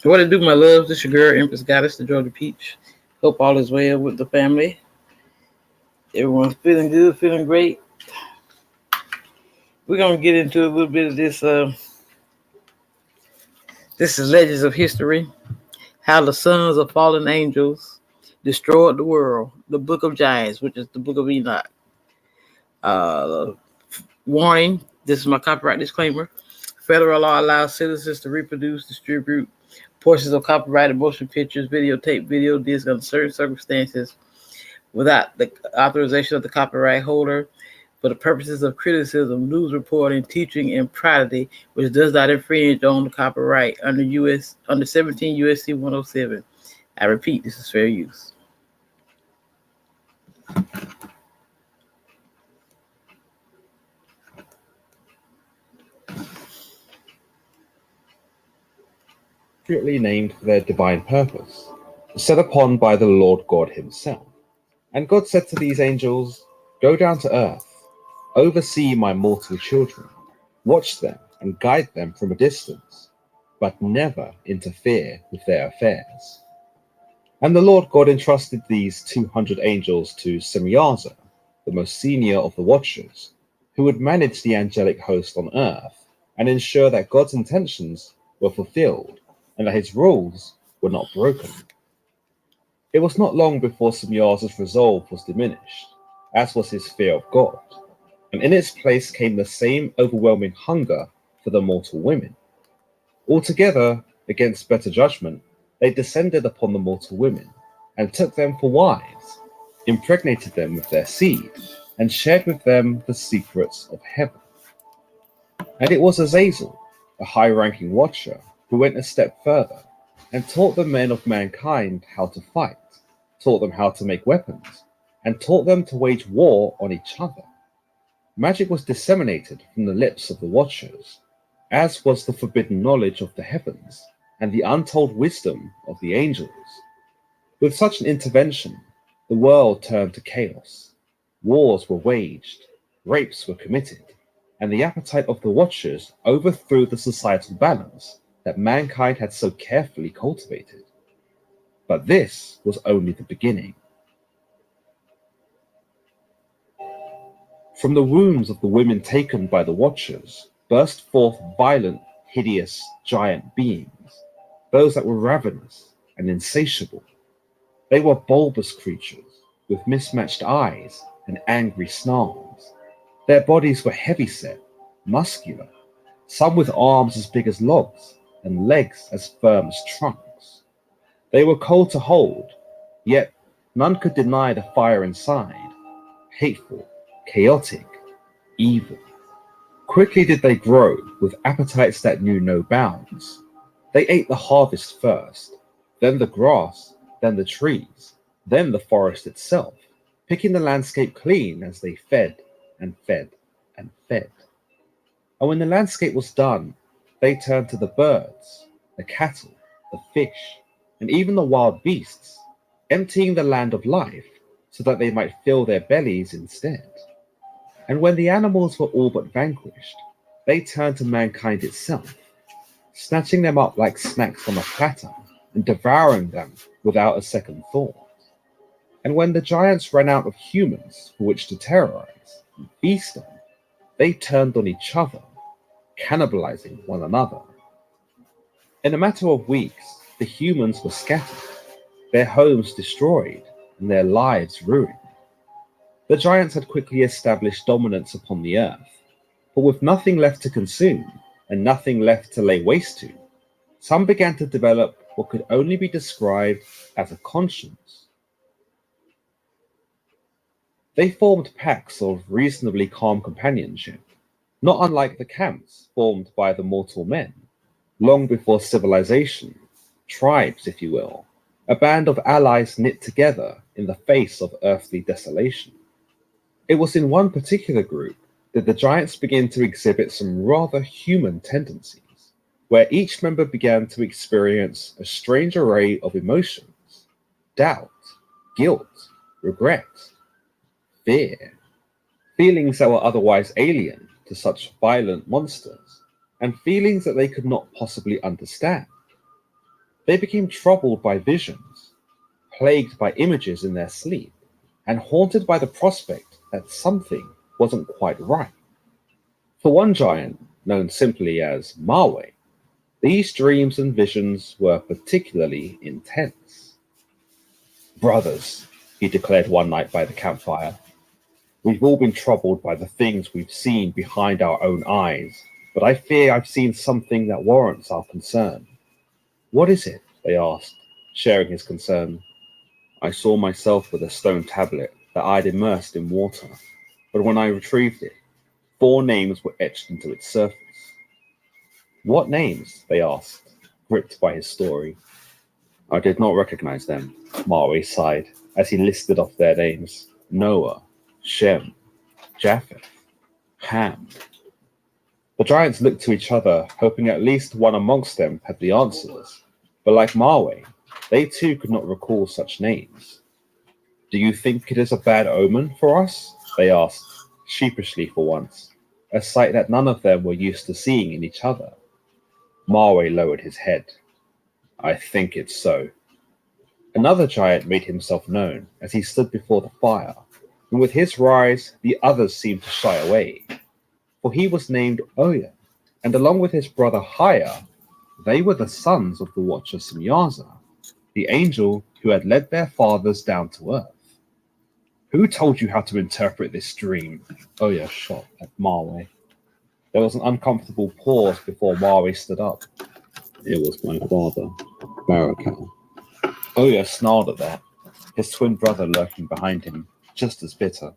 What to do, my loves? This your girl, Empress Goddess, the Georgia Peach. Hope all is well with the family. Everyone's feeling good, feeling great. We're gonna get into a little bit of this. This is Legends of History. How the sons of fallen angels destroyed the world. The Book of Giants, which is the Book of Enoch. Uh, Warning: this is my copyright disclaimer. Federal law allows citizens to reproduce, distribute portions of copyrighted motion pictures, videotape, video discs under certain circumstances without the authorization of the copyright holder for the purposes of criticism, news reporting, teaching, and prodigy, which does not infringe on the copyright under 17 USC 107. I repeat, this is fair use. Accurately named for their divine purpose, set upon by the Lord God himself. And God said to these angels, "Go down to earth, oversee my mortal children, watch them and guide them from a distance, but never interfere with their affairs." And the Lord God entrusted these 200 angels to Semyaza, the most senior of the watchers, who would manage the angelic host on earth and ensure that God's intentions were fulfilled and that his rules were not broken. It was not long before Semyaza's resolve was diminished, as was his fear of God, and in its place came the same overwhelming hunger for the mortal women. Altogether, against better judgment, they descended upon the mortal women, and took them for wives, impregnated them with their seed, and shared with them the secrets of heaven. And it was Azazel, a high-ranking watcher, who went a step further, and taught the men of mankind how to fight, taught them how to make weapons, and taught them to wage war on each other. Magic was disseminated from the lips of the watchers, as was the forbidden knowledge of the heavens and the untold wisdom of the angels. With such an intervention, the world turned to chaos. Wars were waged, rapes were committed, and the appetite of the watchers overthrew the societal balance that mankind had so carefully cultivated. But this was only the beginning. From the wombs of the women taken by the watchers burst forth violent, hideous, giant beings, those that were ravenous and insatiable. They were bulbous creatures with mismatched eyes and angry snarls. Their bodies were heavy-set, muscular, some with arms as big as logs and legs as firm as trunks. They were cold to hold, yet none could deny the fire inside, hateful, chaotic, evil. Quickly did they grow, with appetites that knew no bounds. They ate the harvest first, then the grass, then the trees, then the forest itself, picking the landscape clean as they fed and fed and fed. And when the landscape was done, they turned to the birds, the cattle, the fish, and even the wild beasts, emptying the land of life so that they might fill their bellies instead. And when the animals were all but vanquished, they turned to mankind itself, snatching them up like snacks on a platter and devouring them without a second thought. And when the giants ran out of humans for which to terrorize and feast on, they turned on each other, cannibalizing one another. In a matter of weeks, the humans were scattered, their homes destroyed, and their lives ruined. The giants had quickly established dominance upon the earth, but with nothing left to consume and nothing left to lay waste to, some began to develop what could only be described as a conscience. They formed packs of reasonably calm companionship, not unlike the camps formed by the mortal men, long before civilization, tribes, if you will, a band of allies knit together in the face of earthly desolation. It was in one particular group that the giants began to exhibit some rather human tendencies, where each member began to experience a strange array of emotions: doubt, guilt, regret, fear, feelings that were otherwise alien to such violent monsters, and feelings that they could not possibly understand. They became troubled by visions, plagued by images in their sleep, and haunted by the prospect that something wasn't quite right. For one giant, known simply as Mawe, these dreams and visions were particularly intense. Brothers, he declared one night by the campfire, we've all been troubled by the things we've seen behind our own eyes, but I fear I've seen something that warrants our concern. What is it? They asked, sharing his concern. I saw myself with a stone tablet that I'd immersed in water, but when I retrieved it, 4 names were etched into its surface. What names? They asked, gripped by his story. I did not recognize them, Mawe sighed, as he listed off their names. Noah, Shem, Japheth, Ham. The giants looked to each other, hoping at least one amongst them had the answers, but like Mawe, they too could not recall such names. Do you think it is a bad omen for us? They asked, sheepishly for once, a sight that none of them were used to seeing in each other. Mawe lowered his head. I think it's so. Another giant made himself known as he stood before the fire, and with his rise, the others seemed to shy away. For he was named Oya, and along with his brother Haya, they were the sons of the Watcher Simyaza, the angel who had led their fathers down to earth. Who told you how to interpret this dream? Oya shot at Mawe. There was an uncomfortable pause before Mawe stood up. It was my father, Barakel. Oya snarled at that, his twin brother lurking behind him, just as bitter.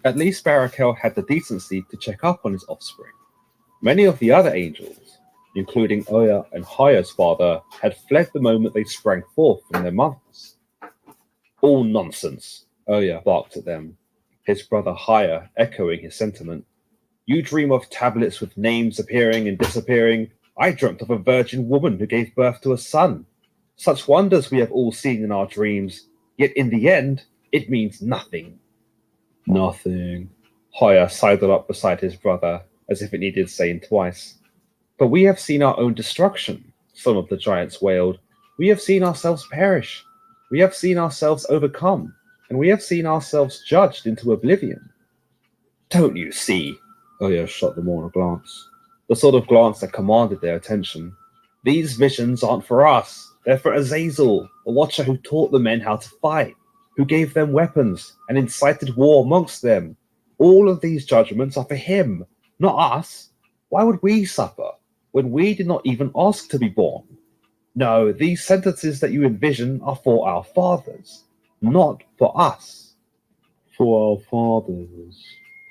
At least Barakel had the decency to check up on his offspring. Many of the other angels, including Oya and Haya's father, had fled the moment they sprang forth from their mothers. All nonsense, Oya barked at them, his brother Haya echoing his sentiment. You dream of tablets with names appearing and disappearing. I dreamt of a virgin woman who gave birth to a son. Such wonders we have all seen in our dreams, yet in the end, it means nothing. Nothing. Haya sidled up beside his brother, as if it needed saying twice. But we have seen our own destruction, some of the giants wailed. We have seen ourselves perish. We have seen ourselves overcome, and we have seen ourselves judged into oblivion. Don't you see? Oya shot them all a glance, the sort of glance that commanded their attention. These visions aren't for us. They're for Azazel, the Watcher who taught the men how to fight, who gave them weapons and incited war amongst them. All of these judgments are for him, not us. Why would we suffer when we did not even ask to be born? No, these sentences that you envision are for our fathers, not for us. For our fathers,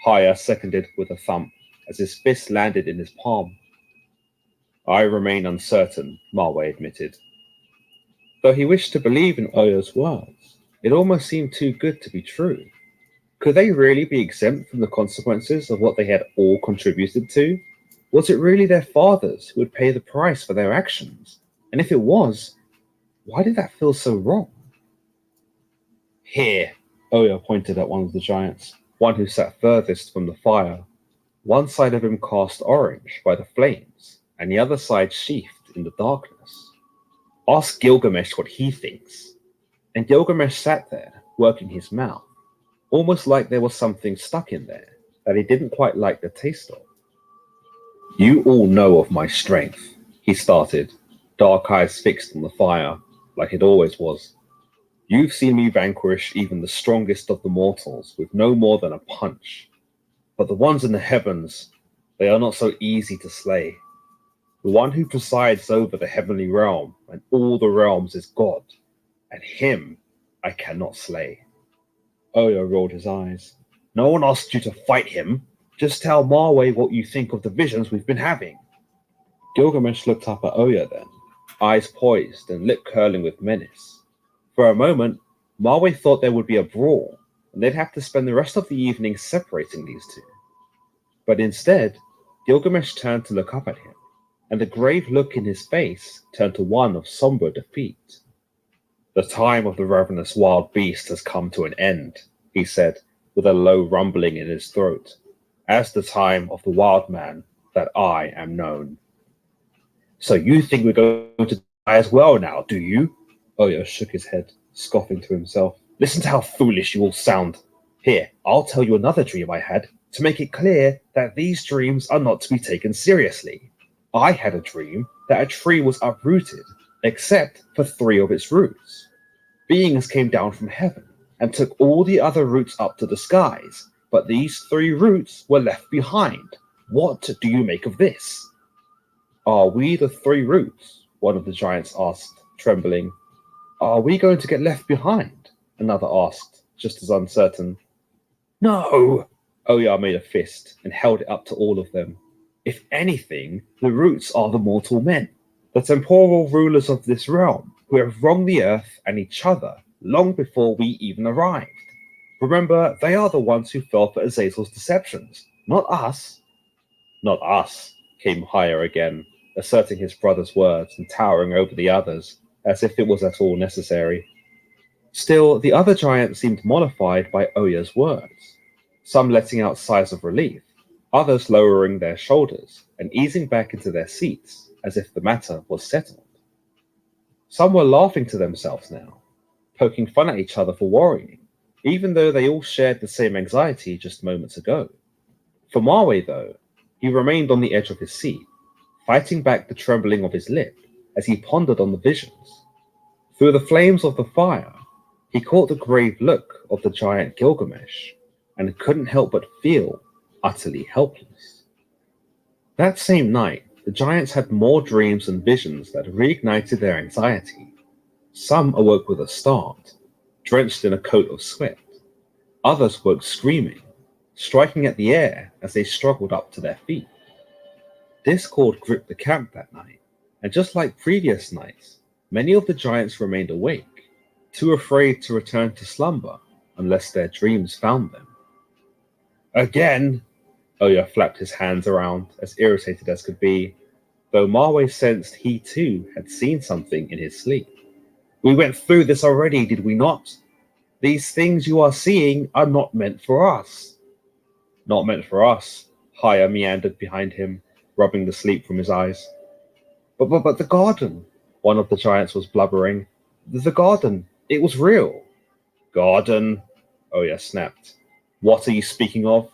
Haya seconded with a thump as his fist landed in his palm. I remain uncertain, Mawe admitted. Though he wished to believe in Oya's words, it almost seemed too good to be true. Could they really be exempt from the consequences of what they had all contributed to? Was it really their fathers who would pay the price for their actions? And if it was, why did that feel so wrong? Here, Oya pointed at one of the giants, one who sat furthest from the fire. One side of him cast orange by the flames, and the other side sheathed in the darkness. Ask Gilgamesh what he thinks. And Gilgamesh sat there, working his mouth, almost like there was something stuck in there that he didn't quite like the taste of. You all know of my strength, he started, dark eyes fixed on the fire, like it always was. You've seen me vanquish even the strongest of the mortals with no more than a punch. But the ones in the heavens, they are not so easy to slay. The one who presides over the heavenly realm and all the realms is God, and him I cannot slay. Oya rolled his eyes. No one asked you to fight him. Just tell Mawe what you think of the visions we've been having. Gilgamesh looked up at Oya then, eyes poised and lip curling with menace. For a moment, Mawe thought there would be a brawl, and they'd have to spend the rest of the evening separating these two. But instead, Gilgamesh turned to look up at him, and the grave look in his face turned to one of somber defeat. The time of the ravenous wild beast has come to an end, he said, with a low rumbling in his throat, as the time of the wild man, that I am known. So you think we're going to die as well now, do you? Oya shook his head, scoffing to himself. Listen to how foolish you all sound. Here, I'll tell you another dream I had to make it clear that these dreams are not to be taken seriously. I had a dream that a tree was uprooted, except for 3 of its roots. Beings came down from heaven and took all the other roots up to the skies, but these 3 roots were left behind. What do you make of this? Are we the 3 roots? One of the giants asked, trembling. Are we going to get left behind? Another asked, just as uncertain. No! Oya made a fist and held it up to all of them. If anything, the roots are the mortal men, the temporal rulers of this realm, who have wronged the earth and each other long before we even arrived. Remember, they are the ones who fell for Azazel's deceptions, not us. Not us, came higher again, asserting his brother's words and towering over the others, as if it was at all necessary. Still, the other giants seemed mollified by Oya's words, some letting out sighs of relief, others lowering their shoulders and easing back into their seats as if the matter was settled. Some were laughing to themselves now, poking fun at each other for worrying, even though they all shared the same anxiety just moments ago. For Marwe, though, he remained on the edge of his seat, fighting back the trembling of his lip as he pondered on the visions. Through the flames of the fire, he caught the grave look of the giant Gilgamesh and couldn't help but feel utterly helpless. That same night, the giants had more dreams and visions that reignited their anxiety. Some awoke with a start, drenched in a coat of sweat. Others woke screaming, striking at the air as they struggled up to their feet. Discord gripped the camp that night, and just like previous nights, many of the giants remained awake, too afraid to return to slumber unless their dreams found them. Again! Oya flapped his hands around, as irritated as could be, though Marwe sensed he too had seen something in his sleep. We went through this already, did we not? These things you are seeing are not meant for us. Not meant for us, Haya meandered behind him, rubbing the sleep from his eyes. But the garden, one of the giants was blubbering. The garden, it was real. Garden, Oya snapped. What are you speaking of?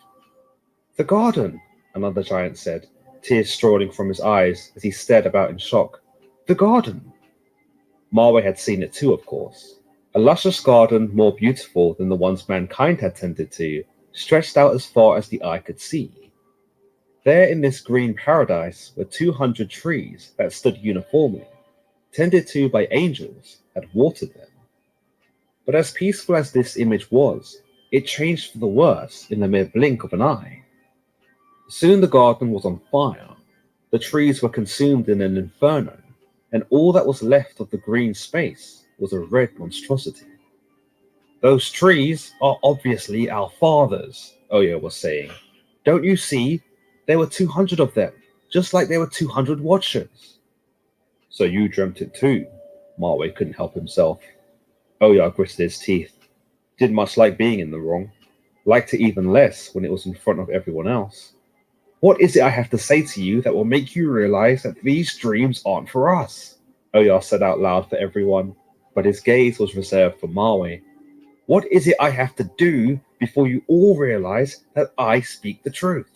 The garden, another giant said, tears strolling from his eyes as he stared about in shock. The garden. Marwe had seen it too, of course. A luscious garden more beautiful than the ones mankind had tended to, stretched out as far as the eye could see. There in this green paradise were 200 trees that stood uniformly, tended to by angels that watered them. But as peaceful as this image was, it changed for the worse in the mere blink of an eye. Soon the garden was on fire, the trees were consumed in an inferno, and all that was left of the green space was a red monstrosity. Those trees are obviously our fathers, Oya was saying. Don't you see? There were 200 of them, just like there were 200 watchers. So you dreamt it too, Marwe couldn't help himself. Oya gritted his teeth. Didn't much like being in the wrong. Liked it even less when it was in front of everyone else. What is it I have to say to you that will make you realize that these dreams aren't for us? Oya said out loud for everyone, but his gaze was reserved for Marwe. What is it I have to do before you all realize that I speak the truth?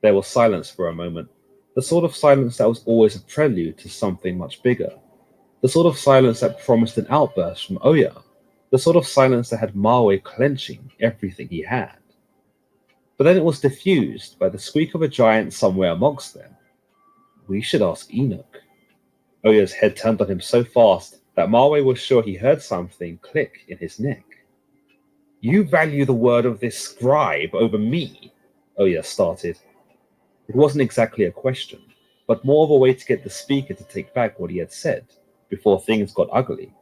There was silence for a moment, the sort of silence that was always a prelude to something much bigger, the sort of silence that promised an outburst from Oya, the sort of silence that had Marwe clenching everything he had. But then it was diffused by the squeak of a giant somewhere amongst them. We should ask Enoch. Oya's head turned on him so fast that Marwe was sure he heard something click in his neck. You value the word of this scribe over me, Oya started. It wasn't exactly a question, but more of a way to get the speaker to take back what he had said, before things got ugly.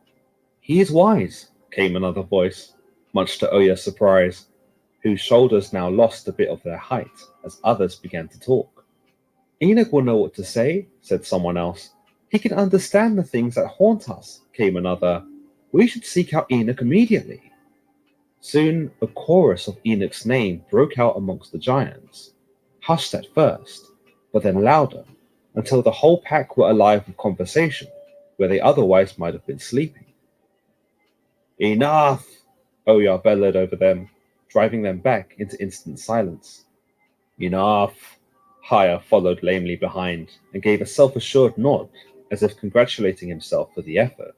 He is wise, came another voice, much to Oya's surprise, whose shoulders now lost a bit of their height as others began to talk. Enoch will know what to say, said someone else. He can understand the things that haunt us, came another. We should seek out Enoch immediately. Soon a chorus of Enoch's name broke out amongst the giants, hushed at first, but then louder, until the whole pack were alive with conversation, where they otherwise might have been sleeping. Enough! Oya bellowed over them, driving them back into instant silence. Enough! Haya followed lamely behind and gave a self-assured nod, as if congratulating himself for the effort.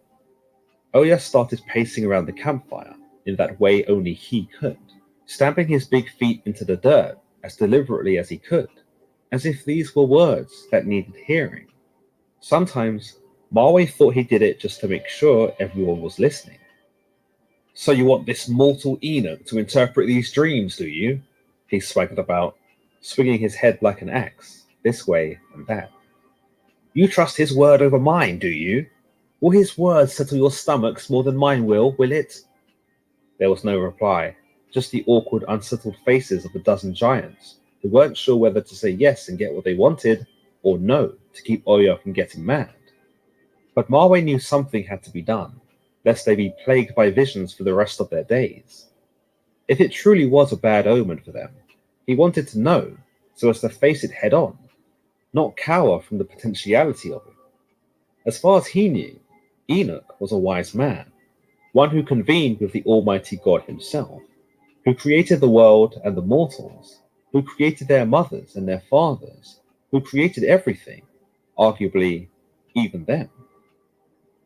Oya started pacing around the campfire in that way only he could, stamping his big feet into the dirt as deliberately as he could, as if these were words that needed hearing. Sometimes, Marway thought he did it just to make sure everyone was listening. So you want this mortal Enoch to interpret these dreams, do you? He swaggered about, swinging his head like an axe, this way and that. You trust his word over mine, do you? Will his words settle your stomachs more than mine will it? There was no reply, just the awkward, unsettled faces of a dozen giants who weren't sure whether to say yes and get what they wanted, or no to keep Oya from getting mad. But Marway knew something had to be done, lest they be plagued by visions for the rest of their days. If it truly was a bad omen for them, he wanted to know so as to face it head on, not cower from the potentiality of it. As far as he knew, Enoch was a wise man, one who convened with the Almighty God himself, who created the world and the mortals, who created their mothers and their fathers, who created everything, arguably even them.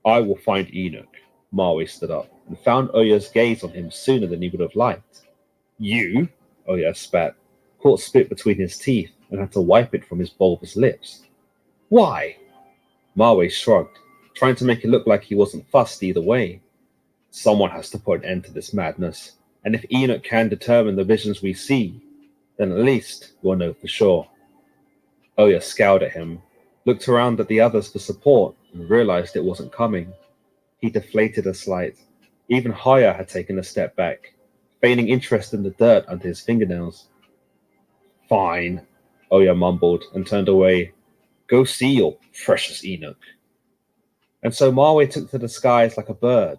I will find Enoch. Marway stood up and found Oya's gaze on him sooner than he would have liked. You? Oya spat, caught spit between his teeth and had to wipe it from his bulbous lips. Why? Marway shrugged, trying to make it look like he wasn't fussed either way. Someone has to put an end to this madness, and if Enoch can determine the visions we see, then at least we'll know for sure. Oya scowled at him, looked around at the others for support, and realized it wasn't coming. He deflated a slight. Even Haya had taken a step back, feigning interest in the dirt under his fingernails. Fine, Oya mumbled and turned away. Go see your precious Enoch. And so Marway took to the skies like a bird.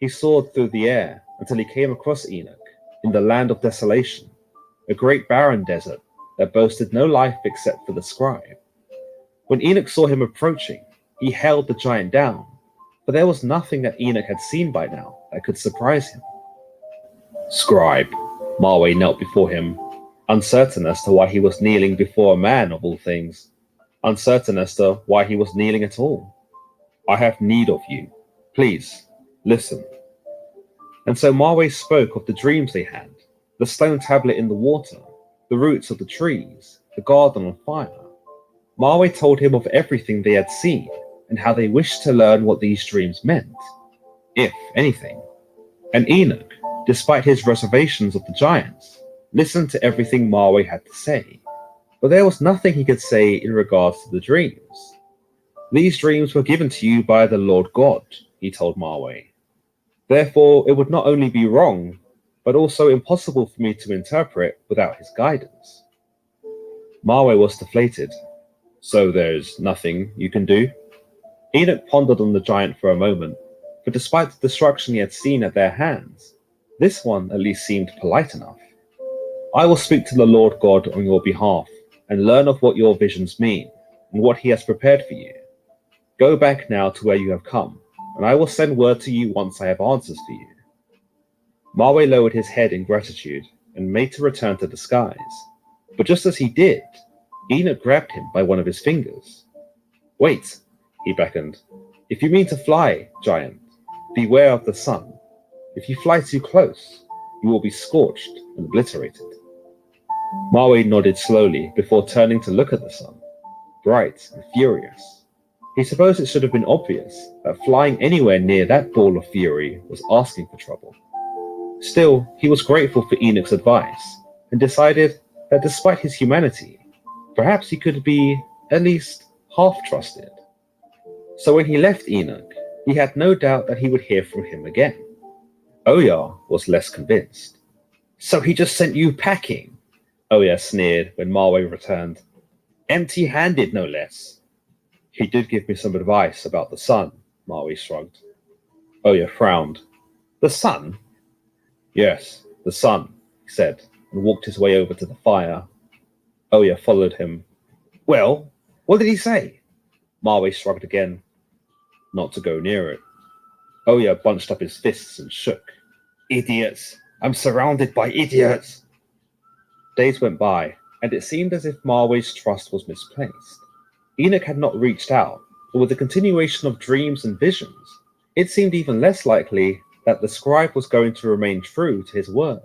He soared through the air until he came across Enoch in the land of desolation, a great barren desert that boasted no life except for the scribe. When Enoch saw him approaching, he held the giant down, but there was nothing that Enoch had seen by now that could surprise him. Scribe, Marway knelt before him, uncertain as to why he was kneeling before a man of all things, uncertain as to why he was kneeling at all. I have need of you. Please, listen. And so Marway spoke of the dreams they had, the stone tablet in the water, the roots of the trees, the garden on fire. Marway told him of everything they had seen and how they wished to learn what these dreams meant, if anything. And Enoch, despite his reservations of the giants, listened to everything Marway had to say, but there was nothing he could say in regards to the dreams. These dreams were given to you by the Lord God, he told Marway. Therefore, it would not only be wrong, but also impossible for me to interpret without his guidance. Marway was deflated. So there's nothing you can do? Enoch pondered on the giant for a moment, but despite the destruction he had seen at their hands, this one at least seemed polite enough. I will speak to the Lord God on your behalf and learn of what your visions mean and what he has prepared for you. Go back now to where you have come, and I will send word to you once I have answers for you. Marway lowered his head in gratitude and made to return to the skies, but just as he did, Enoch grabbed him by one of his fingers. Wait, he beckoned. If you mean to fly, giant, beware of the sun. If you fly too close, you will be scorched and obliterated. Marway nodded slowly before turning to look at the sun, bright and furious. He supposed it should have been obvious that flying anywhere near that ball of fury was asking for trouble. Still, he was grateful for Enoch's advice and decided that despite his humanity, perhaps he could be at least half trusted. So when he left Enoch, he had no doubt that he would hear from him again. Oya was less convinced. So he just sent you packing? Oya sneered when Marway returned. Empty-handed, no less. He did give me some advice about the sun, Marway shrugged. Oya frowned. The sun? Yes, the sun, he said, and walked his way over to the fire. Oya followed him. Well, what did he say? Marway shrugged again, not to go near it. Oya bunched up his fists and shook. Idiots! I'm surrounded by idiots! Days went by, and it seemed as if Marway's trust was misplaced. Enoch had not reached out, but with the continuation of dreams and visions, it seemed even less likely that the scribe was going to remain true to his word.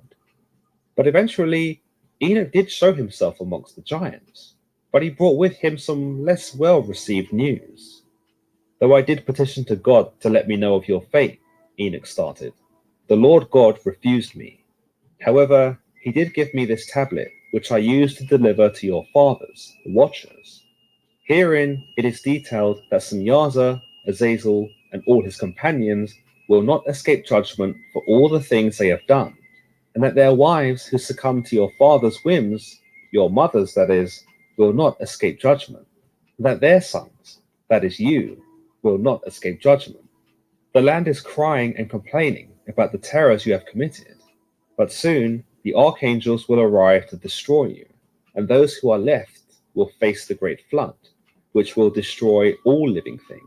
But eventually, Enoch did show himself amongst the giants, but he brought with him some less well-received news. Though I did petition to God to let me know of your fate, Enoch started, the Lord God refused me. However, he did give me this tablet, which I used to deliver to your fathers, the Watchers. Herein it is detailed that Semyaza, Azazel, and all his companions will not escape judgment for all the things they have done, and that their wives who succumb to your father's whims, your mothers that is, will not escape judgment, and that their sons, that is you, will not escape judgment. The land is crying and complaining about the terrors you have committed, but soon the archangels will arrive to destroy you, and those who are left will face the great flood, which will destroy all living things.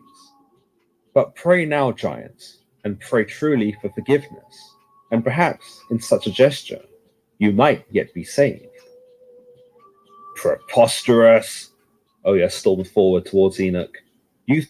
But pray now, giants, and pray truly for forgiveness, and perhaps in such a gesture you might yet be saved. Preposterous! Oya stormed forward towards Enoch. You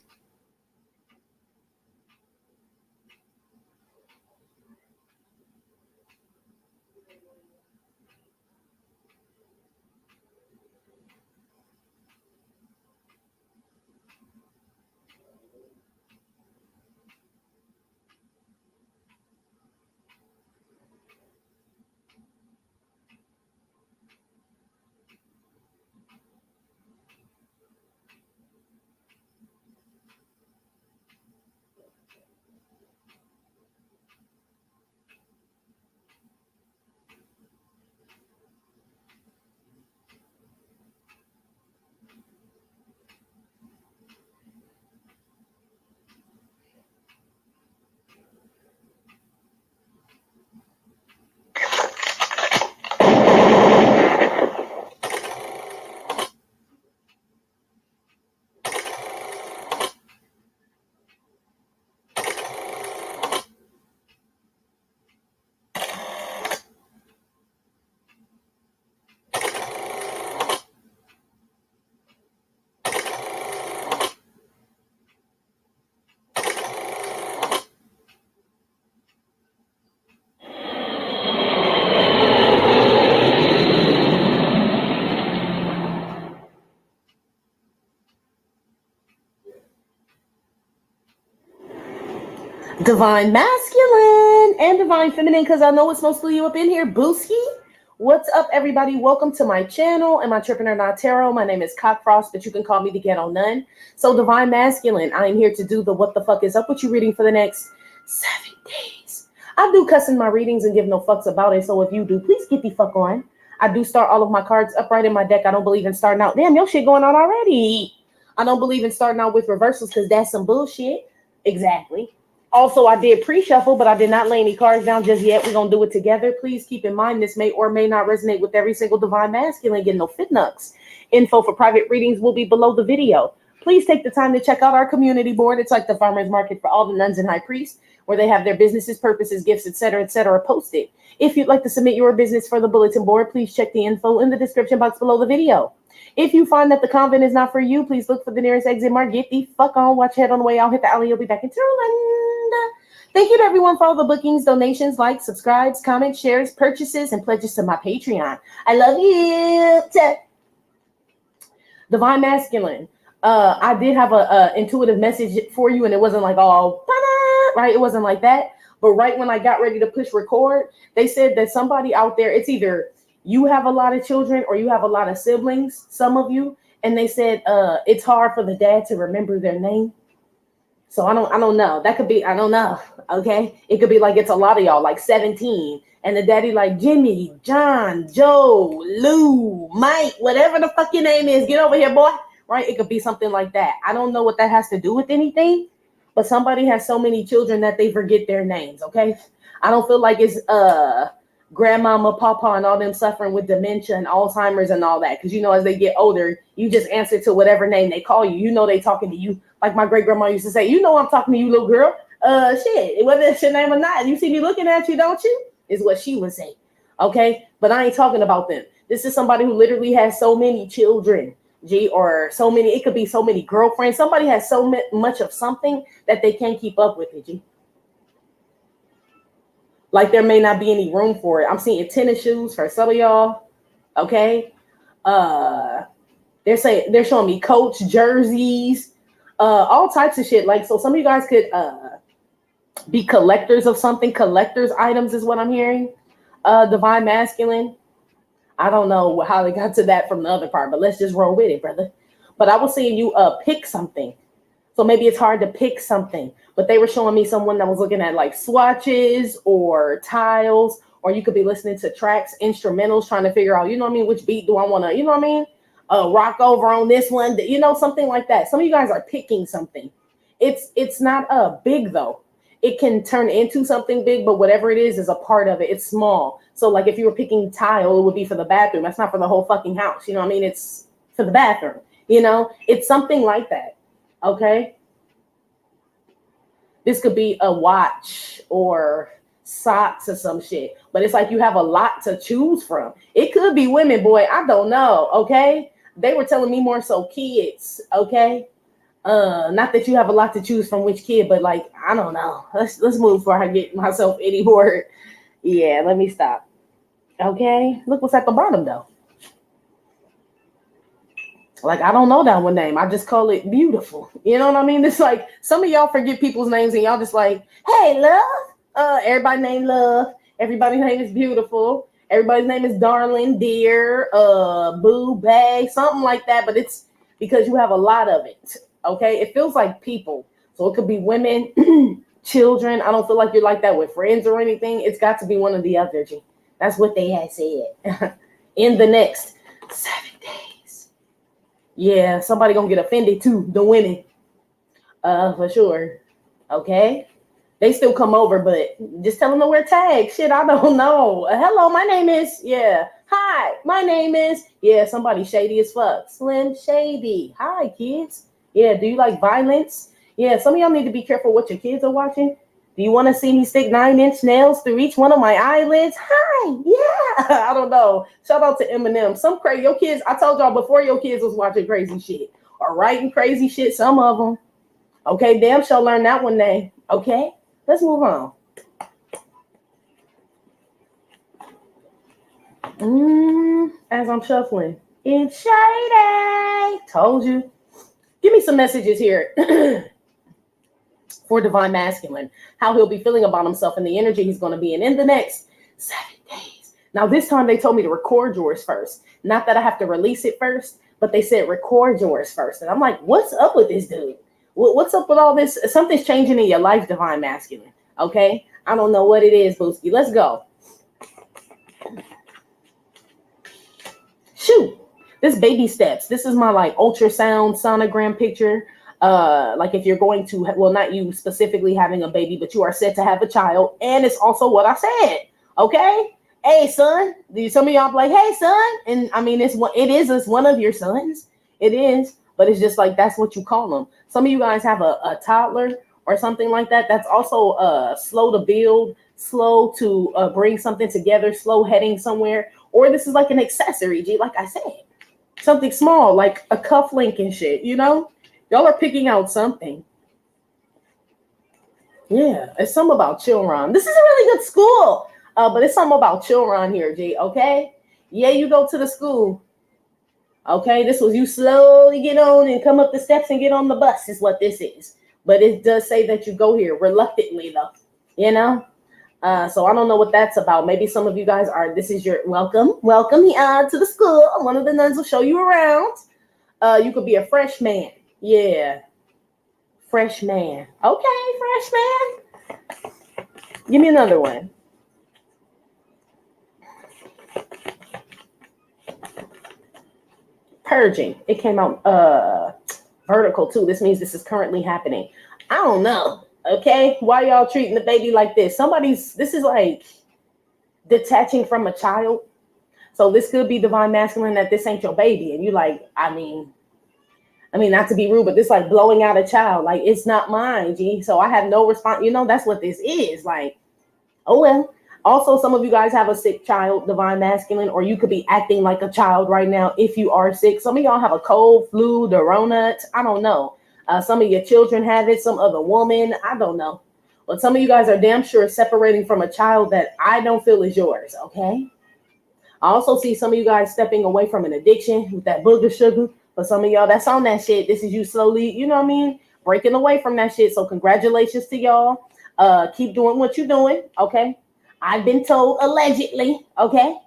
Divine Masculine and Divine Feminine, because I know it's mostly you up in here. Booski. What's up, everybody? Welcome to my channel. Am I tripping or not, tarot? My name is Cockfrost, but you can call me the Ghetto Nun. So, Divine Masculine, I am here to do the what the fuck is up with you reading for the next 7 days. I do cuss in my readings and give no fucks about it, so if you do, please get the fuck on. I do start all of my cards upright in my deck. I don't believe in starting out. Damn, your shit going on already. I don't believe in starting out with reversals because that's some bullshit. Exactly. Also, I did pre-shuffle, but I did not lay any cards down just yet. We're going to do it together. Please keep in mind this may or may not resonate with every single Divine Masculine. Get no fit nucks. Info for private readings will be below the video. Please take the time to check out our community board. It's like the farmer's market for all the nuns and high priests, where they have their businesses, purposes, gifts, etc., posted. If you'd like to submit your business for the bulletin board, please check the info in the description box below the video. If you find that the convent is not for you, please look for the nearest exit mark. Get the fuck on. Watch ahead on the way out. Hit the alley. You'll be back in Tureland. Thank you to everyone for all the bookings, donations, likes, subscribes, comments, shares, purchases, and pledges to my Patreon. I love you. Divine Masculine. I did have a intuitive message for you, and it wasn't like all right. It wasn't like that. But right when I got ready to push record, they said that somebody out there, it's either you have a lot of children or you have a lot of siblings, some of you, and they said it's hard for the dad to remember their name. So I don't know. That could be, I don't know. Okay. It could be like it's a lot of y'all, like 17. And the daddy like Jimmy, John, Joe, Lou, Mike, whatever the fuck your name is. Get over here, boy. Right? It could be something like that. I don't know what that has to do with anything, but somebody has so many children that they forget their names. Okay. I don't feel like it's grandmama, papa, and all them suffering with dementia and Alzheimer's and all that. Because, you know, as they get older, you just answer to whatever name they call you. You know they talking to you. Like my great-grandma used to say, you know I'm talking to you, little girl. Shit, whether it's your name or not, you see me looking at you, don't you? Is what she would say. Okay? But I ain't talking about them. This is somebody who literally has so many children, G, or so many, it could be so many girlfriends. Somebody has so much of something that they can't keep up with it, G. Like there may not be any room for it. I'm seeing tennis shoes for some of y'all. Okay. They're showing me Coach jerseys, all types of shit. Like, so some of you guys could be collectors of something. Collectors items is what I'm hearing. Divine masculine. I don't know how they got to that from the other part, but let's just roll with it, brother. But I was seeing you pick something. So maybe it's hard to pick something, but they were showing me someone that was looking at like swatches or tiles, or you could be listening to tracks, instrumentals, trying to figure out, you know what I mean, which beat do I want to, you know what I mean, rock over on this one, you know, something like that. Some of you guys are picking something. It's not big though. It can turn into something big, but whatever it is a part of it. It's small. So like if you were picking tile, it would be for the bathroom. That's not for the whole fucking house. You know what I mean? It's for the bathroom. You know, it's something like that. Okay. This could be a watch or socks or some shit, but it's like you have a lot to choose from. It could be women, boy. I don't know. Okay. They were telling me more so kids. Okay. Not that you have a lot to choose from which kid, but like, I don't know. Let's move before I get myself any more. Yeah, let me stop. Okay. Look what's at the bottom though. Like, I don't know that one name. I just call it beautiful. You know what I mean? It's like some of y'all forget people's names and y'all just like, hey, love. Everybody named Love. Everybody's name is beautiful. Everybody's name is darling, dear, boo, bae, something like that. But it's because you have a lot of it. Okay, it feels like people. So it could be women, children. I don't feel like you're like that with friends or anything. It's got to be one of the other. G. That's what they had said. In the next 7 days. Yeah, somebody gonna get offended too. The women, for sure. Okay, they still come over, but just tell them to wear tags. Shit, I don't know. Hello, my name is. Yeah. Hi, my name is. Yeah, somebody shady as fuck. Slim Shady. Hi, kids. Yeah, do you like violence? Yeah, some of y'all need to be careful what your kids are watching. Do you want to see me stick 9-inch nails through each one of my eyelids? Hi, yeah. I don't know. Shout out to Eminem. Some crazy, your kids, I told y'all before your kids was watching crazy shit or writing crazy shit, some of them. Okay, damn sure learn that one name. Okay, let's move on. As I'm shuffling, it's shady. Told you. Give me some messages here for Divine Masculine, how he'll be feeling about himself and the energy he's going to be in the next 7 days. Now, this time they told me to record yours first. Not that I have to release it first, but they said record yours first. And I'm like, what's up with this dude? What's up with all this? Something's changing in your life, Divine Masculine. Okay? I don't know what it is, Booski. Let's go. Shoot. This baby steps. This is my like ultrasound sonogram picture. Like if you're going to, well, not you specifically having a baby, but you are set to have a child. And it's also what I said. Okay. Hey, son. Some of y'all be like, hey, son. And I mean, it's one of your sons. It is. But it's just like, that's what you call them. Some of you guys have a toddler or something like that. That's also slow to build, slow to bring something together, slow heading somewhere. Or this is like an accessory, G, like I said. Something small, like a cufflink and shit, you know? Y'all are picking out something. Yeah, it's something about Chilron. This is a really good school, but it's something about Chilron here, G, okay? Yeah, you go to the school. Okay, this was you slowly get on and come up the steps and get on the bus is what this is. But it does say that you go here reluctantly, though, you know? So I don't know what that's about. Maybe some of you guys are, this is your welcome to the school. One of the nuns will show you around. You could be a freshman. Yeah. Freshman. Okay, freshman. Give me another one. Purging. It came out vertical too. This means this is currently happening. I don't know. Okay, why y'all treating the baby like this? This is like, detaching from a child. So this could be divine masculine that this ain't your baby. And you like, I mean, not to be rude, but this like blowing out a child. Like, it's not mine, G. So I have no response. You know, that's what this is. Like, oh, well. Also, some of you guys have a sick child, divine masculine, or you could be acting like a child right now if you are sick. Some of y'all have a cold, flu, the Rona. I don't know. Some of your children have it. Some other woman. I don't know. But some of you guys are damn sure separating from a child that I don't feel is yours, okay? I also see some of you guys stepping away from an addiction with that booger sugar. But some of y'all that's on that shit, this is you slowly, you know what I mean, breaking away from that shit. So congratulations to y'all. Keep doing what you're doing, okay? I've been told, allegedly, okay,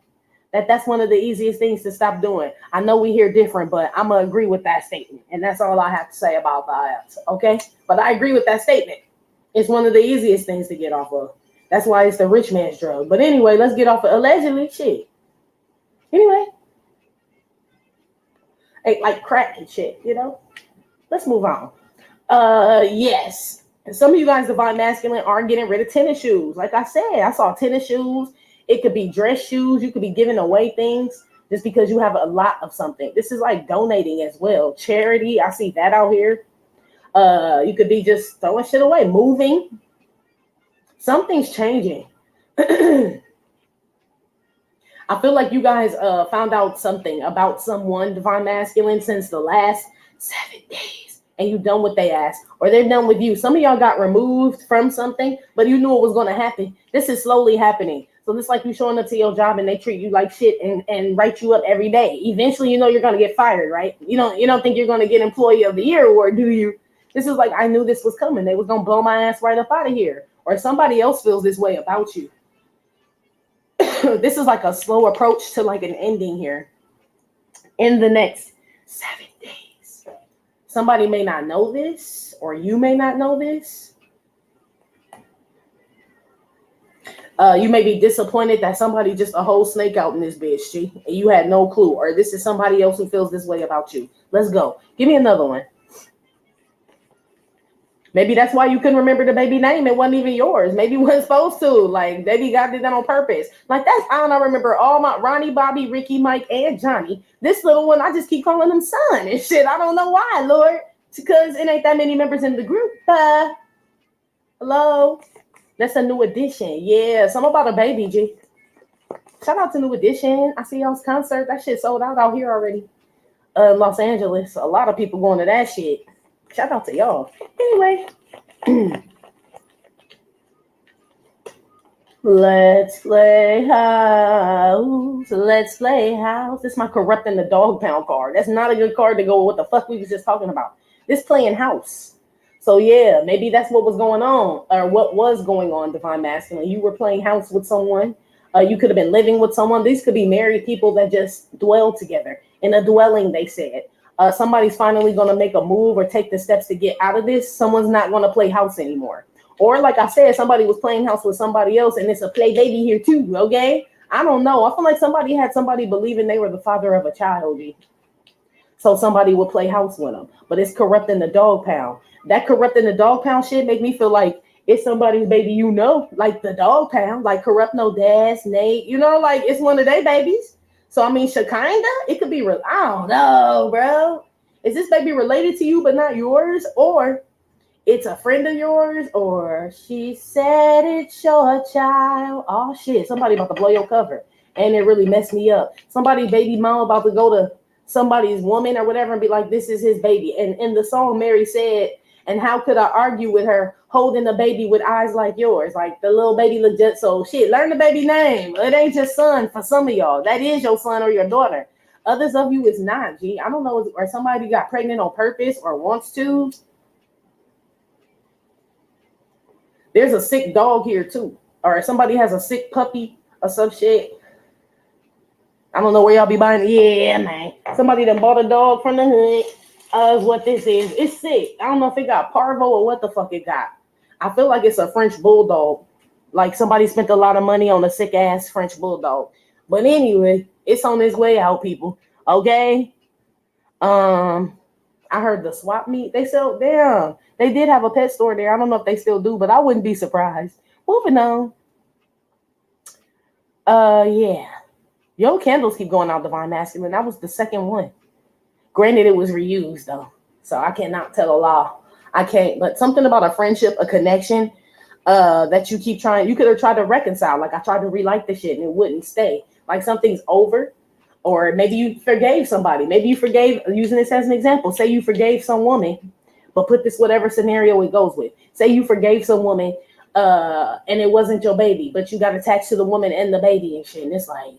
that's one of the easiest things to stop doing. I know we hear different, but I'm going to agree with that statement. And that's all I have to say about that, okay? But I agree with that statement. It's one of the easiest things to get off of. That's why it's the rich man's drug. But anyway, let's get off of allegedly shit. Anyway. Like crack and shit, you know? Let's move on. Yes. Some of you guys, divine masculine, are getting rid of tennis shoes. Like I said, I saw tennis shoes. It could be dress shoes. You could be giving away things just because you have a lot of something. This is like donating as well. Charity, I see that out here. You could be just throwing shit away, moving. Something's changing. I feel like you guys found out something about someone, divine masculine, since the last 7 days. And you done what they asked, or they're done with you. Some of y'all got removed from something, but you knew it was going to happen. This is slowly happening. So it's like you showing up to your job and they treat you like shit and write you up every day. Eventually, you know you're going to get fired, right? You don't think you're going to get Employee of the Year award, do you? This is like, I knew this was coming. They was going to blow my ass right up out of here. Or somebody else feels this way about you. This is like a slow approach to like an ending here. In the next 7 days. Somebody may not know this, or you may not know this. You may be disappointed that somebody just a whole snake out in this bitch, G, and you had no clue. Or this is somebody else who feels this way about you. Let's go. Give me another one. Maybe that's why you couldn't remember the baby name. It wasn't even yours. Maybe you weren't supposed to. Like, baby God did that on purpose. Like, that's, I don't know, remember all my Ronnie, Bobby, Ricky, Mike, and Johnny. This little one, I just keep calling him son and shit. I don't know why, Lord. Because it ain't that many members in the group. Hello? That's a new addition. Yeah, something about a baby, G. Shout out to New Edition. I see y'all's concert. That shit sold out here already. Los Angeles. A lot of people going to that shit. Shout out to y'all. Anyway. Let's play house. Let's play house. This is my corrupting the dog pound card. That's not a good card to go with what the fuck we was just talking about. This playing house. So yeah, maybe that's what was going on, or what was going on, divine masculine. You were playing house with someone. You could have been living with someone. These could be married people that just dwell together in a dwelling, they said. Somebody's finally going to make a move or take the steps to get out of this. Someone's not going to play house anymore. Or like I said, somebody was playing house with somebody else and it's a play baby here too, okay? I don't know. I feel like somebody had somebody believing they were the father of a child. So somebody would play house with them. But it's corrupting the dog pound. That corrupting the dog pound shit make me feel like it's somebody's baby, you know, like the dog pound, like Corrupt No Dads, Nate, you know, like it's one of their babies. So, I mean, Shekinah, it could be real. I don't know, bro. Is this baby related to you but not yours? Or it's a friend of yours? Or she said it's your child. Oh, shit. Somebody about to blow your cover. And it really messed me up. Somebody baby mom about to go to somebody's woman or whatever and be like, this is his baby. And in the song, Mary said, and how could I argue with her holding the baby with eyes like yours? Like the little baby look just so shit. Learn the baby name. It ain't just son for some of y'all. That is your son or your daughter. Others of you is not, G. I don't know, or somebody got pregnant on purpose or wants to. There's a sick dog here too. Or somebody has a sick puppy or some shit. I don't know where y'all be buying. Yeah, man. Somebody done bought a dog from the hood. What this is. It's sick. I don't know if it got parvo or what the fuck it got. I feel like it's a French bulldog. Like somebody spent a lot of money on a sick ass French bulldog. But anyway, it's on its way out, people. Okay. I heard the swap meet. They sell. Damn. They did have a pet store there. I don't know if they still do, but I wouldn't be surprised. Moving on. Yeah. Your candles keep going out, Divine Masculine. That was the second one. Granted, it was reused though, so I cannot tell a lie. I can't. But something about a friendship, a connection, that you keep trying. You could have tried to reconcile. Like I tried to relight the shit and it wouldn't stay. Like something's over, or maybe you forgave somebody. Maybe you forgave. Using this as an example, say you forgave some woman, but put this whatever scenario it goes with. Say you forgave some woman, and it wasn't your baby, but you got attached to the woman and the baby and shit. And it's like,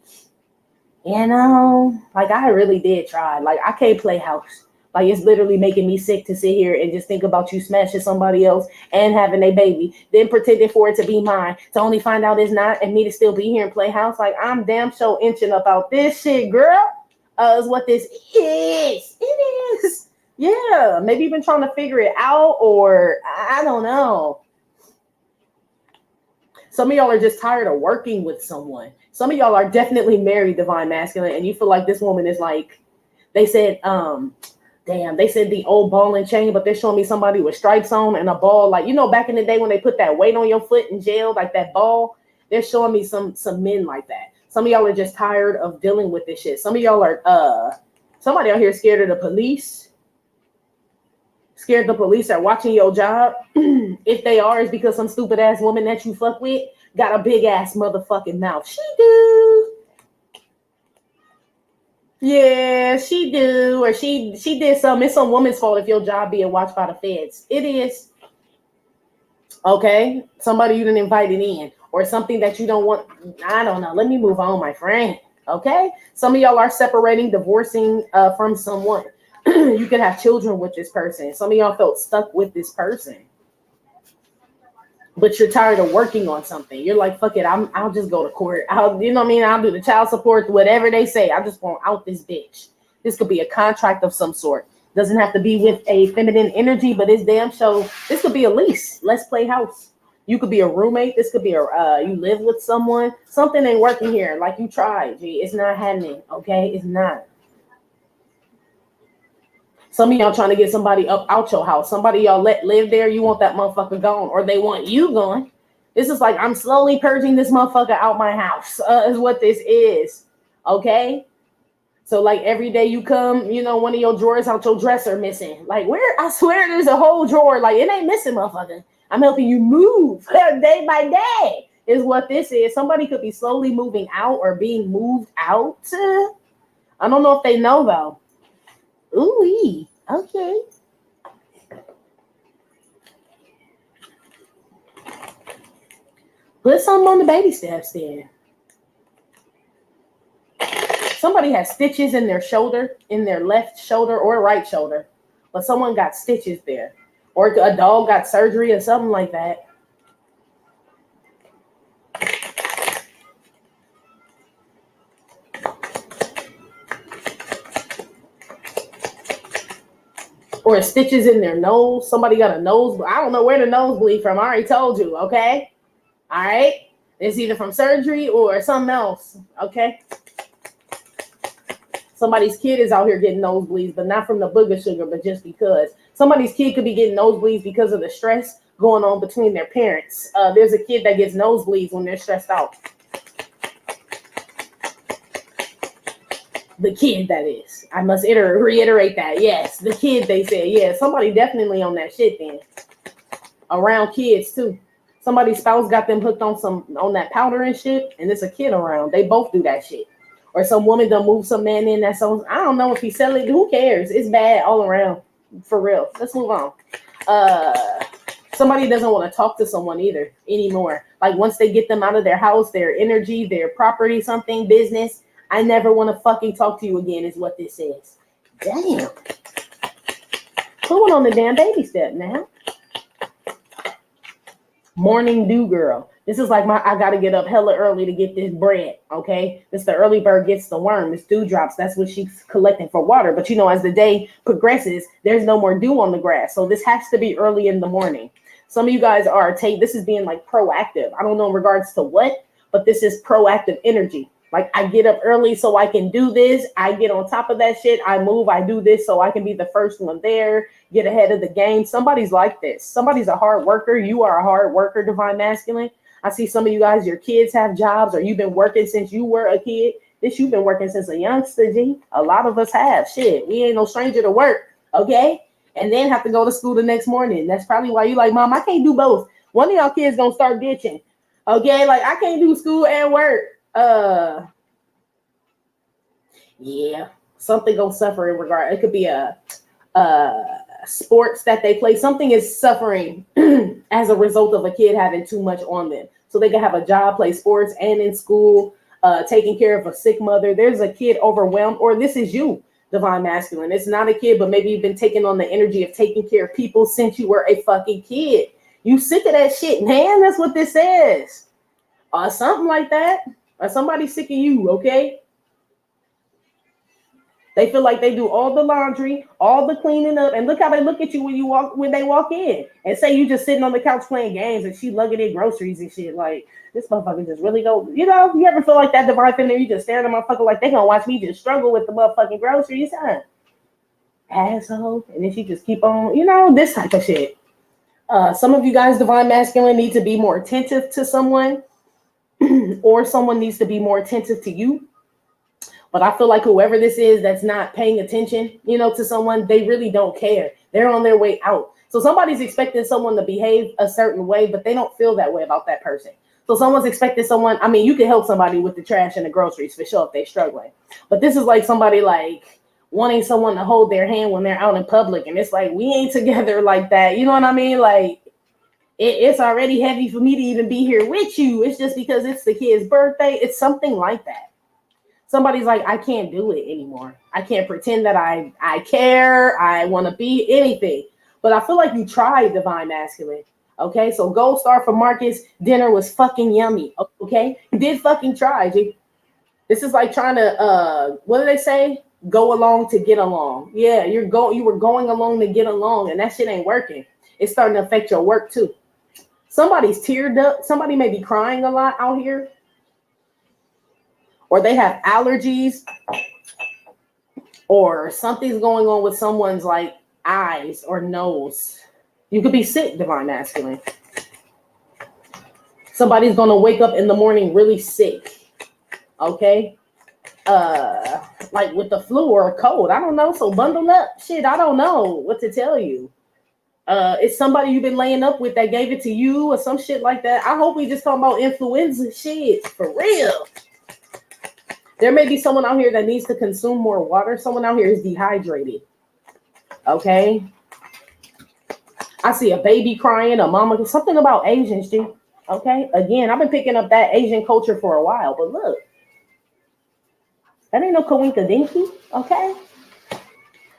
like I really did try. Like I can't play house. Like it's literally making me sick to sit here and just think about you smashing somebody else and having a baby, then pretending for it to be mine, to only find out it's not, and me to still be here and play house. Like I'm damn sure inching about this shit, girl. Is what this is. It is. Yeah. Maybe you've been trying to figure it out, or I don't know. Some of y'all are just tired of working with someone. Some of y'all are definitely married, Divine Masculine, and you feel like this woman is like, they said, they said the old ball and chain, but they're showing me somebody with stripes on and a ball. Like, back in the day when they put that weight on your foot in jail, like that ball, they're showing me some men like that. Some of y'all are just tired of dealing with this shit. Some of y'all are, somebody out here scared of the police. Scared the police are watching your job. If they are, it's because some stupid ass woman that you fuck with got a big ass motherfucking mouth. She do. Yeah, she do. Or she did something. It's some woman's fault if your job being watched by the feds. It is. Okay. Somebody you didn't invite it in. Or something that you don't want. I don't know. Let me move on, my friend. Okay. Some of y'all are separating, divorcing from someone. You could have children with this person. Some of y'all felt stuck with this person. But you're tired of working on something. You're like, fuck it, I'll just go to court. I'll do the child support, whatever they say. I just want out this bitch. This could be a contract of some sort. Doesn't have to be with a feminine energy, but it's damn show. This could be a lease. Let's play house. You could be a roommate. This could be you live with someone. Something ain't working here. Like you tried, G. It's not happening. Okay, it's not. Some of y'all trying to get somebody up out your house. Somebody y'all let live there. You want that motherfucker gone, or they want you gone. This is like, I'm slowly purging this motherfucker out my house, is what this is. Okay? So like every day you come, one of your drawers out your dresser missing. Like where? I swear there's a whole drawer. Like it ain't missing, motherfucker. I'm helping you move day by day is what this is. Somebody could be slowly moving out or being moved out. I don't know if they know though. Ooh, okay. Put something on the baby steps then. Somebody has stitches in their shoulder, in their left shoulder or right shoulder, but someone got stitches there. Or a dog got surgery or something like that. Or stitches in their nose. Somebody got a nose. I don't know where the nose bleed from. I already told you, okay? All right? It's either from surgery or something else, okay? Somebody's kid is out here getting nosebleeds, but not from the booger sugar, but just because. Somebody's kid could be getting nosebleeds because of the stress going on between their parents. There's a kid that gets nosebleeds when they're stressed out. The kid, that is. I must reiterate that. Yes, the kid, they said. Yeah, somebody definitely on that shit then. Around kids, too. Somebody's spouse got them hooked on that powder and shit, and there's a kid around. They both do that shit. Or some woman done move some man in that's on. I don't know if he's selling. Who cares? It's bad all around. For real. Let's move on. Somebody doesn't want to talk to someone either anymore. Like once they get them out of their house, their energy, their property, something, business, I never want to fucking talk to you again is what this is. Damn. Who went on the damn baby step now? Morning dew girl. This is like I got to get up hella early to get this bread, okay? This the early bird gets the worm. It's dew drops. That's what she's collecting for water. But as the day progresses, there's no more dew on the grass. So this has to be early in the morning. Some of you guys this is being like proactive. I don't know in regards to what, but this is proactive energy. Like I get up early so I can do this. I get on top of that shit. I move. I do this so I can be the first one there. Get ahead of the game. Somebody's like this. Somebody's a hard worker. You are a hard worker, Divine Masculine. I see some of you guys, your kids have jobs, or you've been working since you were a kid. This, you've been working since a youngster, G. A lot of us have. Shit, we ain't no stranger to work, okay? And then have to go to school the next morning. That's probably why you like, Mom, I can't do both. One of y'all kids gonna start bitching, okay? Like, I can't do school and work. Yeah, something gonna suffer in regard. It could be a sports that they play. Something is suffering as a result of a kid having too much on them. So they can have a job, play sports, and in school, taking care of a sick mother. There's a kid overwhelmed, or this is you, divine masculine. It's not a kid, but maybe you've been taking on the energy of taking care of people since you were a fucking kid. You sick of that shit, man. That's what this says. Something like that. Or somebody sick of you, okay? They feel like they do all the laundry, all the cleaning up, and look how they look at you when they walk in, and say you just sitting on the couch playing games and she lugging in groceries and shit. Like, this motherfucker just really go, you know, you ever feel like that, divine feminine? You just staring at the motherfucker like they gonna watch me just struggle with the motherfucking groceries, huh? Asshole. And then she just keep on, you know, this type of shit. Some of you guys, divine masculine, need to be more attentive to someone, or someone needs to be more attentive to you. But I feel like whoever this is that's not paying attention, you know, to someone, they really don't care. They're on their way out. So somebody's expecting someone to behave a certain way, but they don't feel that way about that person. So someone's expecting someone, I mean, you can help somebody with the trash and the groceries for sure if they're struggling. But this is like somebody like wanting someone to hold their hand when they're out in public. And it's like, we ain't together like that. You know what I mean? Like, it's already heavy for me to even be here with you. It's just because it's the kid's birthday. It's something like that. Somebody's like, I can't do it anymore. I can't pretend that I care. I want to be anything. But I feel like you tried, divine masculine. Okay, so gold star for Marcus. Dinner was fucking yummy. Okay, you did fucking try, G. This is like trying to, what do they say? Go along to get along. Yeah, you were going along to get along, and that shit ain't working. It's starting to affect your work too. Somebody's teared up. Somebody may be crying a lot out here. Or they have allergies, or something's going on with someone's like eyes or nose. You could be sick, divine masculine. Somebody's going to wake up in the morning really sick. Okay? Like with the flu or a cold. I don't know. So bundle up. Shit, I don't know what to tell you. It's somebody you've been laying up with that gave it to you or some shit like that. I hope we just talking about influenza shit. For real. There may be someone out here that needs to consume more water. Someone out here is dehydrated. Okay. I see a baby crying, a mama, something about Asians, G. Okay. Again, I've been picking up that Asian culture for a while, but look, that ain't no coinka-dinky. Okay.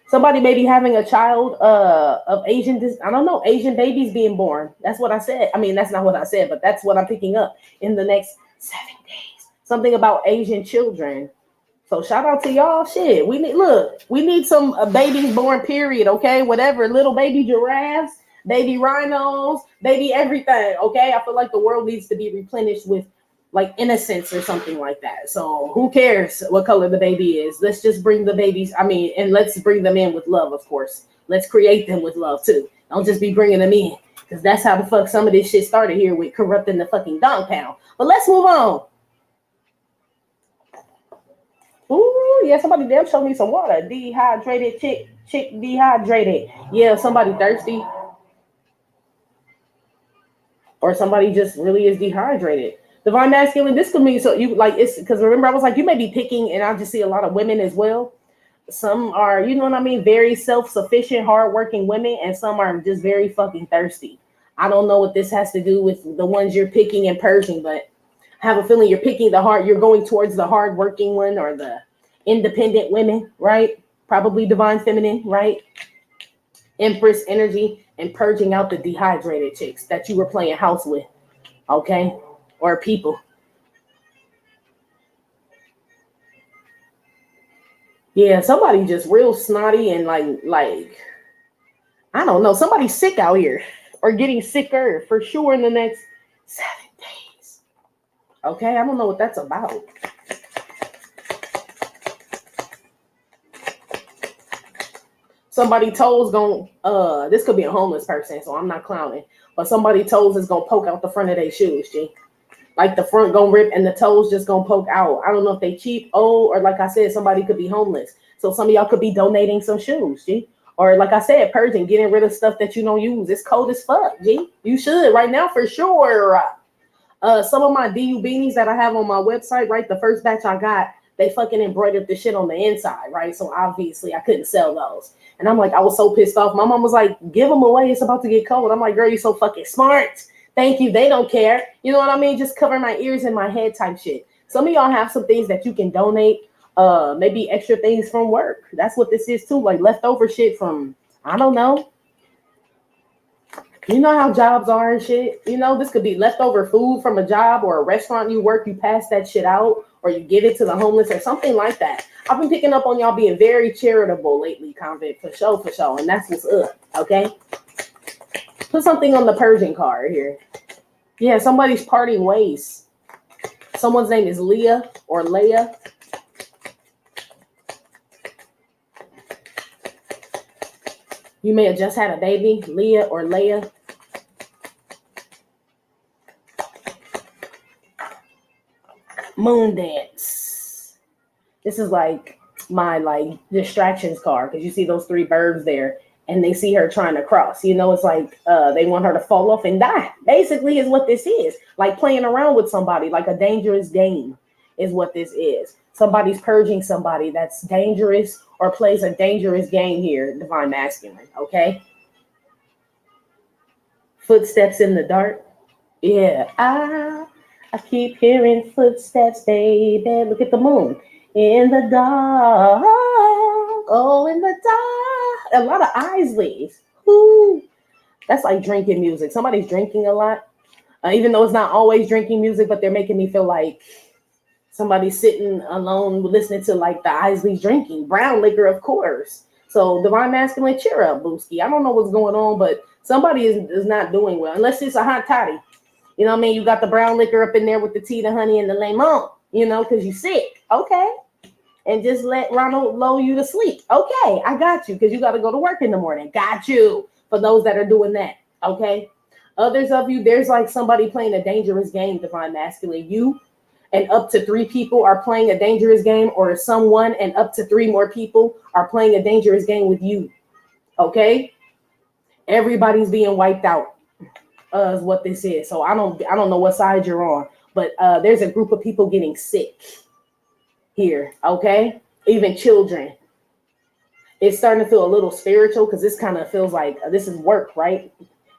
Somebody may be having a child of Asian, I don't know, Asian babies being born. That's what I said. I mean, that's not what I said, but that's what I'm picking up in the next 7 days. Something about Asian children. So shout out to y'all. Shit, we need some babies born, period. Okay, whatever, little baby giraffes, baby rhinos, baby everything. Okay, I feel like the world needs to be replenished with like innocence or something like that. So who cares what color the baby is? Let's just bring the babies. I mean, and let's bring them in with love, of course. Let's create them with love too. Don't just be bringing them in, because that's how the fuck some of this shit started here with corrupting the fucking dog pound. But let's move on. Ooh, yeah, somebody damn show me some water. Dehydrated chick dehydrated. Yeah, somebody thirsty. Or somebody just really is dehydrated. Divine masculine, this could mean so you like it's because remember I was like, you may be picking, and I just see a lot of women as well. Some are, you know what I mean, very self-sufficient, hardworking women, and some are just very fucking thirsty. I don't know what this has to do with the ones you're picking and purging, but I have a feeling you're picking you're going towards the hardworking one or the independent women, right? Probably divine feminine, right? Empress energy, and purging out the dehydrated chicks that you were playing house with, okay? Or people. Yeah, somebody just real snotty and like I don't know, somebody's sick out here or getting sicker for sure in the next 7 days. Okay, I don't know what that's about. Somebody toes gonna this could be a homeless person, so I'm not clowning, but somebody toes is gonna poke out the front of their shoes, G. Like the front gonna rip and the toes just gonna poke out. I don't know if they cheap, old, or like I said, somebody could be homeless. So some of y'all could be donating some shoes, G. Or like I said, purging, getting rid of stuff that you don't use. It's cold as fuck, G. You should right now for sure. Some of my DU beanies that I have on my website, right? The first batch I got, they fucking embroidered the shit on the inside, right? So obviously I couldn't sell those. And I'm like, I was so pissed off. My mom was like, give them away. It's about to get cold. I'm like, girl, you're so fucking smart. Thank you. They don't care. You know what I mean? Just cover my ears and my head type shit. Some of y'all have some things that you can donate. Maybe extra things from work. That's what this is too. Like leftover shit from, I don't know. You know how jobs are and shit. You know, this could be leftover food from a job or a restaurant you work. You pass that shit out or you give it to the homeless or something like that. I've been picking up on y'all being very charitable lately, Convict, for sure. And that's what's up, okay? Put something on the purging card here. Yeah, somebody's parting ways. Someone's name is Leah or Leia. You may have just had a baby, Leah or Leia. Moon dance. This is like my distractions card because you see those three birds there and they see her trying to cross. You know, it's like they want her to fall off and die. Basically is what this is. Like playing around with somebody, like a dangerous game is what this is. Somebody's purging somebody that's dangerous or plays a dangerous game here, divine masculine, okay? Footsteps in the dark. Yeah, I keep hearing footsteps, baby. Look at the moon. In the dark. Oh, in the dark. A lot of Isleys. Woo. That's like drinking music. Somebody's drinking a lot. Even though it's not always drinking music, but they're making me feel like somebody's sitting alone listening to like the Isleys drinking. Brown liquor, of course. So divine masculine, cheer up, Booski. I don't know what's going on, but somebody is not doing well. Unless it's a hot toddy. You know what I mean? You got the brown liquor up in there with the tea, the honey, and the lemon, you know, because you're sick. Okay. And just let Ronald lull you to sleep. Okay, I got you, because you got to go to work in the morning. Got you. For those that are doing that. Okay. Others of you, there's like somebody playing a dangerous game, divine masculine. You and up to 3 people are playing a dangerous game, or someone and up to 3 more people are playing a dangerous game with you. Okay. Everybody's being wiped out. Is what this is. So I don't know what side you're on, but there's a group of people getting sick here, okay? Even children. It's starting to feel a little spiritual because this kind of feels like this is work, right?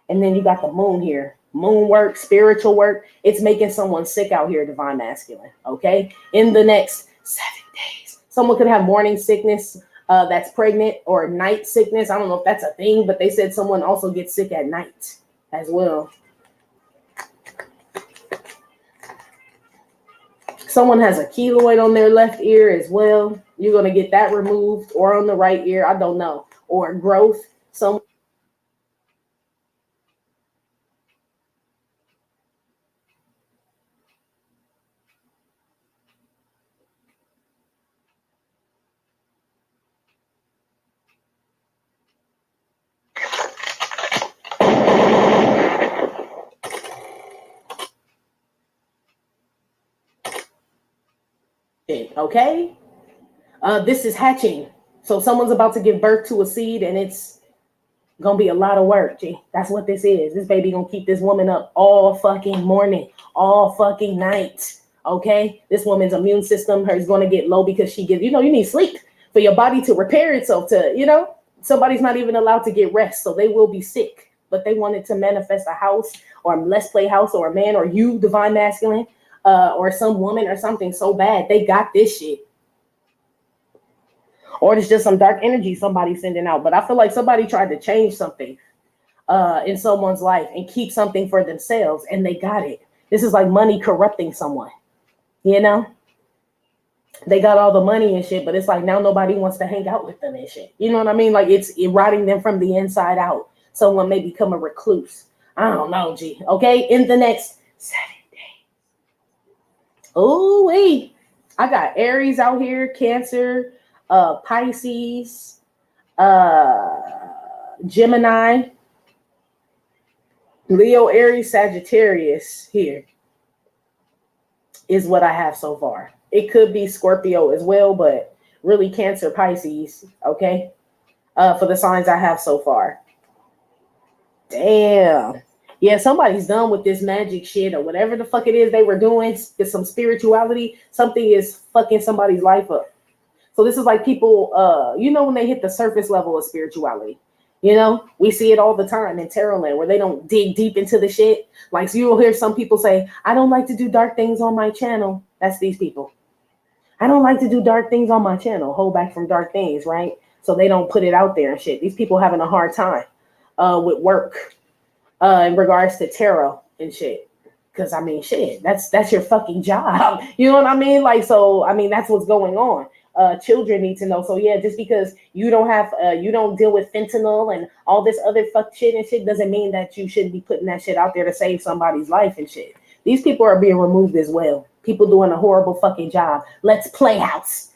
And then you got the moon here. Moon work, spiritual work. It's making someone sick out here, divine masculine, okay? In the next 7 days. Someone could have morning sickness that's pregnant, or night sickness. I don't know if that's a thing, but they said someone also gets sick at night as well. Someone has a keloid on their left ear as well. You're going to get that removed, or on the right ear. I don't know. Or growth. Some. Okay. This is hatching. So someone's about to give birth to a seed, and it's gonna be a lot of work, G. That's what this is. This baby gonna keep this woman up all fucking morning, all fucking night. Okay? This woman's immune system is gonna get low because she gets, you need sleep for your body to repair itself to, somebody's not even allowed to get rest, so they will be sick. But they wanted to manifest a house, or let's play house, or a man, or you, divine masculine, or some woman or something so bad. They got this shit. Or it's just some dark energy somebody's sending out. But I feel like somebody tried to change something in someone's life and keep something for themselves, and they got it. This is like money corrupting someone, They got all the money and shit, but it's like now nobody wants to hang out with them and shit. You know what I mean? Like it's rotting them from the inside out. Someone may become a recluse. I don't know, G. Okay? In the next 7 days. Oh, wait. I got Aries out here, Cancer, Pisces, Gemini, Leo, Aries, Sagittarius here. is what I have so far. It could be Scorpio as well, but really Cancer, Pisces, okay? For the signs I have so far. Damn. Yeah, somebody's done with this magic shit or whatever the fuck it is they were doing. It's some spirituality. Something is fucking somebody's life up. So this is like people, when they hit the surface level of spirituality. We see it all the time in tarot land where they don't dig deep into the shit. Like, so you'll hear some people say, I don't like to do dark things on my channel. That's these people. I don't like to do dark things on my channel. Hold back from dark things, right? So they don't put it out there and shit. These people having a hard time with work in regards to tarot and shit. Because, I mean, shit, that's your fucking job. You know what I mean? Like, so, I mean, that's what's going on. Children need to know. So yeah, just because you don't deal with fentanyl and all this other fuck shit and shit doesn't mean that you shouldn't be putting that shit out there to save somebody's life and shit. These people are being removed as well. People doing a horrible fucking job. Let's play house.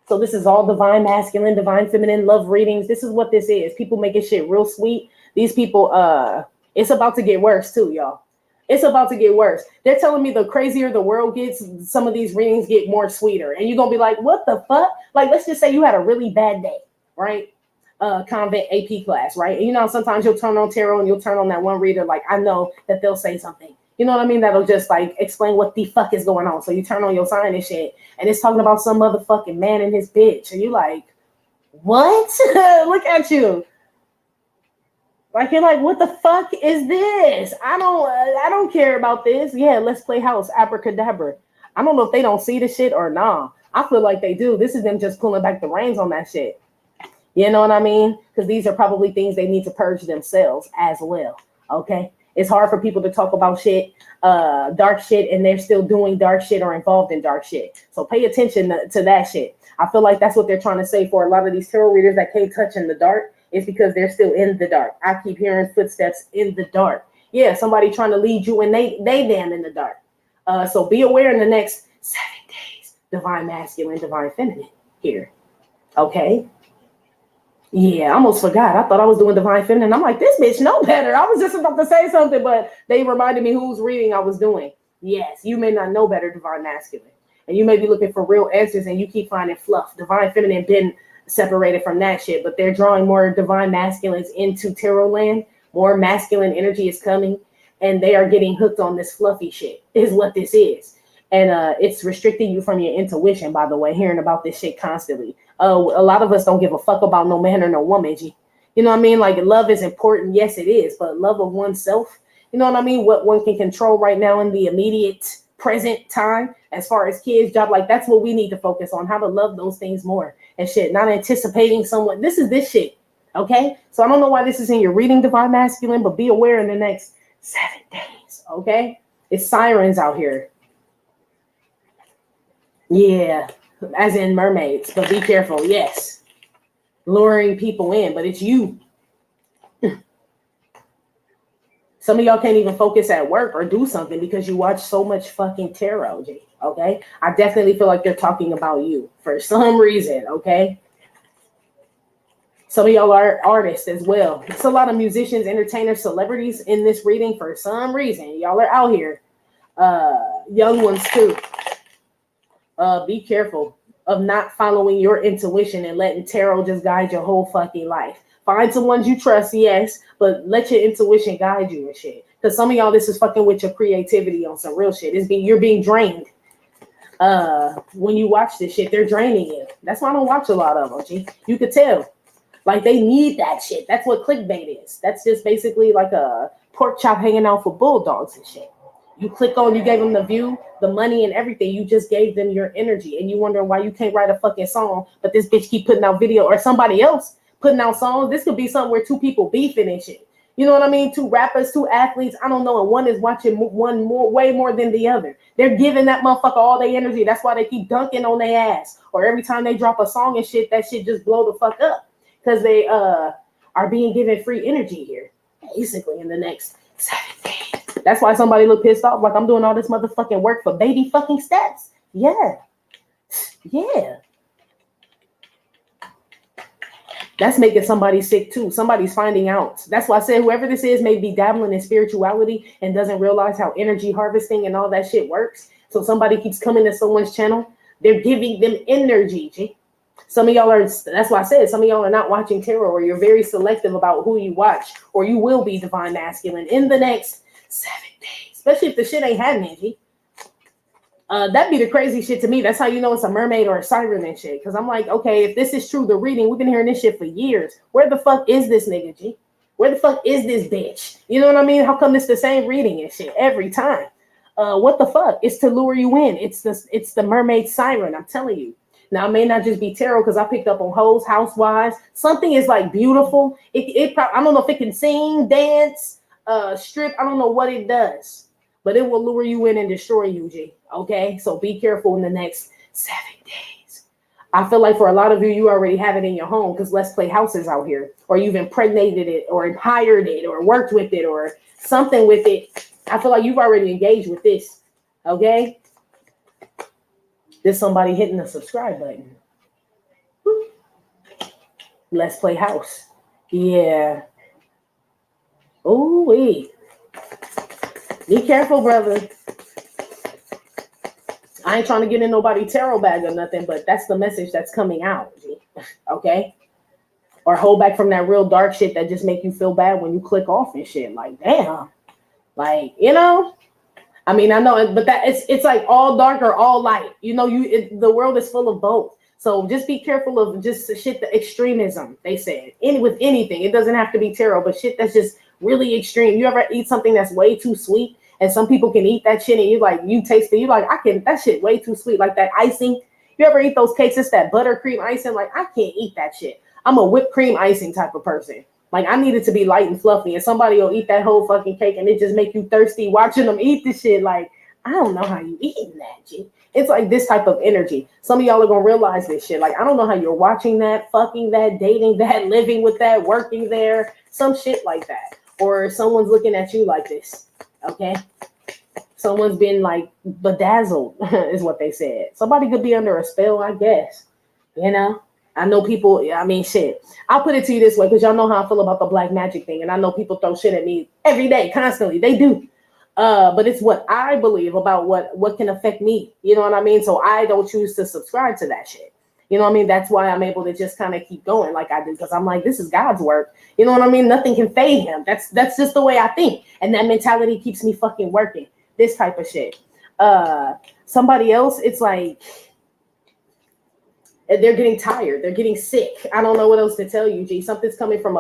So this is all divine masculine, divine feminine love readings. This is what this is. People making shit real sweet. These people, it's about to get worse too, y'all. It's about to get worse. They're telling me the crazier the world gets, some of these readings get more sweeter. And you're going to be like, what the fuck? Like, let's just say you had a really bad day, right? Convent AP class, right? And sometimes you'll turn on tarot and you'll turn on that one reader. Like, I know that they'll say something. You know what I mean? That'll just like explain what the fuck is going on. So you turn on your sign and shit. And it's talking about some motherfucking man and his bitch. And you're like, what? Look at you. Like, you're like, what the fuck is this? I don't care about this. Yeah, let's play house, abracadabra. I don't know if they don't see the shit or nah. I feel like they do. This is them just pulling back the reins on that shit. You know what I mean? Because these are probably things they need to purge themselves as well. Okay? It's hard for people to talk about shit, dark shit, and they're still doing dark shit or involved in dark shit. So pay attention to that shit. I feel like that's what they're trying to say for a lot of these tarot readers that can't touch in the dark. It's because they're still in the dark. I keep hearing footsteps in the dark. Yeah, somebody trying to lead you and they damn in the dark. So be aware in the next 7 days. Divine masculine, divine feminine here. Okay? Yeah, I almost forgot. I thought I was doing divine feminine. I'm like, this bitch know better. I was just about to say something, but they reminded me whose reading I was doing. Yes, you may not know better, divine masculine. And you may be looking for real answers and you keep finding fluff. Divine feminine been separated from that shit, but they're drawing more divine masculines into tarot land. More masculine energy is coming, and they are getting hooked on this fluffy shit is what this is. And it's restricting you from your intuition, by the way, hearing about this shit constantly. A lot of us don't give a fuck about no man or no woman, G. You know what I mean? Like, love is important. Yes, it is. But love of oneself, you know what I mean? What one can control right now in the immediate present time, as far as kids, job, like that's what we need to focus on, how to love those things more and shit, not anticipating someone. This is this shit, okay? So I don't know why this is in your reading, divine masculine, but be aware in the next 7 days, okay? It's sirens out here. Yeah, as in mermaids, but be careful, yes. Luring people in, but it's you. Some of y'all can't even focus at work or do something because you watch so much fucking tarot, G, okay? I definitely feel like they're talking about you for some reason, okay? Some of y'all are artists as well. It's a lot of musicians, entertainers, celebrities in this reading for some reason. Y'all are out here. Young ones too. Be careful of not following your intuition and letting tarot just guide your whole fucking life. Find some ones you trust, yes, but let your intuition guide you and shit. Because some of y'all, this is fucking with your creativity on some real shit. You're being drained. When you watch this shit, they're draining you. That's why I don't watch a lot of them, G. You could tell. Like, they need that shit. That's what clickbait is. That's just basically like a pork chop hanging out for bulldogs and shit. You click on, you gave them the view, the money, and everything. You just gave them your energy. And you wonder why you can't write a fucking song, but this bitch keep putting out video, or somebody else putting out songs. This could be something where two people beefing and shit. You know what I mean? Two rappers, two athletes. I don't know. And one is watching way more than the other. They're giving that motherfucker all their energy. That's why they keep dunking on their ass. Or every time they drop a song and shit, that shit just blow the fuck up. Because they are being given free energy here. Basically in the next 7 days. That's why somebody look pissed off. Like, I'm doing all this motherfucking work for baby fucking steps. Yeah. Yeah. That's making somebody sick too. Somebody's finding out. That's why I said whoever this is may be dabbling in spirituality and doesn't realize how energy harvesting and all that shit works. So somebody keeps coming to someone's channel, they're giving them energy, G. Some of y'all are, that's why I said, some of y'all are not watching tarot, or you're very selective about who you watch, or you will be divine masculine in the next 7 days, especially if the shit ain't happening, G. That'd be the crazy shit to me. That's how you know it's a mermaid or a siren and shit. Because I'm like, okay, if this is true, the reading, we've been hearing this shit for years. Where the fuck is this nigga, G? Where the fuck is this bitch? You know what I mean? How come it's the same reading and shit every time? What the fuck? It's to lure you in. It's the mermaid siren. I'm telling you. Now it may not just be tarot because I picked up on hoes, housewives. Something is like beautiful. I don't know if it can sing, dance, strip. I don't know what it does, but it will lure you in and destroy you, G. Okay, so be careful in the next 7 days. I feel like for a lot of you, you already have it in your home because let's play houses out here, or you've impregnated it, or hired it, or worked with it, or something with it. I feel like you've already engaged with this. Okay. There's somebody hitting the subscribe button. Let's play house. Yeah. Ooh wee. Be careful, brother. I ain't trying to get in nobody tarot bag or nothing, but that's the message that's coming out. Okay. Or hold back from that real dark shit that just make you feel bad when you click off and shit. Like, damn. Like, you know. I mean, I know, but that it's like all dark or all light. You know, the world is full of both. So just be careful of just the shit, the extremism, they said. With anything. It doesn't have to be tarot, but shit that's just really extreme. You ever eat something that's way too sweet? And some people can eat that shit and you taste it. You like, that shit way too sweet. Like that icing. You ever eat those cakes? It's that buttercream icing. Like, I can't eat that shit. I'm a whipped cream icing type of person. Like, I need it to be light and fluffy, and somebody will eat that whole fucking cake, and it just make you thirsty watching them eat this shit. Like, I don't know how you eating that, G. It's like this type of energy. Some of y'all are gonna realize this shit. Like, I don't know how you're watching that, fucking that, dating that, living with that, working there, some shit like that. Or someone's looking at you like this, okay? Someone's been like bedazzled, is what they said. Somebody could be under a spell, I guess, you know? I know people, I mean, shit. I'll put it to you this way, because y'all know how I feel about the black magic thing. And I know people throw shit at me every day, constantly. They do. But it's what I believe about what can affect me. You know what I mean? So I don't choose to subscribe to that shit. You know what I mean? That's why I'm able to just kind of keep going like I do. Because I'm like, this is God's work. You know what I mean? Nothing can fade him. That's just the way I think. And that mentality keeps me fucking working. This type of shit. Somebody else, it's like, they're getting tired. They're getting sick. I don't know what else to tell you, G. Something's coming from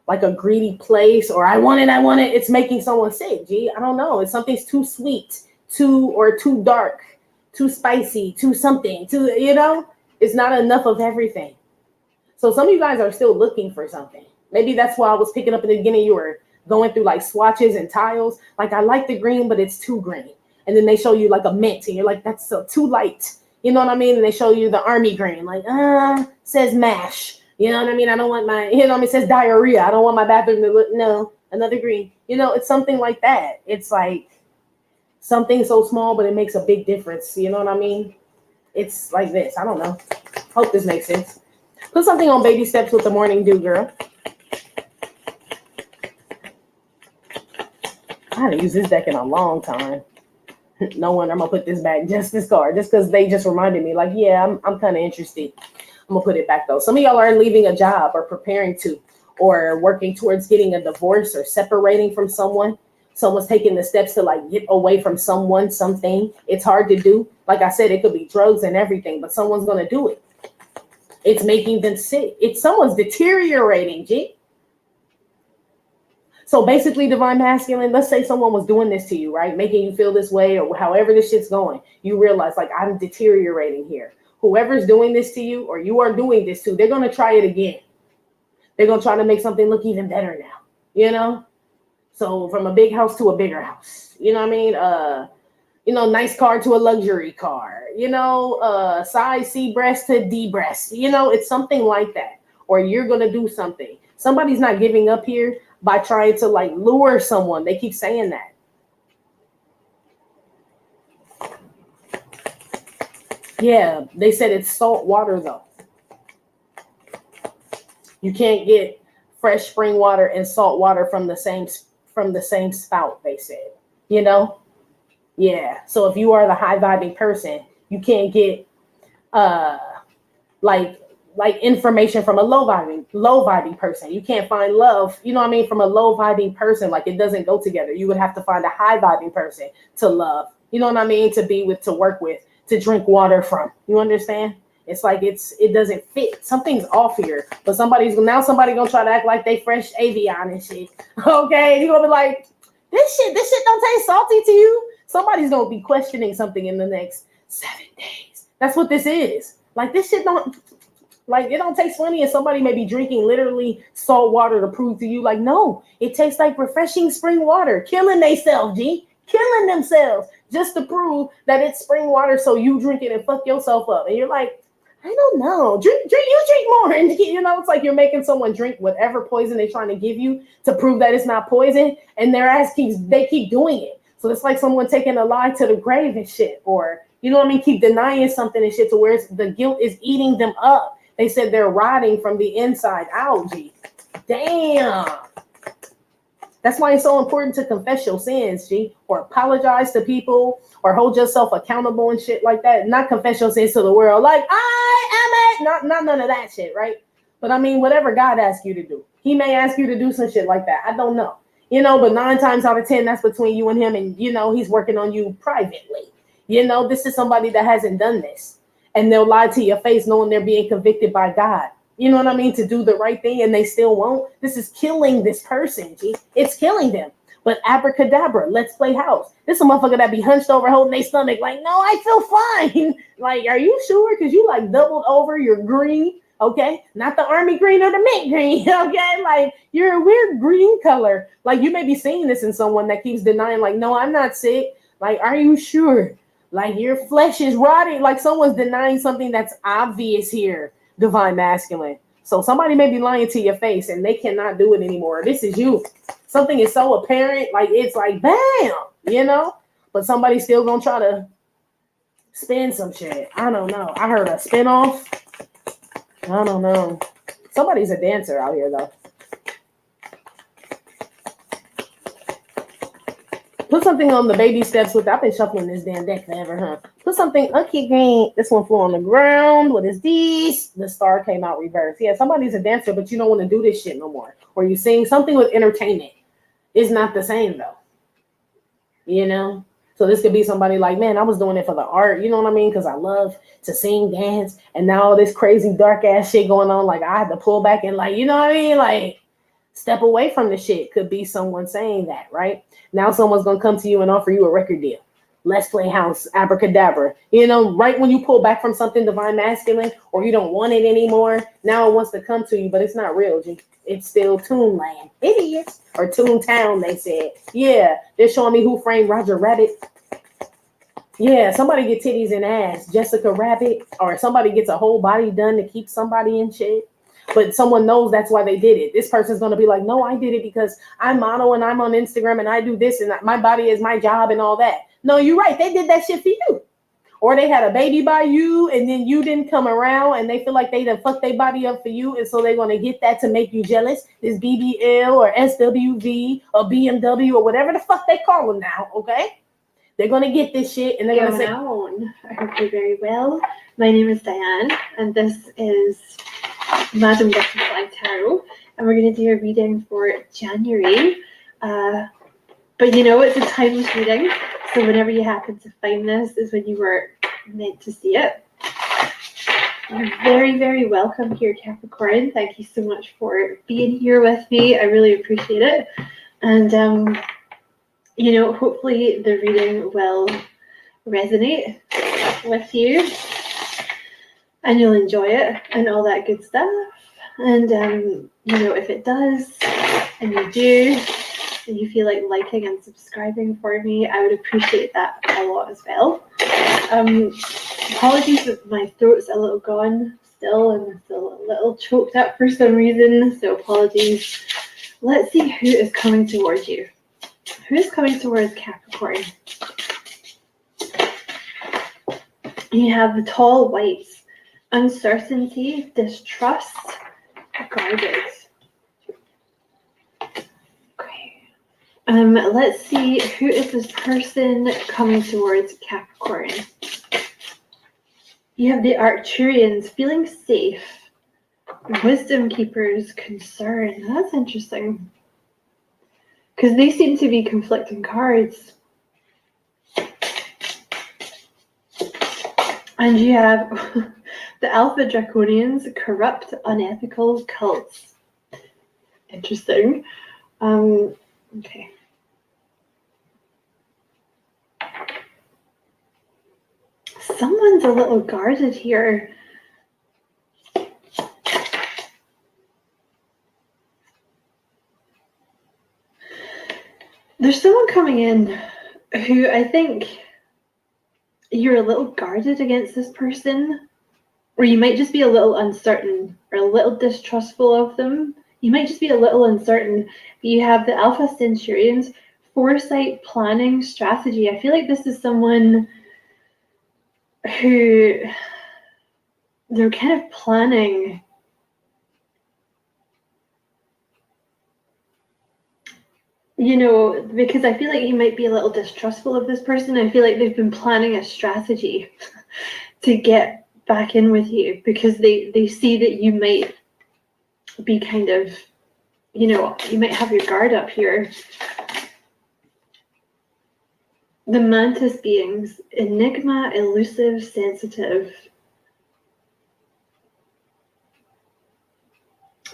like a greedy place, or I want it. It's making someone sick, G. I don't know. It's something's too sweet, too dark, too spicy, too something, you know? It's not enough of everything. So some of you guys are still looking for something. Maybe that's why I was picking up in the beginning. You were going through like swatches and tiles. Like, I like the green, but it's too green. And then they show you like a mint, and you're like, that's so too light. You know what I mean? And they show you the army green, like, says mash. You know what I mean? I don't want my, you know what I mean? It says diarrhea. I don't want my bathroom to look, no, another green. You know, it's something like that. It's like something so small, but it makes a big difference. You know what I mean? It's like this. I don't know. Hope this makes sense. Put something on baby steps with the morning dew, girl. I haven't used this deck in a long time. No wonder I'm gonna put this back, just this card, just because they just reminded me, like, yeah, I'm kind of interested. I'm gonna put it back though. Some of y'all are leaving a job or preparing to, or working towards getting a divorce or separating from someone. Someone's taking the steps to like get away from someone, something. It's hard to do. Like I said, it could be drugs and everything, but someone's gonna do it. It's making them sick. It's someone's deteriorating, G. So basically, divine masculine, let's say someone was doing this to you, right? Making you feel this way, or however this shit's going. You realize, like, I'm deteriorating here. Whoever's doing this to you, or you are doing this to, they're going to try it again. They're going to try to make something look even better now, you know? So from a big house to a bigger house, you know what I mean? You know, nice car to a luxury car, you know, size C breast to D breast, you know, it's something like that. Or you're going to do something. Somebody's not giving up here by trying to like lure someone. They keep saying that. Yeah, they said it's salt water though. You can't get fresh spring water and salt water from the same spout, they said. You know? Yeah. So if you are the high vibing person, you can't get uh like information from a low vibing person. You can't find love, you know what I mean, from a low vibing person. Like it doesn't go together. You would have to find a high vibing person to love. You know what I mean? To be with, to work with, to drink water from. You understand? It's like it doesn't fit. Something's off here. But somebody gonna try to act like they fresh Avion and shit. Okay, you're gonna be like, this shit don't taste salty to you. Somebody's gonna be questioning something in the next 7 days. That's what this is. Like this shit don't, like it don't taste funny, and somebody may be drinking literally salt water to prove to you, like, no, it tastes like refreshing spring water. Killing themselves, G. Killing themselves just to prove that it's spring water, so you drink it and fuck yourself up. And you're like, I don't know. Drink, you drink more. And you know, it's like you're making someone drink whatever poison they're trying to give you to prove that it's not poison, and they keep doing it. So it's like someone taking a lie to the grave and shit, or you know what I mean, keep denying something and shit to where the guilt is eating them up. They said they're rotting from the inside out, G. Damn. That's why it's so important to confess your sins, G, or apologize to people, or hold yourself accountable and shit like that. Not confess your sins to the world, like I am it. Not none of that shit, right? But I mean, whatever God asks you to do, He may ask you to do some shit like that. I don't know, you know. But 9 times out of 10, that's between you and Him, and you know He's working on you privately. You know, this is somebody that hasn't done this, and they'll lie to your face, knowing they're being convicted by God. You know what I mean? To do the right thing, and they still won't. This is killing this person, G. It's killing them. But abracadabra, let's play house. This is a motherfucker that be hunched over holding their stomach like, no, I feel fine. Like, are you sure? Because you like doubled over your green, okay? Not the army green or the mint green, okay? Like, you're a weird green color. Like, you may be seeing this in someone that keeps denying, like, no, I'm not sick. Like, are you sure? Like, your flesh is rotting. Like, someone's denying something that's obvious here. Divine masculine. So somebody may be lying to your face and they cannot do it anymore. This is you. Something is so apparent, like it's like bam, you know. But somebody's still gonna try to spin some shit. I don't know. I heard a spinoff. I don't know. Somebody's a dancer out here though. Put something on the baby steps with. I've been shuffling this damn deck forever, huh? Put something. Okay, green. This one flew on the ground. What is this? The star came out reverse. Yeah, somebody's a dancer, but you don't want to do this shit no more. Or you sing something with entertainment. It's not the same though. You know? So this could be somebody like, man, I was doing it for the art. You know what I mean? Because I love to sing, dance, and now all this crazy dark ass shit going on. Like I had to pull back and like, you know what I mean? Like step away from the shit. Could be someone saying that, right? Now someone's going to come to you and offer you a record deal. Let's play house, abracadabra. You know, right when you pull back from something divine masculine or you don't want it anymore, now it wants to come to you, but it's not real, G. It's still Toon Land. It is. Or Toon Town, they said. Yeah, they're showing me Who Framed Roger Rabbit. Yeah, somebody get titties and ass. Jessica Rabbit. Or somebody gets a whole body done to keep somebody in shit. But someone knows that's why they did it. This person's going to be like, no, I did it because I model and I'm on Instagram and I do this and my body is my job and all that. No, you're right. They did that shit for you. Or they had a baby by you and then you didn't come around and they feel like they done fucked their body up for you. And so they're going to get that to make you jealous. This BBL or SWV or BMW or whatever the fuck they call them now. Okay. They're going to get this shit and they're going to say, I hope you're very well. My name is Diane and this is Madam Butterfly Tarot, and we're going to do a reading for January. But you know, it's a timeless reading, so whenever you happen to find this is when you were meant to see it. You're very, very welcome here, Capricorn. Thank you so much for being here with me. I really appreciate it. And, you know, hopefully the reading will resonate with you. And you'll enjoy it and all that good stuff. And, you know, if it does, and you do, and you feel like liking and subscribing for me, I would appreciate that a lot as well. Apologies if my throat's a little gone still, and I'm still a little choked up for some reason, so apologies. Let's see who is coming towards you. Who is coming towards Capricorn? You have the tall whites. Uncertainty, distrust, guarded. Okay. Let's see, who is this person coming towards Capricorn? You have the Arcturians, feeling safe. Wisdom Keepers, concern. That's interesting. Because they seem to be conflicting cards. And you have the Alpha Draconians, corrupt, unethical cults. Interesting. Okay. Someone's a little guarded here. There's someone coming in who I think you're a little guarded against this person, or you might just be a little uncertain or a little distrustful of them. You might just be a little uncertain. But you have the Alpha Centurions, foresight, planning, strategy. I feel like this is someone who they're kind of planning. You know, because I feel like you might be a little distrustful of this person. I feel like they've been planning a strategy to get back in with you because they see that you might be kind of, you know, you might have your guard up here. The Mantis beings, enigma, elusive, sensitive.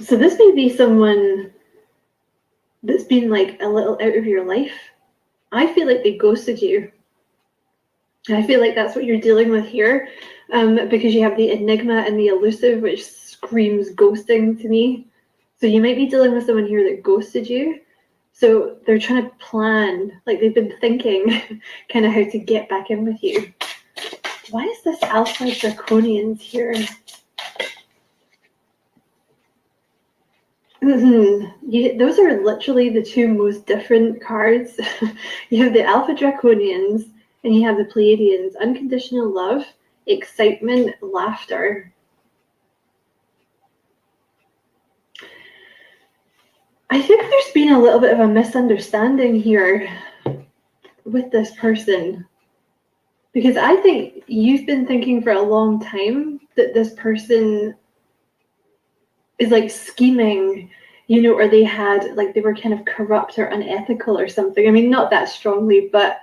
So this may be someone that's been like a little out of your life. I feel like they ghosted you. I feel like that's what you're dealing with here, because you have the enigma and the elusive, which screams ghosting to me. So you might be dealing with someone here that ghosted you. So they're trying to plan, like they've been thinking kind of how to get back in with you. Why is this Alpha Draconians here? Those are literally the two most different cards. You have the Alpha Draconians and you have the Pleiadians. Unconditional love, excitement, laughter. I think there's been a little bit of a misunderstanding here with this person. Because I think you've been thinking for a long time that this person is like scheming, you know, or they had, like, they were kind of corrupt or unethical or something. I mean, not that strongly, but,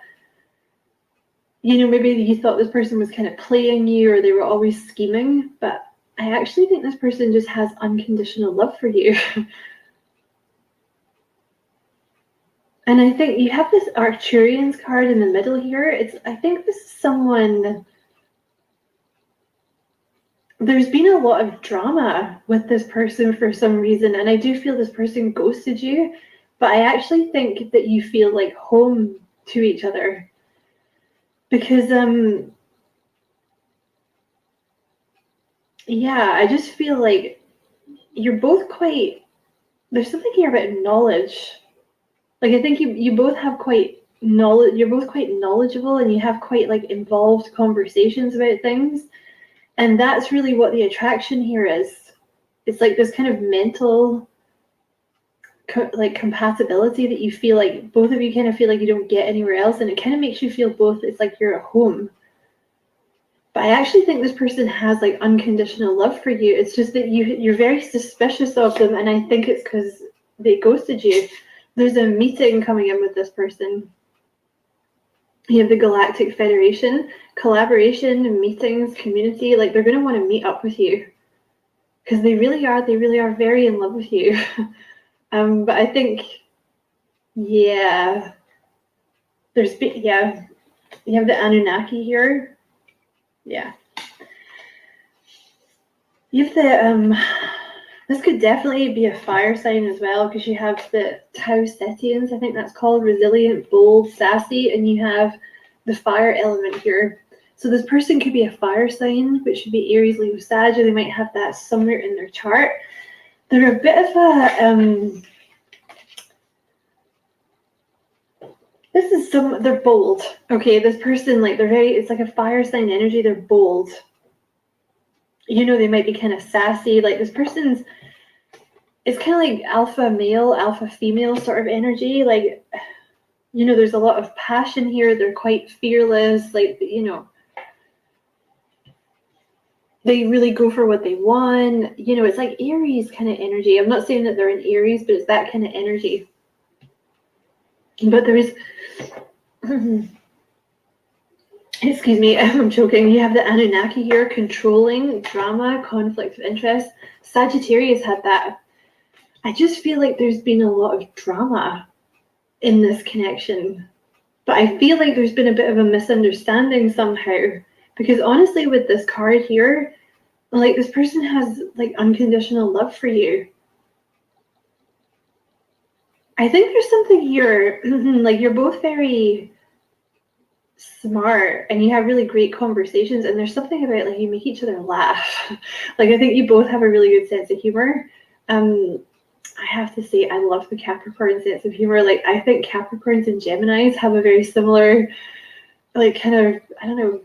you know, maybe you thought this person was kind of playing you or they were always scheming. But I actually think this person just has unconditional love for you. And I think you have this Arcturians card in the middle here. I think this is someone. There's been a lot of drama with this person for some reason, and I do feel this person ghosted you, but I actually think that you feel like home to each other. Because, yeah, I just feel like you're both quite, there's something here about knowledge. Like, I think you both have quite knowledge, you're both quite knowledgeable and you have quite, like, involved conversations about things. And that's really what the attraction here is. It's like this kind of mental, like, compatibility that you feel like both of you kind of feel like you don't get anywhere else. And it kind of makes you feel both, it's like you're at home. But I actually think this person has like unconditional love for you. It's just that you're very suspicious of them. And I think it's because they ghosted you. There's a meeting coming in with this person. You have the Galactic Federation, collaboration, meetings, community. Like, they're going to want to meet up with you because they really are very in love with you. But I think, yeah, you have the Anunnaki here. Yeah. You have the, this could definitely be a fire sign as well, because you have the Tau Cetians, I think that's called, resilient, bold, sassy, and you have the fire element here. So this person could be a fire sign, which should be Aries, Leo, Sag, or they might have that somewhere in their chart. They're a bit of a, they're bold. Okay, this person, like, it's like a fire sign energy, they're bold. You know, they might be kind of sassy. Like, this person's, it's kind of like alpha male, alpha female sort of energy. Like, You know, there's a lot of passion here. They're quite fearless. Like, you know, they really go for what they want. You know, it's like Aries kind of energy. I'm not saying that they're in Aries, but it's that kind of energy. But there is, excuse me, I'm choking. You have the Anunnaki here, controlling, drama, conflict of interest. Sagittarius had that. I just feel like there's been a lot of drama in this connection. But I feel like there's been a bit of a misunderstanding somehow. Because honestly, with this card here, like this person has like unconditional love for you. I think there's something here, like you're both very smart and you have really great conversations, and there's something about like you make each other laugh. Like I think you both have a really good sense of humor. I have to say I love the Capricorn sense of humor. Like I think Capricorns and Geminis have a very similar, like kind of, I don't know,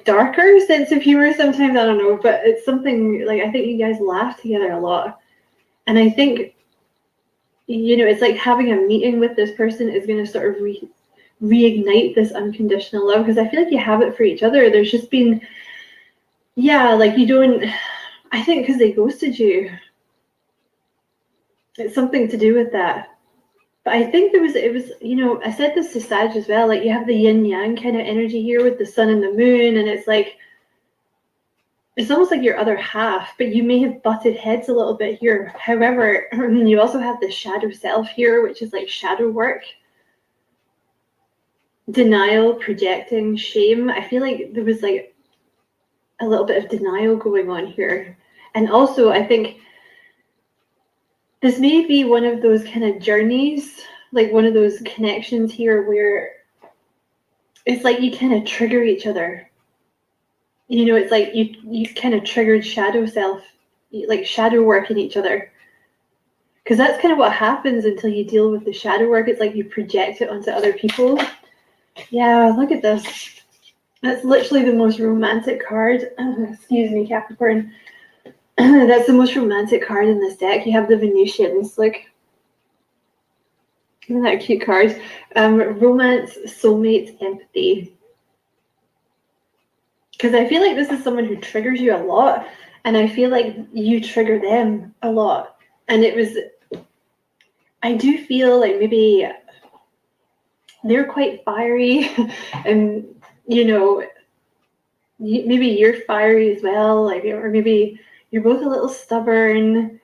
darker sense of humor sometimes. I don't know, but it's something like I think you guys laugh together a lot. And I think, you know, it's like having a meeting with this person is going to sort of reignite this unconditional love, because I feel like you have it for each other. There's just been, yeah, like you don't, I think because they ghosted you. It's something to do with that. But I think it was, you know, I said this to Sag as well, like you have the yin yang kind of energy here with the sun and the moon, and it's like, it's almost like your other half, but you may have butted heads a little bit here. However, you also have the shadow self here, which is like shadow work. Denial, projecting, shame. I feel like there was like a little bit of denial going on here. And also, I think this may be one of those kind of journeys, like one of those connections here where it's like you kind of trigger each other. You know, it's like you kind of triggered shadow self, like shadow work in each other. Because that's kind of what happens until you deal with the shadow work. It's like you project it onto other people. Yeah, look at this. That's literally the most romantic card. Excuse me, Capricorn. That's the most romantic card in this deck. You have the Venusians. Look. Isn't that a cute card? Romance, soulmate, empathy. Because I feel like this is someone who triggers you a lot, and I feel like you trigger them a lot. And it was, I do feel like maybe they're quite fiery, and you know, maybe you're fiery as well, like, or maybe you're both a little stubborn.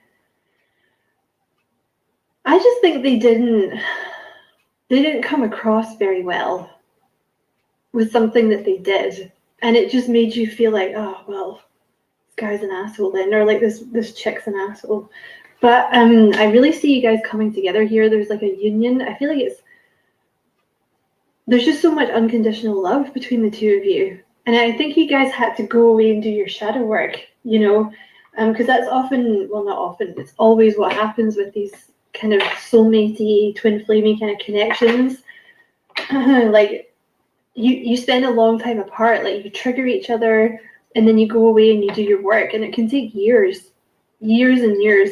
I just think they didn't come across very well with something that they did. And it just made you feel like, oh, well, this guy's an asshole then, or like this chick's an asshole. But I really see you guys coming together here. There's like a union. I feel like there's just so much unconditional love between the two of you. And I think you guys had to go away and do your shadow work, you know, because that's often, well, not often, it's always what happens with these kind of soulmatey, twin flamey kind of connections. Like, you spend a long time apart, like you trigger each other and then you go away and you do your work, and it can take years and years.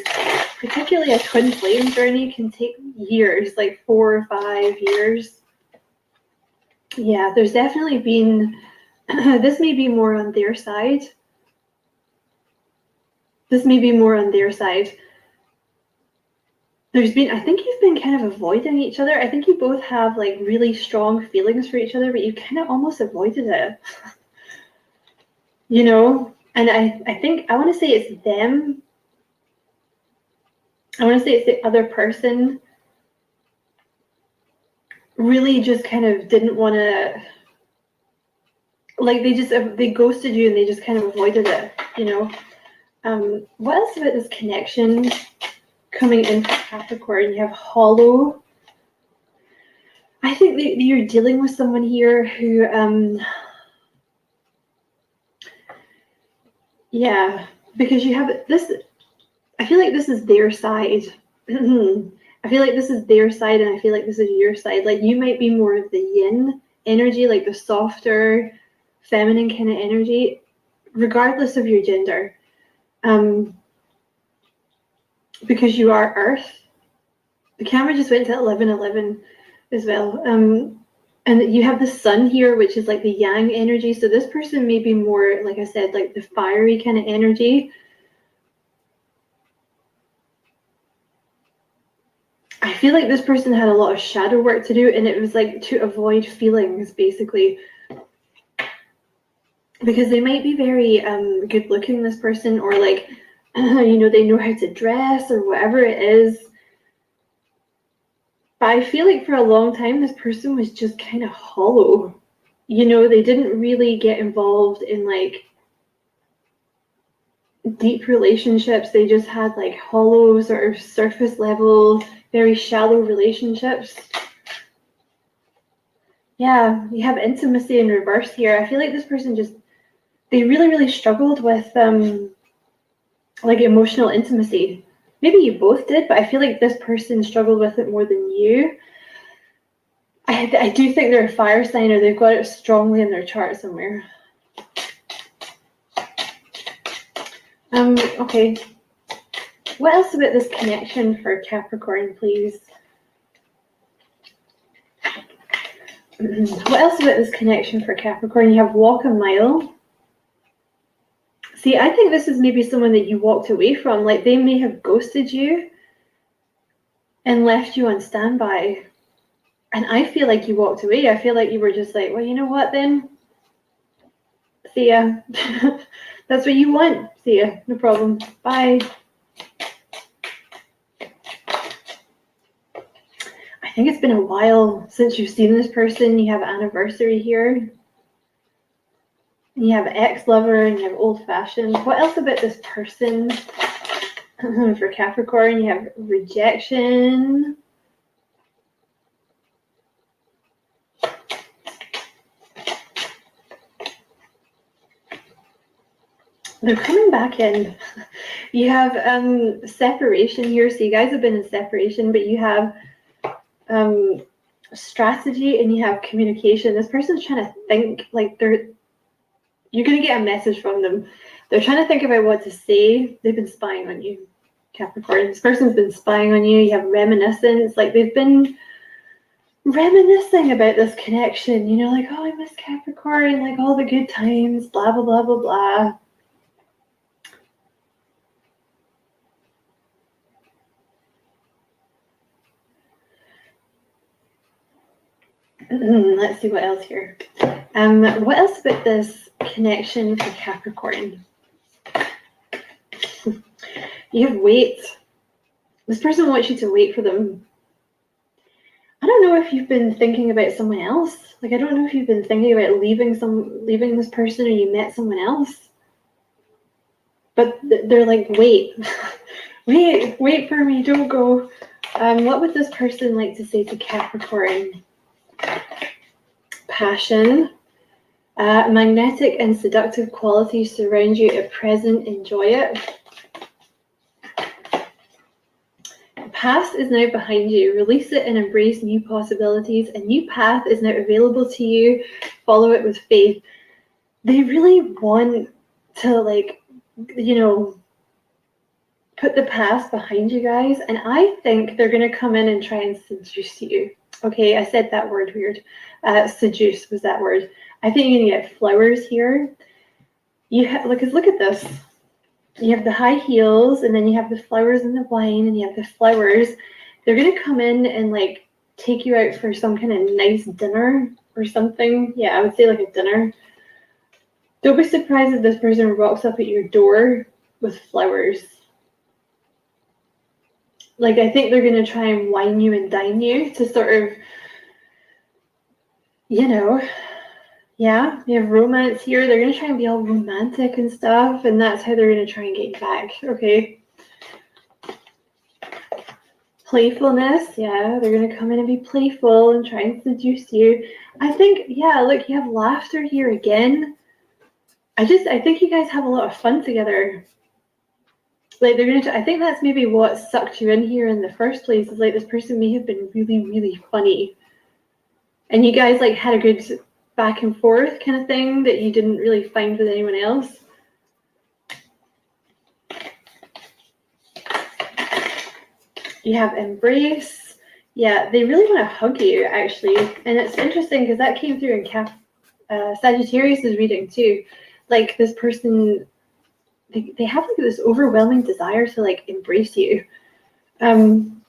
Particularly a twin flame journey can take years, like 4 or 5 years. Yeah, there's definitely been, this may be more on their side. This may be more on their side. There's been, I think you've been kind of avoiding each other. I think you both have like really strong feelings for each other, but you kind of almost avoided it. You know? And I think, I want to say it's them. I want to say it's the other person really just kind of didn't want to, like they ghosted you and they just kind of avoided it, you know? What else about this connection? Coming into Capricorn, you have hollow. I think that you're dealing with someone here who, yeah, because you have this, I feel like this is their side. I feel like this is their side, and I feel like this is your side. Like you might be more of the yin energy, like the softer, feminine kind of energy, regardless of your gender. Because you are Earth. The camera just went to 11:11. as well. And you have the sun here, which is like the yang energy. So this person may be more, like I said, like the fiery kind of energy. I feel like this person had a lot of shadow work to do, and it was like to avoid feelings, basically. Because they might be very good looking, this person, or like, you know, they know how to dress or whatever it is. But I feel like for a long time, this person was just kind of hollow. You know, they didn't really get involved in like deep relationships. They just had like hollow, sort of surface level, very shallow relationships. Yeah, you have intimacy in reverse here. I feel like this person just, they really struggled with like emotional intimacy. Maybe you both did, but I feel like this person struggled with it more than you. I do think they're a fire sign, or they've got it strongly in their chart somewhere. Okay. What else about this connection for Capricorn, please? What else about this connection for Capricorn? You have walk a mile. See, I think this is maybe someone that you walked away from. Like they may have ghosted you and left you on standby. And I feel like you walked away. I feel like you were just like, well, you know what then? See ya. That's what you want. See ya. No problem. Bye. I think it's been a while since you've seen this person. You have anniversary here. You have ex-lover and you have old-fashioned. What else about this person? For Capricorn, you have rejection. They're coming back in. You have separation here. So you guys have been in separation, but you have strategy and you have communication. This person's trying to think, like you're going to get a message from them. They're trying to think about what to say. They've been spying on you, Capricorn. This person's been spying on you. You have reminiscence. Like they've been reminiscing about this connection. You know, like, oh, I miss Capricorn. Like all the good times, blah, blah, blah, blah, blah. Let's see what else here. What else about this connection for Capricorn? You have wait. This person wants you to wait for them. I don't know if you've been thinking about someone else. Like I don't know if you've been thinking about leaving this person, or you met someone else. But they're like, wait, wait for me, don't go. What would this person like to say to Capricorn? Passion. Magnetic and seductive qualities surround you at present. Enjoy it. The past is now behind you. Release it and embrace new possibilities. A new path is now available to you. Follow it with faith. They really want to, like, you know, put the past behind you guys. And I think they're going to come in and try and seduce you. Okay, I said that word weird. Seduce was that word. I think you're gonna get flowers here. You have look at this. You have the high heels, and then you have the flowers and the wine, and you have the flowers. They're gonna come in and like take you out for some kind of nice dinner or something. Yeah, I would say like a dinner. Don't be surprised if this person walks up at your door with flowers. Like, I think they're going to try and wine you and dine you to sort of, you know, yeah, you have romance here. They're going to try and be all romantic and stuff, and that's how they're going to try and get you back, okay? Playfulness, yeah, they're going to come in and be playful and try and seduce you. I think, yeah, look, you have laughter here again. I think you guys have a lot of fun together. Like they're gonna. I think that's maybe what sucked you in here in the first place. Is like this person may have been really funny, and you guys like had a good back and forth kind of thing that you didn't really find with anyone else. You have embrace. Yeah, they really want to hug you, actually. And it's interesting because that came through in Sagittarius's reading too. Like this person, they have like this overwhelming desire to like embrace you. And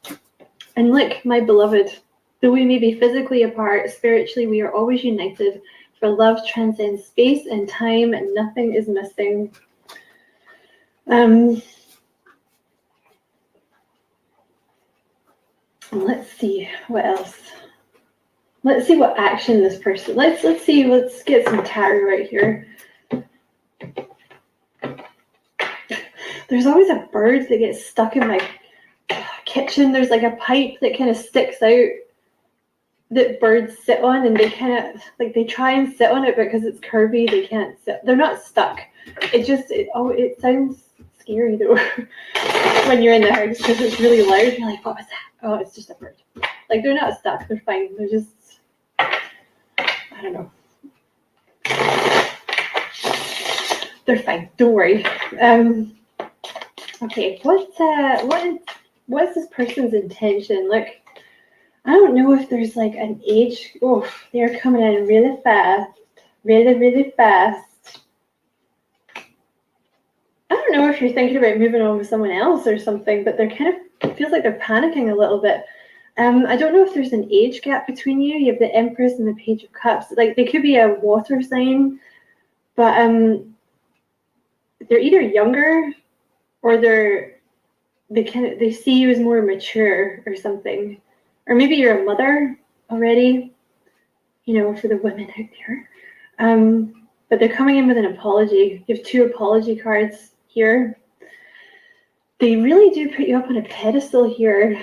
look, my beloved, though we may be physically apart, spiritually we are always united. For love transcends space and time, and nothing is missing. Let's see what else. Let's see what action this person. Let's see. Let's get some tarot right here. There's always a bird that gets stuck in my kitchen. There's like a pipe that kind of sticks out that birds sit on, and they kind of like they try and sit on it, but because it's curvy, they can't sit. They're not stuck. It sounds scary though when you're in the house because it's really loud. You're like, what was that? Oh, it's just a bird. Like they're not stuck. They're fine. They're just, I don't know. They're fine. Don't worry. Okay. What's this person's intention? Like, I don't know if there's like an age. Oh, they're coming in really fast. Really, really fast. I don't know if you're thinking about moving on with someone else or something, but they're kind of, it feels like they're panicking a little bit. I don't know if there's an age gap between you. You have the Empress and the Page of Cups. Like they could be a water sign, but they're either younger or they see you as more mature or something. Or maybe you're a mother already, for the women out there. But they're coming in with an apology. You have 2 apology cards here. They really do put you up on a pedestal here.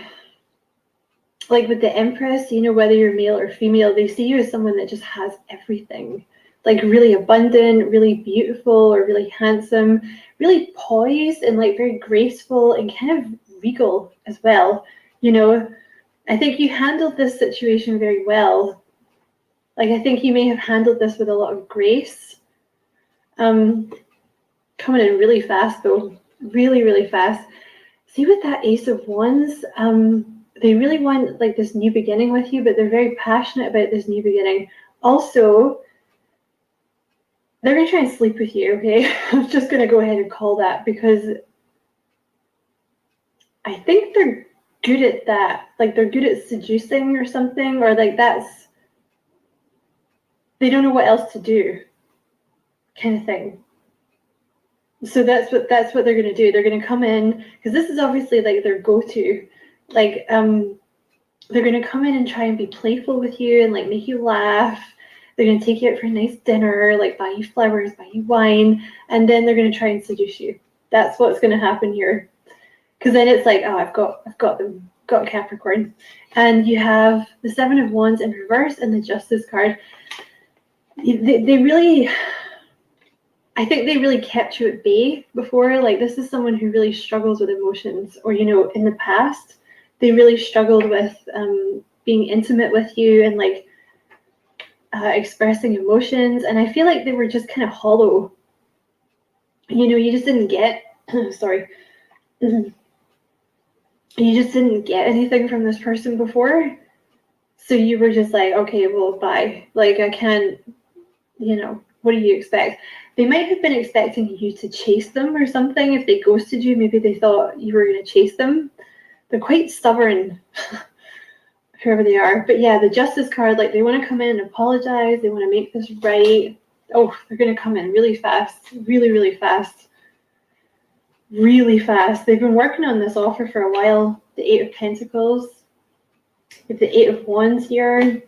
Like with the Empress, whether you're male or female, they see you as someone that just has everything. Like really abundant, really beautiful, or really handsome, really poised and like very graceful and kind of regal as well. I think you handled this situation very well. Like I think you may have handled this with a lot of grace. Coming in really fast though, really, really fast. See with that Ace of Wands, they really want like this new beginning with you, but they're very passionate about this new beginning. Also, they're going to try and sleep with you, okay? I'm just going to go ahead and call that because I think they're good at that. Like they're good at seducing or something, or like they don't know what else to do kind of thing. So that's what they're going to do. They're going to come in, because this is obviously like their go-to. Like, they're going to come in and try and be playful with you and like make you laugh. They're going to take you out for a nice dinner, like buy you flowers, buy you wine, and then they're going to try and seduce you. That's what's going to happen here. Because then it's like, oh, I've got Capricorn. And you have the 7 of Wands in reverse and the Justice card. They really, I think they really kept you at bay before. Like this is someone who really struggles with emotions, or, in the past, they really struggled with being intimate with you and like expressing emotions. And I feel like they were just kind of hollow. You just didn't get, sorry. You just didn't get anything from this person before. So you were just like, okay, well, bye. Like I can't, what do you expect? They might have been expecting you to chase them or something. If they ghosted you, maybe they thought you were going to chase them. They're quite stubborn, whoever they are. But yeah, the Justice card, like they want to come in and apologize. They want to make this right. Oh, they're going to come in really fast, really, really fast. Really fast. They've been working on this offer for a while. The 8 of Pentacles. With the 8 of Wands here.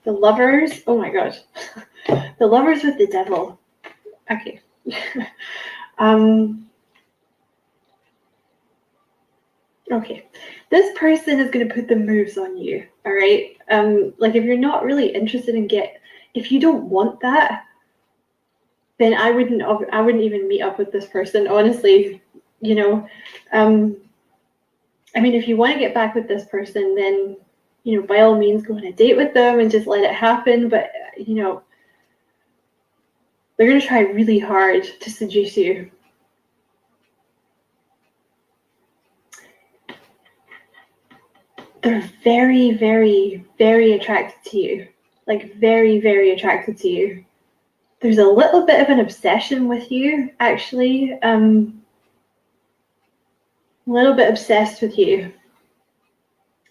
The Lovers. Oh my god. The Lovers with the Devil. Okay. Okay. This person is going to put the moves on you. All right. Like if you're not really interested in if you don't want that, then I wouldn't even meet up with this person, honestly. I mean, if you want to get back with this person, then, by all means, go on a date with them and just let it happen. But, they're going to try really hard to seduce you. they're very, very, very attracted to you. Like very, very attracted to you. There's a little bit of an obsession with you, actually. A little bit obsessed with you.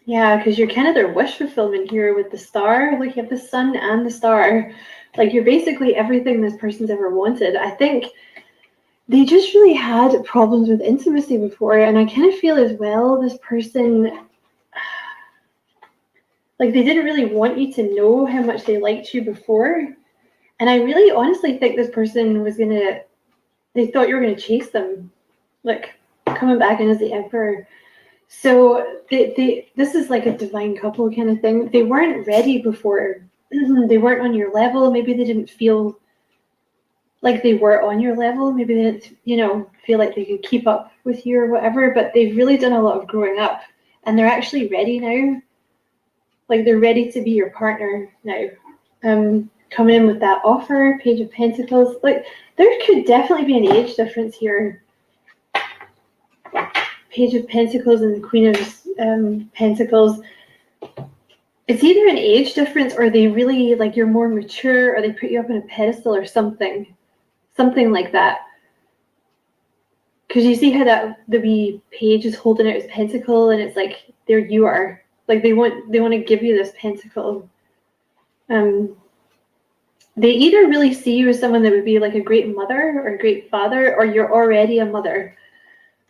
Yeah, because you're kind of their wish fulfillment here with the star. Like you have the sun and the star. Like you're basically everything this person's ever wanted. I think they just really had problems with intimacy before. And I kind of feel as well, this person, like they didn't really want you to know how much they liked you before. And I really honestly think this person was they thought you were gonna chase them, like coming back in as the emperor. So this is like a divine couple kind of thing. They weren't ready before. They weren't on your level. Maybe they didn't feel like they were on your level. Maybe they didn't, feel like they could keep up with you or whatever, but they've really done a lot of growing up and they're actually ready now. Like they're ready to be your partner now. Coming in with that offer, Page of Pentacles. Like there could definitely be an age difference here. Page of Pentacles and the Queen of Pentacles. It's either an age difference or they really, like you're more mature or they put you up on a pedestal or something. Something like that. Because you see how the wee page is holding out his pentacle and it's like, there you are. Like they want to give you this pentacle. They either really see you as someone that would be like a great mother or a great father, or you're already a mother.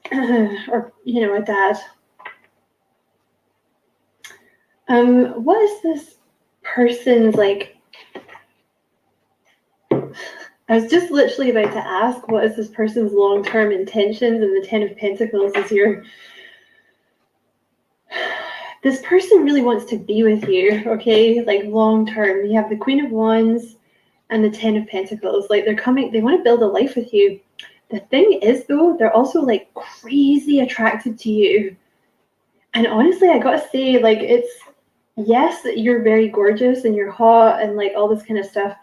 Or, a dad. What is this person's like? I was just literally about to ask, what is this person's long-term intentions? And the Ten of Pentacles is here. This person really wants to be with you, okay? Like long-term. You have the Queen of Wands and the Ten of Pentacles. Like they want to build a life with you. The thing is, though, they're also like crazy attracted to you. And honestly, I gotta say, like, yes, you're very gorgeous and you're hot and like all this kind of stuff,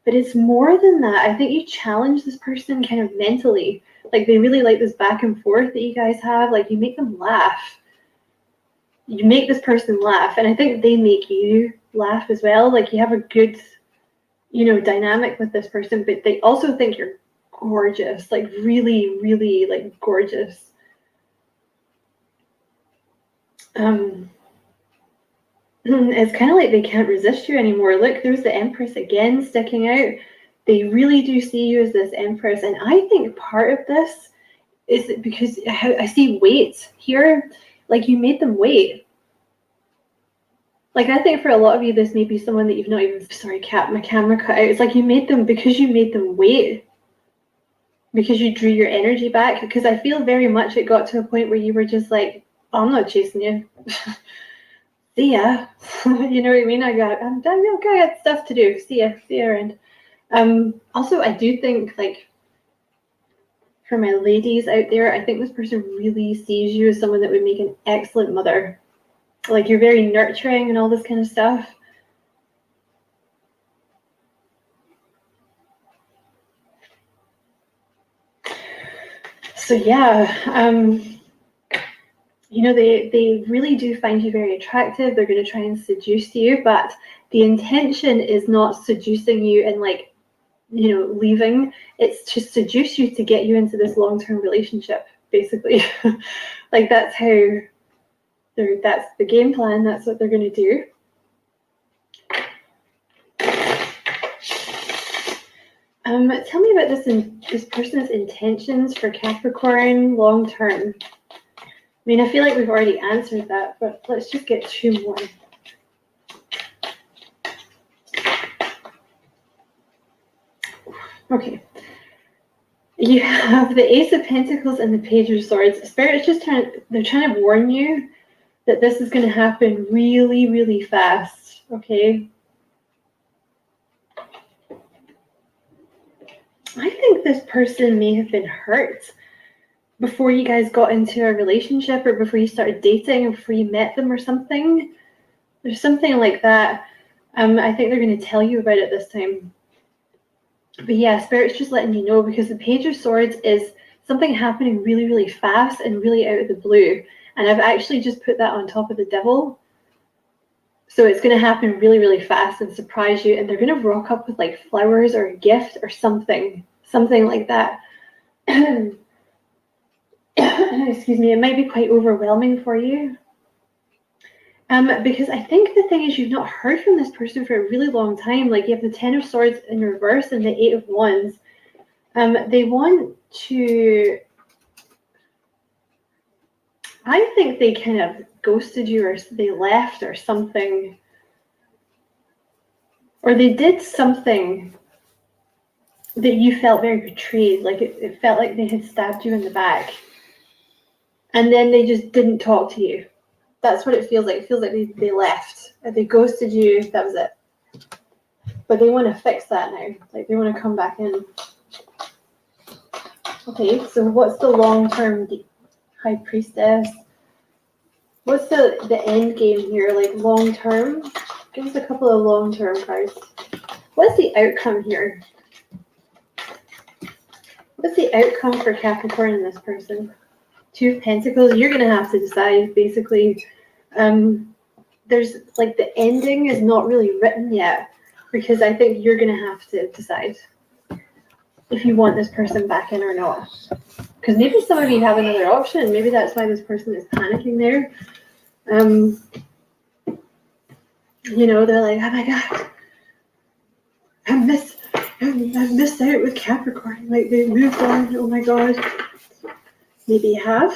but it's more than that. I think you challenge this person kind of mentally. Like they really like this back and forth that you guys have. Like you make them laugh. You make this person laugh. And I think they make you laugh as well. Like you have a good, dynamic with this person, but they also think you're gorgeous, like really, really like gorgeous. It's kind of like they can't resist you anymore. Look, there's the Empress again sticking out. They really do see you as this Empress. And I think part of this is because I see weight here. Like you made them wait. Like I think for a lot of you, this may be someone that you've not even, sorry, Cat, my camera cut out. It's like you made them wait. Because you drew your energy back. Because I feel very much it got to a point where you were just like, oh, I'm not chasing you. See ya. You know what I mean? I got stuff to do. See ya around. Also, I do think, like, for my ladies out there, I think this person really sees you as someone that would make an excellent mother. Like, you're very nurturing and all this kind of stuff. So yeah, they really do find you very attractive. They're going to try and seduce you, but the intention is not seducing you and like, leaving. It's to seduce you to get you into this long-term relationship, basically. Like that's the game plan. That's what they're going to do. Tell me about this person's intentions for Capricorn long term. I mean, I feel like we've already answered that, but let's just get two more. Okay. You have the Ace of Pentacles and the Page of Swords. Spirit is they're trying to warn you that this is going to happen really, really fast. Okay. I think this person may have been hurt before you guys got into a relationship or before you started dating or before you met them or something. There's something like that. I think they're going to tell you about it this time. But yeah, Spirit's just letting you know because the Page of Swords is something happening really, really fast and really out of the blue. And I've actually just put that on top of the devil. So it's going to happen really, really fast and surprise you. And they're going to rock up with like flowers or a gift or something like that. Excuse me, it might be quite overwhelming for you. Because I think the thing is you've not heard from this person for a really long time. Like you have the Ten of Swords in reverse and the Eight of Wands. They want to... I think they kind of ghosted you, or they left or something. Or they did something that you felt very betrayed. Like it felt like they had stabbed you in the back. And then they just didn't talk to you. That's what it feels like. It feels like they left. They ghosted you. That was it. But they want to fix that now. Like they want to come back in. Okay, so what's the long-term High Priestess? What's the end game here? Like long-term? Give us a couple of long-term cards. What's the outcome here? What's the outcome for Capricorn and this person? Two of Pentacles. You're going to have to decide, basically. There's like the ending is not really written yet, because I think you're going to have to decide if you want this person back in or not. Because maybe some of you have another option. Maybe that's why this person is panicking there. You know, they're like, oh my God, I've missed out with Capricorn. Like they moved on. Oh my God. Maybe you have.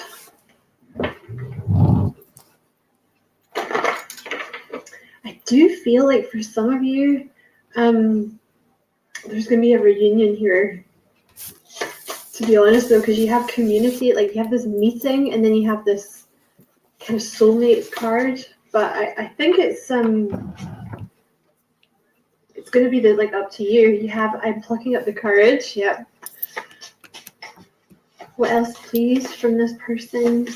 I do feel like for some of you, there's going to be a reunion here. To be honest, though, because you have community, like you have this meeting, and then you have this kind of soulmates card. But I think it's going to be like up to you. You have I'm plucking up the courage. Yep. What else, please, from this person?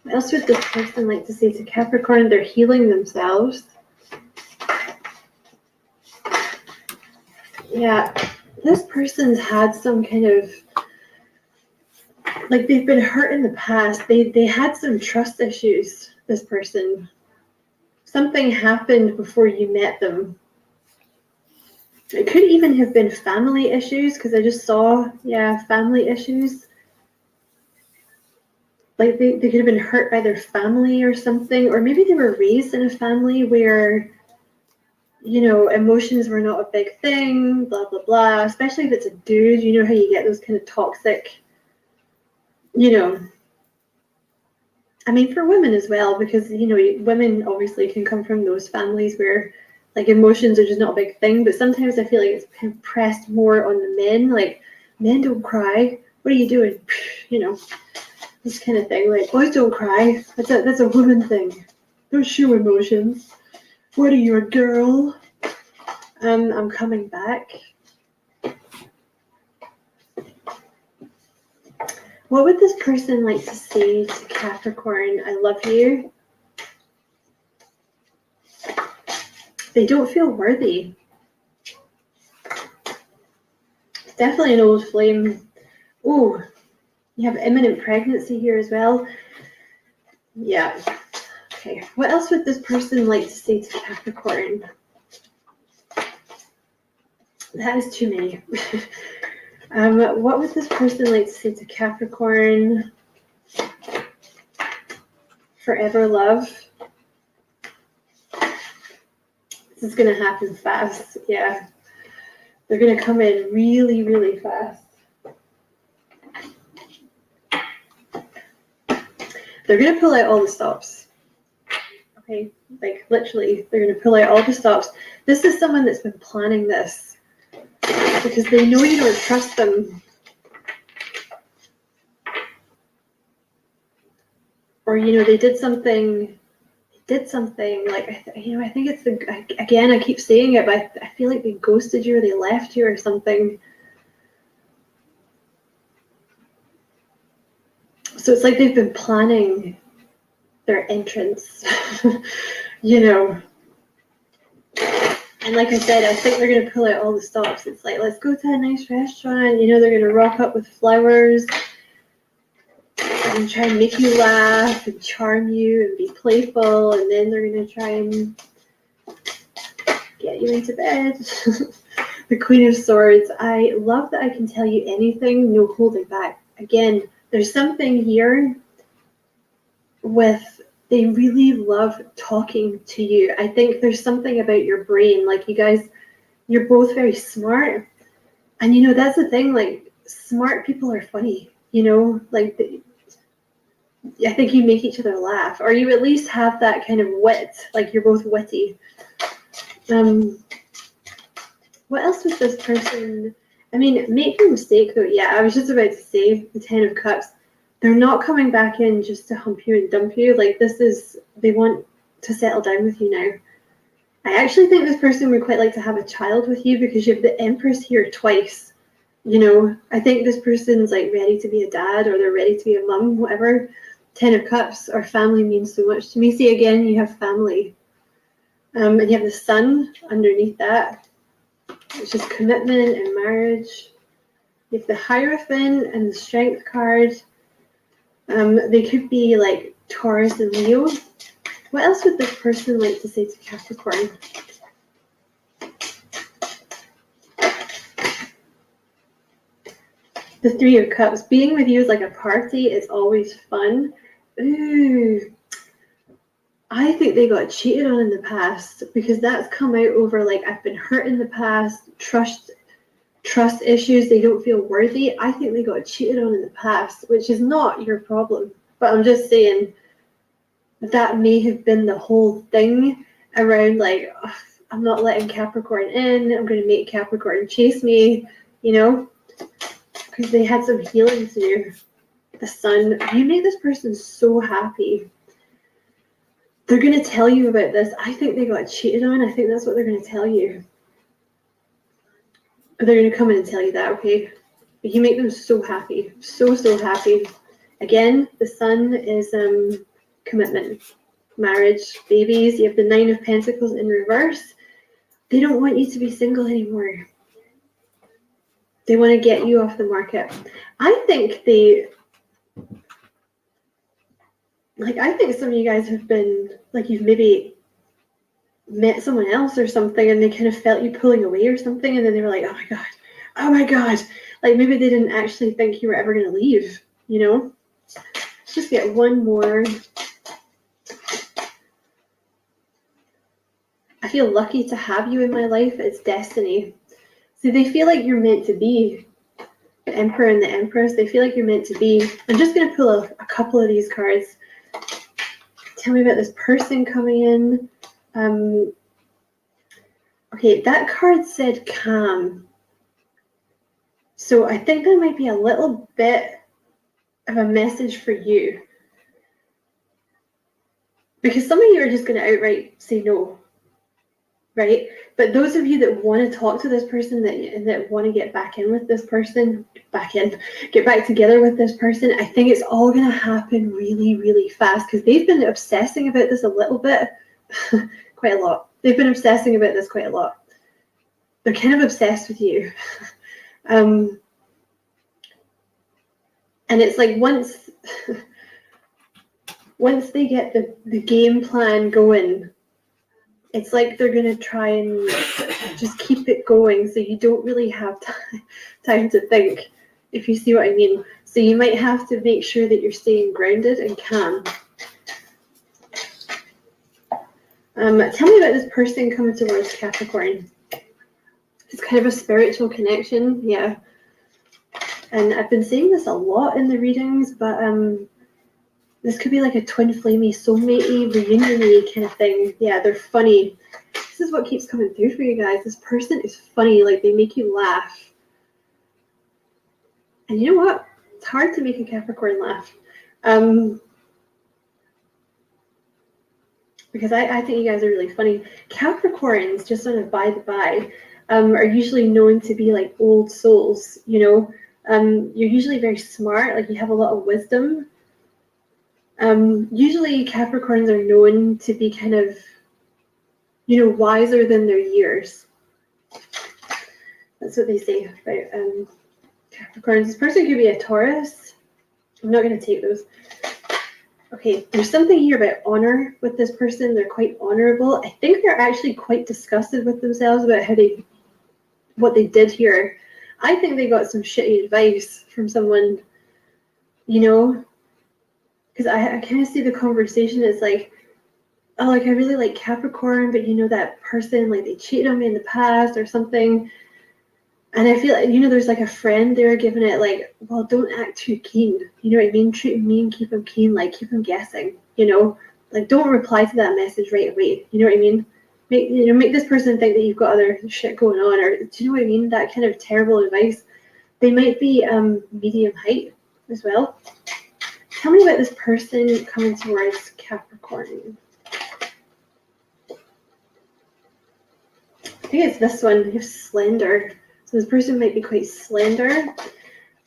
What else would this person like to say to Capricorn? They're healing themselves. Yeah, this person's had some kind of, like they've been hurt in the past. They had some trust issues, this person. Something happened before you met them. It could even have been family issues, because I just saw, yeah, family issues. Like they could have been hurt by their family or something, or maybe they were raised in a family where, you know, emotions were not a big thing, blah, blah, blah. Especially if it's a dude, you know how you get those kind of toxic, you know. I mean, for women as well, because, you know, women obviously can come from those families where, like, emotions are just not a big thing. But sometimes I feel like it's kind of pressed more on the men. Like, men don't cry. What are you doing? You know, this kind of thing. Like, boys don't cry. That's a woman thing. Don't show emotions. What are you, a girl? I'm coming back. What would this person like to say to Capricorn? I love you. They don't feel worthy. It's definitely an old flame. Ooh, you have imminent pregnancy here as well. Yeah. Okay, what else would this person like to say to Capricorn? That is too many. What would this person like to say to Capricorn? Forever love. This is going to happen fast. Yeah. They're going to come in really, really fast. They're going to pull out all the stops. Okay, like literally, they're going to pull out all the stops. This is someone that's been planning this because they know you don't trust them. Or, you know, they did something like, I think it's again, I keep saying it, but I feel like they ghosted you or they left you or something. So it's like they've been planning their entrance, you know. And like I said, I think they're going to pull out all the stops. It's like, let's go to a nice restaurant. You know, they're going to rock up with flowers. going to try and make you laugh and charm you and be playful, and then they're going to try and get you into bed. The Queen of Swords. I love that I can tell you anything, no holding back. Again, there's something here with they really love talking to you. I think there's something about your brain. Like, you guys, you're both very smart. And, you know, that's the thing. Like, smart people are funny, you know? Like, I think you make each other laugh. Or you at least have that kind of wit. Like, you're both witty. What else was this person? I mean, make no mistake though. Yeah, I was just about to say the 10 of Cups. They're not coming back in just to hump you and dump you. Like, this is, they want to settle down with you now. I actually think this person would quite like to have a child with you, because you have the Empress here twice. You know, I think this person's like ready to be a dad, or they're ready to be a mum, whatever. 10 of Cups, or family, means so much to me. See, again, you have family. And you have the Sun underneath that, which is commitment and marriage. You have the Hierophant and the Strength card. They could be like Taurus and Leo. What else would this person like to say to Capricorn? The 3 of Cups. Being with you is like a party. It's always fun. Ooh. I think they got cheated on in the past, because that's come out over like, I've been hurt in the past, trust issues, they don't feel worthy. I think they got cheated on in the past, which is not your problem. But I'm just saying that may have been the whole thing around like, oh, I'm not letting Capricorn in, I'm going to make Capricorn chase me, you know, because they had some healing to do. The Sun, you make this person so happy. They're going to tell you about this. I think they got cheated on. I think that's what they're going to tell you. They're going to come in and tell you that, okay? But you make them so happy. So, so happy. Again, the Sun is commitment, marriage, babies. You have the 9 of Pentacles in reverse. They don't want you to be single anymore. They want to get you off the market. I think I think some of you guys have been, like, you've maybe met someone else or something, and they kind of felt you pulling away or something, and then they were like, oh my God. Like, maybe they didn't actually think you were ever going to leave, you know? Let's just get one more. I feel lucky to have you in my life. It's destiny. See, they feel like you're meant to be. The Emperor and the Empress, they feel like you're meant to be. I'm just going to pull a couple of these cards. Tell me about this person coming in. Okay, that card said calm. So I think there might be a little bit of a message for you. Because some of you are just going to outright say no. Right? But those of you that want to talk to this person, that want to get back in with this person, get back together with this person, I think it's all going to happen really, really fast, because they've been obsessing about this a little bit, quite a lot. They've been obsessing about this quite a lot. They're kind of obsessed with you. And it's like once they get the game plan going, it's like they're going to try and just keep it going, so you don't really have time to think, if you see what I mean. So you might have to make sure that you're staying grounded and calm. Tell me about this person coming towards Capricorn. It's kind of a spiritual connection, yeah. And I've been saying this a lot in the readings, but this could be like a twin flamey, soulmatey, reunion-y kind of thing. Yeah, they're funny. This is what keeps coming through for you guys. This person is funny. Like, they make you laugh. And you know what? It's hard to make a Capricorn laugh. Because I think you guys are really funny. Capricorns, just on a by the by, are usually known to be like old souls, you know? You're usually very smart. Like, you have a lot of wisdom. Usually Capricorns are known to be kind of, you know, wiser than their years. That's what they say about Capricorns. This person could be a Taurus. I'm not going to take those. Okay, there's something here about honor with this person. They're quite honorable. I think they're actually quite disgusted with themselves about what they did here. I think they got some shitty advice from someone, you know, because I kind of see the conversation as like, oh, like I really like Capricorn, but you know that person, like they cheated on me in the past or something. And I feel like, you know, there's like a friend there giving it like, well, don't act too keen. You know what I mean? Treat him mean, keep him keen, like keep him guessing, you know? Like don't reply to that message right away. You know what I mean? Make this person think that you've got other shit going on, or do you know what I mean? That kind of terrible advice. They might be medium height as well. Tell me about this person coming towards Capricorn. I think it's this one. You're slender. So this person might be quite slender.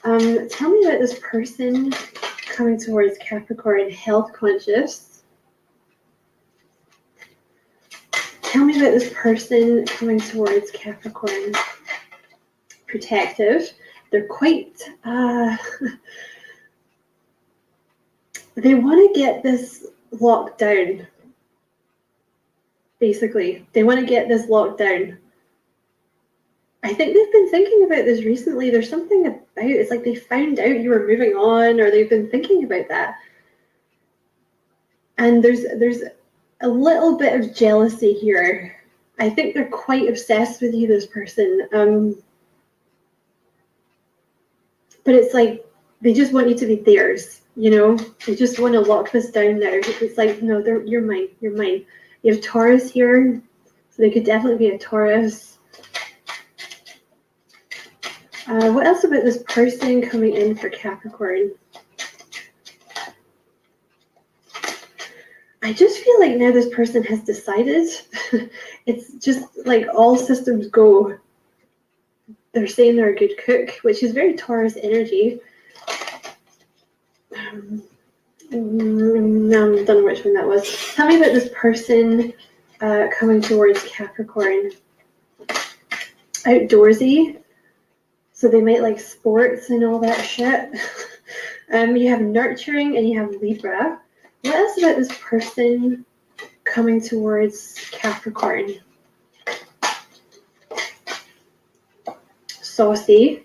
Tell me about this person coming towards Capricorn, health conscious. Tell me about this person coming towards Capricorn, protective. They're quite, they want to get this locked down. Basically, they want to get this locked down. I think they've been thinking about this recently. There's something about, it's like they found out you were moving on, or they've been thinking about that. And there's a little bit of jealousy here. I think they're quite obsessed with you, this person. But it's like they just want you to be theirs, you know? They just want to lock this down now. It's like, no, you're mine, you're mine. You have Taurus here, so they could definitely be a Taurus. What else about this person coming in for Capricorn? I just feel like now this person has decided. It's just like all systems go. They're saying they're a good cook, which is very Taurus energy. No, I don't know which one that was. Tell me about this person coming towards Capricorn. Outdoorsy. So they might like sports and all that shit. You have nurturing and you have Libra. What else about this person coming towards Capricorn? Saucy.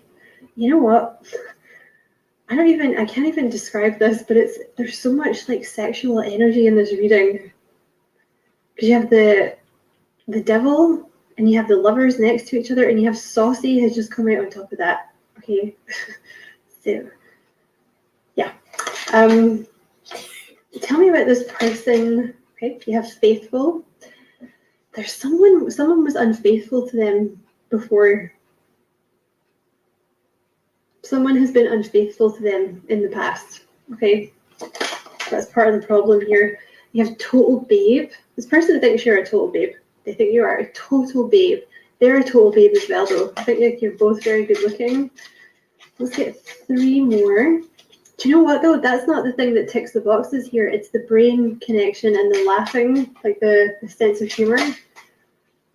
You know what? I can't even describe this, but there's so much like sexual energy in this reading. Because you have the devil, and you have the lovers next to each other, and you have saucy has just come out on top of that. Okay. So, yeah. Tell me about this person. Okay, you have faithful. There's someone was unfaithful to them before. Someone has been unfaithful to them in the past. Okay. That's part of the problem here. You have total babe. This person thinks you're a total babe. They think you are a total babe. They're a total babe as well, though. I think you're both very good looking. Let's get 3 more. Do you know what, though? That's not the thing that ticks the boxes here. It's the brain connection and the laughing, like the sense of humor.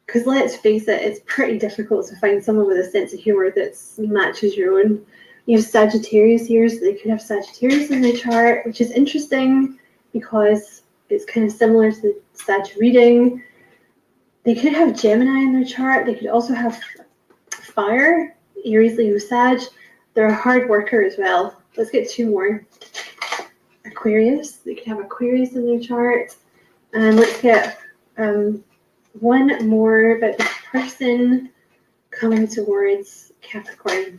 Because let's face it, it's pretty difficult to find someone with a sense of humor that matches your own. You have Sagittarius here, so they could have Sagittarius in their chart, which is interesting because it's kind of similar to the Sag reading. They could have Gemini in their chart. They could also have fire, Aries, Leo, Sag. They're a hard worker as well. Let's get 2 more. Aquarius. They could have Aquarius in their chart. And let's get 1 more about this person coming towards Capricorn.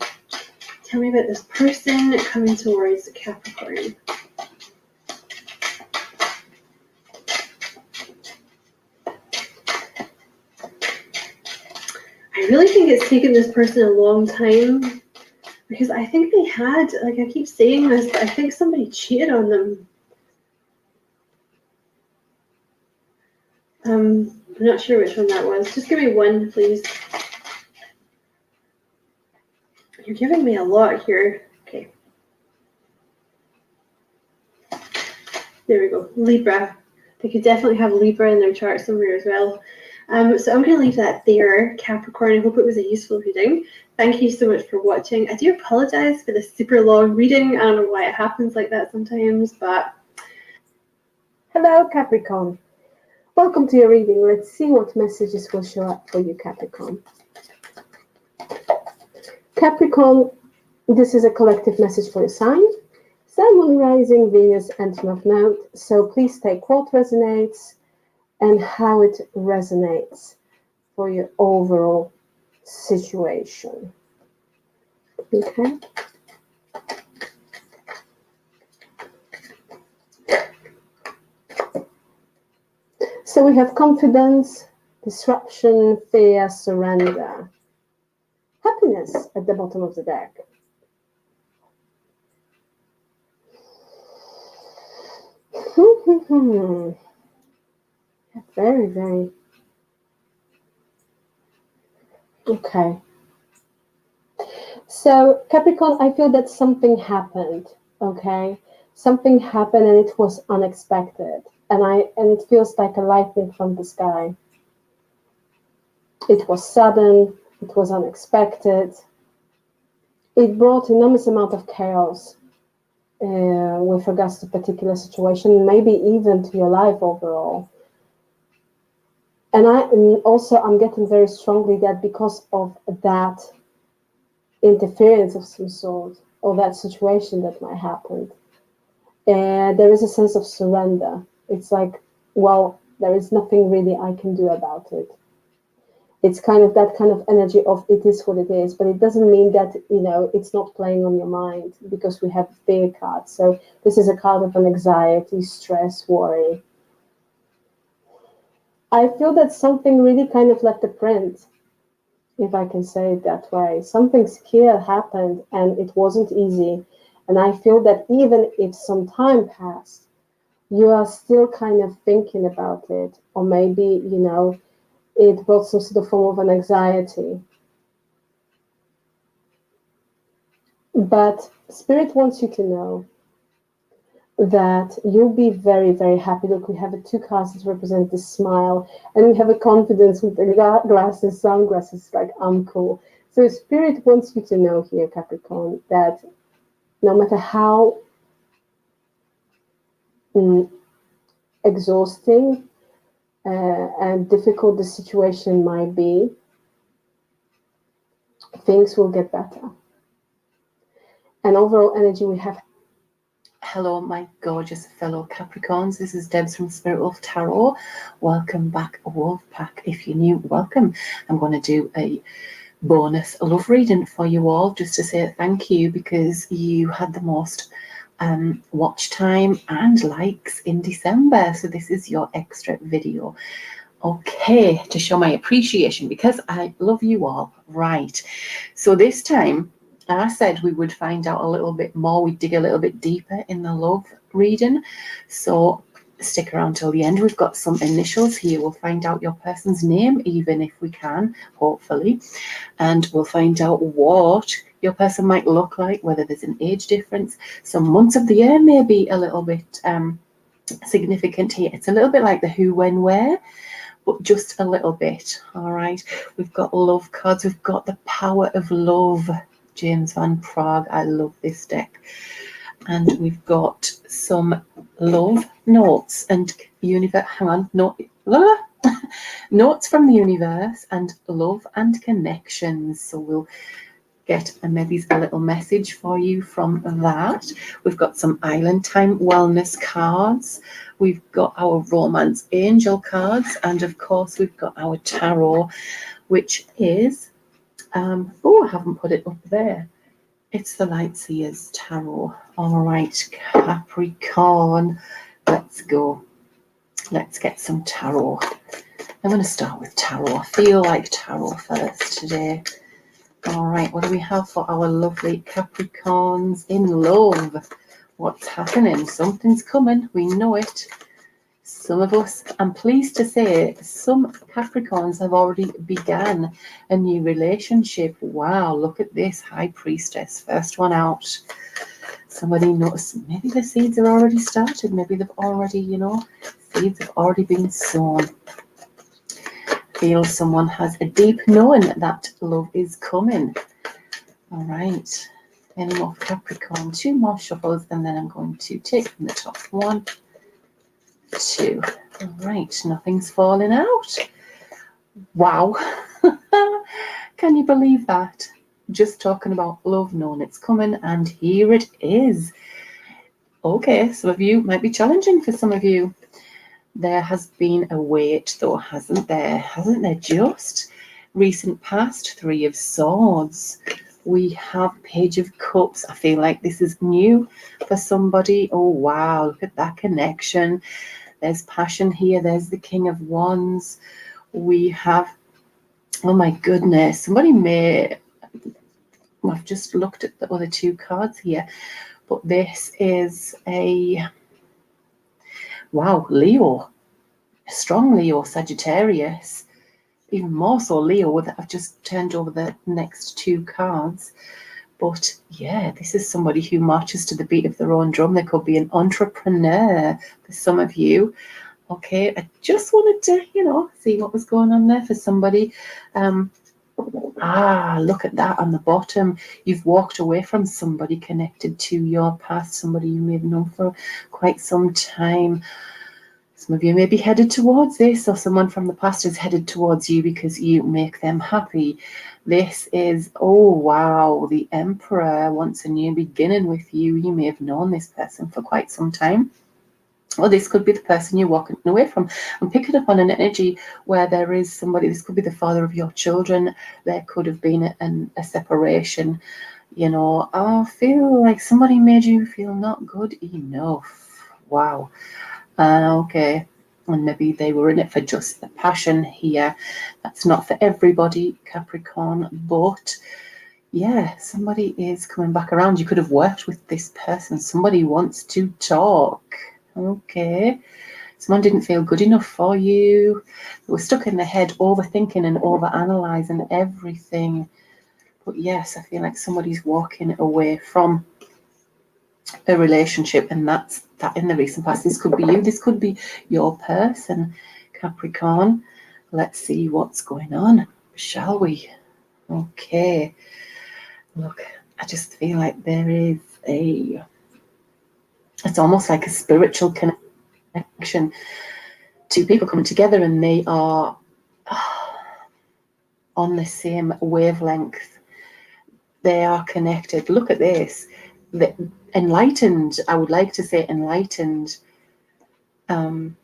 Tell me about this person coming towards Capricorn. I really think it's taken this person a long time because I think they had, like I keep saying this, but I think somebody cheated on them. I'm not sure which one that was. Just give me 1, please. You're giving me a lot here. Okay. There we go. Libra. They could definitely have Libra in their chart somewhere as well. So I'm going to leave that there, Capricorn. I hope it was a useful reading. Thank you so much for watching. I do apologize for the super long reading. I don't know why it happens like that sometimes, but Hello, Capricorn. Welcome to your reading. Let's see what messages will show up for you, Capricorn. Capricorn, this is a collective message for your sign. Sun, Moon, Rising, Venus, and North Node. So please take what resonates and how it resonates for your overall situation. Okay. So we have confidence, disruption, fear, surrender, happiness at the bottom of the deck. Very, very. Okay. So Capricorn, I feel that something happened. Okay. Something happened and it was unexpected. And it feels like a lightning from the sky. It was sudden, it was unexpected. It brought enormous amount of chaos with regards to a particular situation, maybe even to your life overall. And I'm getting very strongly that because of that interference of some sort, or that situation that might happen, there is a sense of surrender. It's like, well, there is nothing really I can do about it. It's kind of that kind of energy of it is what it is, but it doesn't mean that, it's not playing on your mind, because we have fear cards. So this is a card of an anxiety, stress, worry. I feel that something really kind of left a print, if I can say it that way. Something scary happened and it wasn't easy. And I feel that even if some time passed, you are still kind of thinking about it. Or maybe, it brought some sort of form of an anxiety. But Spirit wants you to know that you'll be very, very happy. Look, we have two cards that represent the smile, and we have a confidence with the glasses, sunglasses, like, I'm cool. So Spirit wants you to know here, Capricorn, that no matter how exhausting and difficult the situation might be, things will get better. And overall energy we have. Hello, my gorgeous fellow Capricorns. This is Debs from Spirit Wolf Tarot. Welcome back, Wolfpack. If you're new, welcome. I'm going to do a bonus love reading for you all, just to say thank you, because you had the most watch time and likes in December. So this is your extra video. Okay, to show my appreciation, because I love you all. Right. So this time, I said we would find out a little bit more, we'd dig a little bit deeper in the love reading. So stick around till the end. We've got some initials here. We'll find out your person's name, even if we can, hopefully. And we'll find out what your person might look like, whether there's an age difference. Some months of the year may be a little bit significant here. It's a little bit like the who, when, where, but just a little bit. All right. We've got love cards. We've got the power of love. James Van Prague. I love this deck. And we've got some love notes and universe. Hang on, notes from the universe and love and connections. So we'll get maybe a little message for you from that. We've got some Island Time wellness cards. We've got our romance angel cards, and of course we've got our tarot, which is I haven't put it up there. It's the Lightseers Tarot. All right, Capricorn, let's go. Let's get some tarot. I'm going to start with tarot. I feel like tarot first today. All right, what do we have for our lovely Capricorns in love? What's happening? Something's coming. We know it. Some of us, I'm pleased to say, some Capricorns have already began a new relationship. Wow, look at this, High Priestess, first one out. Somebody knows, maybe the seeds are already started. Maybe they've already, seeds have already been sown. Feel someone has a deep knowing that love is coming. All right, any more Capricorn? Two more shuffles, and then I'm going to take from the top one. 2. All right, nothing's falling out. Wow. Can you believe that? Just talking about love, knowing it's coming, and here it is. Okay, some of you might be challenging for some of you. There has been a wait though, hasn't there? Hasn't there just? Recent past, 3 of Swords. We have Page of Cups. I feel like this is new for somebody. Oh, wow, look at that connection. There's passion here. There's the King of Wands. We have, oh my goodness, somebody may, I've just looked at the other 2 cards here, but this is a, wow, Leo, a strong Leo, Sagittarius, even more so Leo. I've just turned over the next 2 cards. But yeah, this is somebody who marches to the beat of their own drum. They could be an entrepreneur for some of you. Okay, I just wanted to, see what was going on there for somebody. Look at that on the bottom. You've walked away from somebody connected to your past, somebody you may have known for quite some time. Some of you may be headed towards this, or someone from the past is headed towards you because you make them happy. This is, oh wow, the Emperor wants a new beginning with you. You may have known this person for quite some time. Or this could be the person you're walking away from. I'm picking up on an energy where there is somebody, this could be the father of your children. There could have been a separation. I feel like somebody made you feel not good enough. Wow. Okay. And maybe they were in it for just the passion here. That's not for everybody, Capricorn. But yeah, somebody is coming back around. You could have worked with this person. Somebody wants to talk. Okay. Someone didn't feel good enough for you. They were stuck in their head, overthinking and overanalyzing everything. But yes, I feel like somebody's walking away from a relationship, and that's that in the recent past. This could be you. This could be your person, Capricorn. Let's see what's going on, shall we? Okay. Look, I just feel like there is it's almost like a spiritual connection. 2 people coming together and they are on the same wavelength. They are connected. Look at this. Enlightened, I would like to say enlightened. And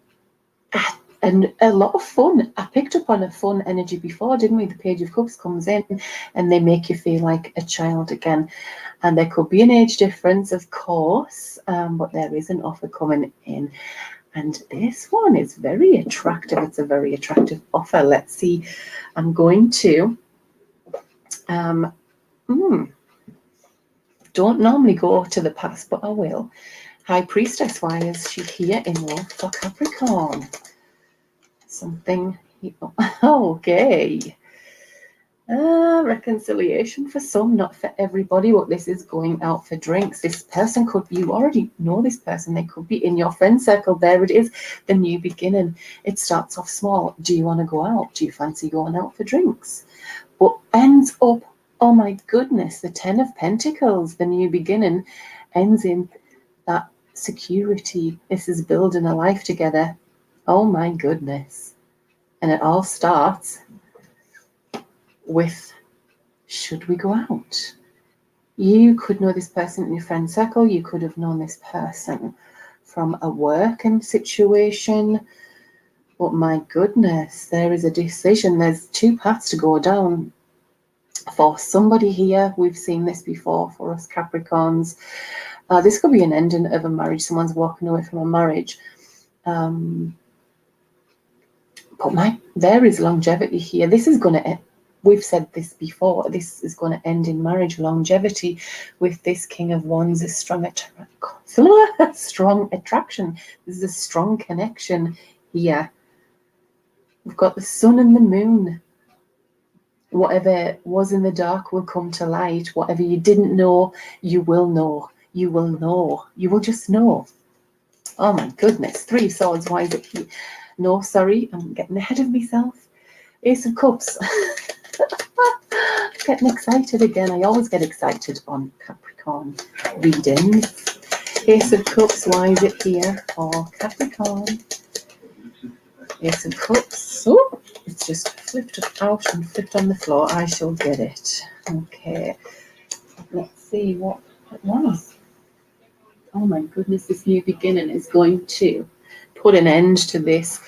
a lot of fun. I picked up on a fun energy before, didn't we? The Page of Cups comes in and they make you feel like a child again. And there could be an age difference, of course, but there is an offer coming in. And this one is very attractive. It's a very attractive offer. Let's see. I'm going to... don't normally go to the past, but I will. High Priestess, why is she here in love for Capricorn? Something, okay. Reconciliation for some, not for everybody, but this is going out for drinks. This person could be, you already know this person, they could be in your friend circle. There it is, the new beginning. It starts off small. Do you want to go out? Do you fancy going out for drinks? But ends up, oh my goodness, the 10 of Pentacles, the new beginning, ends in that security. This is building a life together. Oh my goodness. And it all starts with, should we go out? You could know this person in your friend circle. You could have known this person from a working situation. But my goodness, there is a decision. There's 2 paths to go down for somebody here. We've seen this before for us Capricorns. This could be an ending of a marriage. Someone's walking away from a marriage. But there is longevity here. This is going to, we've said this before, this is going to end in marriage, longevity with this King of Wands, a strong attraction. This is a strong connection here. We've got the sun and the moon. Whatever was in the dark will come to light. Whatever you didn't know, you will know. You will know. You will just know. Oh my goodness. 3 of Swords. Why is it here? No, sorry. I'm getting ahead of myself. Ace of Cups. Getting excited again. I always get excited on Capricorn readings. Ace of Cups, why is it here for Capricorn? Ace of Cups. Oh, it's just flipped out and flipped on the floor. I shall get it. Okay. Let's see what it was. Oh my goodness, this new beginning is going to put an end to this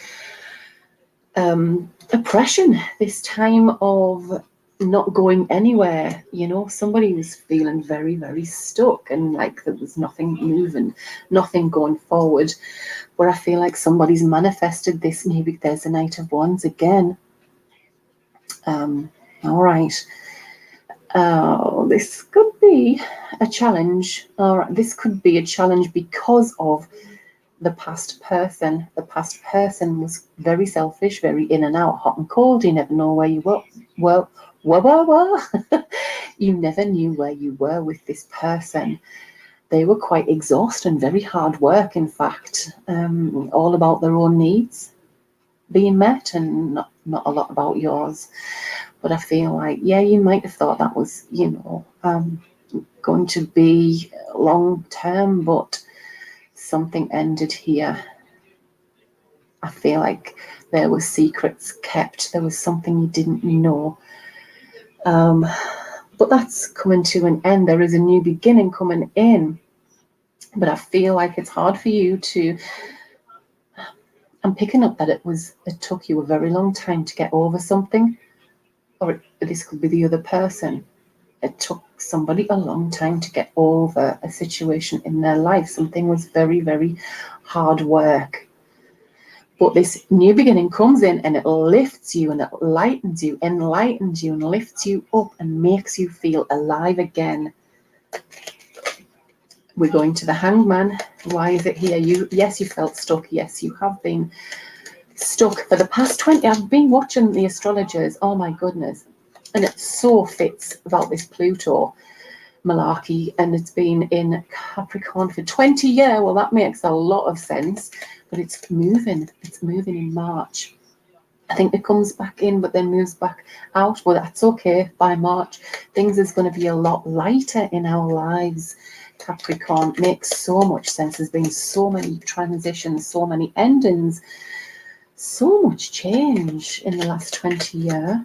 oppression, this time of not going anywhere. You know, somebody was feeling very, very stuck and like there was nothing moving, nothing going forward. Where I feel like somebody's manifested this. Maybe there's a Knight of Wands again. All right. This could be a challenge, or this could be a challenge because of the past person. The past person was very selfish, very in and out, hot and cold. You never know where you were. Well, you never knew where you were with this person. They were quite exhausting, very hard work, in fact, all about their own needs being met and not a lot about yours. But I feel like, yeah, you might have thought that was, you know, going to be long term, but something ended here. I feel like there were secrets kept. There was something you didn't know. But that's coming to an end. There is a new beginning coming in. But I feel like it's hard for you to... I'm picking up that it took you a very long time to get over something. Or this could be the other person. It took somebody a long time to get over a situation in their life. Something was very, very hard work. But this new beginning comes in and it lifts you and it lightens you, enlightens you and lifts you up and makes you feel alive again. We're going to the Hangman. Why is it here? Yes, you felt stuck. Yes, you have been stuck for the past 20. I've been watching the astrologers. Oh my goodness. And it so fits about this Pluto malarkey, and it's been in Capricorn for 20 years. Well, that makes a lot of sense, but it's moving in March. I think it comes back in but then moves back out. Well, that's okay. By March things is going to be a lot lighter in our lives. Capricorn makes so much sense. There's been so many transitions, so many endings, so much change in the last 20 years.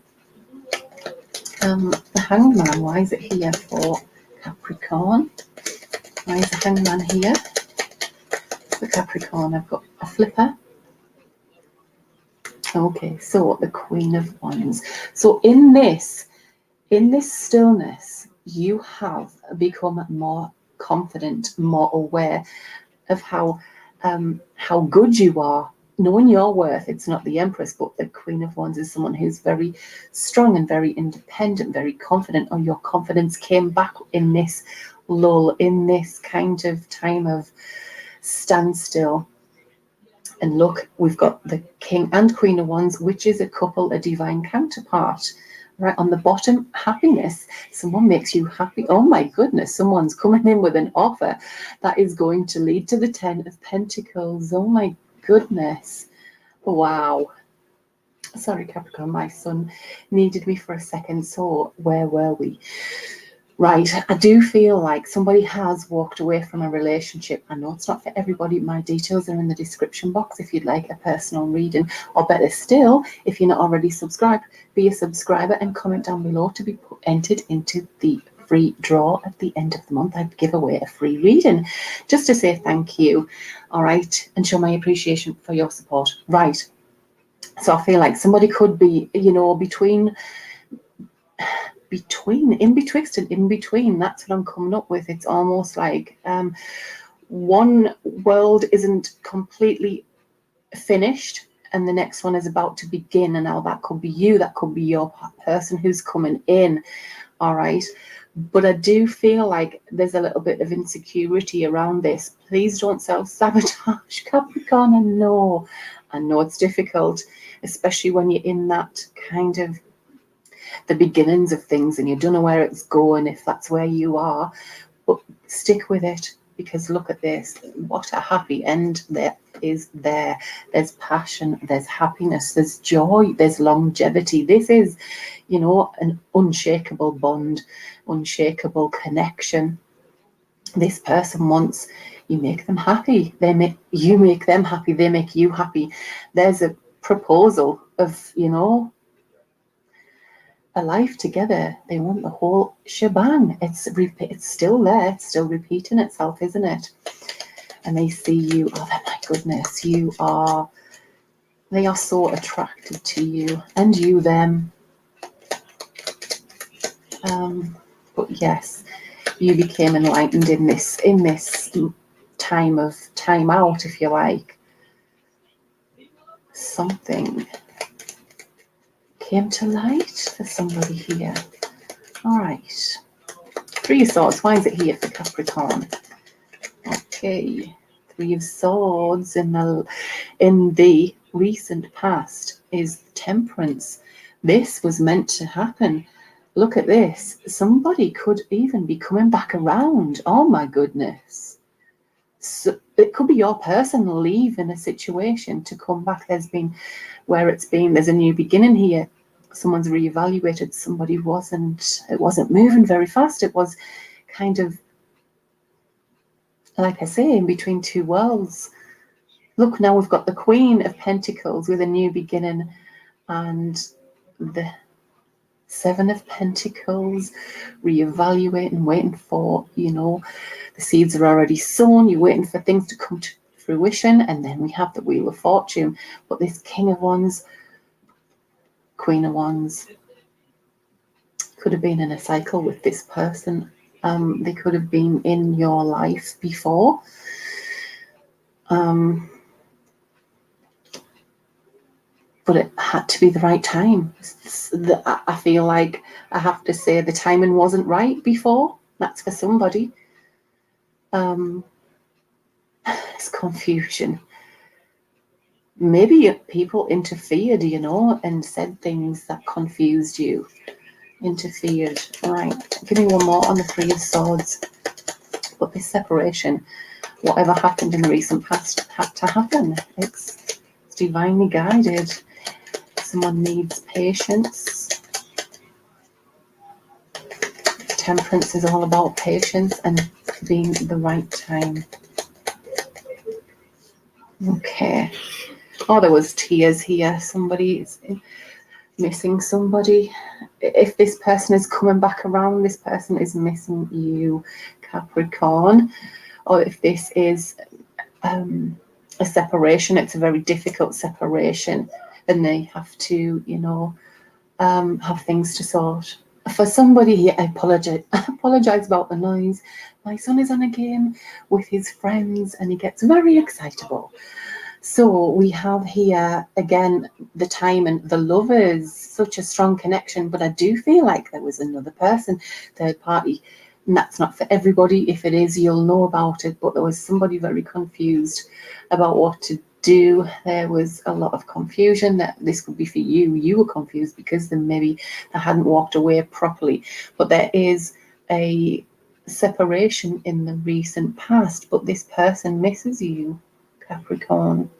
The Hangman, why is it here for Capricorn? Why is the Hangman here for Capricorn? I've got a flipper. Okay, so the Queen of Wands. So in this stillness, you have become more confident, more aware of how good you are. Knowing your worth. It's not the Empress, but the Queen of Wands is someone who's very strong and very independent, very confident. Or your confidence came back in this lull, in this kind of time of standstill. And look, we've got the King and Queen of Wands, which is a couple, a divine counterpart. Right on the bottom, happiness. Someone makes you happy. Oh my goodness, someone's coming in with an offer that is going to lead to the 10 of Pentacles. Oh my goodness. Wow. Sorry, Capricorn, my son needed me for a second. So where were we? Right, I do feel like somebody has walked away from a relationship. I know it's not for everybody. My details are in the description box if you'd like a personal reading, or better still, if you're not already subscribed, be a subscriber and comment down below to be entered into the free draw at the end of the month. I'd give away a free reading just to say thank you, all right, and show my appreciation for your support. Right, so I feel like somebody could be, you know, in betwixt and in between. That's what I'm coming up with. It's almost like one world isn't completely finished and the next one is about to begin, and now that could be you, that could be your person who's coming in, all right. But I do feel like there's a little bit of insecurity around this. Please don't self-sabotage, Capricorn. I know it's difficult, especially when you're in that kind of the beginnings of things and you don't know where it's going, if that's where you are. But stick with it, because look at this. What a happy end there is there. There's passion, there's happiness, there's joy, there's longevity. This is, you know, an unshakable bond, unshakable connection. This person wants, You make them happy. You make them happy. They make you happy. There's a proposal of, you know, a life together. They want the whole shebang. It's still there. It's still repeating itself, isn't it? And they see you. Oh, my goodness, they are so attracted to you, and you them. But yes, you became enlightened in this time out, if you like. Something came to light for somebody here. All right. 3 of Swords. Why is it here for Capricorn? Okay. 3 of Swords in the recent past is Temperance. This was meant to happen. Look at this. Somebody could even be coming back around. Oh my goodness. So it could be your person leaving a situation to come back. There's a new beginning here. Someone's reevaluated. Somebody it wasn't moving very fast. It was kind of, like I say, in between 2 worlds. Look, now we've got the Queen of Pentacles with a new beginning, and the 7 of Pentacles, reevaluating, waiting for, you know, the seeds are already sown. You're waiting for things to come to fruition. And then we have the Wheel of Fortune. But this King of Wands, Queen of Wands, could have been in a cycle with this person. They could have been in your life before. But it had to be the right time. I feel like I have to say the timing wasn't right before. That's for somebody. It's confusion. Maybe people interfered, you know, and said things that confused you. Interfered. All right. Give me one more on the 3 of Swords. But this separation, whatever happened in the recent past, had to happen. It's divinely guided. Someone needs patience. Temperance is all about patience and being the right time. Okay. Oh, there was tears here. Somebody is missing somebody. If this person is coming back around, this person is missing you, Capricorn. Or if this is a separation, it's a very difficult separation, and they have to, you know, have things to sort. For somebody here, I apologize about the noise. My son is on a game with his friends and he gets very excitable. So we have here, again, the time and the lovers, such a strong connection. But I do feel like there was another person, third party. And that's not for everybody. If it is, you'll know about it. But there was somebody very confused about what to do. There was a lot of confusion. That this could be for you. You were confused because then maybe they hadn't walked away properly. But there is a separation in the recent past. But this person misses you, Capricorn.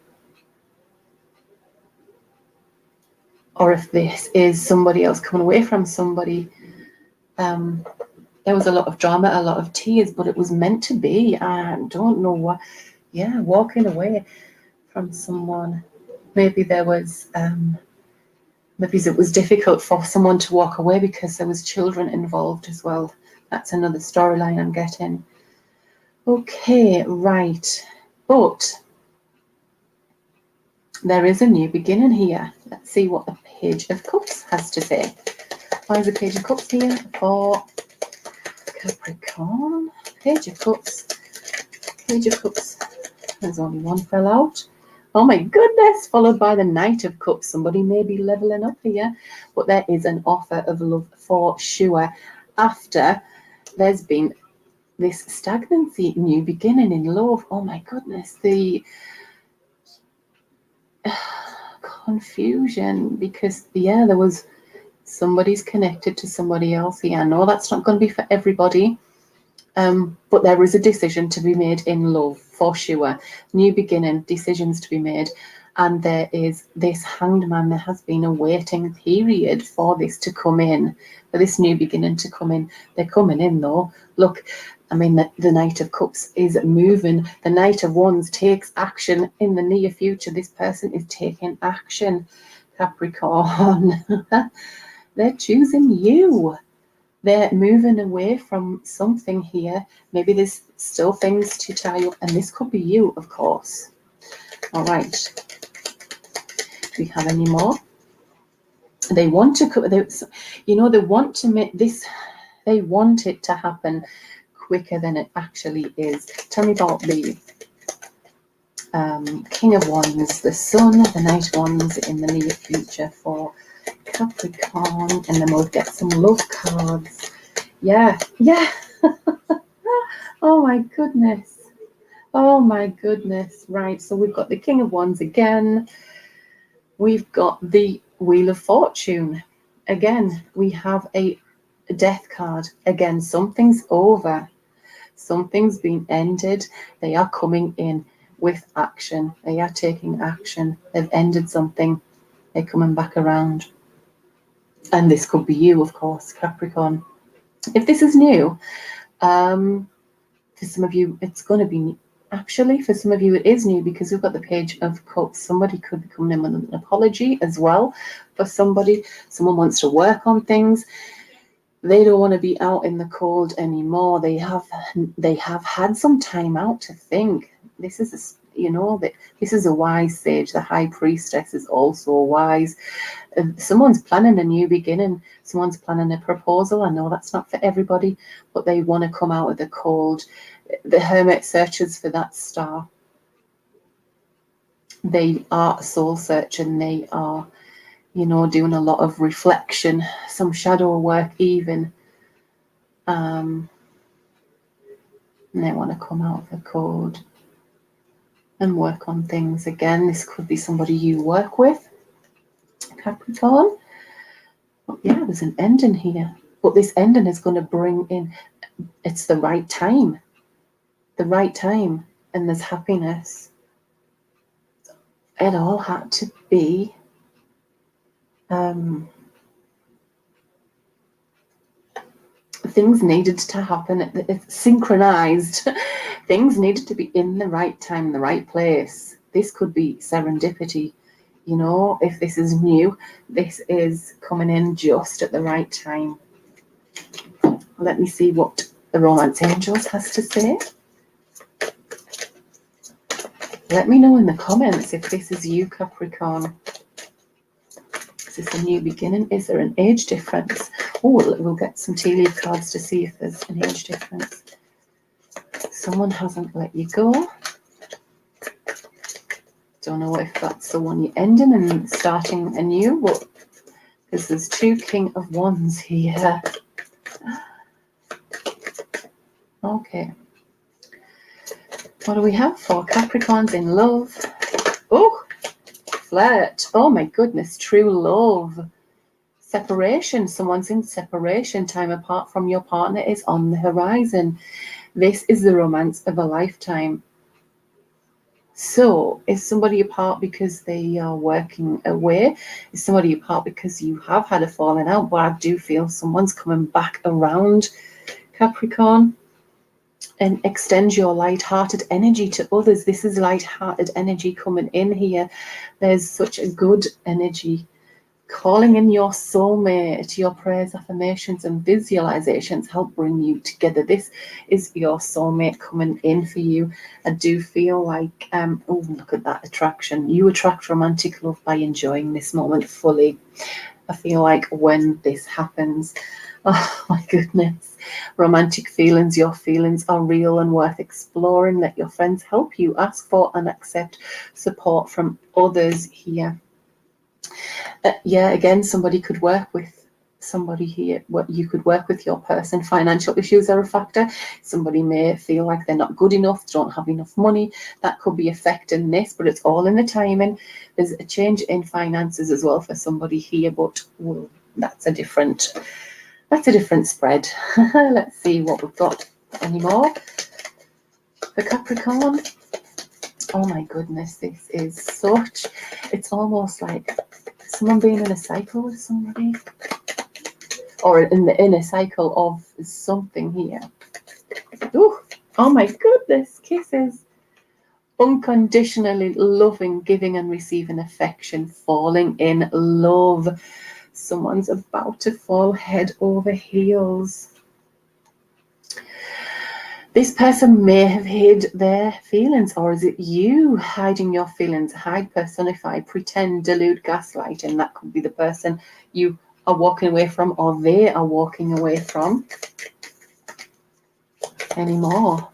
Or if this is somebody else coming away from somebody, there was a lot of drama, a lot of tears, but it was meant to be. I don't know what. Yeah, walking away from someone. Maybe there was, maybe it was difficult for someone to walk away because there was children involved as well. That's another storyline I'm getting. Okay, right. But there is a new beginning here. Let's see what the Page of Cups has to say. Why is the Page of Cups here for Capricorn? Page of Cups. Page of Cups. There's only one fell out. Oh my goodness, followed by the Knight of Cups. Somebody may be leveling up here, but there is an offer of love for sure. After there's been this stagnancy, new beginning in love. Oh my goodness, the confusion, because yeah, there was somebody's connected to somebody else here. I know that's not going to be for everybody. But there is a decision to be made in love, for sure. New beginning, decisions to be made. And there is this Hanged Man. There has been a waiting period for this to come in, for this new beginning to come in. They're coming in, though. Look, I mean, the Knight of Cups is moving. The Knight of Wands takes action in the near future. This person is taking action, Capricorn. They're choosing you. They're moving away from something here. Maybe there's still things to tie you up, and this could be you, of course. All right. Do we have any more? They want to, they want to make this, they want it to happen quicker than it actually is. Tell me about the King of Wands, the Sun, the Knight of Wands in the near future for Capricorn, and then we'll get some love cards. Yeah. Oh my goodness. Oh my goodness. Right, so we've got the King of Wands again. We've got the Wheel of Fortune. Again, we have a death card. Again, something's over. Something's been ended. They are coming in with action. They are taking action. They've ended something. They're coming back around. And this could be you, of course, Capricorn. If this is new, for some of you, it's going to be, actually, for some of you, it is new because we've got the Page of Cups. Somebody could be coming in with an apology as well for somebody. Someone wants to work on things. They don't want to be out in the cold anymore. They have had some time out to think. This is this is a wise sage. The High Priestess is also wise. Someone's planning a new beginning. Someone's planning a proposal. I know that's not for everybody, but they want to come out of the cold. The Hermit searches for that star. They are soul searching. They are, doing a lot of reflection, some shadow work even. And they want to come out of the cold and work on things again. This could be somebody you work with, Capricorn. But yeah, there's an ending here. But this ending is going to bring in, it's the right time. The right time. And there's happiness. It all had to be things needed to happen. It's synchronized. Things needed to be in the right time, the right place. This could be serendipity. If this is new, this is coming in just at the right time. Let me see what the Romance Angels has to say. Let me know in the comments if this is you, Capricorn. Is this a new beginning? Is there an age difference? Oh, we'll get some tea leaf cards to see if there's an age difference. Someone hasn't let you go. Don't know if that's the one you're ending and starting anew, but because there's two King of Wands here. Okay. What do we have for Capricorns in love? Oh, flirt. Oh my goodness, true love. Separation. Someone's in separation. Time apart from your partner is on the horizon. This is the romance of a lifetime. So, is somebody apart because they are working away? Is somebody apart because you have had a falling out? But I do feel someone's coming back around, Capricorn. And extend your light-hearted energy to others. This is light-hearted energy coming in here. There's such a good energy. Calling in your soulmate. Your prayers, affirmations, and visualizations help bring you together. This is your soulmate coming in for you. I do feel like, oh, look at that attraction. You attract romantic love by enjoying this moment fully. I feel like when this happens, oh my goodness, romantic feelings, your feelings are real and worth exploring. Let your friends help you. Ask for and accept support from others here. Yeah, again, somebody could work with somebody here. What you could work with your person. Financial issues are a factor. Somebody may feel like they're not good enough, don't have enough money. That could be affecting this, but it's all in the timing. There's a change in finances as well for somebody here, but well, that's a different spread. Let's see what we've got. Any more for Capricorn? Oh my goodness, this is such, it's almost like someone being in a cycle with somebody, or in a cycle of something here. Ooh, oh my goodness, kisses. Unconditionally loving, giving and receiving affection, falling in love. Someone's about to fall head over heels. This person may have hid their feelings, or is it you hiding your feelings? Hide, personify, pretend, delude, gaslight, and that could be the person you are walking away from, or they are walking away from. Any more?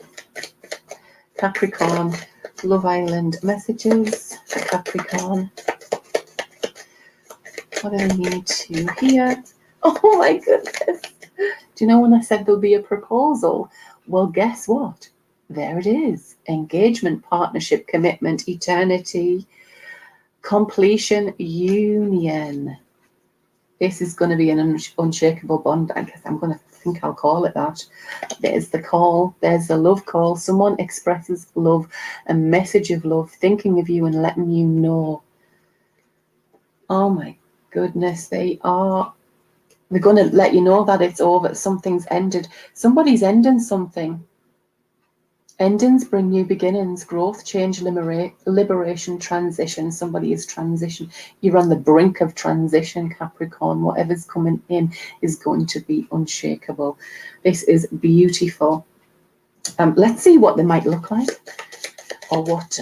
Capricorn, Love Island messages for Capricorn. What do I need to hear? Oh my goodness. Do you know when I said there'll be a proposal? Well, guess what? There it is. Engagement, partnership, commitment, eternity, completion, union. This is going to be an unshakable bond. I guess I'm going to think I'll call it that. There's the call. There's the love call. Someone expresses love, a message of love, thinking of you and letting you know. Oh my goodness, they're going to let you know that it's over. Something's ended. Somebody's ending something. Endings bring new beginnings, growth, change, liberation, transition. Somebody is transition. You're on the brink of transition, Capricorn. Whatever's coming in is going to be unshakable. This is beautiful. Let's see what they might look like, or what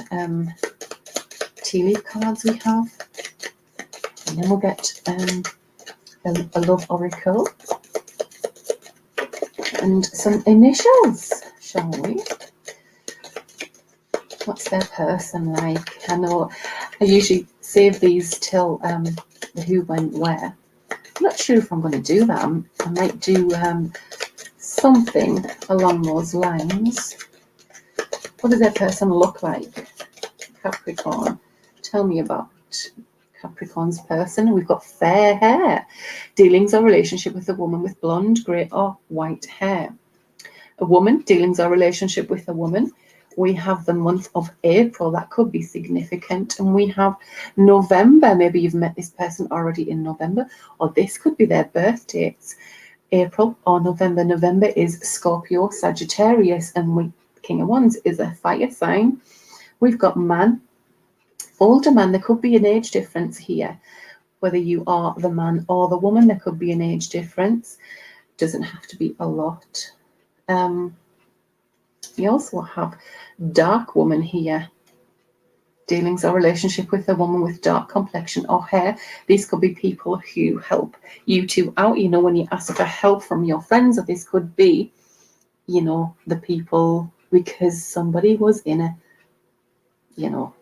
tea leaf cards we have. And then we'll get a love oracle and some initials, shall we? What's their person like? I know I usually save these till the who, when, where. I'm not sure if I'm going to do that. I might do something along those lines. What does their person look like? Capricorn. Tell me about Capricorn's person. We've got fair hair. Dealings or relationship with a woman with blonde, grey or white hair. A woman. Dealings or relationship with a woman. We have the month of April. That could be significant. And we have November. Maybe you've met this person already in November, or this could be their birth dates. April or November. November is Scorpio, Sagittarius, and King of Wands is a fire sign. We've got man, older man. There could be an age difference here. Whether you are the man or the woman, there could be an age difference. Doesn't have to be a lot. We also have dark woman here. Dealings or relationship with a woman with dark complexion or hair. These could be people who help you two out. You know, when you ask for help from your friends, or this could be, you know, the people because somebody was in a, you know,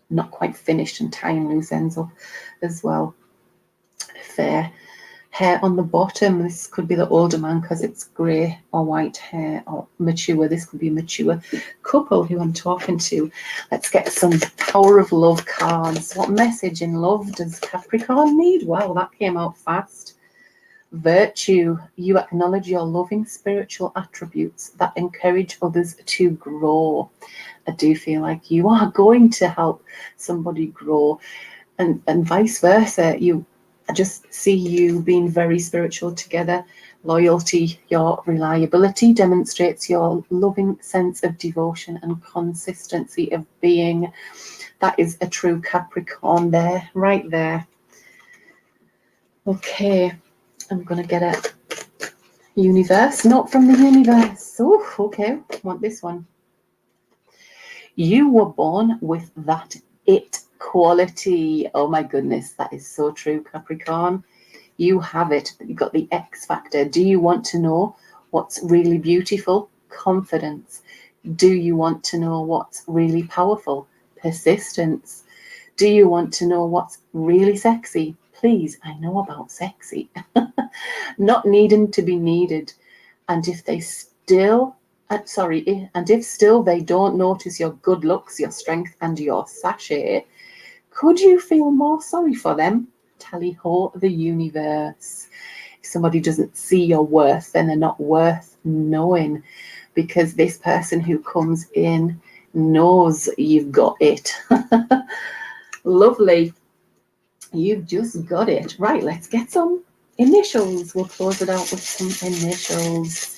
not quite finished and tying loose ends up as well. Fair hair on the bottom. This could be the older man because it's grey or white hair, or mature. This could be a mature couple who I'm talking to. Let's get some power of love cards. What message in love does Capricorn need? Well, that came out fast. Virtue. You acknowledge your loving spiritual attributes that encourage others to grow. I do feel like you are going to help somebody grow, and vice versa. I just see you being very spiritual together. Loyalty, your reliability demonstrates your loving sense of devotion and consistency of being. That is a true Capricorn there, right there. Okay, I'm going to get a universe, not from the universe. Oh, okay, I want this one. You were born with that it quality. Oh my goodness, that is so true, Capricorn. You have it. You've got the X factor. Do you want to know what's really beautiful? Confidence. Do you want to know what's really powerful? Persistence. Do you want to know what's really sexy? Please, I know about sexy. Not needing to be needed. And if they still if still they don't notice your good looks, your strength and your sachet, could you feel more sorry for them? Tally ho, the universe. If somebody doesn't see your worth, then they're not worth knowing, because this person who comes in knows you've got it. Lovely. You've just got it. Right, let's get some initials. We'll close it out with some initials.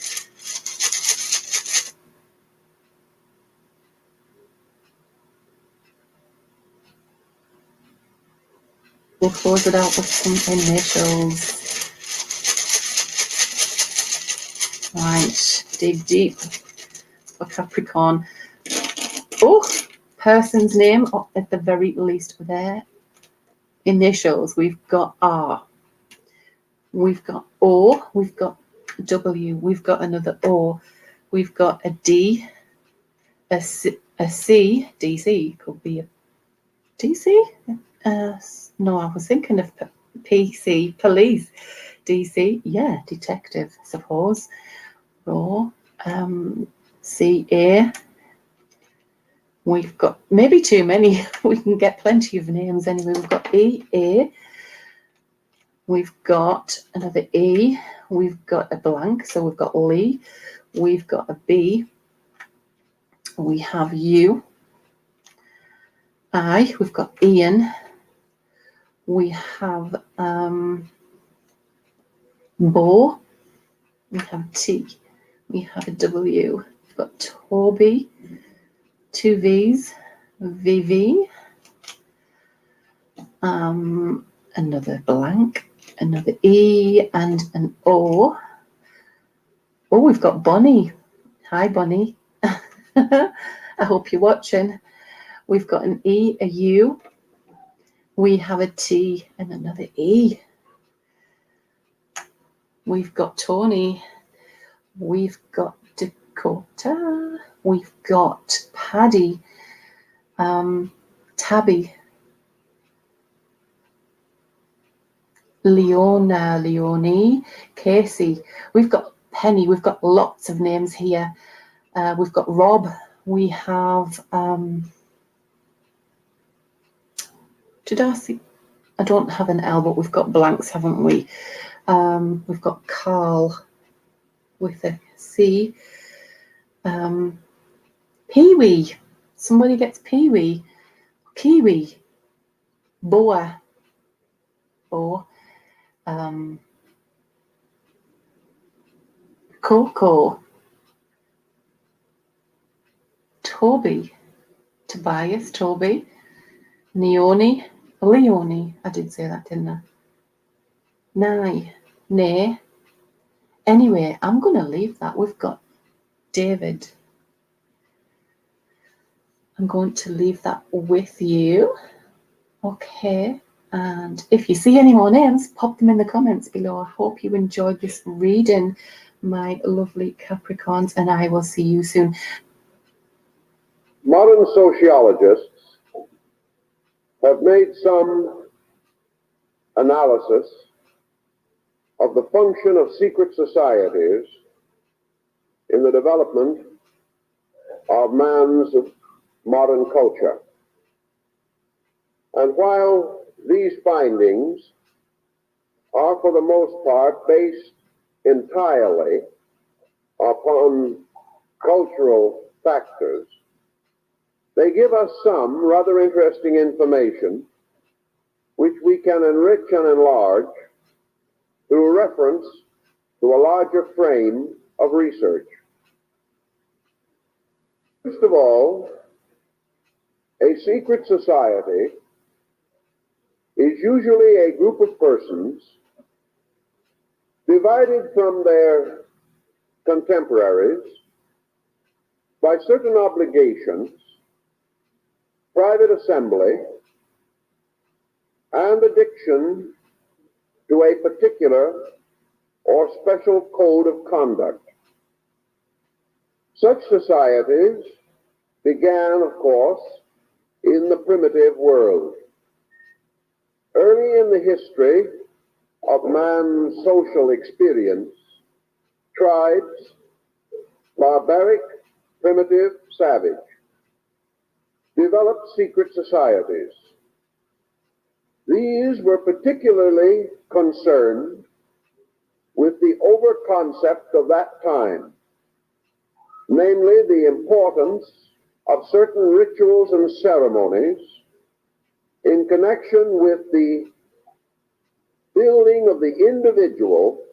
We'll close it out with some initials. Right, dig deep for Capricorn. Oh, person's name at the very least there. Initials, we've got R, we've got O, we've got W, we've got another O, we've got a D, a C, DC, could be a DC? No, I was thinking of PC, police, DC, yeah, detective, I suppose. Raw, CA. We've got maybe too many. We can get plenty of names anyway. We've got EA. We've got another E. We've got a blank. So we've got Lee. We've got a B. We have U. I. We've got Ian. We have Bo. We have T. We have a W. We've got Toby. 2 V's, VV, another blank, another E, and an O. Oh, we've got Bonnie. Hi, Bonnie. I hope you're watching. We've got an E, a U. We have a T and another E. We've got Tony. We've got Dakota. We've got Paddy, Tabby, Leona, Leonie, Casey. We've got Penny. We've got lots of names here. We've got Rob. We have, did I see? I don't have an L, but we've got blanks, haven't we? We've got Carl with a C. Pee-wee. Somebody gets Pee-wee. Kiwi. Boa. Bo. Coco. Toby. Tobias. Toby. Neone. Leonie. I did say that, didn't I? Nye. Nay. Anyway, I'm going to leave that. We've got David. I'm going to leave that with you. Okay. And if you see any more names, pop them in the comments below. I hope you enjoyed this reading, my lovely Capricorns, and I will see you soon. Modern sociologists have made some analysis of the function of secret societies in the development of man's modern culture. And while these findings are for the most part based entirely upon cultural factors, they give us some rather interesting information which we can enrich and enlarge through reference to a larger frame of research. First of all, a secret society is usually a group of persons divided from their contemporaries by certain obligations, private assembly, and addiction to a particular or special code of conduct. Such societies began, of course, in the primitive world. Early in the history of man's social experience, tribes, barbaric, primitive, savage, developed secret societies. These were particularly concerned with the over-concept of that time, namely the importance of certain rituals and ceremonies in connection with the building of the individual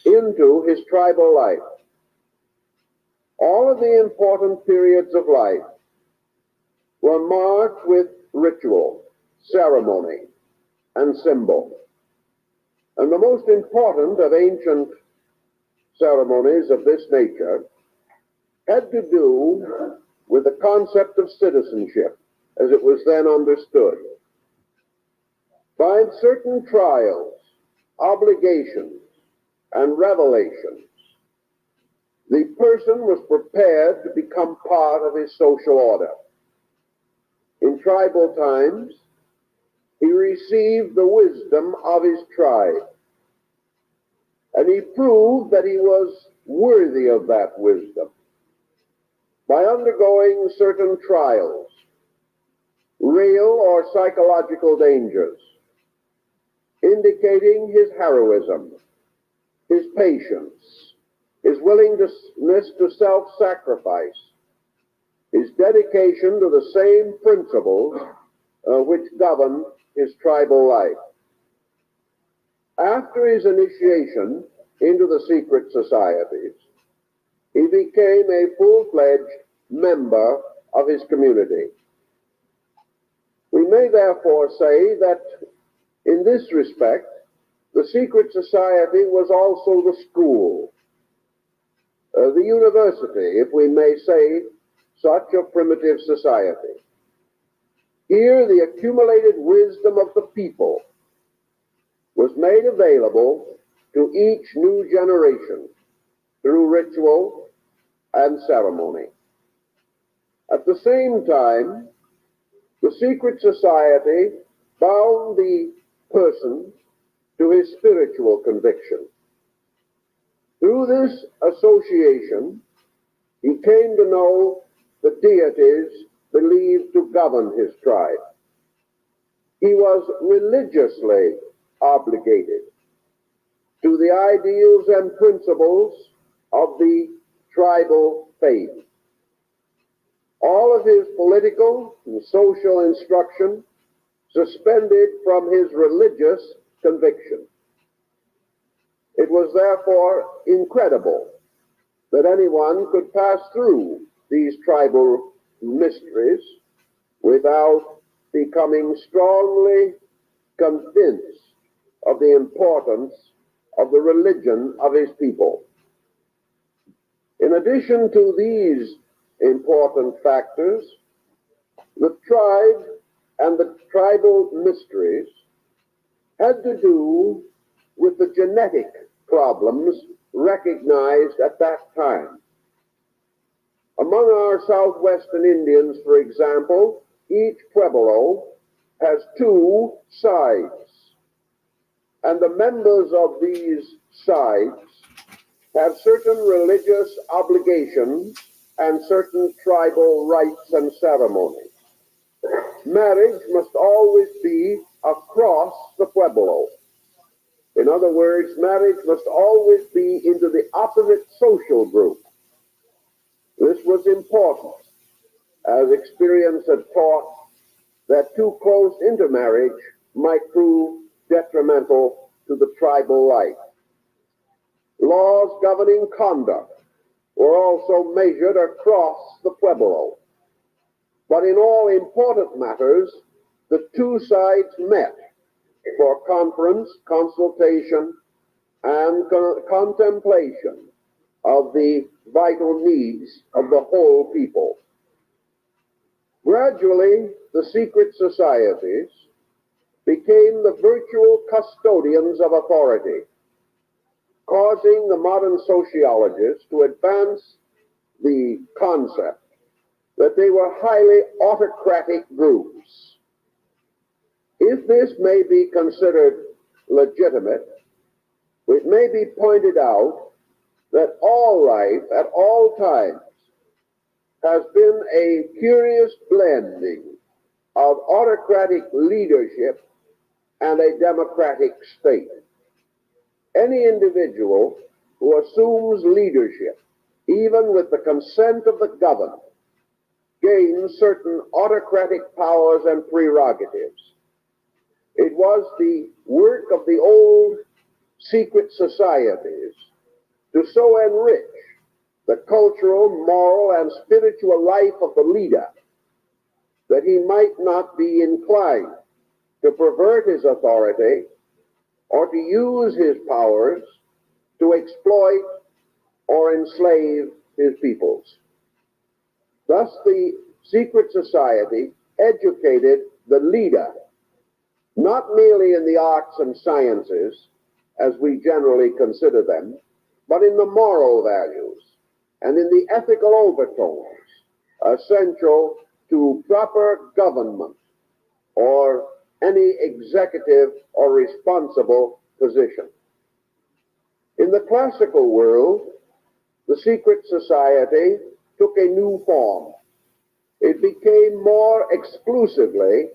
into his tribal life. All of the important periods of life were marked with ritual, ceremony, and symbol. And the most important of ancient ceremonies of this nature had to do with the concept of citizenship as it was then understood. By certain trials, obligations, and revelations, the person was prepared to become part of his social order. In tribal times, he received the wisdom of his tribe, and he proved that he was worthy of that wisdom by undergoing certain trials, real or psychological dangers, indicating his heroism, his patience, his willingness to self-sacrifice, his dedication to the same principles which govern his tribal life. After his initiation into the secret societies, he became a full-fledged member of his community. We may therefore say that in this respect, the secret society was also the school, the university, if we may say such, of primitive society. Here, the accumulated wisdom of the people was made available to each new generation through ritual and ceremony. At the same time, the secret society bound the person to his spiritual conviction. Through this association, he came to know the deities believed to govern his tribe. He was religiously obligated to the ideals and principles of the tribal faith. All of his political and social instruction suspended from his religious conviction. It was therefore incredible that anyone could pass through these tribal mysteries without becoming strongly convinced of the importance of the religion of his people. In addition to these important factors, the tribe and the tribal mysteries had to do with the genetic problems recognized at that time. Among our southwestern Indians, for example, each pueblo has two sides, and the members of these sides have certain religious obligations and certain tribal rites and ceremonies. Marriage must always be across the pueblo. In other words, marriage must always be into the opposite social group. This was important, as experience had taught that too close intermarriage might prove detrimental to the tribal life. Laws governing conduct were also measured across the pueblo. But in all important matters, the two sides met for conference, consultation, and contemplation of the vital needs of the whole people. Gradually, the secret societies became the virtual custodians of authority, causing the modern sociologists to advance the concept that they were highly autocratic groups. If this may be considered legitimate, it may be pointed out that all life at all times has been a curious blending of autocratic leadership and a democratic state. Any individual who assumes leadership, even with the consent of the governed, gains certain autocratic powers and prerogatives. It was the work of the old secret societies to so enrich the cultural, moral, and spiritual life of the leader that he might not be inclined to pervert his authority or to use his powers to exploit or enslave his peoples. Thus, the secret society educated the leader, not merely in the arts and sciences, as we generally consider them, but in the moral values and in the ethical overtones essential to proper government or any executive or responsible position. In the classical world, the secret society took a new form. It became more exclusively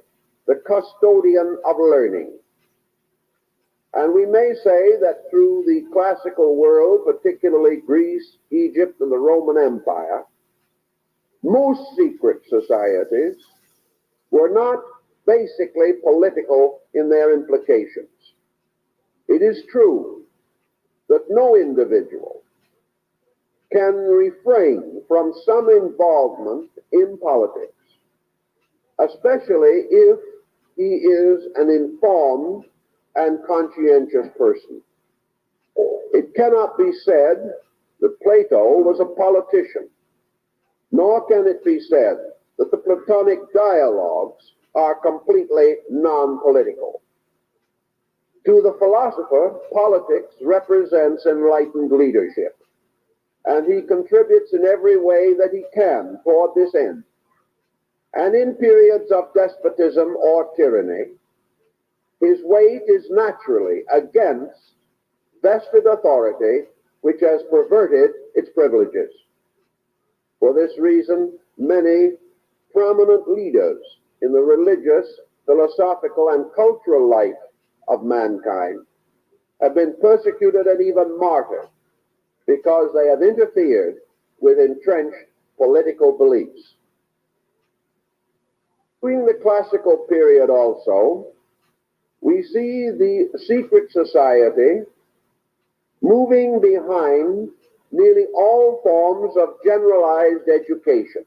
the custodian of learning. And we may say that through the classical world, particularly Greece, Egypt, and the Roman Empire, most secret societies were not basically political in their implications. It is true that no individual can refrain from some involvement in politics, especially if he is an informed and conscientious person. It cannot be said that Plato was a politician, nor can it be said that the Platonic dialogues are completely non-political. To the philosopher, politics represents enlightened leadership, and he contributes in every way that he can toward this end. And in periods of despotism or tyranny, his weight is naturally against vested authority which has perverted its privileges. For this reason, many prominent leaders in the religious, philosophical, and cultural life of mankind have been persecuted and even martyred because they have interfered with entrenched political beliefs. During the classical period also, we see the secret society moving behind nearly all forms of generalized education.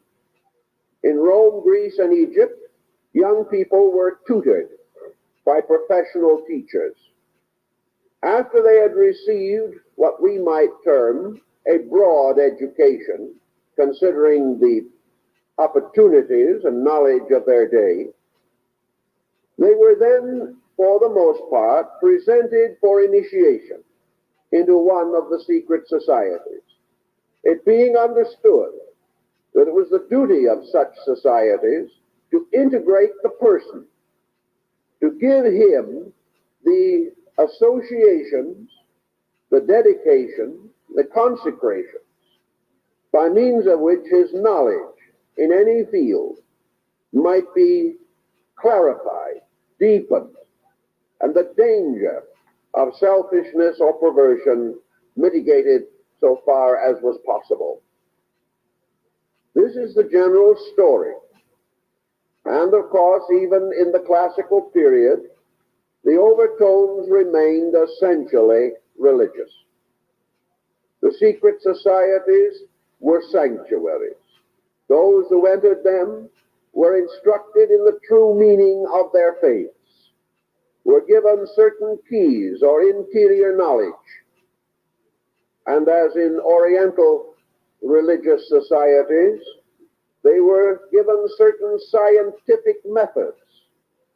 In Rome, Greece, and Egypt, young people were tutored by professional teachers. After they had received what we might term a broad education, considering the opportunities and knowledge of their day, they were then, for the most part, presented for initiation into one of the secret societies, it being understood that it was the duty of such societies to integrate the person, to give him the associations, the dedication, the consecrations, by means of which his knowledge in any field might be clarified, deepened, and the danger of selfishness or perversion mitigated so far as was possible. This is the general story. And of course, even in the classical period, the overtones remained essentially religious. The secret societies were sanctuaries. Those who entered them were instructed in the true meaning of their faiths, were given certain keys or interior knowledge, and as in Oriental religious societies, they were given certain scientific methods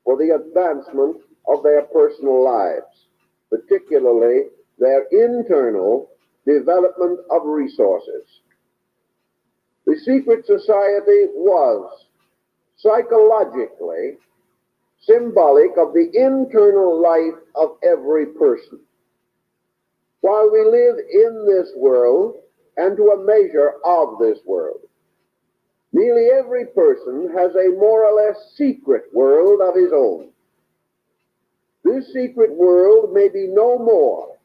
for the advancement of their personal lives, particularly their internal development of resources. The secret society was psychologically symbolic of the internal life of every person. While we live in this world and to a measure of this world, nearly every person has a more or less secret world of his own. This secret world may be no more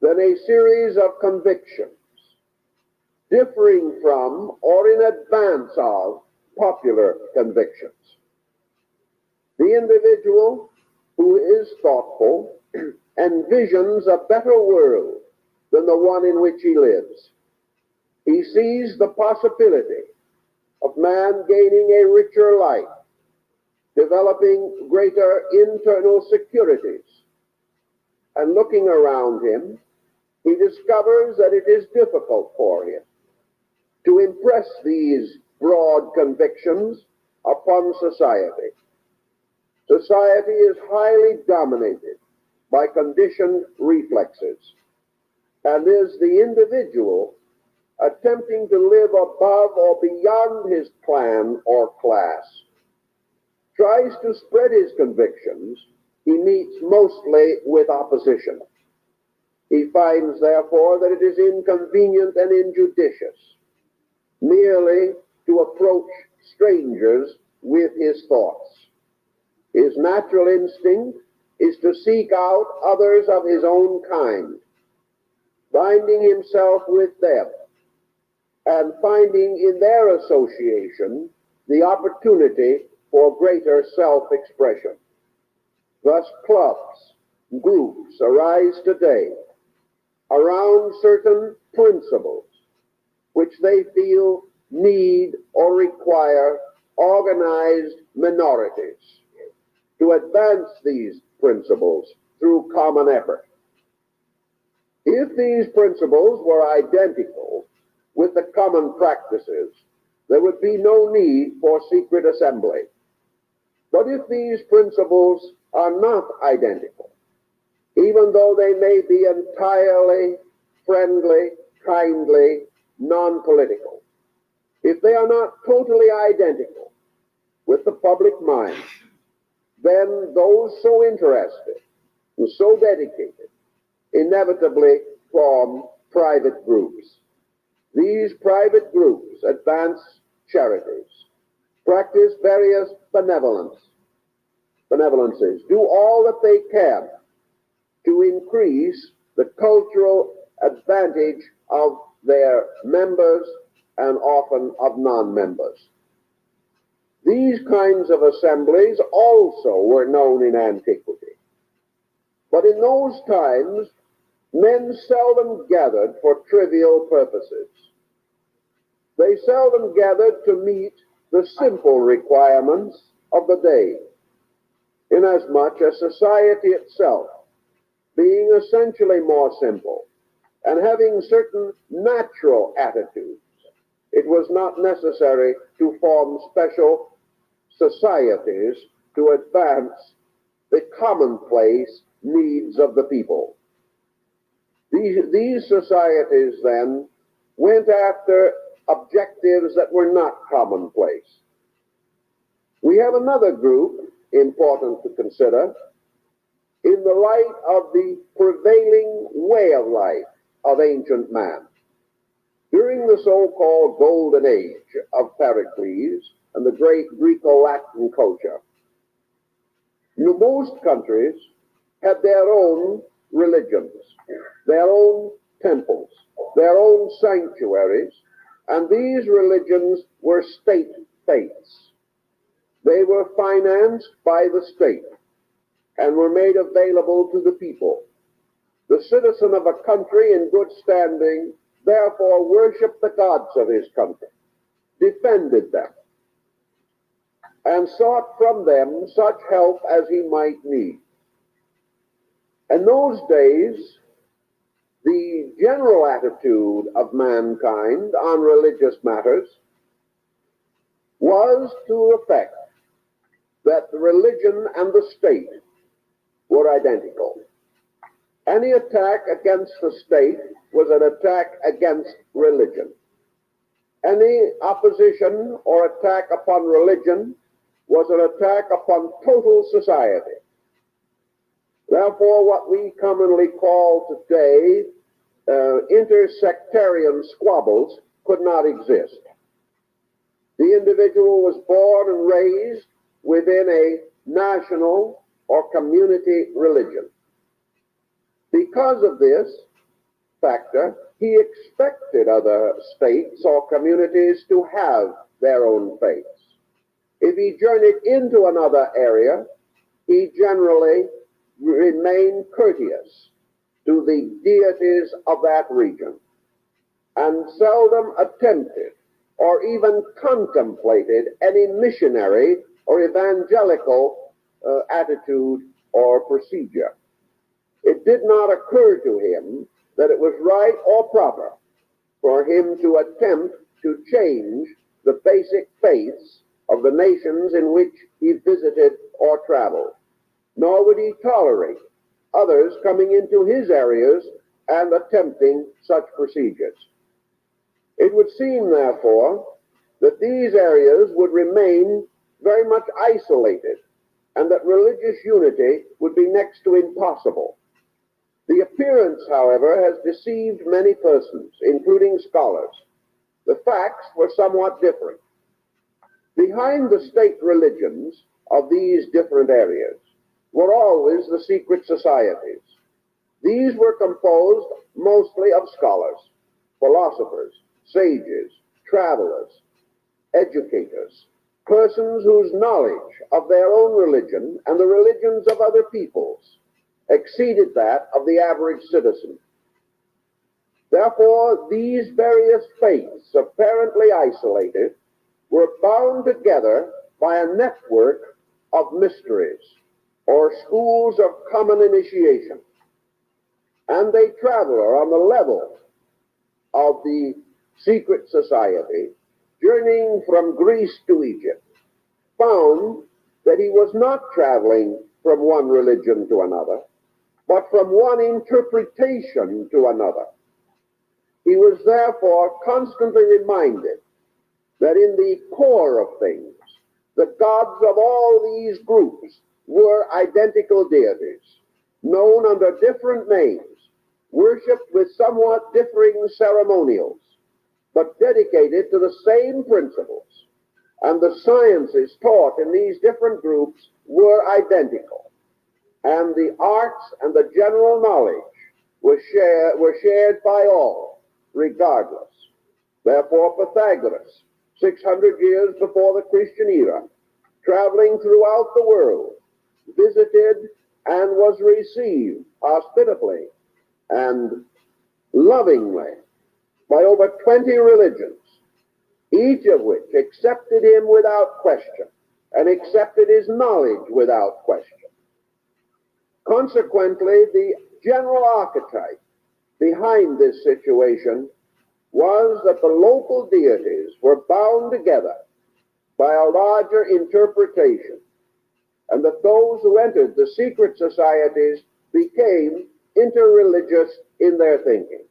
than a series of convictions, differing from or in advance of popular convictions. The individual who is thoughtful envisions a better world than the one in which he lives. He sees the possibility of man gaining a richer life, developing greater internal securities. And looking around him, he discovers that it is difficult for him to impress these broad convictions upon society. Society is highly dominated by conditioned reflexes, and is the individual attempting to live above or beyond his clan or class, tries to spread his convictions, he meets mostly with opposition. He finds, therefore, that it is inconvenient and injudicious merely to approach strangers with his thoughts. His natural instinct is to seek out others of his own kind, binding himself with them and finding in their association the opportunity for greater self-expression. Thus, clubs, groups arise today around certain principles which they feel need or require organized minorities to advance these principles through common effort. If these principles were identical with the common practices, there would be no need for secret assembly. But if these principles are not identical, even though they may be entirely friendly, kindly, non-political, if they are not totally identical with the public mind, then those so interested and so dedicated inevitably form private groups. These private groups advance charities, practice various benevolences, do all that they can to increase the cultural advantage of their members and often of non-members. These kinds of assemblies also were known in antiquity. But in those times, men seldom gathered for trivial purposes. They seldom gathered to meet the simple requirements of the day, inasmuch as society itself, being essentially more simple and having certain natural attitudes, it was not necessary to form special societies to advance the commonplace needs of the people. These societies then went after objectives that were not commonplace. We have another group important to consider in the light of the prevailing way of life of ancient man. During the so-called Golden Age of Pericles and the great Greco-Latin culture, most countries had their own religions, their own temples, their own sanctuaries, and these religions were state faiths. They were financed by the state and were made available to the people. The citizen of a country in good standing therefore worshiped the gods of his country, defended them, and sought from them such help as he might need. In those days, the general attitude of mankind on religious matters was to the effect that the religion and the state were identical. Any attack against the state was an attack against religion. Any opposition or attack upon religion was an attack upon total society. Therefore, what we commonly call today intersectarian squabbles could not exist. The individual was born and raised within a national or community religion. Because of this factor, he expected other states or communities to have their own faiths. If he journeyed into another area, he generally remained courteous to the deities of that region and seldom attempted or even contemplated any missionary or evangelical attitude or procedure. It did not occur to him that it was right or proper for him to attempt to change the basic faiths of the nations in which he visited or traveled, nor would he tolerate others coming into his areas and attempting such procedures. It would seem, therefore, that these areas would remain very much isolated and that religious unity would be next to impossible. The appearance, however, has deceived many persons, including scholars. The facts were somewhat different. Behind the state religions of these different areas were always the secret societies. These were composed mostly of scholars, philosophers, sages, travelers, educators, persons whose knowledge of their own religion and the religions of other peoples exceeded that of the average citizen. Therefore, these various faiths, apparently isolated, were bound together by a network of mysteries or schools of common initiation. And a traveler on the level of the secret society, journeying from Greece to Egypt, found that he was not traveling from one religion to another, but from one interpretation to another. He was therefore constantly reminded that in the core of things, the gods of all these groups were identical deities, known under different names, worshipped with somewhat differing ceremonials, but dedicated to the same principles, and the sciences taught in these different groups were identical, and the arts and the general knowledge were shared by all, regardless. Therefore, Pythagoras, 600 years before the Christian era, traveling throughout the world, visited and was received hospitably and lovingly by over 20 religions, each of which accepted him without question and accepted his knowledge without question. Consequently, the general archetype behind this situation was that the local deities were bound together by a larger interpretation, and that those who entered the secret societies became interreligious in their thinking.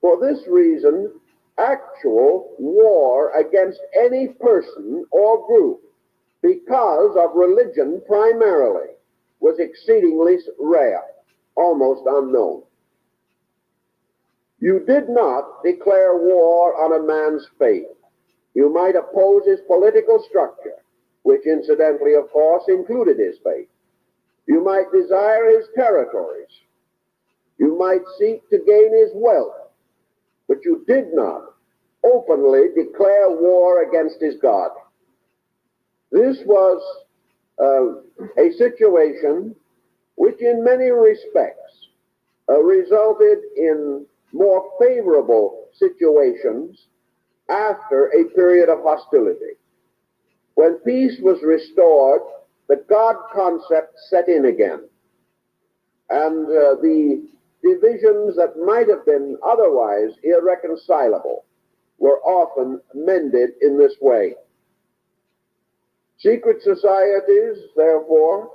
For this reason, actual war against any person or group, because of religion primarily, was exceedingly rare, almost unknown. You did not declare war on a man's faith. You might oppose his political structure, which incidentally, of course, included his faith. You might desire his territories. You might seek to gain his wealth, but you did not openly declare war against his God. This was a situation which in many respects resulted in more favorable situations after a period of hostility. When peace was restored, the God concept set in again, and the divisions that might have been otherwise irreconcilable were often mended in this way. Secret societies, therefore,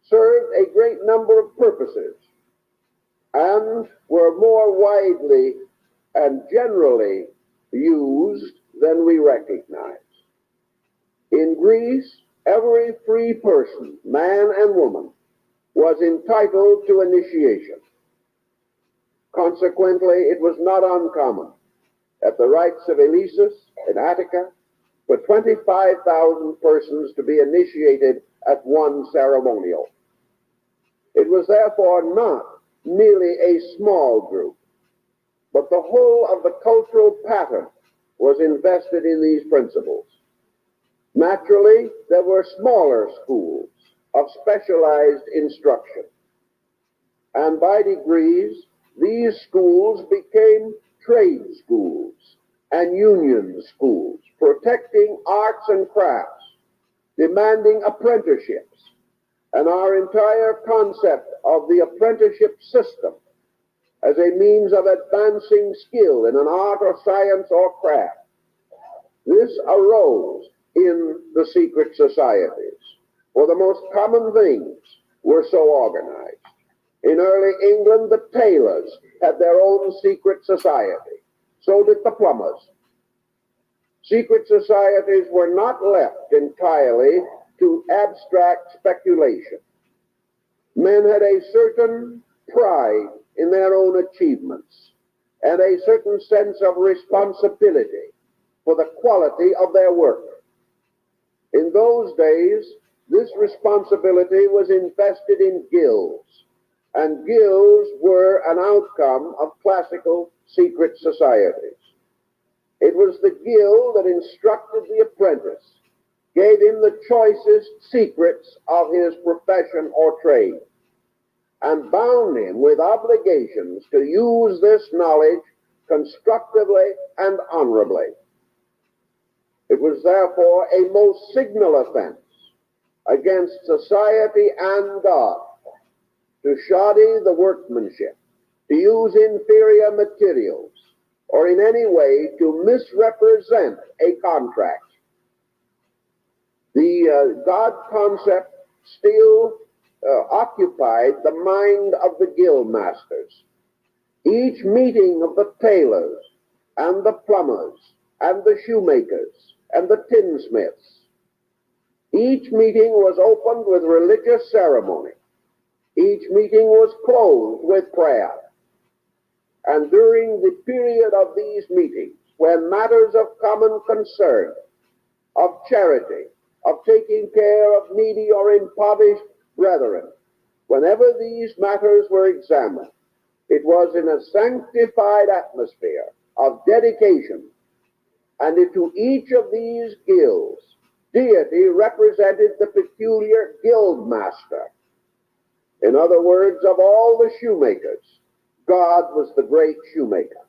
served a great number of purposes and were more widely and generally used than we recognize. In Greece, every free person, man and woman, was entitled to initiation. Consequently, it was not uncommon at the rites of Eleusis in Attica for 25,000 persons to be initiated at one ceremonial. It was therefore not merely a small group, but the whole of the cultural pattern was invested in these principles. Naturally, there were smaller schools of specialized instruction, and by degrees, these schools became trade schools and union schools, protecting arts and crafts demanding apprenticeships, and our entire concept of the apprenticeship system as a means of advancing skill in an art or science or craft. This arose in the secret societies, for the most common things were so organized. In early England, the tailors had their own secret society. So did the plumbers. Secret societies were not left entirely to abstract speculation. Men had a certain pride in their own achievements and a certain sense of responsibility for the quality of their work. In those days, this responsibility was invested in guilds, and guilds were an outcome of classical secret societies. It was the guild that instructed the apprentice, gave him the choicest secrets of his profession or trade, and bound him with obligations to use this knowledge constructively and honorably. It was therefore a most signal offense against society and God to shoddy the workmanship, to use inferior materials, or in any way to misrepresent a contract. The God concept still occupied the mind of the guild masters. Each meeting of the tailors and the plumbers and the shoemakers and the tinsmiths, each meeting was opened with religious ceremony. Each meeting was closed with prayer. And during the period of these meetings, when matters of common concern, of charity, of taking care of needy or impoverished brethren, whenever these matters were examined, it was in a sanctified atmosphere of dedication, and into each of these guilds, deity represented the peculiar guild master. In other words, of all the shoemakers, God was the great shoemaker.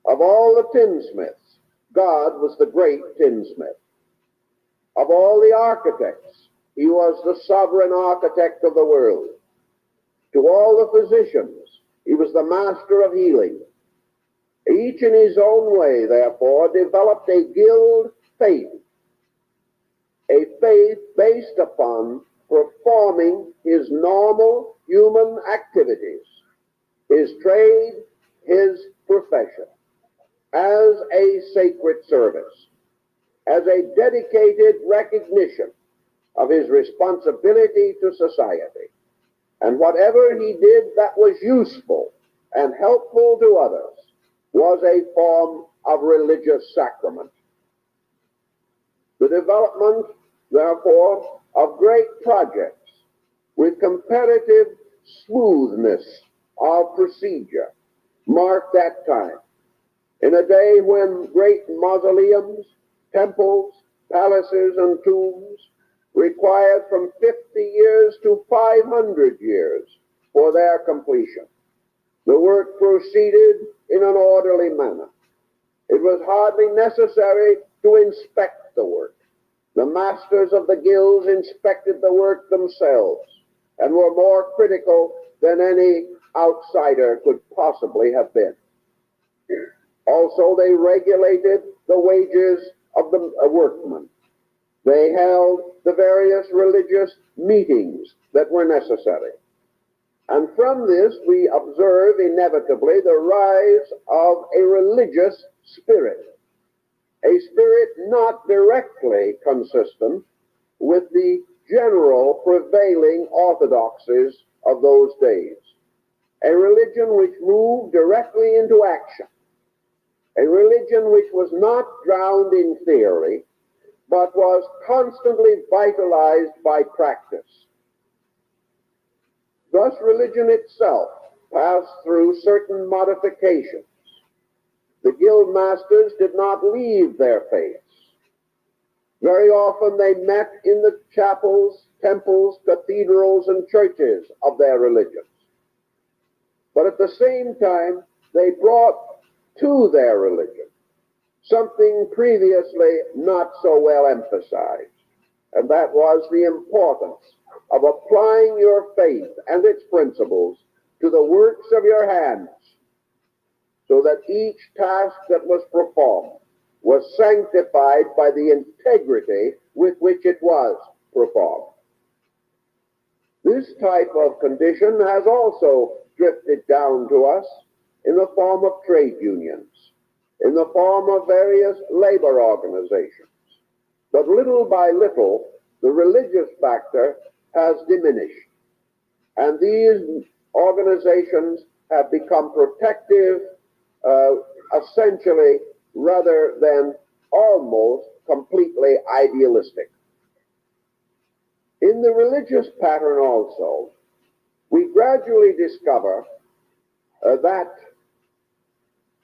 Of all the tinsmiths, God was the great tinsmith. Of all the architects, he was the sovereign architect of the world. To all the physicians, he was the master of healing. Each in his own way, therefore, developed a guild faith, a faith based upon performing his normal human activities, his trade, his profession, as a sacred service, as a dedicated recognition of his responsibility to society. And whatever he did that was useful and helpful to others was a form of religious sacrament. The development, therefore, of great projects with comparative smoothness of procedure marked that time. In a day when great mausoleums, temples, palaces, and tombs required from 50 years to 500 years for their completion, the work proceeded in an orderly manner. It was hardly necessary to inspect the work. The masters of the guilds inspected the work themselves and were more critical than any outsider could possibly have been. Also, they regulated the wages of the workmen. They held the various religious meetings that were necessary. And from this, we observe inevitably the rise of a religious spirit, a spirit not directly consistent with the general prevailing orthodoxies of those days, a religion which moved directly into action, a religion which was not drowned in theory, but was constantly vitalized by practice. Thus, religion itself passed through certain modifications. The guild masters did not leave their faiths. Very often they met in the chapels, temples, cathedrals, and churches of their religions. But at the same time, they brought to their religion something previously not so well emphasized. and that was the importance of applying your faith and its principles to the works of your hands, so that each task that was performed was sanctified by the integrity with which it was performed. This type of condition has also drifted down to us in the form of trade unions, in the form of various labor organizations. But little by little, the religious factor has diminished, and these organizations have become protective, essentially, rather than almost completely idealistic. In the religious pattern also, we gradually discover that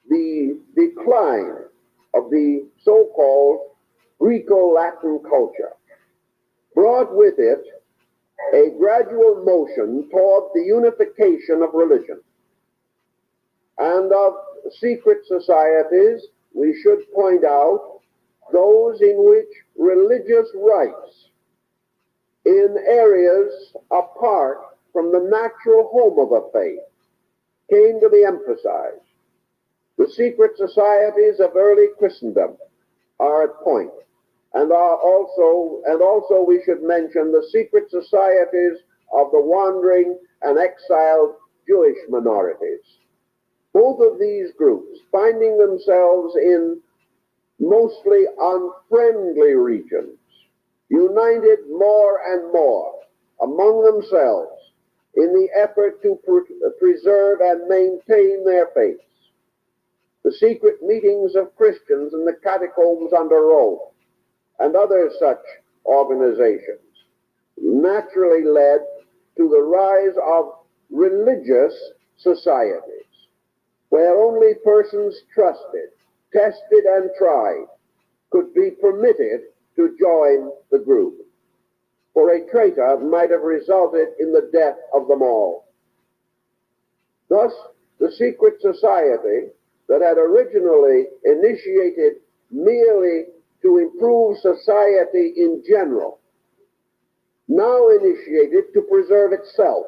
the decline of the so-called Greco-Latin culture brought with it a gradual motion toward the unification of religion. And of secret societies, we should point out those in which religious rites in areas apart from the natural home of a faith came to be emphasized. The secret societies of early Christendom are at point, and also we should mention the secret societies of the wandering and exiled Jewish minorities. Both of these groups, finding themselves in mostly unfriendly regions, united more and more among themselves in the effort to preserve and maintain their faiths. The secret meetings of Christians in the catacombs under Rome and other such organizations naturally led to the rise of religious societies, where only persons trusted, tested, and tried could be permitted to join the group, for a traitor might have resulted in the death of them all. Thus, the secret society that had originally initiated merely to improve society in general, now initiated to preserve itself,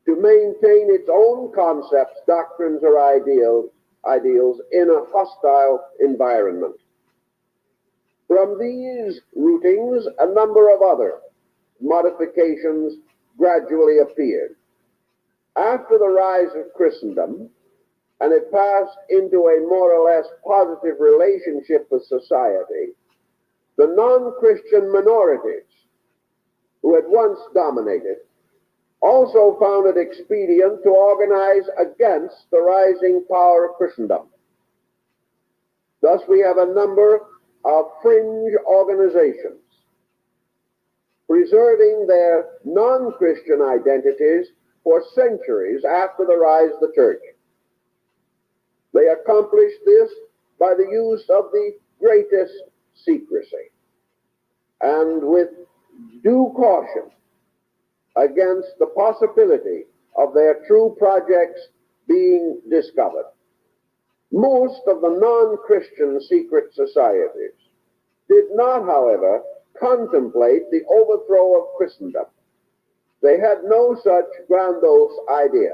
to maintain its own concepts, doctrines, or ideals in a hostile environment. From these rootings, a number of other modifications gradually appeared. After the rise of Christendom, and it passed into a more or less positive relationship with society, the non-Christian minorities, who had once dominated, also found it expedient to organize against the rising power of Christendom. Thus, we have a number of fringe organizations preserving their non-Christian identities for centuries after the rise of the church. They accomplished this by the use of the greatest secrecy and with due caution against the possibility of their true projects being discovered. Most of the non-Christian secret societies did not, however, contemplate the overthrow of Christendom. They had no such grandiose idea.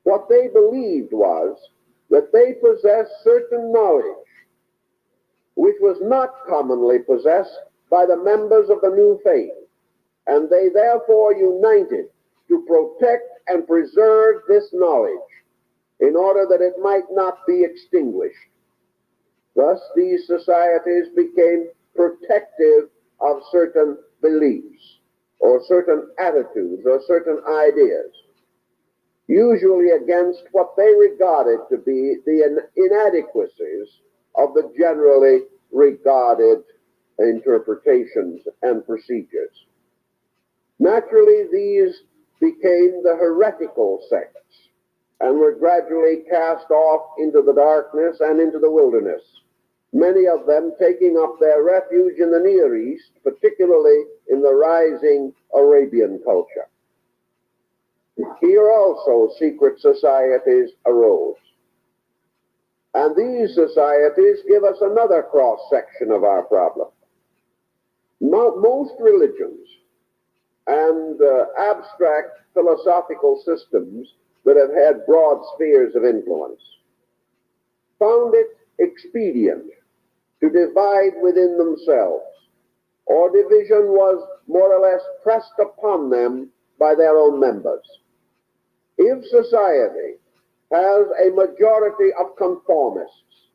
What they believed was that they possessed certain knowledge which was not commonly possessed by the members of the new faith, and they therefore united to protect and preserve this knowledge in order that it might not be extinguished. Thus, these societies became protective of certain beliefs or certain attitudes or certain ideas, usually against what they regarded to be the inadequacies of the generally regarded interpretations and procedures. Naturally, these became the heretical sects and were gradually cast off into the darkness and into the wilderness, many of them taking up their refuge in the Near East, particularly in the rising Arabian culture. Here also secret societies arose. And these societies give us another cross-section of our problem. Most religions and abstract philosophical systems that have had broad spheres of influence found it expedient to divide within themselves, or division was more or less pressed upon them by their own members. If society has a majority of conformists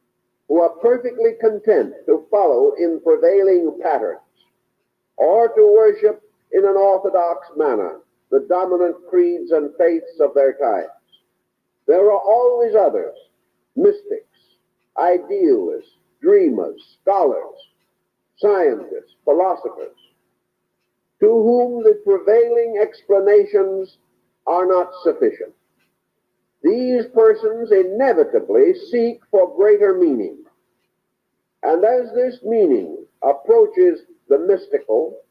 who are perfectly content to follow in prevailing patterns, or to worship in an orthodox manner the dominant creeds and faiths of their times, there are always others, mystics, idealists, dreamers, scholars, scientists, philosophers, to whom the prevailing explanations are not sufficient. These persons inevitably seek for greater meaning, and as this meaning approaches the mystical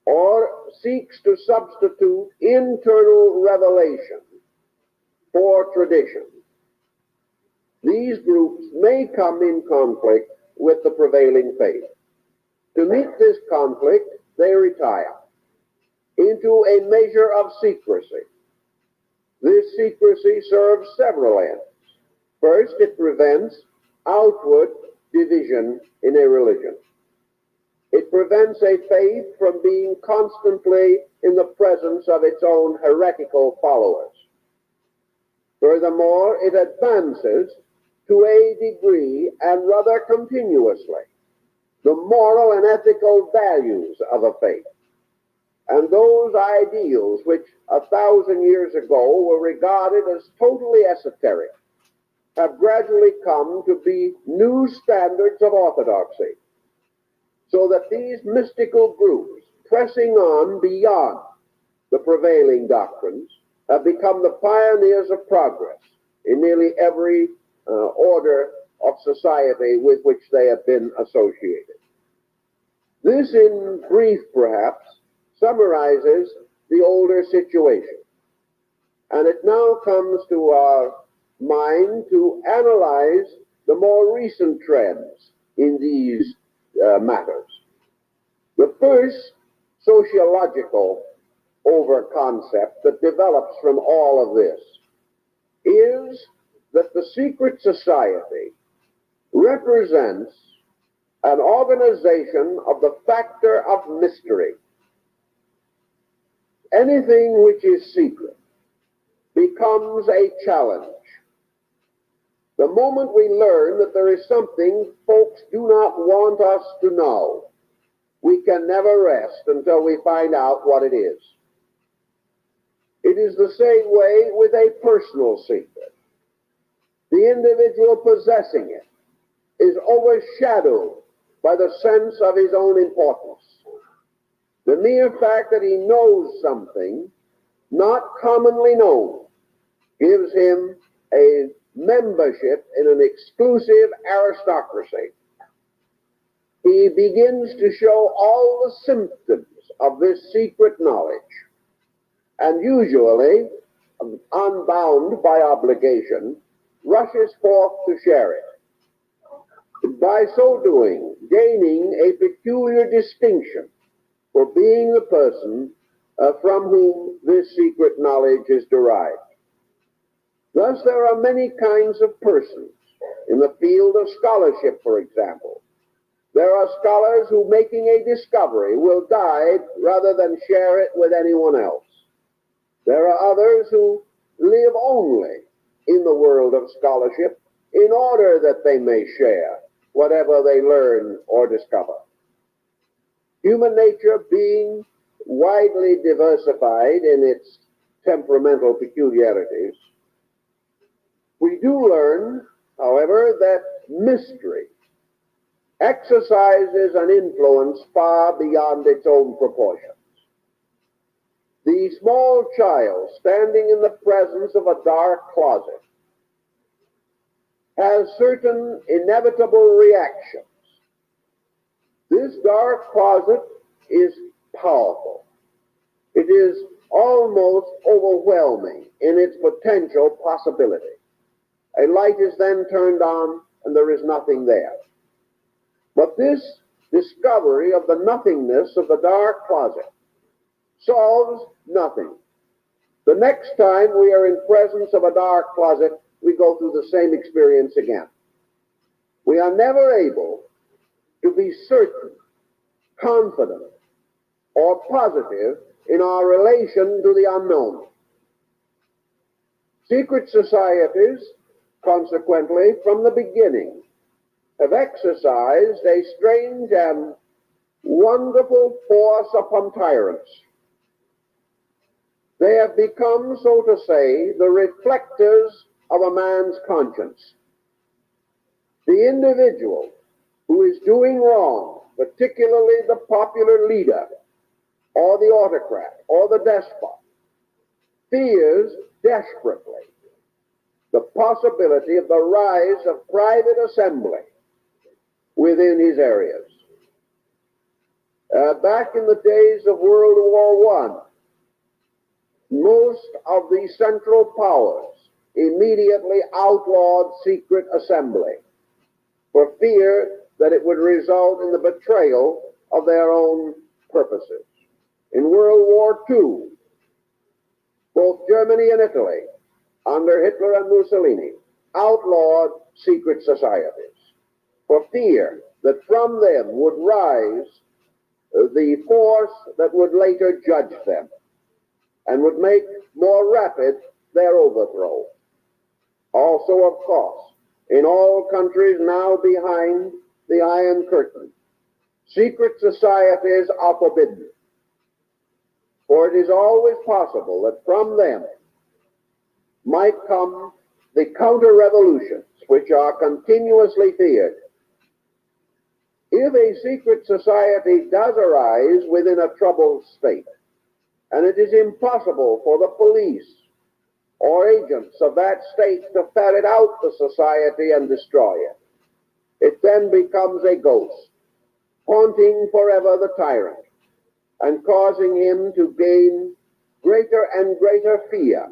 or seeks to substitute internal revelation for tradition, these groups may come in conflict with the prevailing faith. To meet this conflict, they retire into a measure of secrecy. This secrecy serves several ends. First, it prevents outward division in a religion. It prevents a faith from being constantly in the presence of its own heretical followers. Furthermore, it advances to a degree, and rather continuously, the moral and ethical values of a faith. And those ideals which 1,000 years ago were regarded as totally esoteric have gradually come to be new standards of orthodoxy, so that these mystical groups, pressing on beyond the prevailing doctrines, have become the pioneers of progress in nearly every order of society with which they have been associated. This, in brief, perhaps, summarizes the older situation. And it now comes to our mind to analyze the more recent trends in these matters. The first sociological over-concept that develops from all of this is that the secret society represents an organization of the factor of mystery. Anything which is secret becomes a challenge. The moment we learn that there is something folks do not want us to know, we can never rest until we find out what it is. It is the same way with a personal secret. The individual possessing it is overshadowed by the sense of his own importance. The mere fact that he knows something not commonly known gives him a membership in an exclusive aristocracy. He begins to show all the symptoms of this secret knowledge, and usually, unbound by obligation, rushes forth to share it. By so doing, gaining a peculiar distinction for being the person from whom this secret knowledge is derived. Thus, there are many kinds of persons. In the field of scholarship, for example, there are scholars who, making a discovery, will die rather than share it with anyone else. There are others who live only in the world of scholarship in order that they may share whatever they learn or discover. Human nature being widely diversified in its temperamental peculiarities, we do learn, however, that mystery exercises an influence far beyond its own proportions. The small child standing in the presence of a dark closet has certain inevitable reactions. This dark closet is powerful. It is almost overwhelming in its potential possibility. A light is then turned on and there is nothing there. But this discovery of the nothingness of the dark closet solves nothing. The next time we are in presence of a dark closet, we go through the same experience again. We are never able to be certain, confident, or positive in our relation to the unknown. Secret societies, consequently, from the beginning, have exercised a strange and wonderful force upon tyrants. They have become, so to say, the reflectors of a man's conscience. The individual who is doing wrong, particularly the popular leader, or the autocrat, or the despot, fears desperately the possibility of the rise of private assembly within his areas. Back in the days of World War I, most of the central powers immediately outlawed secret assembly for fear that it would result in the betrayal of their own purposes. In World War II, both Germany and Italy, under Hitler and Mussolini, outlawed secret societies for fear that from them would rise the force that would later judge them and would make more rapid their overthrow. Also, of course, in all countries now behind the Iron Curtain, secret societies are forbidden, for it is always possible that from them might come the counter-revolutions which are continuously feared. If a secret society does arise within a troubled state, and it is impossible for the police or agents of that state to ferret out the society and destroy it, it then becomes a ghost, haunting forever the tyrant, and causing him to gain greater and greater fear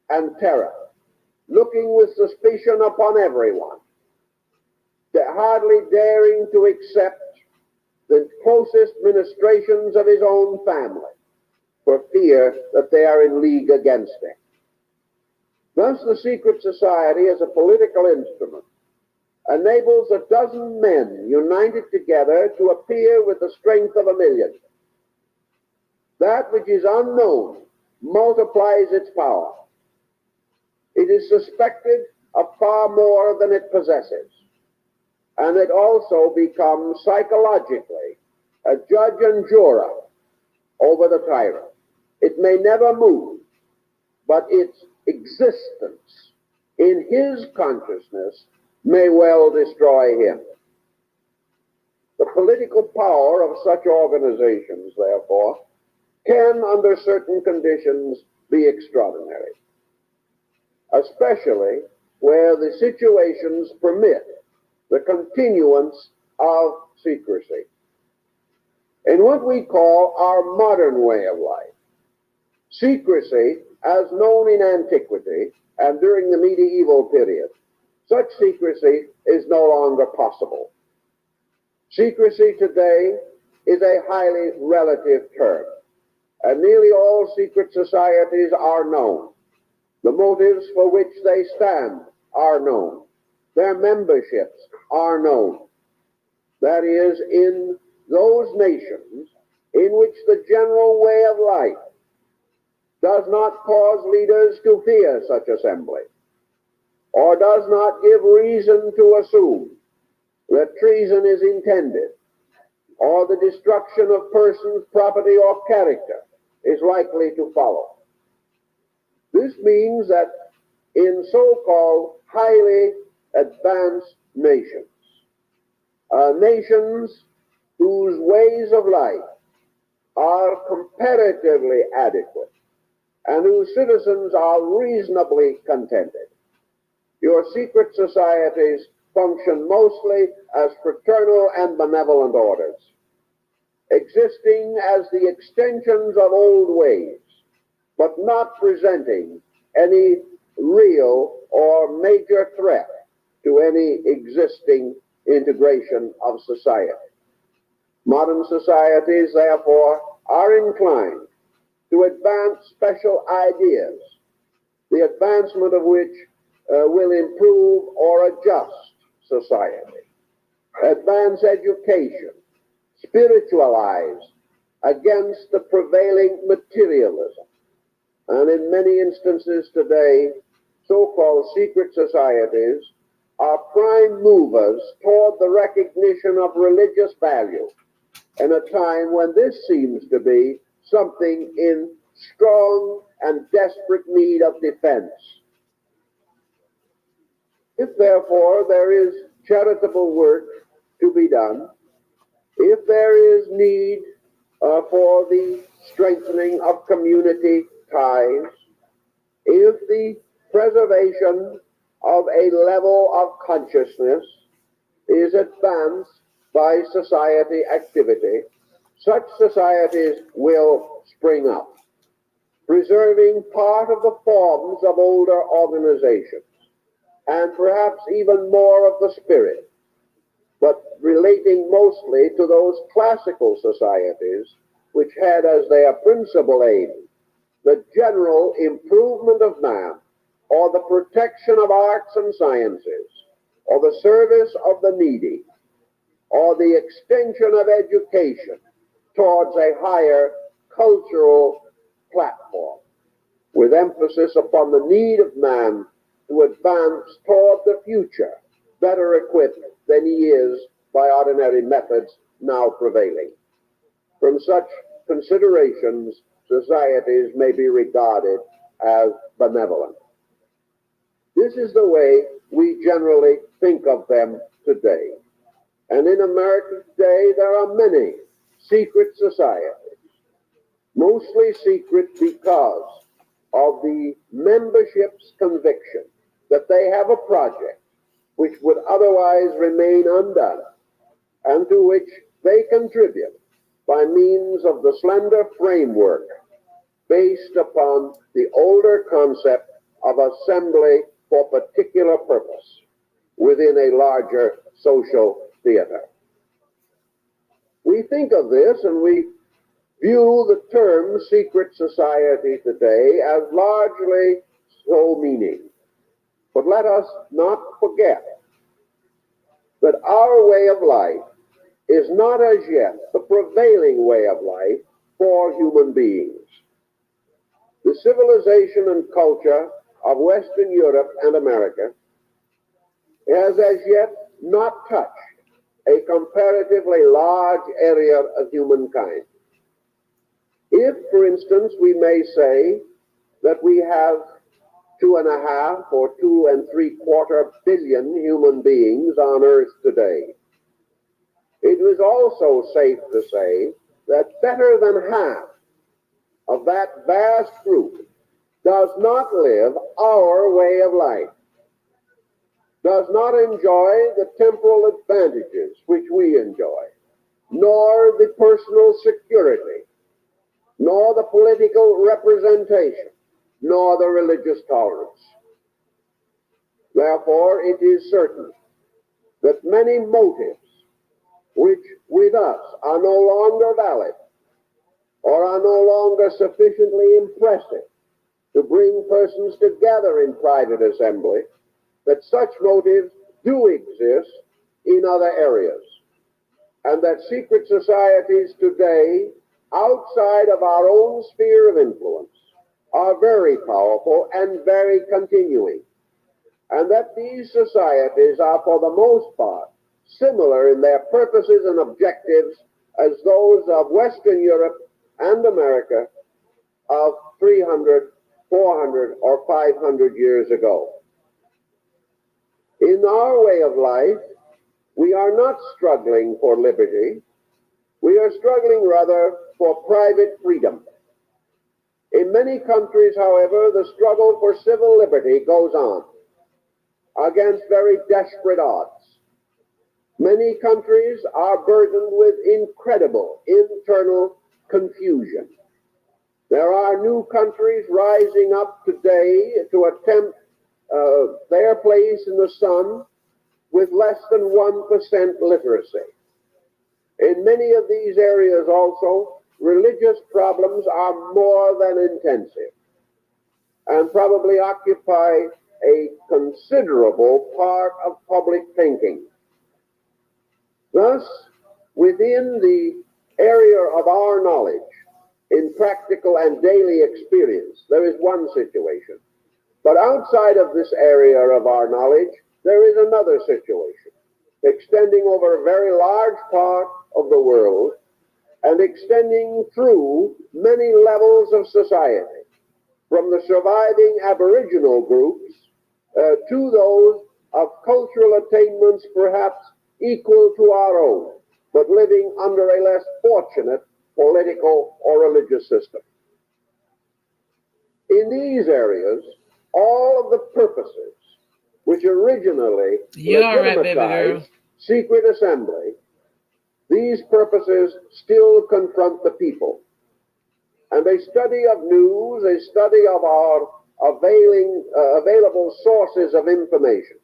and terror, looking with suspicion upon everyone, hardly daring to accept the closest ministrations of his own family for fear that they are in league against him. Thus, the secret society as a political instrument enables a dozen men united together to appear with the strength of 1,000,000. That which is unknown multiplies its power. It is suspected of far more than it possesses, and it also becomes psychologically a judge and juror over the tyrant. It may never move, but its existence in his consciousness may well destroy him. The political power of such organizations, therefore, can, under certain conditions, be extraordinary, especially where the situations permit the continuance of secrecy. In what we call our modern way of life, secrecy, as known in antiquity and during the medieval period, such secrecy is no longer possible. Secrecy today is a highly relative term, and nearly all secret societies are known. The motives for which they stand are known. Their memberships are known. That is, in those nations in which the general way of life does not cause leaders to fear such assembly, or does not give reason to assume that treason is intended, or the destruction of persons, property, or character is likely to follow. This means that in so-called highly advanced nations, nations whose ways of life are comparatively adequate and whose citizens are reasonably contented, your secret societies function mostly as fraternal and benevolent orders, existing as the extensions of old ways, but not presenting any real or major threat to any existing integration of society. Modern societies, therefore, are inclined to advance special ideas, the advancement of which will improve or adjust society, advance education, spiritualize against the prevailing materialism. And in many instances today, so-called secret societies are prime movers toward the recognition of religious value in a time when this seems to be something in strong and desperate need of defense. If, therefore, there is charitable work to be done, if there is need for the strengthening of community ties, if the preservation of a level of consciousness is advanced by society activity, such societies will spring up, preserving part of the forms of older organizations, and perhaps even more of the spirit, but relating mostly to those classical societies which had as their principal aim the general improvement of man, or the protection of arts and sciences, or the service of the needy, or the extension of education towards a higher cultural platform, with emphasis upon the need of man to advance toward the future, better equipped than he is by ordinary methods now prevailing. From such considerations, societies may be regarded as benevolent. This is the way we generally think of them today. And in America today, there are many secret societies, mostly secret because of the membership's conviction that they have a project which would otherwise remain undone, and to which they contribute by means of the slender framework based upon the older concept of assembly for particular purpose within a larger social theater. We think of this and we view the term secret society today as largely so meaning. But let us not forget that our way of life is not as yet the prevailing way of life for human beings. The civilization and culture of Western Europe and America has as yet not touched a comparatively large area of humankind. If, for instance, we may say that we have 2.5 or 2 3/4 billion human beings on Earth today, it is also safe to say that better than half of that vast group does not live our way of life, does not enjoy the temporal advantages which we enjoy, nor the personal security, nor the political representation, nor the religious tolerance. Therefore, it is certain that many motives which with us are no longer valid or are no longer sufficiently impressive to bring persons together in private assembly, that such motives do exist in other areas, and that secret societies today, outside of our own sphere of influence, are very powerful and very continuing, and that these societies are for the most part similar in their purposes and objectives as those of Western Europe and America of 300, 400, or 500 years ago. In our way of life, we are not struggling for liberty. We are struggling rather for private freedom. In many countries, however, the struggle for civil liberty goes on against very desperate odds. Many countries are burdened with incredible internal confusion. There are new countries rising up today to attempt their place in the sun with less than 1% literacy. In many of these areas also, religious problems are more than intensive and probably occupy a considerable part of public thinking. Thus, within the area of our knowledge, in practical and daily experience, there is one situation. But outside of this area of our knowledge, there is another situation, extending over a very large part of the world and extending through many levels of society, from the surviving Aboriginal groups to those of cultural attainments perhaps equal to our own, but living under a less fortunate political or religious system. In these areas, all of the purposes which originally You all right, baby girl? legitimized secret assembly, these purposes still confront the people. And a study of news, a study of our available sources of information,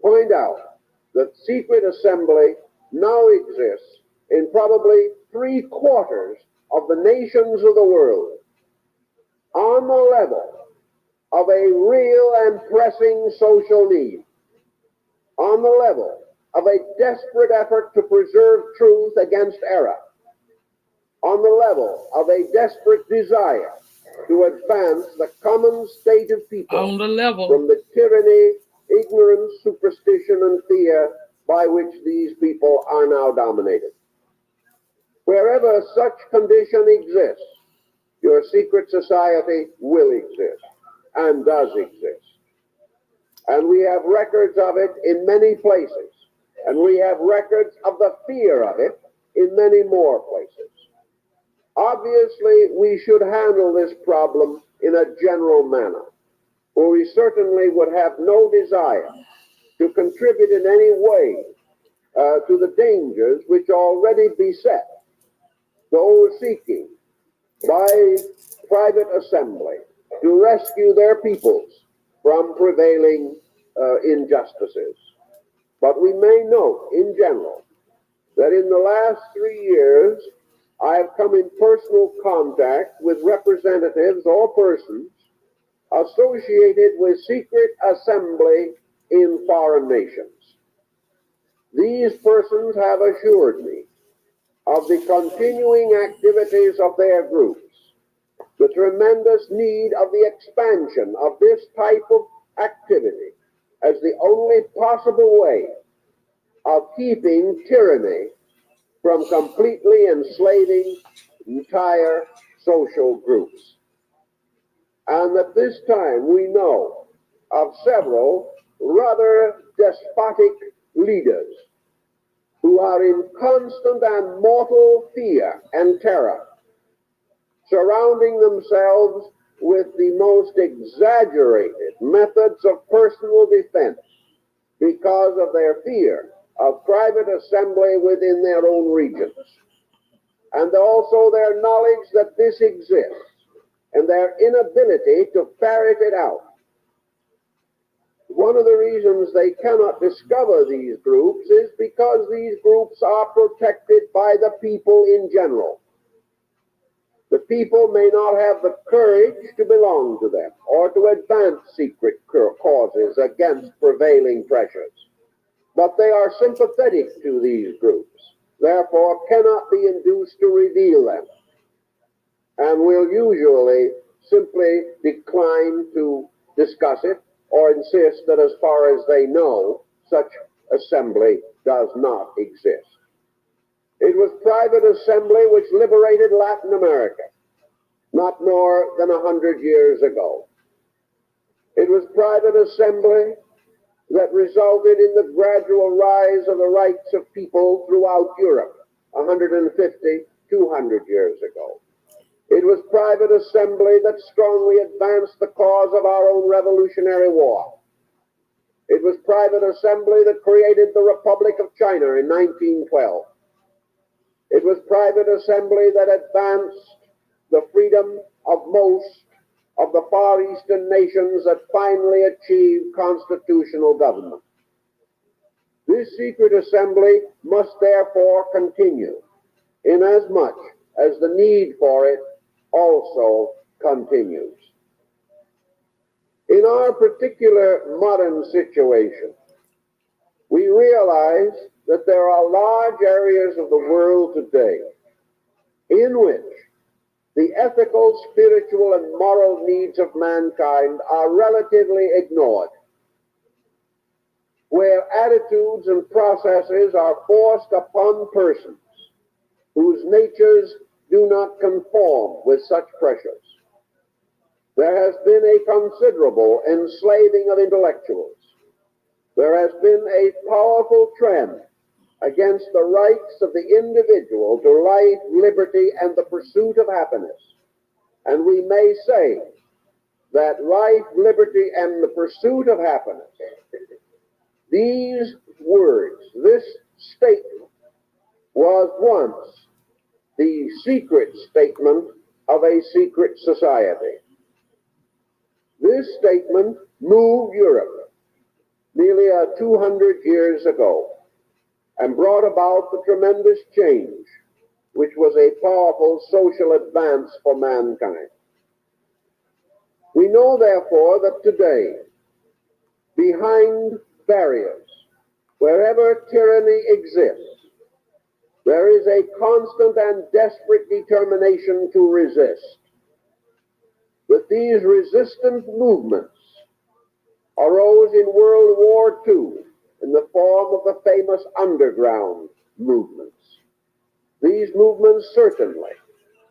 point out that secret assembly now exists in probably 3/4 of the nations of the world, on the level of a real and pressing social need, on the level of a desperate effort to preserve truth against error, on the level of a desperate desire to advance the common state of people On the level. from the tyranny, ignorance, superstition, and fear by which these people are now dominated. Wherever such condition exists, your secret society will exist and does exist. And we have records of it in many places, and we have records of the fear of it in many more places. Obviously, we should handle this problem in a general manner, for we certainly would have no desire to contribute in any way to the dangers which already beset those seeking by private assembly to rescue their peoples from prevailing injustices. But we may note in general that in the last 3 years, I have come in personal contact with representatives or persons associated with secret assembly in foreign nations. These persons have assured me of the continuing activities of their groups, the tremendous need of the expansion of this type of activity as the only possible way of keeping tyranny from completely enslaving entire social groups. And at this time we know of several rather despotic leaders who are in constant and mortal fear and terror, surrounding themselves with the most exaggerated methods of personal defense because of their fear of private assembly within their own regions, and also their knowledge that this exists and their inability to ferret it out. One of the reasons they cannot discover these groups is because these groups are protected by the people in general. The people may not have the courage to belong to them or to advance secret causes against prevailing pressures, but they are sympathetic to these groups, therefore cannot be induced to reveal them, and will usually simply decline to discuss it or insist that as far as they know, such assembly does not exist. It was private assembly which liberated Latin America, not more than 100 years ago. It was private assembly that resulted in the gradual rise of the rights of people throughout Europe 150, 200 years ago. It was private assembly that strongly advanced the cause of our own Revolutionary War. It was private assembly that created the Republic of China in 1912. It was private assembly that advanced the freedom of most of the Far Eastern nations that finally achieved constitutional government. This secret assembly must therefore continue, inasmuch as the need for it also continues. In our particular modern situation, we realize that there are large areas of the world today in which the ethical, spiritual, and moral needs of mankind are relatively ignored, where attitudes and processes are forced upon persons whose natures do not conform with such pressures. There has been a considerable enslaving of intellectuals. There has been a powerful trend against the rights of the individual to life, liberty, and the pursuit of happiness. And we may say that life, liberty, and the pursuit of happiness, these words, this statement, was once the secret statement of a secret society. This statement moved Europe nearly 200 years ago and brought about the tremendous change which was a powerful social advance for mankind. We know, therefore, that today, behind barriers, wherever tyranny exists, there is a constant and desperate determination to resist. That these resistant movements arose in World War II in the form of the famous underground movements. These movements certainly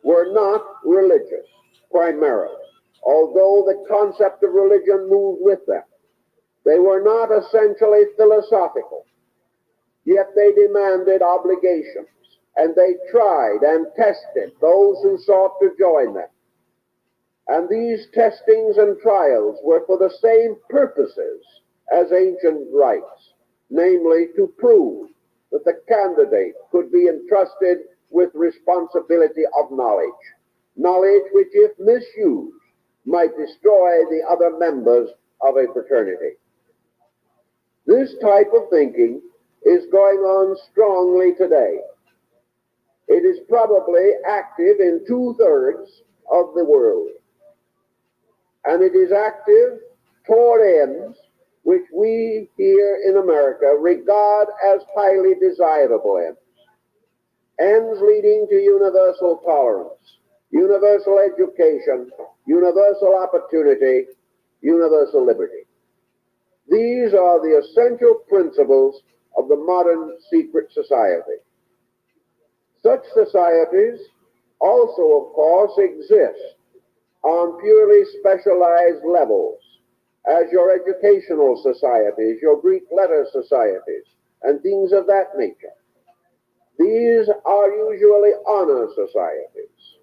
were not religious, primarily, although the concept of religion moved with them. They were not essentially philosophical, yet they demanded obligations, and they tried and tested those who sought to join them. And these testings and trials were for the same purposes as ancient rites, namely to prove that the candidate could be entrusted with responsibility of knowledge, knowledge which, if misused, might destroy the other members of a fraternity. This type of thinking is going on strongly today. It is probably active in 2/3 of the world, and it is active toward ends which we here in America regard as highly desirable ends. Ends leading to universal tolerance, universal education, universal opportunity, universal liberty. These are the essential principles of the modern secret society. Such societies also, of course, exist on purely specialized levels, as your educational societies, your Greek letter societies, and things of that nature. These are usually honor societies,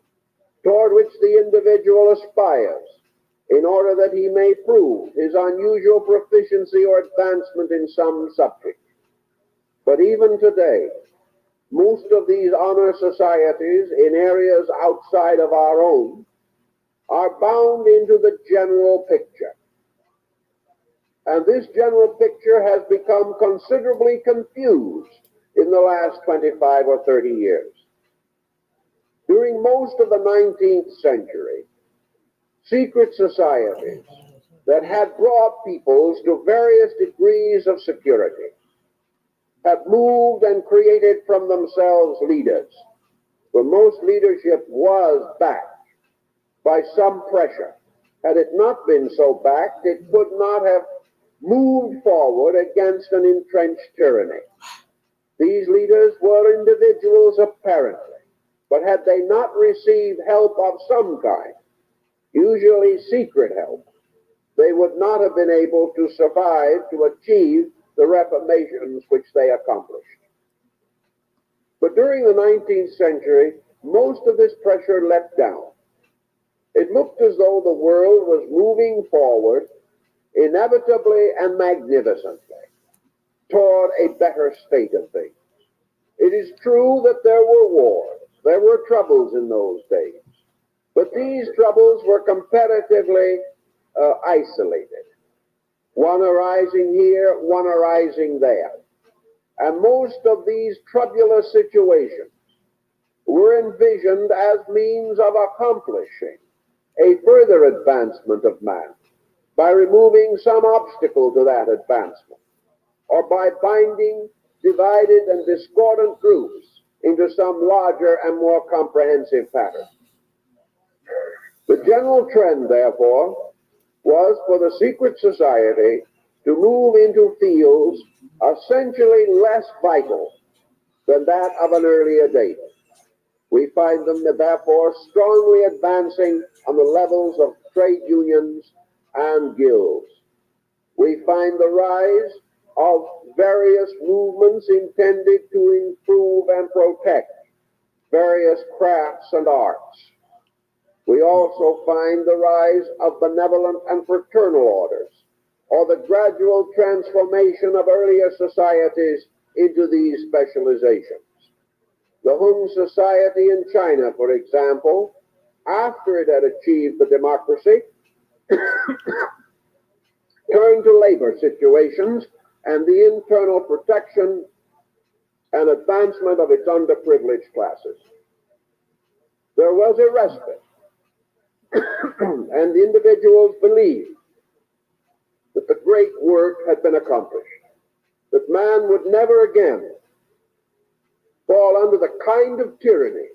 toward which the individual aspires in order that he may prove his unusual proficiency or advancement in some subject. But even today, most of these honor societies in areas outside of our own are bound into the general picture. And this general picture has become considerably confused in the last 25 or 30 years. During most of the 19th century, secret societies that had brought peoples to various degrees of security have moved and created from themselves leaders, but most leadership was backed by some pressure. Had it not been so backed, it could not have moved forward against an entrenched tyranny. These leaders were individuals apparently, but had they not received help of some kind, usually secret help, they would not have been able to survive to achieve the reformations which they accomplished. But during the 19th century, most of this pressure let down. It looked as though the world was moving forward inevitably and magnificently toward a better state of things. It is true that there were wars, there were troubles in those days, but these troubles were comparatively isolated, one arising here, one arising there. and most of these troublous situations were envisioned as means of accomplishing a further advancement of man by removing some obstacle to that advancement, or by binding divided and discordant groups into some larger and more comprehensive pattern. The general trend, therefore, was for the secret society to move into fields essentially less vital than that of an earlier date. We find them, therefore, strongly advancing on the levels of trade unions and guilds. We find the rise of various movements intended to improve and protect various crafts and arts. We also find the rise of benevolent and fraternal orders, or the gradual transformation of earlier societies into these specializations. The Hun Society in China, for example, after it had achieved the democracy, turned to labor situations and the internal protection and advancement of its underprivileged classes. There was a respite, and the individuals believed that the great work had been accomplished, that man would never again fall under the kind of tyranny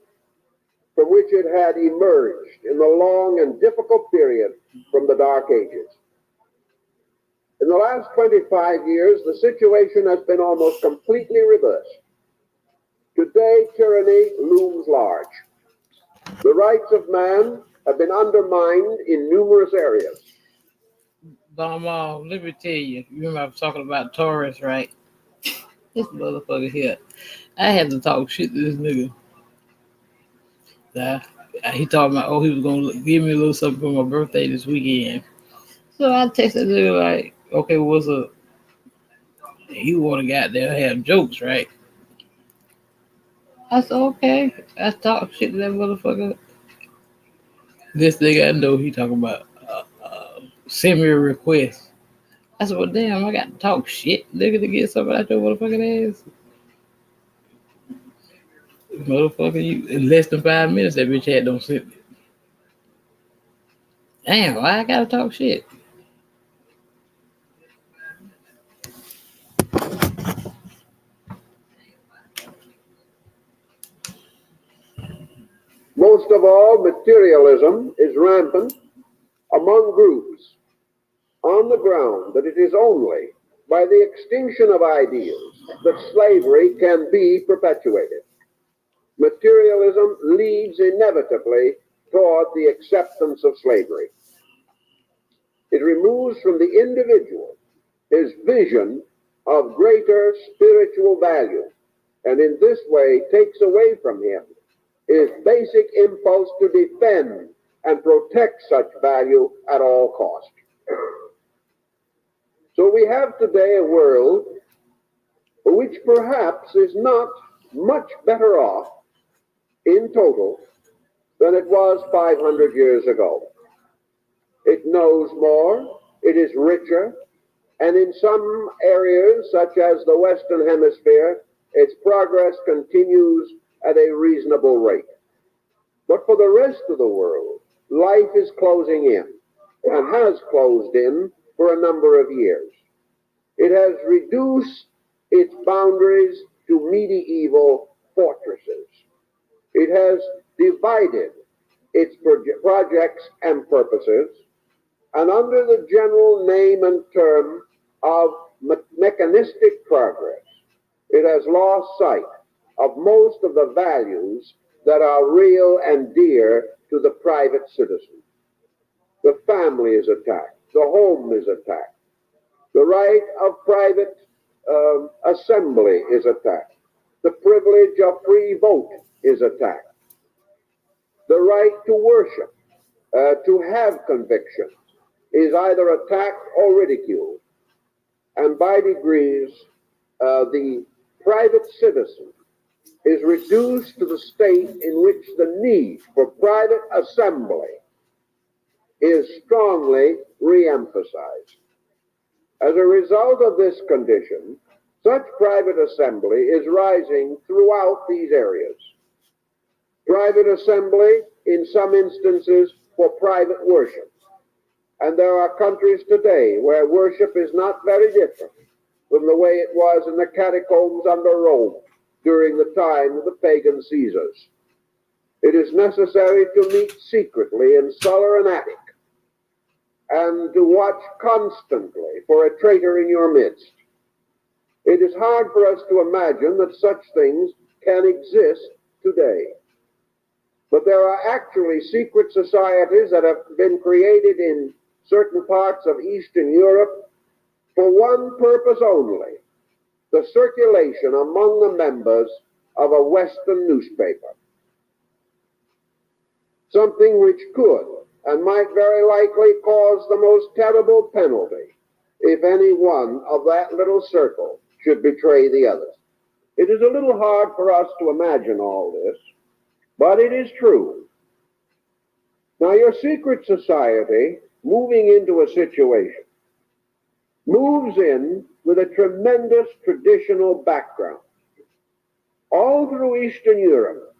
from which it had emerged in the long and difficult period from the Dark Ages. In the last 25 years, the situation has been almost completely reversed. Today, tyranny looms large. The rights of man have been undermined in numerous areas. Let me tell you, remember I was talking about Taurus, right? This motherfucker here. I had to talk shit to this nigga. He talking about, he was going to give me a little something for my birthday this weekend. So I texted the nigga like, okay, what's up? He want to goddamn have jokes, right? I said, okay. I talk shit to that motherfucker. This nigga, I know he talking about send me a request. I said, well, damn, I got to talk shit, nigga, to get something out your motherfucking ass. Motherfucker, you in less than 5 minutes, that bitch had don't send it. Damn, why I gotta talk shit? Most of all, materialism is rampant among groups on the ground that it is only by the extinction of ideals that slavery can be perpetuated. Materialism leads inevitably toward the acceptance of slavery. It removes from the individual his vision of greater spiritual value, and in this way takes away from him his basic impulse to defend and protect such value at all cost. So we have today a world which perhaps is not much better off in total than it was 500 years ago. It knows more, it is richer, and in some areas, such as the Western Hemisphere, its progress continues at a reasonable rate. But for the rest of the world, life is closing in, and has closed in for a number of years. It has reduced its boundaries to medieval fortresses. It has divided its projects and purposes, and under the general name and term of mechanistic progress, it has lost sight of most of the values that are real and dear to the private citizen. The family is attacked. The home is attacked. The right of private assembly is attacked. The privilege of free vote is attacked. The right to worship, to have convictions, is either attacked or ridiculed. And by degrees, the private citizen is reduced to the state in which the need for private assembly is strongly re-emphasized. As a result of this condition, Such private assembly is rising throughout these areas. Private assembly, in some instances, for private worship. And there are countries today where worship is not very different from the way it was in the catacombs under Rome during the time of the pagan Caesars. It is necessary to meet secretly in cellar and attic, and to watch constantly for a traitor in your midst. It is hard for us to imagine that such things can exist today. But there are actually secret societies that have been created in certain parts of Eastern Europe for one purpose only: the circulation among the members of a Western newspaper. Something which could and might very likely cause the most terrible penalty if any one of that little circle should betray the others. It is a little hard for us to imagine all this, but it is true. Now, your secret society, moving into a situation, moves in with a tremendous traditional background. All through Eastern Europe,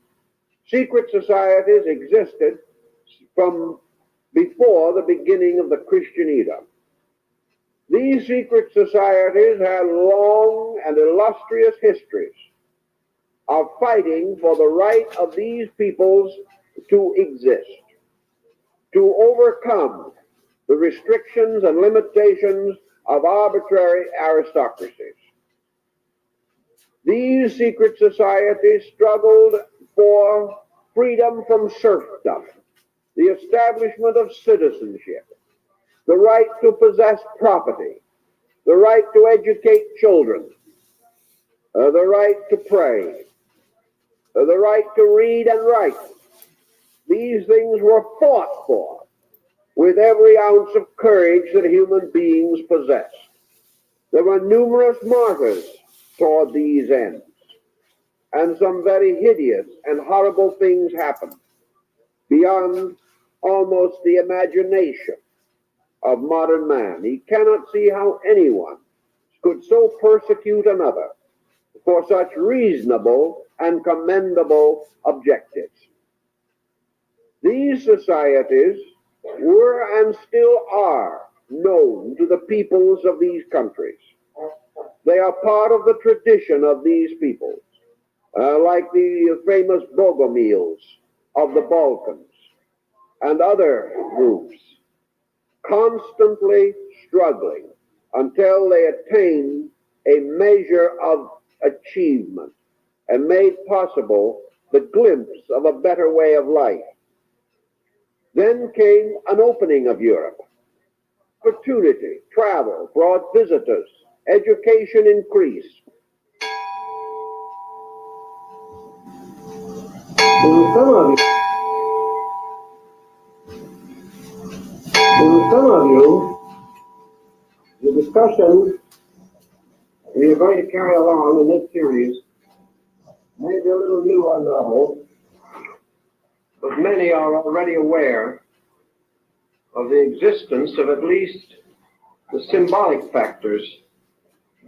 secret societies existed from before the beginning of the Christian era. These secret societies had long and illustrious histories of fighting for the right of these peoples to exist, to overcome the restrictions and limitations of arbitrary aristocracies. These secret societies struggled for freedom from serfdom, the establishment of citizenship, the right to possess property, the right to educate children, the right to pray, the right to read and write. These things were fought for with every ounce of courage that human beings possess. There were numerous martyrs toward these ends, and some very hideous and horrible things happened beyond almost the imagination of modern man. He cannot see how anyone could so persecute another for such reasonable and commendable objectives. These societies were and still are known to the peoples of these countries. They are part of the tradition of these peoples, like the famous Bogomils of the Balkans and other groups, constantly struggling until they attain a measure of achievement and made possible the glimpse of a better way of life. Then came an opening of Europe. Opportunity, travel brought visitors, education increased. In some of you, the discussion we are going to carry along in this series may be a little new on the whole, but many are already aware of the existence of at least the symbolic factors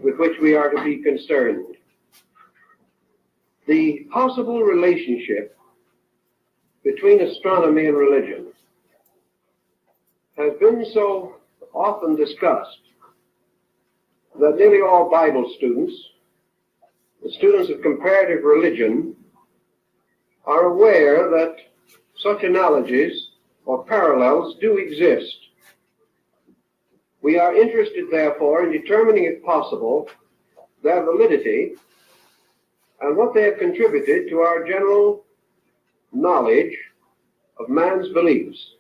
with which we are to be concerned. The possible relationship between astronomy and religion has been so often discussed that nearly all Bible students, the students of comparative religion, are aware that such analogies or parallels do exist. We are interested, therefore, in determining, if possible, their validity and what they have contributed to our general knowledge of man's beliefs.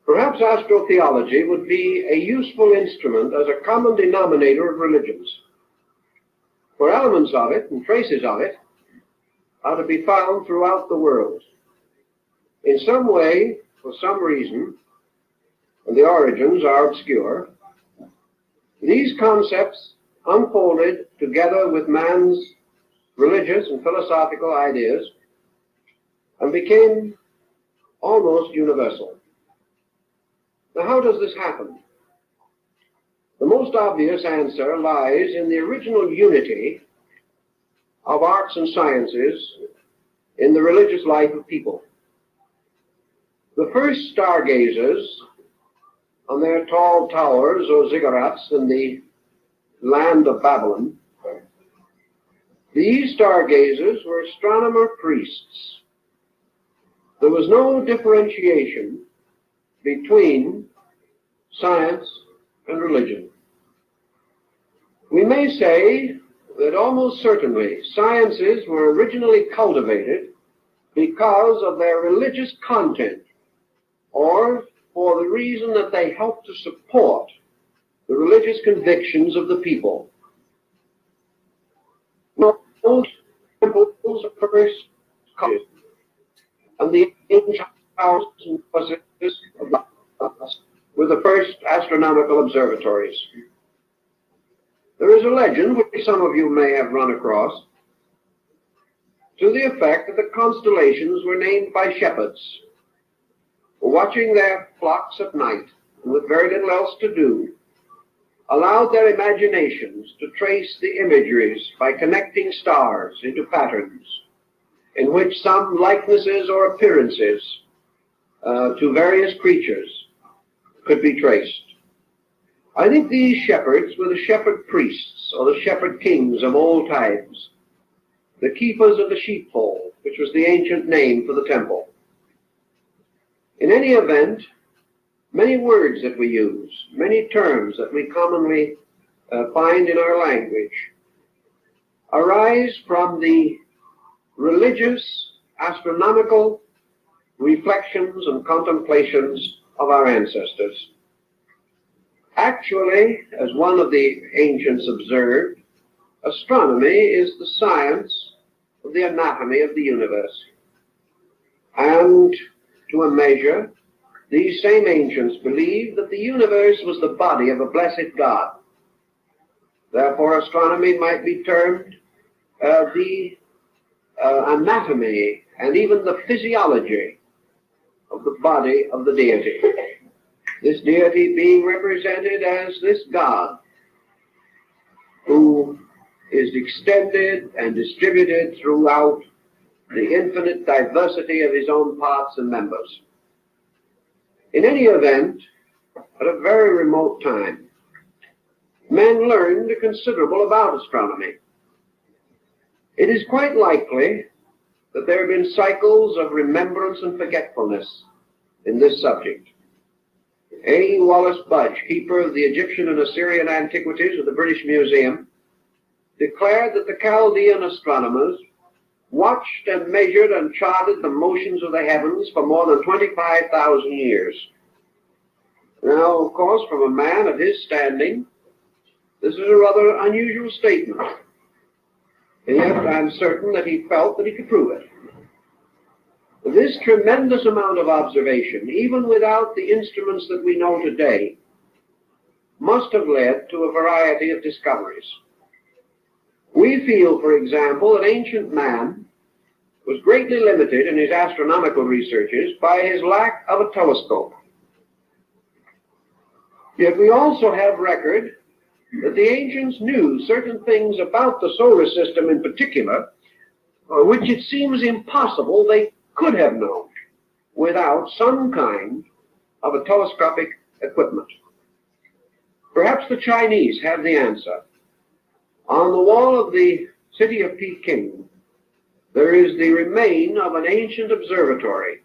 Perhaps astrotheology would be a useful instrument as a common denominator of religions, for elements of it and traces of it are to be found throughout the world. In some way, for some reason, and the origins are obscure, these concepts unfolded together with man's religious and philosophical ideas and became almost universal. Now, how does this happen? The most most obvious answer lies in the original unity of arts and sciences in the religious life of people. The first stargazers on their tall towers or ziggurats in the land of Babylon, these stargazers were astronomer priests. There was no differentiation between science and religion. We may say that almost certainly sciences were originally cultivated because of their religious content, or for the reason that they helped to support the religious convictions of the people. Those temples were first cultivated, and the ancient houses and houses were the first astronomical observatories. There is a legend, which some of you may have run across, to the effect that the constellations were named by shepherds who, watching their flocks at night and with very little else to do, allowed their imaginations to trace the imageries by connecting stars into patterns in which some likenesses or appearances to various creatures could be traced. I think these shepherds were the shepherd priests or the shepherd kings of old times, the keepers of the sheepfold, which was the ancient name for the temple. In any event, many words that we use, many terms that we commonly find in our language, arise from the religious, astronomical reflections and contemplations of our ancestors. Actually, as one of the ancients observed, astronomy is the science of the anatomy of the universe. And to a measure, these same ancients believed that the universe was the body of a blessed God. Therefore, astronomy might be termed the anatomy and even the physiology of the body of the deity. This deity being represented as this God who is extended and distributed throughout the infinite diversity of his own parts and members. In any event, at a very remote time, men learned considerable about astronomy. It is quite likely that there have been cycles of remembrance and forgetfulness in this subject. A. Wallace Budge, keeper of the Egyptian and Assyrian antiquities of the British Museum, declared that the Chaldean astronomers watched and measured and charted the motions of the heavens for more than 25,000 years. Now, of course, from a man of his standing, this is a rather unusual statement. And yet I'm certain that he felt that he could prove it. This tremendous amount of observation, even without the instruments that we know today, must have led to a variety of discoveries. We feel, for example, that ancient man was greatly limited in his astronomical researches by his lack of a telescope. Yet we also have record that the ancients knew certain things about the solar system in particular, which it seems impossible they could have known without some kind of a telescopic equipment. Perhaps the Chinese have the answer. On the wall of the city of Peking, there is the remain of an ancient observatory.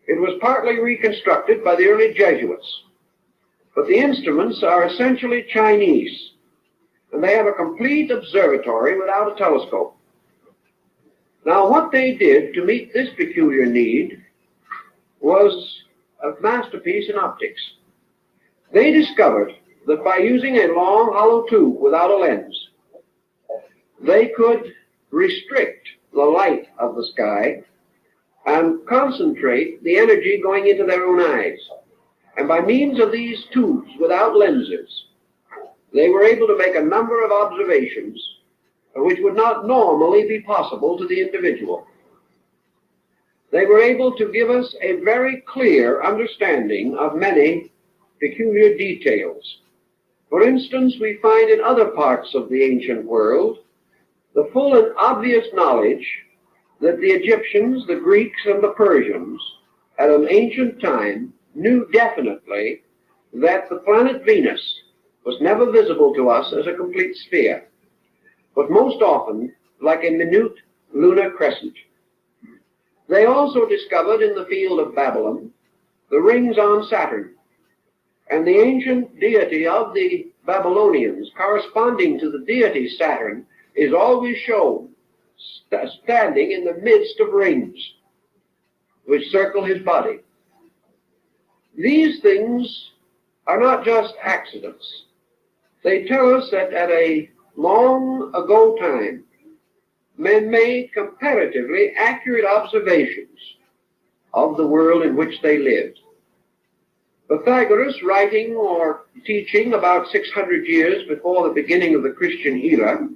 It was partly reconstructed by the early Jesuits, but the instruments are essentially Chinese, and they have a complete observatory without a telescope. Now, what they did to meet this peculiar need was a masterpiece in optics. They discovered that by using a long hollow tube without a lens, they could restrict the light of the sky and concentrate the energy going into their own eyes. And by means of these tubes without lenses, they were able to make a number of observations which would not normally be possible to the individual. They were able to give us a very clear understanding of many peculiar details For instance, we find in other parts of the ancient world the full and obvious knowledge that the Egyptians, the Greeks, and the Persians at an ancient time knew definitely that the planet Venus was never visible to us as a complete sphere, but most often like a minute lunar crescent. They also discovered in the field of Babylon the rings on Saturn, and the ancient deity of the Babylonians, corresponding to the deity Saturn, is always shown standing in the midst of rings which circle his body. These things are not just accidents. They tell us that at a long ago time, men made comparatively accurate observations of the world in which they lived. Pythagoras, writing or teaching about 600 years before the beginning of the Christian era,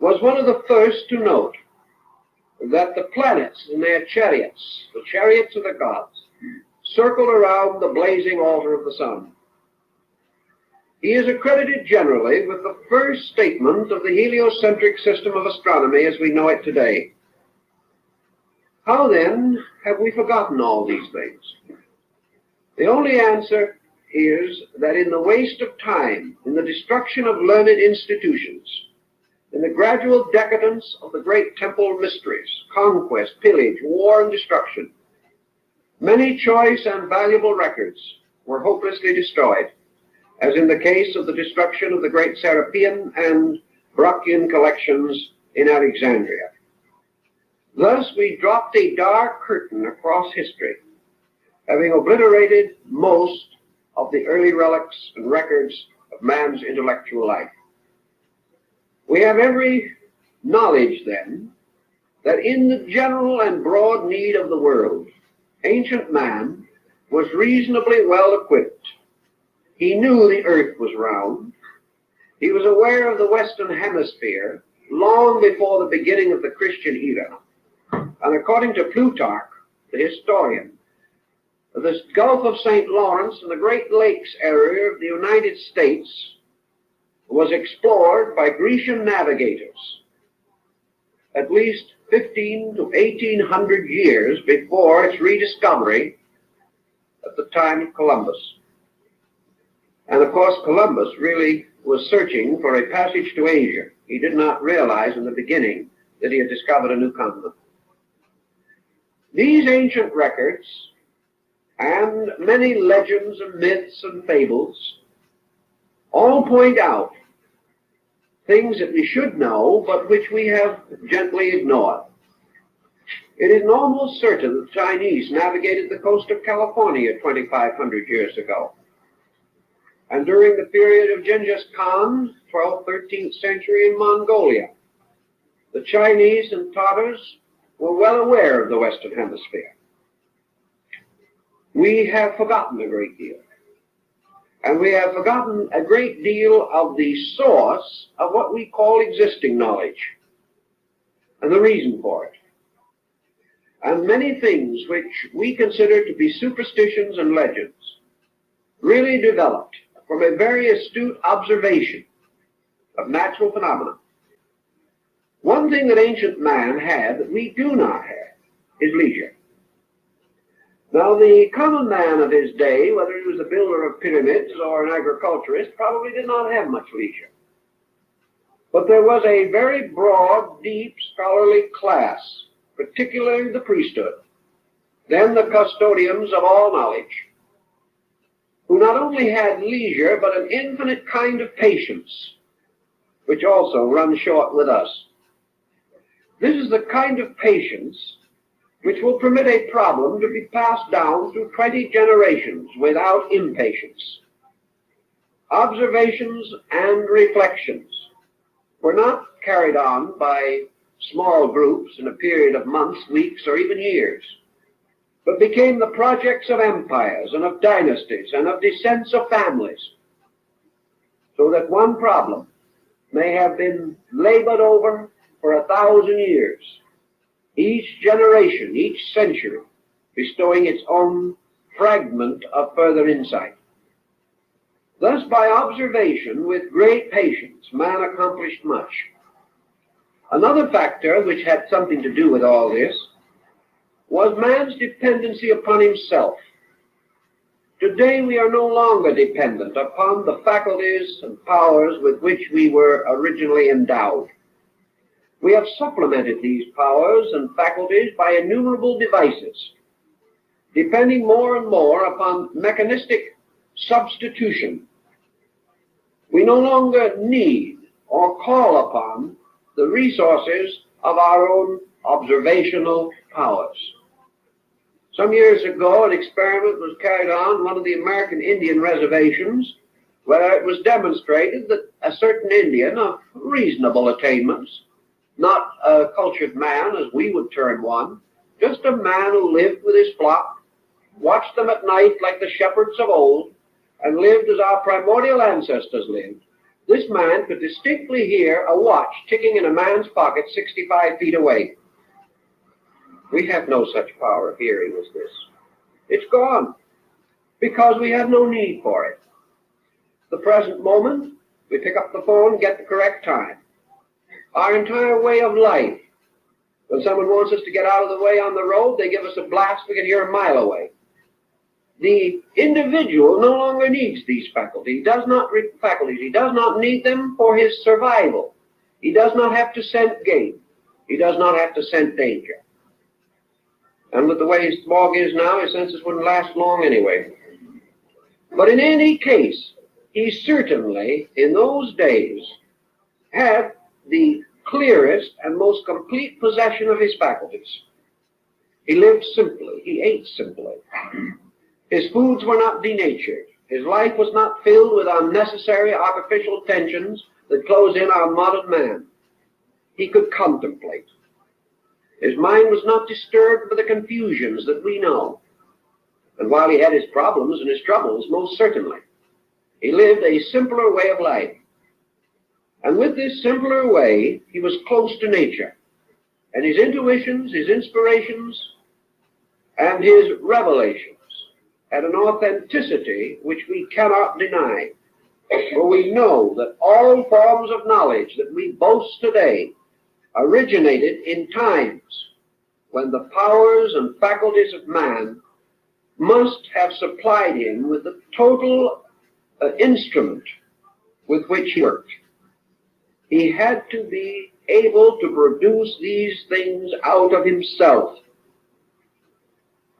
was one of the first to note that the planets and their chariots, the chariots of the gods, circled around the blazing altar of the sun. He is accredited generally with the first statement of the heliocentric system of astronomy as we know it today. How then have we forgotten all these things? The only answer is that in the waste of time, in the destruction of learned institutions, in the gradual decadence of the great temple mysteries, conquest, pillage, war, and destruction, many choice and valuable records were hopelessly destroyed, as in the case of the destruction of the great Serapean and Brachyan collections in Alexandria. Thus we dropped a dark curtain across history, having obliterated most of the early relics and records of man's intellectual life. We have every knowledge, then, that in the general and broad need of the world, ancient man was reasonably well equipped. He knew the earth was round. He was aware of the Western Hemisphere long before the beginning of the Christian era. And according to Plutarch, the historian, the Gulf of St. Lawrence and the Great Lakes area of the United States was explored by Grecian navigators at least 15 to 1800 years before its rediscovery at the time of Columbus. And of course, Columbus really was searching for a passage to Asia. He did not realize in the beginning that he had discovered a new continent. These ancient records and many legends and myths and fables all point out things that we should know, but which we have gently ignored. It is almost certain that the Chinese navigated the coast of California 2,500 years ago. And during the period of Genghis Khan, 12th, 13th century in Mongolia, the Chinese and Tatars were well aware of the Western Hemisphere. We have forgotten a great deal. And we have forgotten a great deal of the source of what we call existing knowledge and the reason for it. And many things which we consider to be superstitions and legends really developed from a very astute observation of natural phenomena. One thing that ancient man had that we do not have is leisure. Now, the common man of his day, whether he was a builder of pyramids or an agriculturist, probably did not have much leisure. But there was a very broad, deep, scholarly class, particularly the priesthood, then the custodians of all knowledge, who not only had leisure, but an infinite kind of patience, which also runs short with us. This is the kind of patience which will permit a problem to be passed down through 20 generations without impatience. Observations and reflections were not carried on by small groups in a period of months, weeks, or even years, but became the projects of empires and of dynasties and of descents of families, so that one problem may have been labored over for 1,000 years, each generation, each century, bestowing its own fragment of further insight. Thus, by observation with great patience, man accomplished much. Another factor which had something to do with all this was man's dependency upon himself. Today we are no longer dependent upon the faculties and powers with which we were originally endowed. We have supplemented these powers and faculties by innumerable devices, depending more and more upon mechanistic substitution. We no longer need or call upon the resources of our own observational powers. Some years ago, an experiment was carried on one of the American Indian reservations where it was demonstrated that a certain Indian of reasonable attainments, not a cultured man as we would term one, just a man who lived with his flock, watched them at night like the shepherds of old, and lived as our primordial ancestors lived. This man could distinctly hear a watch ticking in a man's pocket 65 feet away. We have no such power of hearing as this. It's gone because we have no need for it. The present moment, we pick up the phone and get the correct time. Our entire way of life, when someone wants us to get out of the way on the road, they give us a blast we can hear a mile away. The individual no longer needs these faculties. He does not need them for his survival. He does not have to scent game. He does not have to scent danger. And with the way his smog is now, his senses wouldn't last long anyway. But in any case, he certainly, in those days, had the clearest and most complete possession of his faculties. He lived simply. He ate simply. His foods were not denatured. His life was not filled with unnecessary artificial tensions that close in on modern man. He could contemplate. His mind was not disturbed by the confusions that we know. And while he had his problems and his troubles, most certainly, he lived a simpler way of life. And with this simpler way, he was close to nature. And his intuitions, his inspirations, and his revelations had an authenticity which we cannot deny. For we know that all forms of knowledge that we boast today originated in times when the powers and faculties of man must have supplied him with the total instrument with which he worked. He had to be able to produce these things out of himself.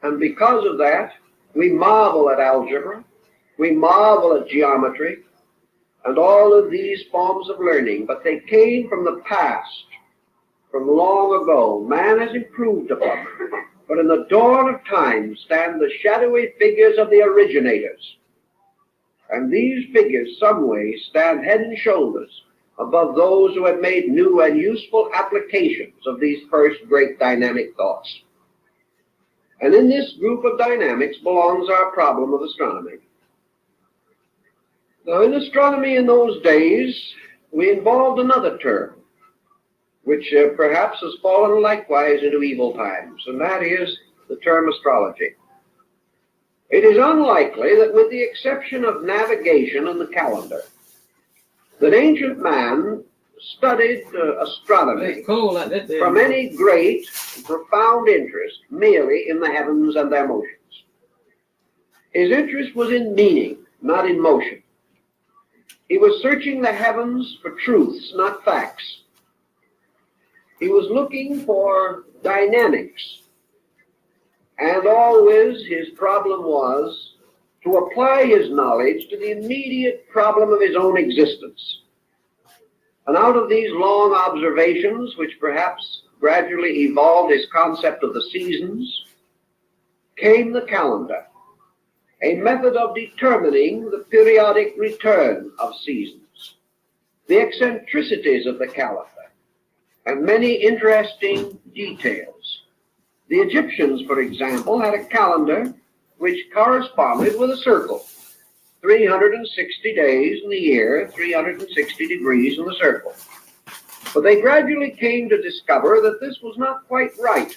And because of that, we marvel at algebra, we marvel at geometry, and all of these forms of learning, but they came from the past, from long ago. Man has improved upon them, but in the dawn of time stand the shadowy figures of the originators. And these figures, some way, stand head and shoulders above those who have made new and useful applications of these first great dynamic thoughts. And in this group of dynamics belongs our problem of astronomy. Now, in astronomy in those days, we involved another term, which perhaps has fallen likewise into evil times, and that is the term astrology. It is unlikely that, with the exception of navigation and the calendar, that ancient man studied astronomy from any great, profound interest merely in the heavens and their motions. His interest was in meaning, not in motion. He was searching the heavens for truths, not facts. He was looking for dynamics. And always his problem was to apply his knowledge to the immediate problem of his own existence. And out of these long observations, which perhaps gradually evolved his concept of the seasons, came the calendar, a method of determining the periodic return of seasons, the eccentricities of the calendar, and many interesting details. The Egyptians, for example, had a calendar which corresponded with a circle. 360 days in the year, 360 degrees in the circle. But they gradually came to discover that this was not quite right.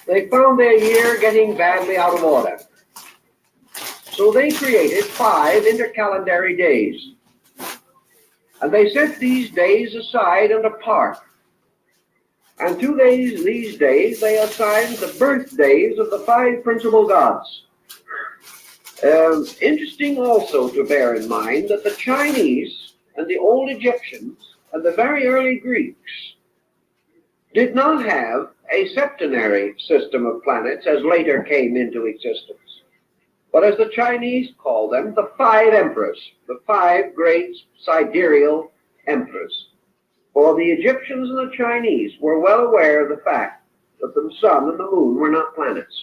They found their year getting badly out of order. So they created 5 intercalendary days. And they set these days aside and apart. And to these days they assigned the birthdays of the 5 principal gods. Interesting also to bear in mind that the Chinese and the old Egyptians and the very early Greeks did not have a septenary system of planets as later came into existence. But as the Chinese call them, the 5 emperors, the 5 great sidereal emperors. For the Egyptians and the Chinese were well aware of the fact that the sun and the moon were not planets.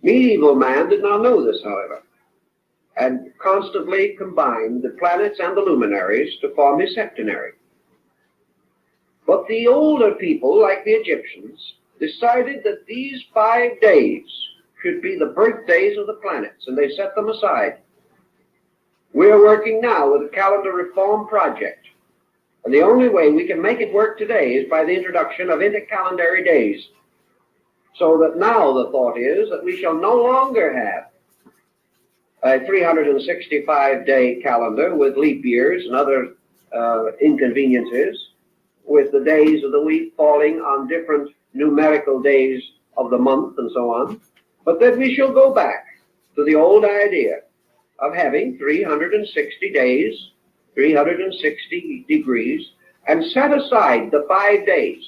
Medieval man did not know this, however, and constantly combined the planets and the luminaries to form his septenary. But the older people, like the Egyptians, decided that these 5 days should be the birthdays of the planets, and they set them aside. We are working now with a calendar reform project, and the only way we can make it work today is by the introduction of intercalendary days. So that now the thought is that we shall no longer have a 365-day calendar with leap years and other inconveniences, with the days of the week falling on different numerical days of the month and so on, but that we shall go back to the old idea of having 360 days, 360 degrees, and set aside the 5 days,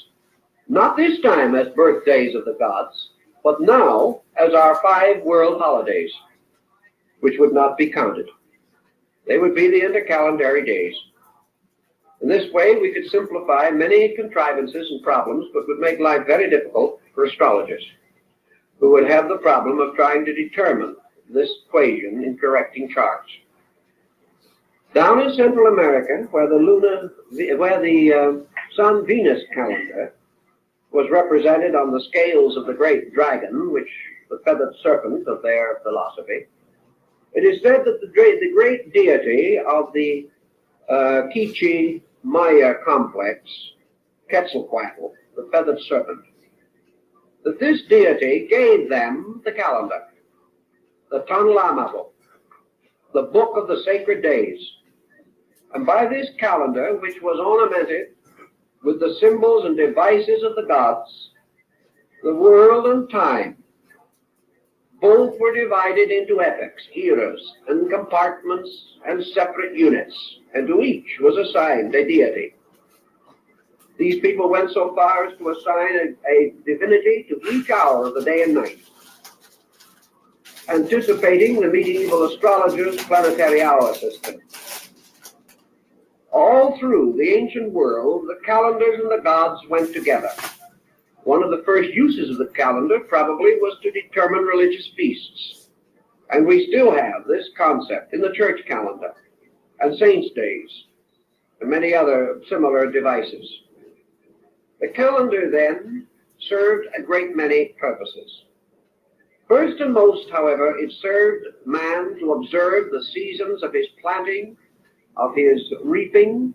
not this time as birthdays of the gods, but now as our 5 world holidays, which would not be counted. They would be the intercalendary days. In this way, we could simplify many contrivances and problems, but would make life very difficult for astrologers, who would have the problem of trying to determine this equation in correcting charts. Down in Central America, where the Sun-Venus calendar was represented on the scales of the great dragon, which the feathered serpent of their philosophy, it is said that the great deity of the Quiche Maya complex, Quetzalcoatl, the feathered serpent, that this deity gave them the calendar, the Tanlamato, the book of the sacred days. And by this calendar, which was ornamented with the symbols and devices of the gods, the world and time, both were divided into epochs, eras, and compartments and separate units, and to each was assigned a deity. These people went so far as to assign a divinity to each hour of the day and night, anticipating the medieval astrologers' planetary hour system. All through the ancient world, the calendars and the gods went together. One of the first uses of the calendar probably was to determine religious feasts. And we still have this concept in the church calendar and saints' days and many other similar devices. The calendar then served a great many purposes. First and most, however, it served man to observe the seasons of his planting, of his reaping.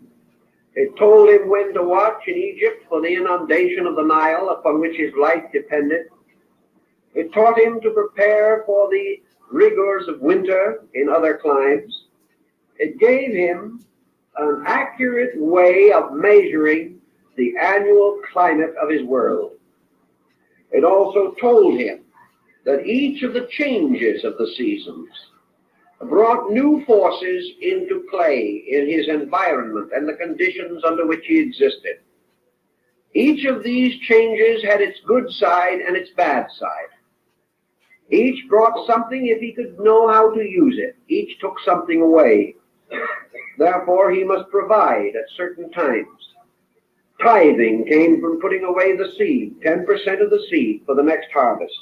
It told him when to watch in Egypt for the inundation of the Nile upon which his life depended. It taught him to prepare for the rigors of winter in other climes. It gave him an accurate way of measuring the annual climate of his world. It also told him that each of the changes of the seasons brought new forces into play in his environment and the conditions under which he existed. Each of these changes had its good side and its bad side. Each brought something if he could know how to use it. Each took something away. Therefore, he must provide at certain times. Tithing came from putting away the seed, 10% of the seed for the next harvest.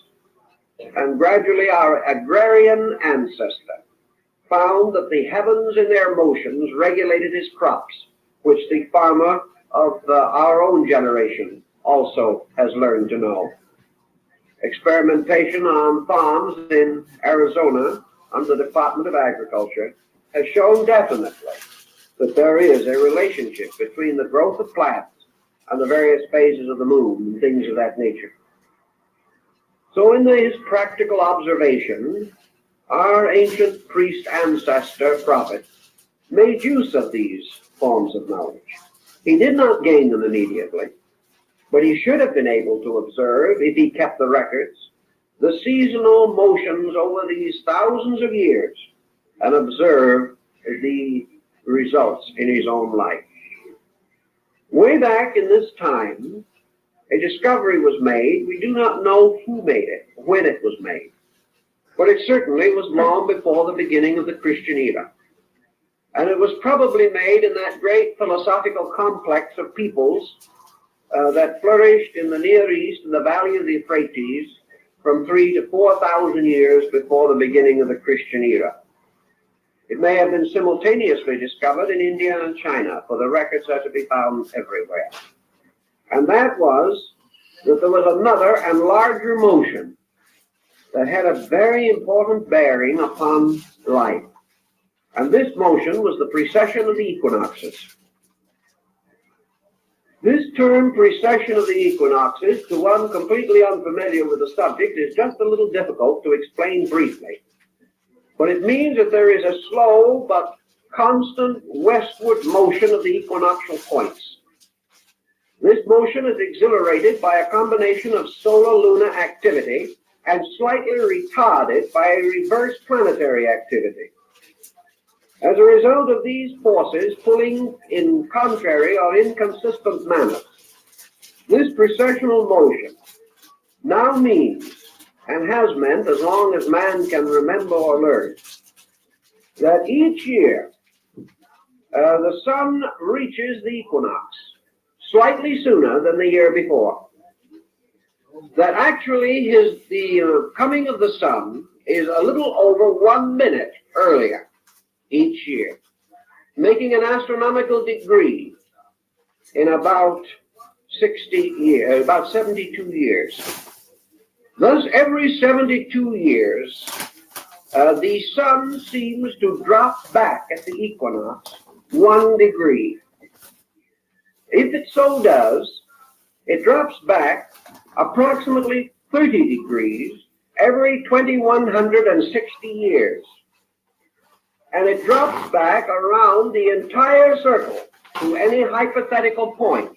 And gradually our agrarian ancestor found that the heavens in their motions regulated his crops, which the farmer of our own generation also has learned to know. Experimentation on farms in Arizona under the Department of Agriculture has shown definitely that there is a relationship between the growth of plants and the various phases of the moon and things of that nature. So in his practical observation, our ancient priest ancestor prophet made use of these forms of knowledge. He did not gain them immediately, but he should have been able to observe, if he kept the records, the seasonal motions over these thousands of years and observe the results in his own life. Way back in this time, a discovery was made. We do not know who made it, when it was made, but it certainly was long before the beginning of the Christian era. And it was probably made in that great philosophical complex of peoples that flourished in the Near East in the valley of the Euphrates from 3,000 to 4,000 years before the beginning of the Christian era. It may have been simultaneously discovered in India and China, for the records are to be found everywhere. And that was that there was another and larger motion that had a very important bearing upon life. And this motion was the precession of the equinoxes. This term, precession of the equinoxes, to one completely unfamiliar with the subject, is just a little difficult to explain briefly. But it means that there is a slow but constant westward motion of the equinoctial points. This motion is exhilarated by a combination of solar-lunar activity and slightly retarded by a reverse planetary activity. As a result of these forces pulling in contrary or inconsistent manners, this precessional motion now means, and has meant as long as man can remember or learn, that each year the sun reaches the equinox slightly sooner than the year before. That actually the coming of the sun is a little over 1 minute earlier each year, making an astronomical degree in about 72 years. Thus, every 72 years, the sun seems to drop back at the equinox 1 degree. If it so does, it drops back approximately 30 degrees every 2,160 years. And it drops back around the entire circle to any hypothetical point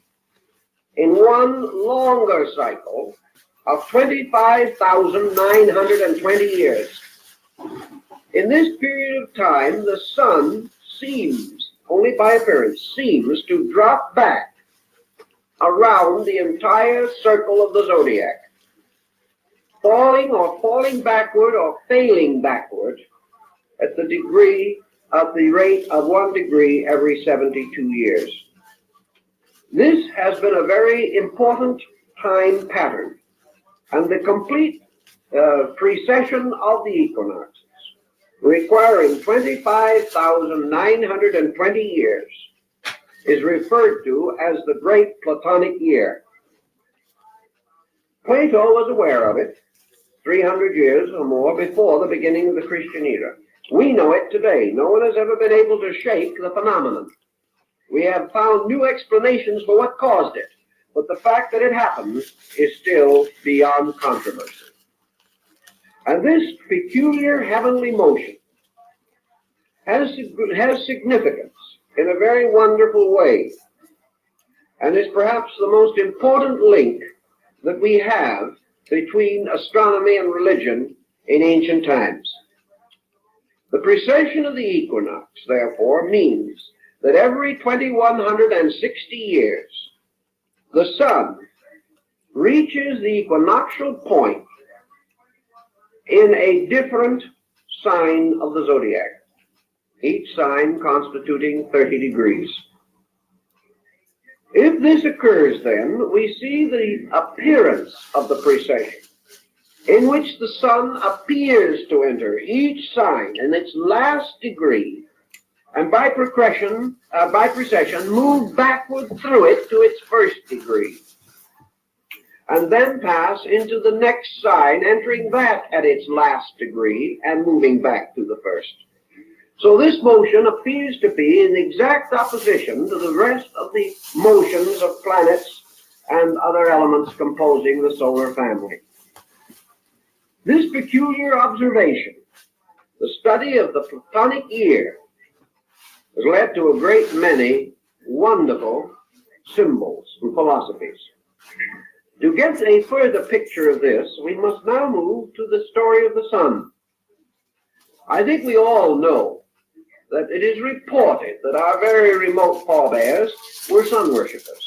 in one longer cycle of 25,920 years. In this period of time, the sun seems, only by appearance, seems to drop back around the entire circle of the zodiac, falling backward or failing backward at the rate of 1 degree every 72 years. This has been a very important time pattern, and the complete precession of the equinoxes, requiring 25,920 years, is referred to as the Great Platonic Year. Plato was aware of it 300 years or more before the beginning of the Christian era. We know it today. No one has ever been able to shake the phenomenon. We have found new explanations for what caused it, but the fact that it happens is still beyond controversy. And this peculiar heavenly motion has significance in a very wonderful way, and is perhaps the most important link that we have between astronomy and religion in ancient times. The precession of the equinox, therefore, means that every 2,160 years, the sun reaches the equinoctial point in a different sign of the zodiac, each sign constituting 30 degrees. If this occurs, then, we see the appearance of the precession, in which the sun appears to enter each sign in its last degree, and by precession move backward through it to its first degree, and then pass into the next sign, entering that at its last degree and moving back to the first. So this motion appears to be in exact opposition to the rest of the motions of planets and other elements composing the solar family. This peculiar observation The study of the Platonic year has led to a great many wonderful symbols and philosophies. To get a further picture of this, we must now move to the story of the sun. I think we all know that it is reported that our very remote forebears were sun worshippers.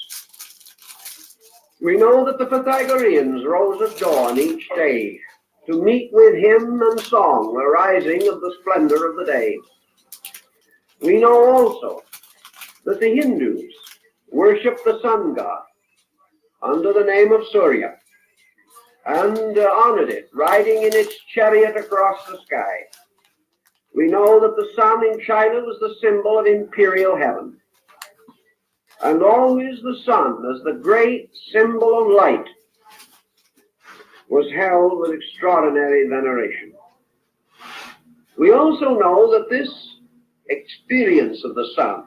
We know that the Pythagoreans rose at dawn each day to meet with hymn and song the rising of the splendor of the day. We know also that the Hindus worship the sun god under the name of Surya and honored it, riding in its chariot across the sky. We know that the sun in China was the symbol of imperial heaven, and always the sun as the great symbol of light was held with extraordinary veneration. We also know that this experience of the sun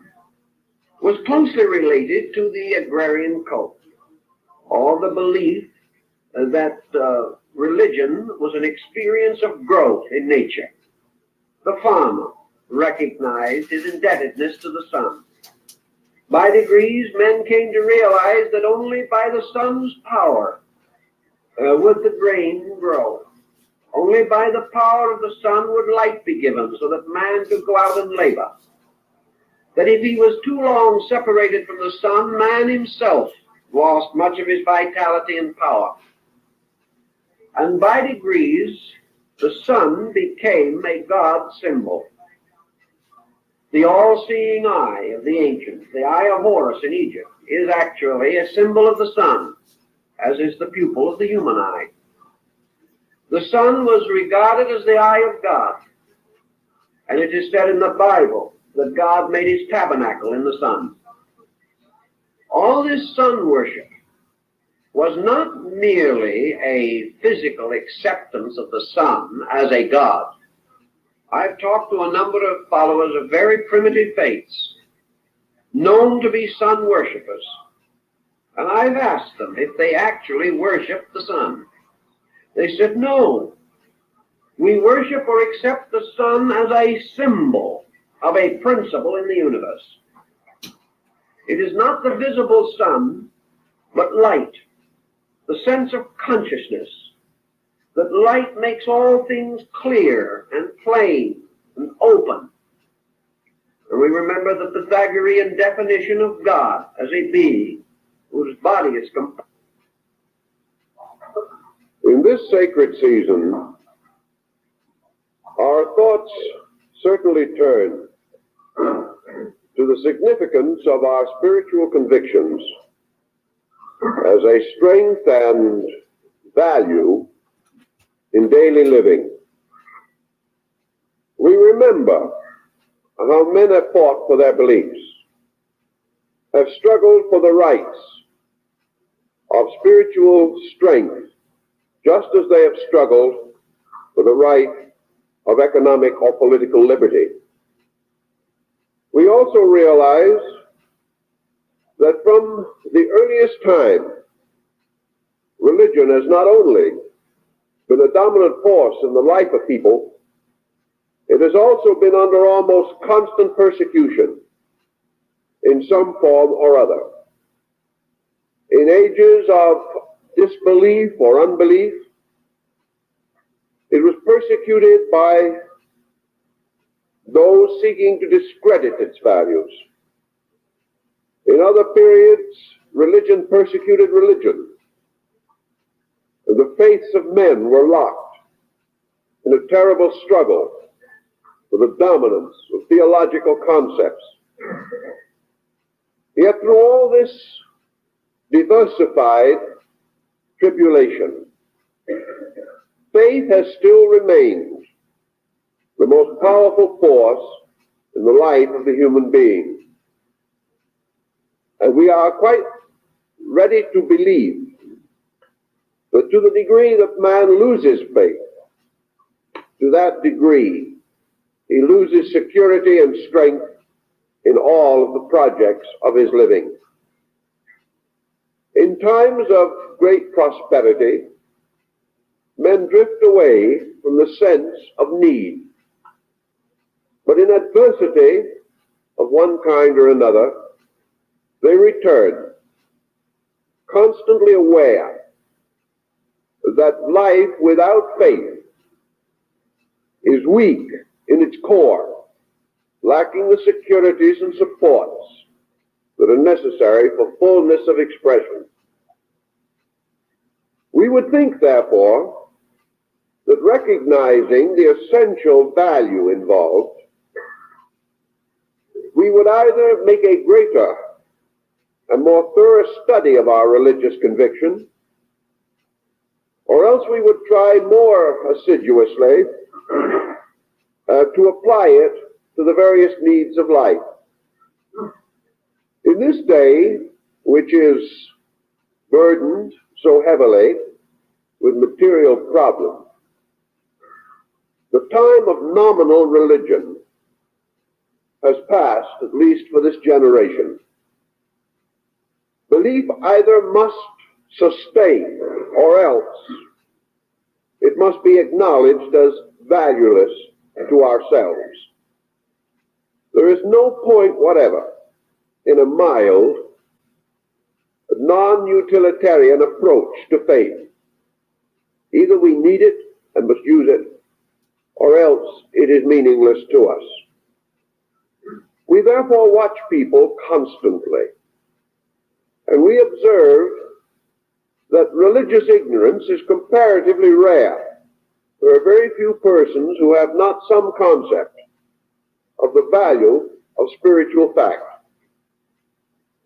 was closely related to the agrarian cult, or the belief that religion was an experience of growth in nature. The farmer recognized his indebtedness to the sun. By degrees, men came to realize that only by the sun's power would the grain grow. Only by the power of the sun would light be given so that man could go out and labor. That if he was too long separated from the sun, man himself lost much of his vitality and power. And by degrees, the sun became a god symbol. The all-seeing eye of the ancients, the eye of Horus in Egypt, is actually a symbol of the sun, as is the pupil of the human eye. The sun was regarded as the eye of God, and it is said in the Bible that God made his tabernacle in the sun. All this sun worship was not merely a physical acceptance of the sun as a god. I've talked to a number of followers of very primitive faiths, known to be sun worshippers, and I've asked them if they actually worship the sun. They said, no, we worship or accept the sun as a symbol of a principle in the universe. It is not the visible sun, but light, the sense of consciousness, that light makes all things clear and plain and open. And we remember the Pythagorean definition of God as a being whose body is complete. In this sacred season, our thoughts certainly turn to the significance of our spiritual convictions as a strength and value in daily living. We remember how men have fought for their beliefs, have struggled for the rights of spiritual strength, just as they have struggled for the right of economic or political liberty. We also realize that from the earliest time, religion has not only been a dominant force in the life of people, it has also been under almost constant persecution in some form or other. In ages of disbelief or unbelief, it was persecuted by those seeking to discredit its values. In other periods, religion persecuted religion, and the faiths of men were locked in a terrible struggle for the dominance of theological concepts. Yet through all this diversified tribulation, faith has still remained the most powerful force in the life of the human being. And we are quite ready to believe that to the degree that man loses faith, to that degree he loses security and strength in all of the projects of his living. In times of great prosperity, men drift away from the sense of need. But in adversity of one kind or another, they return, constantly aware that life without faith is weak in its core, lacking the securities and supports that are necessary for fullness of expression. We would think, therefore, that recognizing the essential value involved, we would either make a greater and more thorough study of our religious conviction, or else we would try more assiduously to apply it to the various needs of life. In this day, which is burdened so heavily with material problems, the time of nominal religion has passed, at least for this generation. Belief either must sustain or else it must be acknowledged as valueless to ourselves. There is no point whatever in a mild, non-utilitarian approach to faith. Either we need it and must use it, or else it is meaningless to us. We therefore watch people constantly, and we observe that religious ignorance is comparatively rare. There are very few persons who have not some concept of the value of spiritual fact.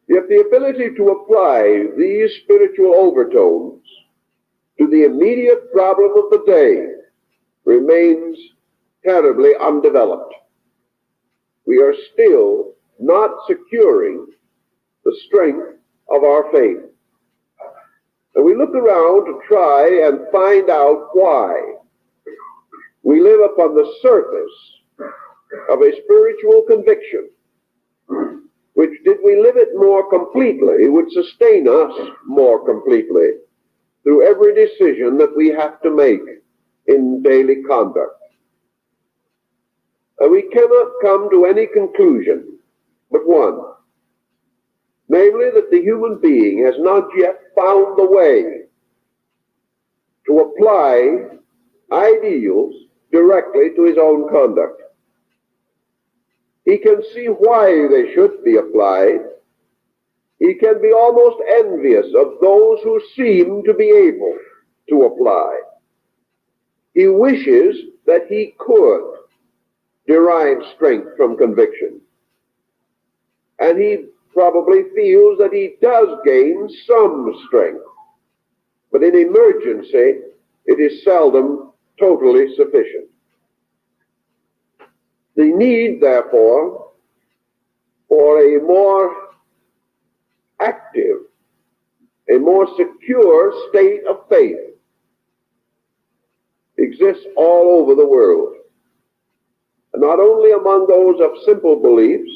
Yet the ability to apply these spiritual overtones to the immediate problem of the day remains terribly undeveloped. We are still not securing the strength of our faith. And we look around to try and find out why we live upon the surface of a spiritual conviction, which, did we live it more completely, would sustain us more completely through every decision that we have to make in daily conduct. And we cannot come to any conclusion but one, namely that the human being has not yet found the way to apply ideals directly to his own conduct. He can see why they should be applied. He can be almost envious of those who seem to be able to apply. He wishes that he could derive strength from conviction. And he probably feels that he does gain some strength. But in emergency, it is seldom totally sufficient. The need, therefore, for a more active, a more secure state of faith exists all over the world. And not only among those of simple beliefs,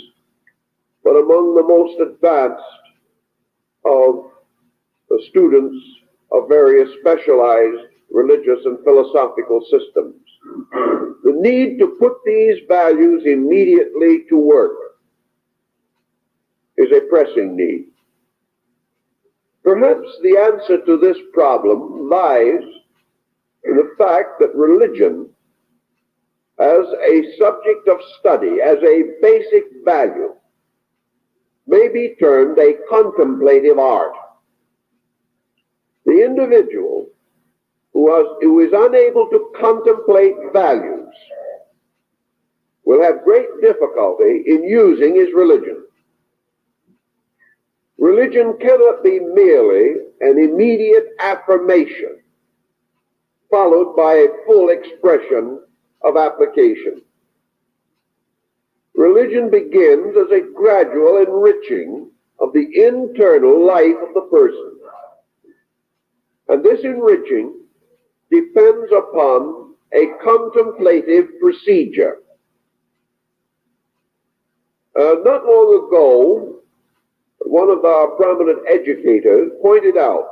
but among the most advanced of the students of various specialized religious and philosophical systems. The need to put these values immediately to work is a pressing need. Perhaps the answer to this problem lies in the fact that religion, as a subject of study, as a basic value, may be termed a contemplative art. The individual who is unable to contemplate values will have great difficulty in using his religion. Religion cannot be merely an immediate affirmation followed by a full expression of application. Religion begins as a gradual enriching of the internal life of the person. And this enriching depends upon a contemplative procedure. Not long ago, one of our prominent educators pointed out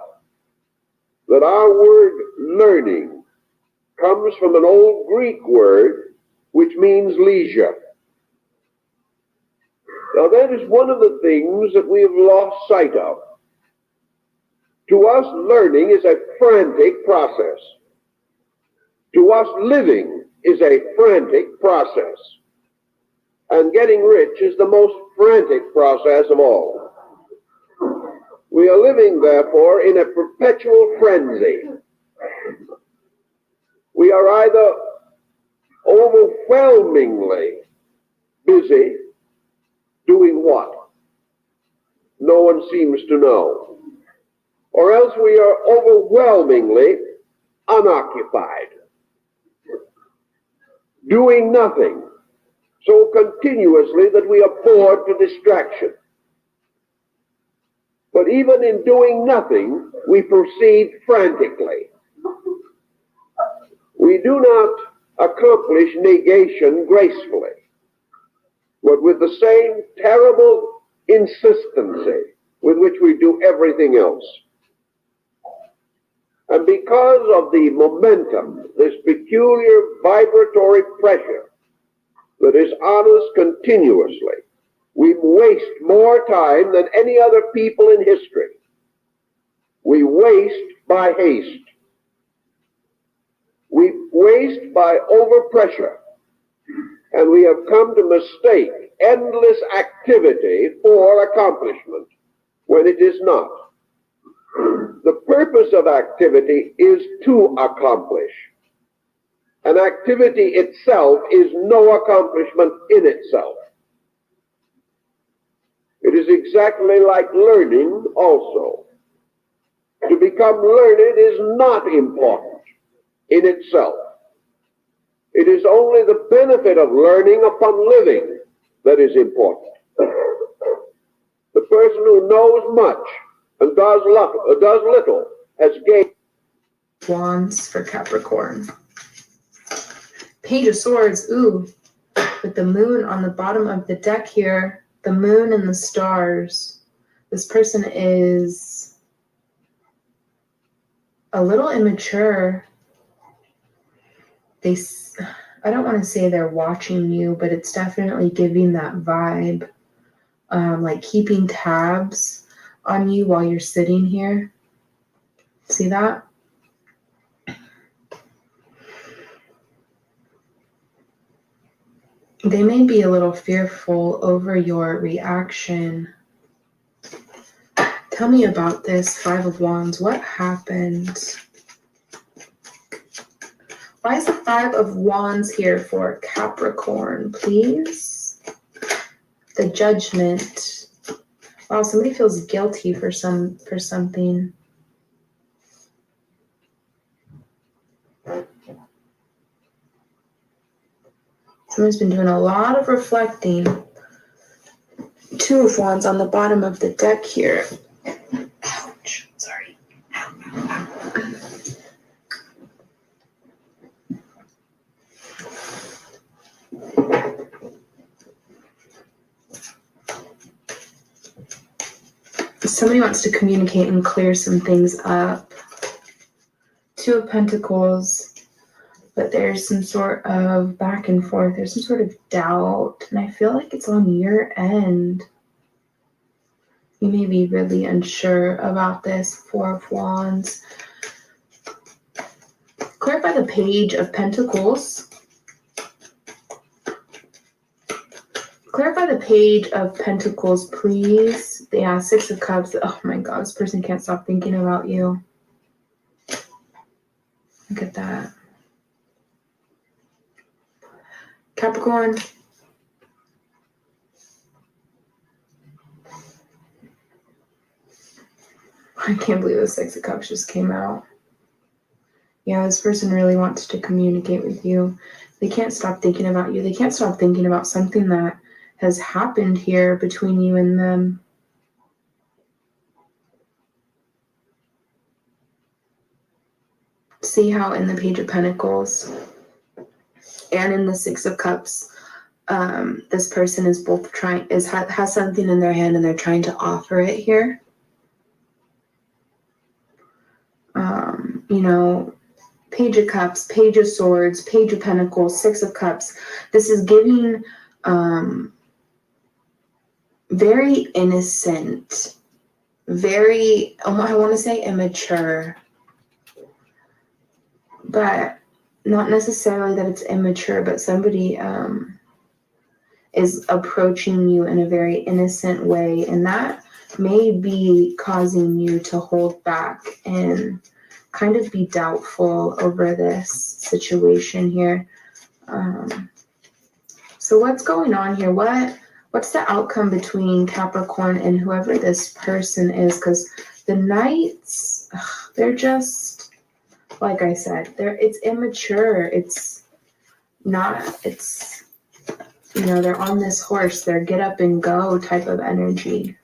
that our word learning comes from an old Greek word which means leisure. Now that is one of the things that we have lost sight of. To us, learning is a frantic process. To us, living is a frantic process. And getting rich is the most frantic process of all. We are living, therefore, in a perpetual frenzy. We are either overwhelmingly busy doing what? No one seems to know. Or else we are overwhelmingly unoccupied, doing nothing so continuously that we are bored to distraction. But even in doing nothing, we proceed frantically. We do not accomplish negation gracefully, but with the same terrible insistency with which we do everything else. And because of the momentum, this peculiar vibratory pressure that is on us continuously, we waste more time than any other people in history. We waste by haste. We waste by overpressure. And we have come to mistake endless activity for accomplishment when it is not. The purpose of activity is to accomplish. An activity itself is no accomplishment in itself. It is exactly like learning also. To become learned is not important in itself. It is only the benefit of learning upon living that is important. The person who knows much and does little has gained. Wands for Capricorn. Page of Swords, ooh, with the moon on the bottom of the deck here, the moon and the stars. This person is a little immature. I don't want to say they're watching you, but it's definitely giving that vibe, like keeping tabs on you while you're sitting here. See that? They may be a little fearful over your reaction. Tell me about this, Five of Wands. What happened? Why is the Five of Wands here for Capricorn, please? The Judgment. Wow, somebody feels guilty for something. Someone's been doing a lot of reflecting. Two of Wands on the bottom of the deck here. Ouch, sorry. Somebody wants to communicate and clear some things up. Two of Pentacles. But there's some sort of back and forth. There's some sort of doubt. And I feel like it's on your end. You may be really unsure about this. Four of Wands. Clarify the Page of Pentacles. Clarify the Page of Pentacles, please. Yeah, Six of Cups. Oh my God, this person can't stop thinking about you. Look at that. Capricorn. I can't believe the Six of Cups just came out. Yeah, this person really wants to communicate with you. They can't stop thinking about you. They can't stop thinking about something that has happened here between you and them. See how in the Page of Pentacles and in the Six of Cups, this person is both has something in their hand and they're trying to offer it here. Page of Cups, Page of Swords, Page of Pentacles, Six of Cups. This is giving very innocent, very, I want to say immature, but not necessarily that it's immature, but somebody is approaching you in a very innocent way, and that may be causing you to hold back and kind of be doubtful over this situation here. So what's going on here? What's the outcome between Capricorn and whoever this person is? Because the Knights, they're just, like I said, it's immature. It's not, it's, you know, they're on this horse, they're get up and go type of energy.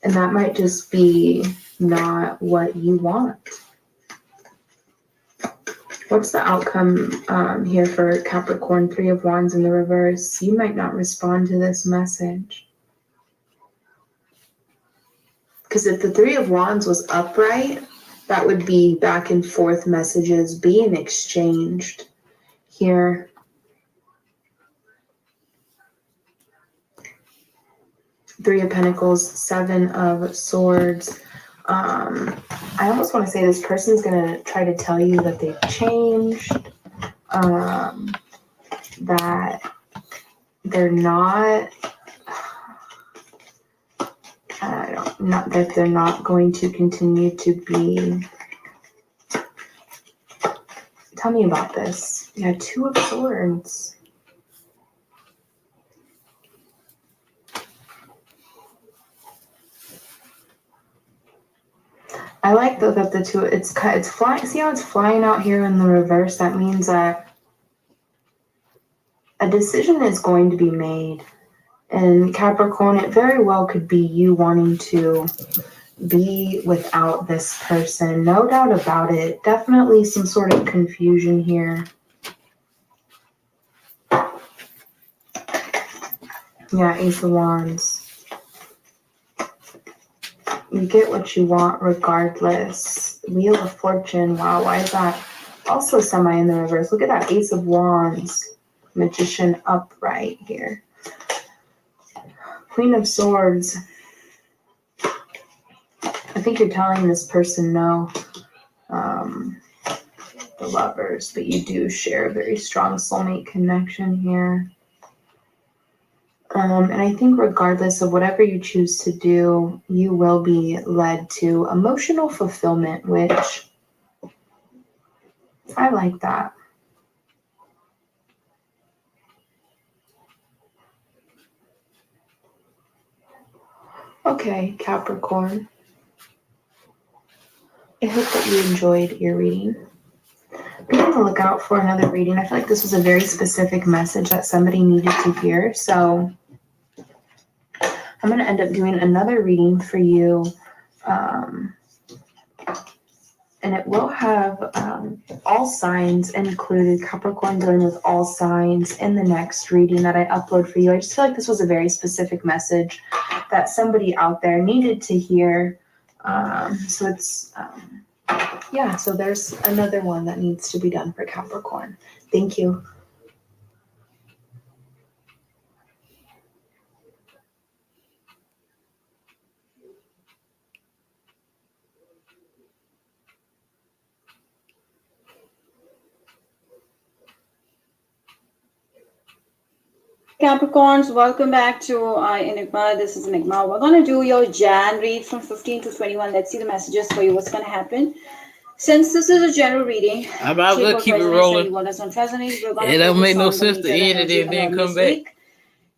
And that might just be not what you want. What's the outcome here for Capricorn? 3 of Wands in the reverse. You might not respond to this message. Because if the 3 of Wands was upright, that would be back and forth messages being exchanged here. Three of Pentacles, 7 of Swords. I almost want to say this person's going to try to tell you that they've changed, that they're not, not that they're not going to continue to be. Tell me about this. Yeah, 2 of Swords. I like though that the 2, it's flying. See how it's flying out here in the reverse? That means that a decision is going to be made. And Capricorn, it very well could be you wanting to be without this person. No doubt about it. Definitely some sort of confusion here. Yeah, Ace of Wands. You get what you want regardless. Wheel of Fortune. Wow, why is that also semi in the reverse? Look at that Ace of Wands. Magician upright here. Queen of Swords. I think you're telling this person no. The Lovers, but you do share a very strong soulmate connection here. And I think regardless of whatever you choose to do, you will be led to emotional fulfillment, which I like that. Okay, Capricorn. I hope that you enjoyed your reading. Be on the lookout for another reading. I feel like this was a very specific message that somebody needed to hear. So I'm going to end up doing another reading for you. And it will have all signs included. Capricorn dealing with all signs in the next reading that I upload for you. I just feel like this was a very specific message that somebody out there needed to hear. So it's, yeah, so there's another one that needs to be done for Capricorn. Thank you. Capricorns, welcome back to Enigma. This is Enigma. We're going to do your Jan read from 15 to 21. Let's see the messages for you. What's going to happen? Since this is a general reading, I'm about to keep it rolling. It don't make no sense to end it and then come back.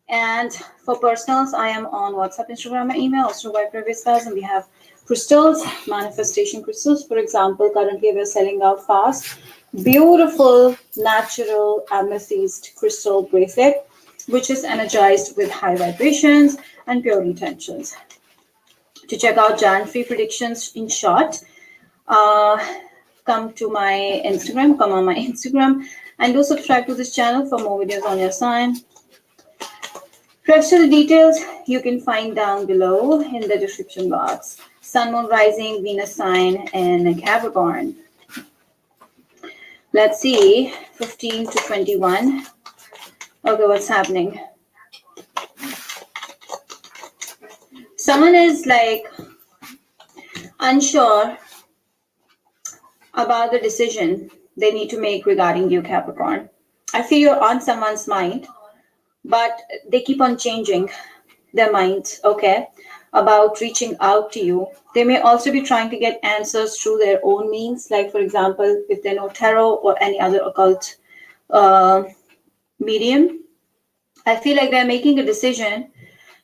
And for personals, I am on WhatsApp, Instagram, and email, also by previous guys, and we have crystals, manifestation crystals. For example, currently we're selling out fast. Beautiful, natural amethyst crystal bracelet, which is energized with high vibrations and pure intentions. To check out Jan free predictions in short, come to my Instagram, come on my Instagram, and do subscribe to this channel for more videos on your sign. Rest of the details you can find down below in the description box. Sun, Moon, Rising, Venus sign, and Capricorn. Let's see, 15 to 21. Okay, what's happening? Someone is like unsure about the decision they need to make regarding you, Capricorn. I feel you're on someone's mind, but they keep on changing their mind, okay, about reaching out to you. They may also be trying to get answers through their own means, like, for example, if they know tarot or any other occult medium. I feel like they're making a decision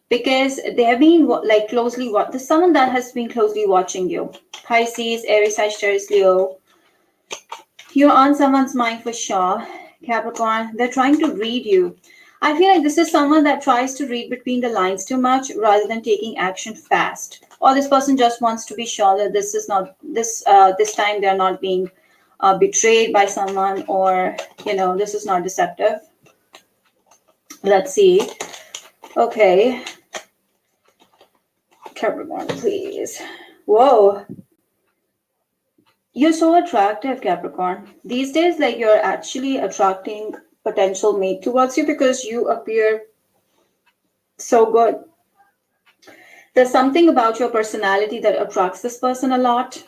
because they have been like closely there's someone that has been closely watching you. Pisces, Aries, Sagittarius, Leo. You're on someone's mind for sure, Capricorn. They're trying to read you. I feel like this is someone that tries to read between the lines too much rather than taking action fast. Or this person just wants to be sure that this is not this time they're not being betrayed by someone, or this is not deceptive. Let's see. Okay, Capricorn, please. Whoa. You're so attractive, Capricorn. These days, like, you're actually attracting potential mate towards you because you appear so good. There's something about your personality that attracts this person a lot.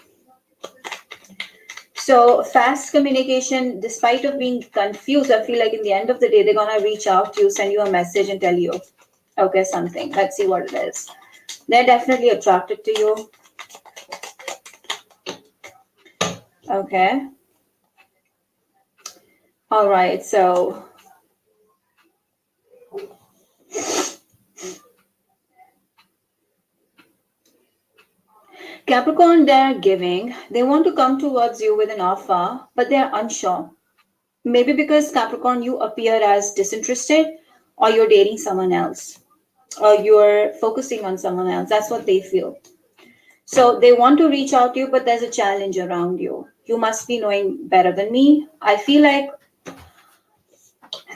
So fast communication, despite of being confused, I feel like in the end of the day, they're going to reach out to you, send you a message and tell you, okay, something. Let's see what it is. They're definitely attracted to you. Okay. All right. So Capricorn, they're giving. They want to come towards you with an offer, but they're unsure. Maybe because Capricorn, you appear as disinterested, or you're dating someone else, or you're focusing on someone else. That's what they feel. So they want to reach out to you, but there's a challenge around you. You must be knowing better than me. I feel like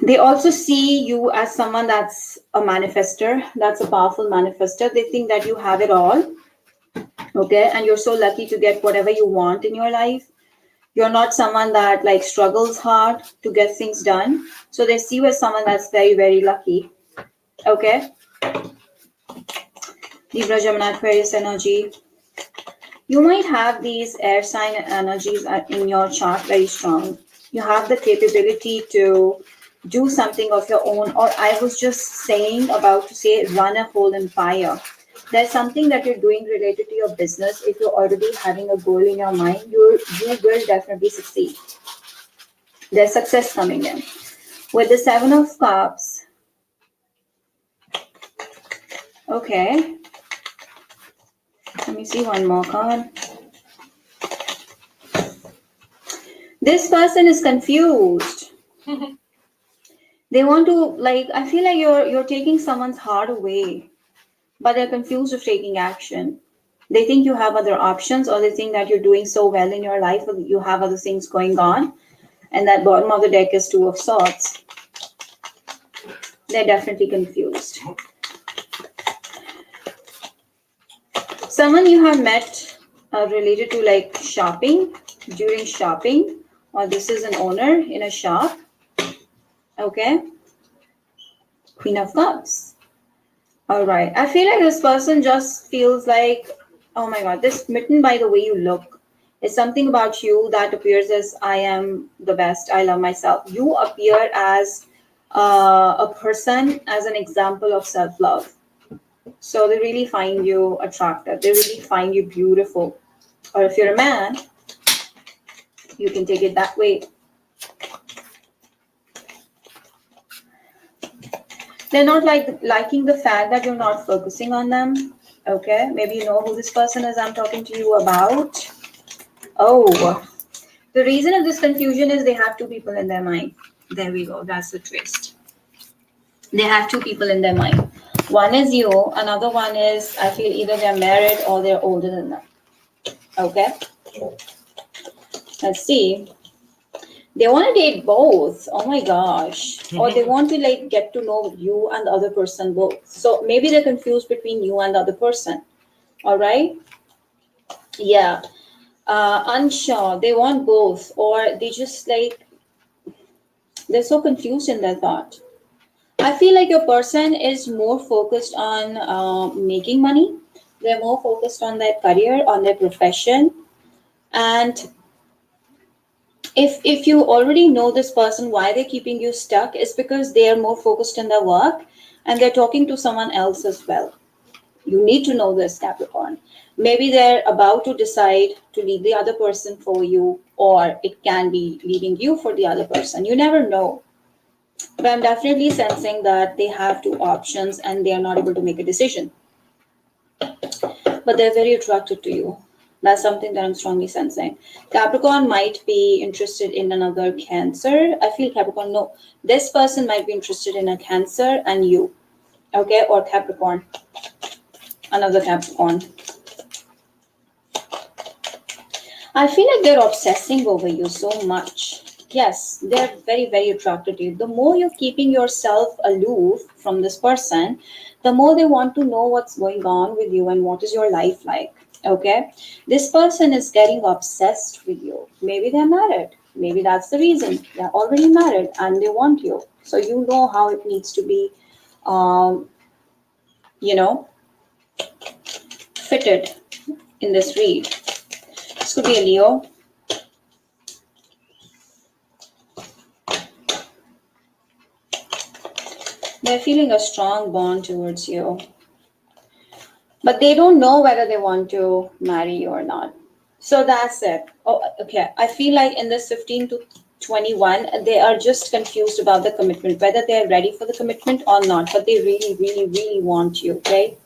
they also see you as someone that's a manifester, that's a powerful manifester. They think that you have it all, okay? And you're so lucky to get whatever you want in your life. You're not someone that like struggles hard to get things done. So they see you as someone that's very, very lucky, okay? Libra, Gemini, Aquarius energy. You might have these air sign energies in your chart very strong. You have the capability to do something of your own, or I was just about to say run a whole empire. There's something that you're doing related to your business. If you're already having a goal in your mind, you will definitely succeed. There's success coming in. With the 7 of Cups. Okay. Let me see one more card. This person is confused. They want to, like, I feel like you're taking someone's heart away, but they're confused of taking action. They think you have other options, or they think that you're doing so well in your life, or you have other things going on. And that bottom of the deck is 2 of Swords. They're definitely confused. Someone you have met related to like shopping, during shopping, or this is an owner in a shop. Okay. Queen of Cups. All right. I feel like this person just feels like, oh my God, this smitten by the way you look. It's something about you that appears as I am the best. I love myself. You appear as a person, as an example of self-love. So they really find you attractive. They really find you beautiful. Or if you're a man, you can take it that way. They're not liking the fact that you're not focusing on them. Okay, maybe you know who this person is I'm talking to you about. Oh, the reason of this confusion is they have 2 people in their mind. There we go. That's the twist. They have 2 people in their mind. One is you. Another one is, I feel either they're married or they're older than them. Okay. Let's see. They want to date both. Oh my gosh. Or they want to like get to know you and the other person both. So maybe they're confused between you and the other person. All right. Yeah. Unsure. They want both, or they just like, they're so confused in their thought. I feel like your person is more focused on making money. They're more focused on their career, on their profession. And if you already know this person, why they're keeping you stuck is because they are more focused in their work and they're talking to someone else as well. You need to know this, Capricorn. Maybe they're about to decide to leave the other person for you, or it can be leaving you for the other person. You never know. But I'm definitely sensing that they have two options and they are not able to make a decision. But they're very attracted to you. That's something that I'm strongly sensing. Capricorn might be interested in another Cancer. I feel Capricorn, no. This person might be interested in a Cancer and you. Okay, or Capricorn. Another Capricorn. I feel like they're obsessing over you so much. Yes, they're very, very attracted to you. The more you're keeping yourself aloof from this person, the more they want to know what's going on with you and what is your life like. Okay? This person is getting obsessed with you. Maybe they're married. Maybe that's the reason. They're already married and they want you. So you know how it needs to be, you know, fitted in this read. This could be a Leo. They're feeling a strong bond towards you. But they don't know whether they want to marry you or not. So that's it. Oh, okay. I feel like in this 15 to 21, they are just confused about the commitment, whether they're ready for the commitment or not. But they really, really, really want you, right?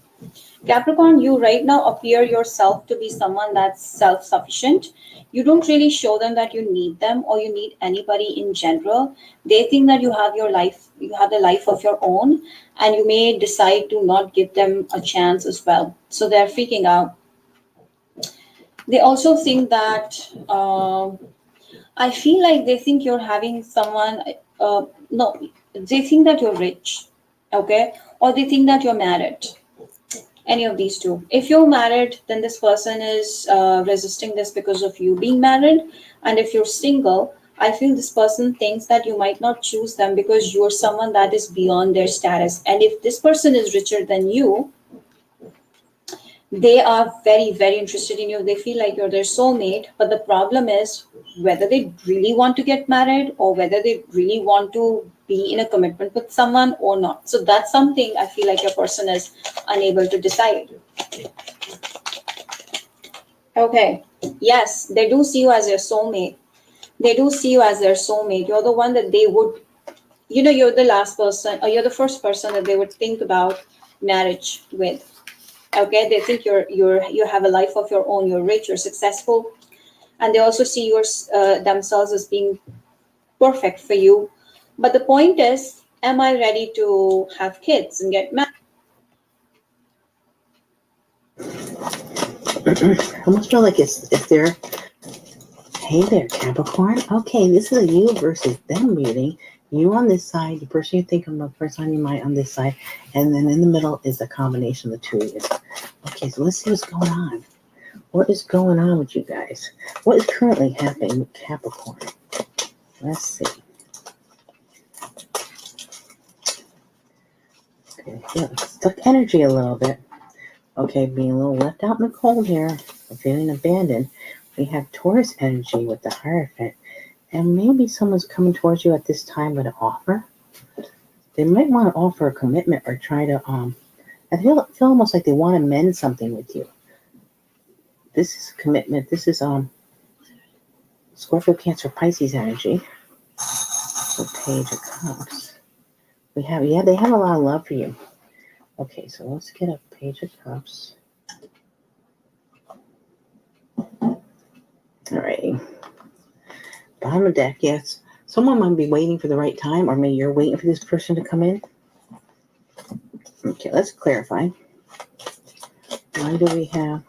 Capricorn, you right now appear yourself to be someone that's self-sufficient. You don't really show them that you need them or you need anybody in general. They think that you have your life, you have the life of your own, and you may decide to not give them a chance as well. So they're freaking out. They also think that I feel like they think you're having someone. No, they think that you're rich, okay, or they think that you're married. Any of these two. If you're married, then this person is resisting this because of you being married. And if you're single, I feel this person thinks that you might not choose them because you're someone that is beyond their status. And if this person is richer than you, they are very, very interested in you. They feel like you're their soulmate. But the problem is whether they really want to get married or whether they really want to be in a commitment with someone or not. So that's something I feel like your person is unable to decide. Okay. Yes, they do see you as their soulmate. They do see you as their soulmate. You're the one that they would, you're the last person or you're the first person that they would think about marriage with. Okay, they think you have a life of your own. You're rich, you're successful, and they also see themselves as being perfect for you. But the point is, am I ready to have kids and get married? I almost feel like if they're, hey there, Capricorn. Okay, this is a you versus them reading. You on this side, the person you think of, the person on your mind on this side, and then in the middle is a combination of the two of you. Okay, so let's see what's going on. What is going on with you guys? What is currently happening with Capricorn? Let's see. Okay, yeah, stuck energy a little bit. Okay, being a little left out in the cold here, feeling abandoned. We have Taurus energy with the Hierophant. And maybe someone's coming towards you at this time with an offer. They might want to offer a commitment or try to, I feel almost like they want to mend something with you. This is a commitment. This is Scorpio, Cancer, Pisces energy. The Page of Cups. They have a lot of love for you. Okay, so let's get a Page of Cups. All right. Bottom of deck, yes. Someone might be waiting for the right time, or maybe you're waiting for this person to come in. Okay, let's clarify. Why do we have,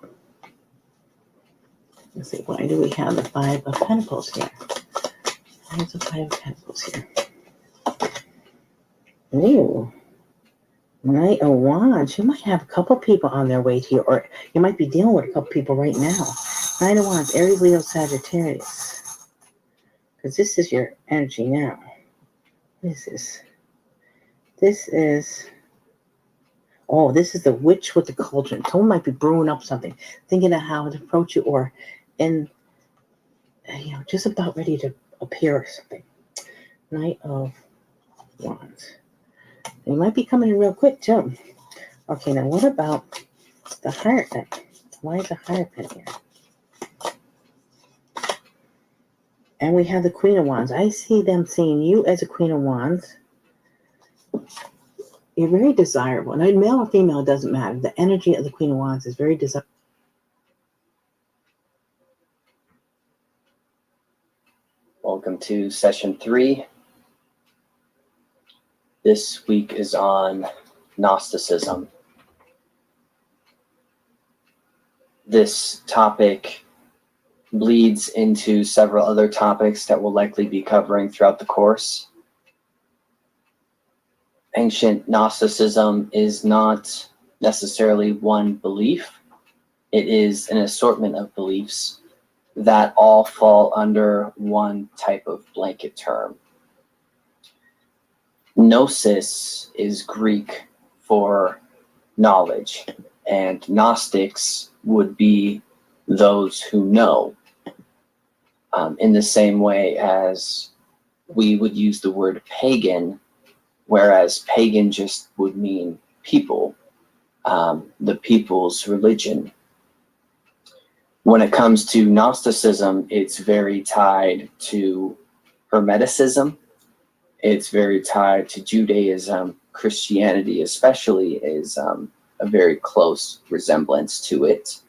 let's see, why do we have the Five of Pentacles here? Why is the Five of Pentacles here? Ooh. Knight of Wands. You might have a couple people on their way to you, or you might be dealing with a couple people right now. Knight of Wands, Aries, Leo, Sagittarius. Because this is your energy now. What is this? This is, Oh, this is the witch with the cauldron. Someone might be brewing up something, thinking of how to approach you, or just about ready to appear or something. Knight of Wands. They might be coming in real quick too. Okay, now what about the Hierophant? Why is the Hierophant here? And we have the Queen of Wands. I see them seeing you as a Queen of Wands. You're very desirable. Now, male or female, it doesn't matter. The energy of the Queen of Wands is very desirable. Welcome to session 3. This week is on Gnosticism. This topic bleeds into several other topics that we'll likely be covering throughout the course. Ancient Gnosticism is not necessarily one belief. It is an assortment of beliefs that all fall under one type of blanket term. Gnosis is Greek for knowledge, and Gnostics would be those who know. In the same way as we would use the word pagan, whereas pagan just would mean people, the people's religion. When it comes to Gnosticism, it's very tied to Hermeticism. It's very tied to Judaism. Christianity especially is a very close resemblance to it.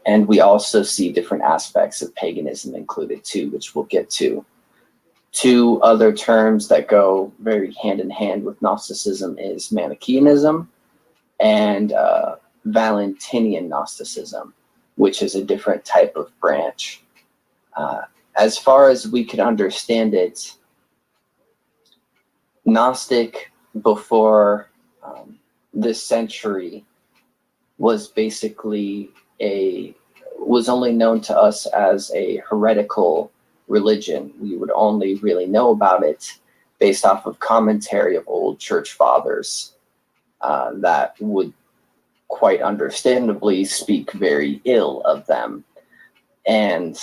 And we also see different aspects of paganism included too, which we'll get to. Two other terms that go very hand in hand with Gnosticism is Manichaeanism and Valentinian Gnosticism, which is a different type of branch. As far as we can understand it, Gnostic before this century was basically was only known to us as a heretical religion. We would only really know about it based off of commentary of old church fathers that would quite understandably speak very ill of them. And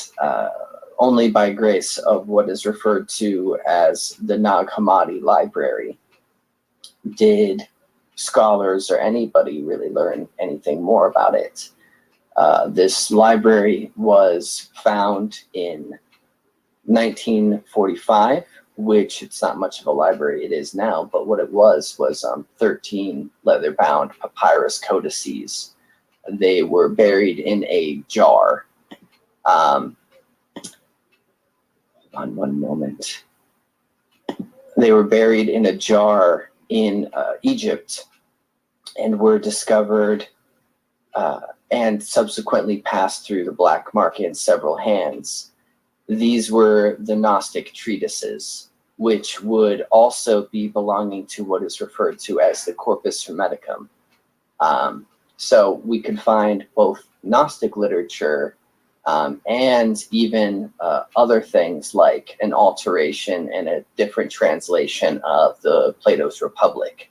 only by grace of what is referred to as the Nag Hammadi Library did scholars or anybody really learn anything more about it. This library was found in 1945, which it's not much of a library it is now, but what it was 13 leather-bound papyrus codices. They were buried in a jar. On one moment. They were buried in a jar in Egypt and were discovered and subsequently passed through the black market in several hands. These were the Gnostic treatises, which would also be belonging to what is referred to as the Corpus Hermeticum. So we could find both Gnostic literature and even other things like an alteration and a different translation of the Plato's Republic.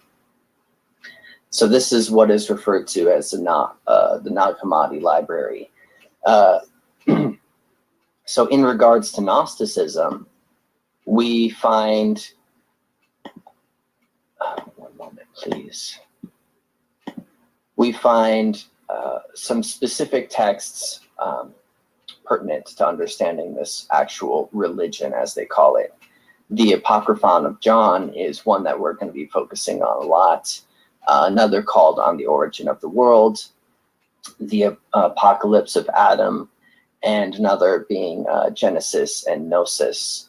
So this is what is referred to as the Nag Hammadi Library. So in regards to Gnosticism, we find, one moment please, we find some specific texts pertinent to understanding this actual religion, as they call it. The Apocryphon of John is one that we're going to be focusing on a lot. Another called On the Origin of the World, the Apocalypse of Adam, and another being Genesis and Gnosis,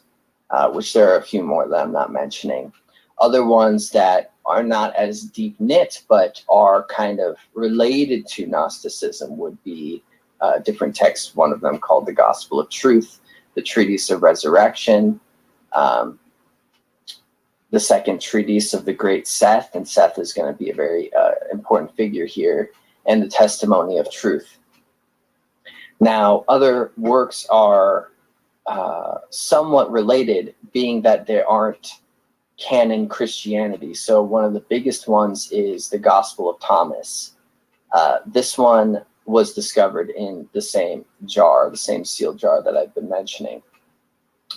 which there are a few more that I'm not mentioning. Other ones that are not as deep knit, but are kind of related to Gnosticism would be different texts, one of them called the Gospel of Truth, the Treatise of Resurrection, the second treatise of the great Seth, and Seth is going to be a very important figure here, and the Testimony of Truth. Now, other works are somewhat related, being that they aren't canon Christianity. So one of the biggest ones is the Gospel of Thomas. This one was discovered in the same jar, the same sealed jar that I've been mentioning.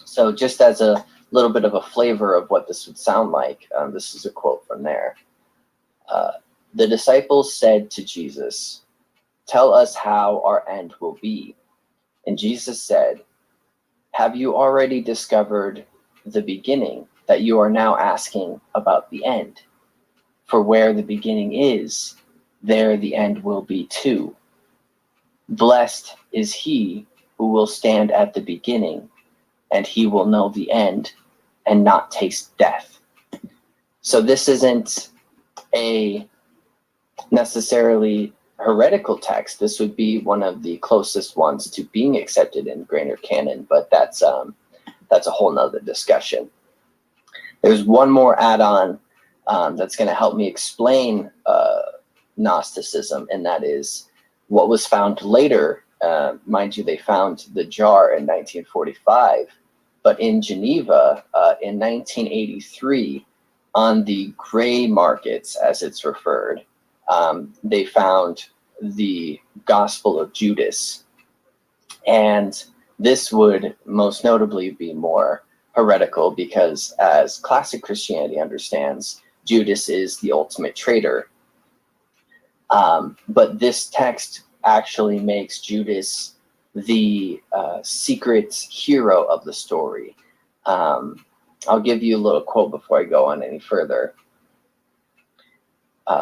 So just as a little bit of a flavor of what this would sound like, this is a quote from there. The disciples said to Jesus, "Tell us how our end will be." And Jesus said, "Have you already discovered the beginning, that you are now asking about the end? For where the beginning is, there the end will be too. Blessed is he who will stand at the beginning, and he will know the end and not taste death." So this isn't a necessarily heretical text. This would be one of the closest ones to being accepted in Greater Canon, but that's a whole nother discussion. There's one more add-on that's going to help me explain Gnosticism, and that is what was found later. Mind you, they found the jar in 1945, but in Geneva in 1983, on the gray markets, as it's referred, they found the Gospel of Judas. And this would most notably be more heretical because, as classic Christianity understands, Judas is the ultimate traitor. But this text actually makes Judas the secret hero of the story. I'll give you a little quote before I go on any further.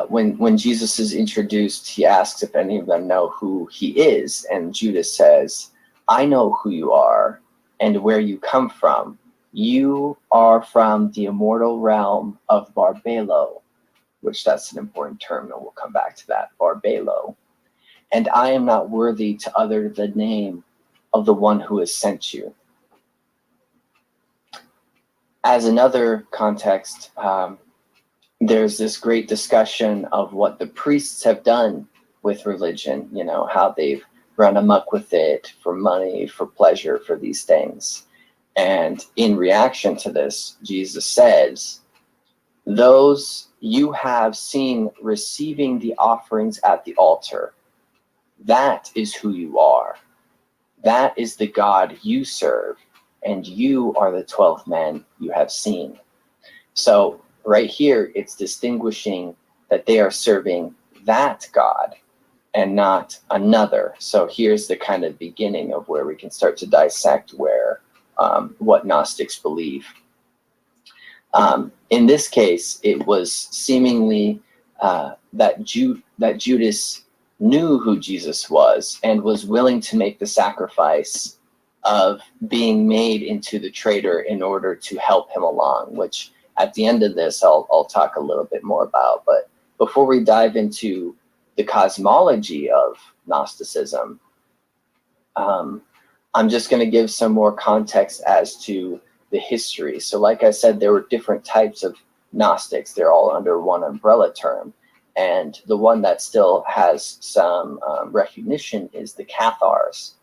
When Jesus is introduced, he asks if any of them know who he is, and Judas says, "I know who you are and where you come from. You are from the immortal realm of Barbelo," which that's an important term, and we'll come back to that, Barbelo. "And I am not worthy to utter the name of the one who has sent you." As another context, there's this great discussion of what the priests have done with religion, you know, how they've run amok with it for money, for pleasure, for these things. And in reaction to this, Jesus says, "Those you have seen receiving the offerings at the altar, that is who you are. That is the God you serve, and you are the 12 men you have seen." So right here, it's distinguishing that they are serving that God and not another. So here's the kind of beginning of where we can start to dissect where what Gnostics believe. In this case, it was seemingly that Judas knew who Jesus was and was willing to make the sacrifice of being made into the traitor in order to help him along, which at the end of this, I'll talk a little bit more about. But before we dive into the cosmology of Gnosticism, I'm just going to give some more context as to the history. So like I said, there were different types of Gnostics. They're all under one umbrella term. And the one that still has some recognition is the Cathars.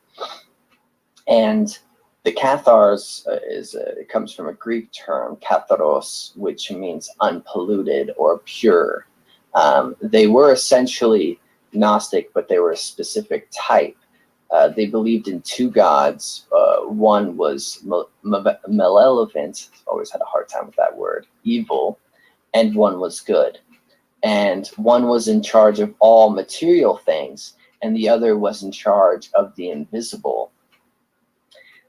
And the Cathars it comes from a Greek term, katharos, which means unpolluted or pure. They were essentially Gnostic, but they were a specific type. They believed in two gods. One was malevolent, always had a hard time with that word, evil, and one was good. And one was in charge of all material things, and the other was in charge of the invisible.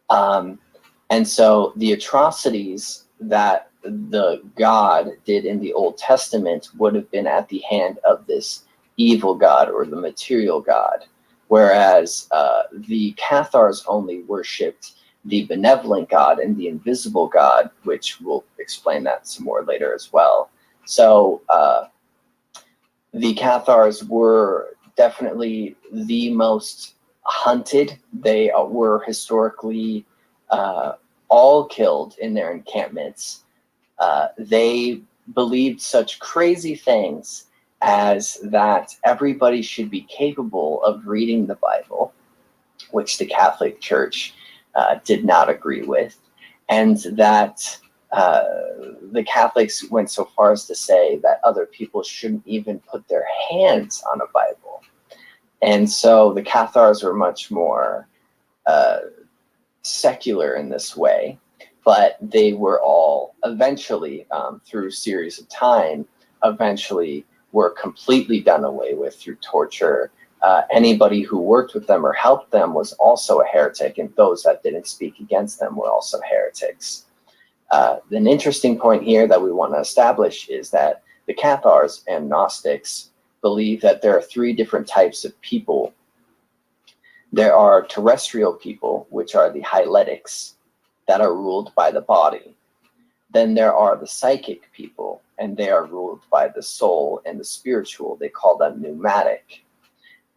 And so the atrocities that the God did in the Old Testament would have been at the hand of this evil God or the material God, whereas the Cathars only worshipped the benevolent God and the invisible God, which we'll explain that some more later as well. So the Cathars were definitely the most hunted. They were historically all killed in their encampments. They believed such crazy things as that everybody should be capable of reading the Bible, which the Catholic Church did not agree with, and that the Catholics went so far as to say that other people shouldn't even put their hands on a Bible. And so the Cathars were much more secular in this way, but they were all eventually, through a series of time, eventually were completely done away with through torture. Anybody who worked with them or helped them was also a heretic, and those that didn't speak against them were also heretics. An interesting point here that we want to establish is that the Cathars and Gnostics believe that there are three different types of people. There are terrestrial people, which are the Hyletics, that are ruled by the body. Then there are the psychic people, and they are ruled by the soul and the spiritual. They call them pneumatic.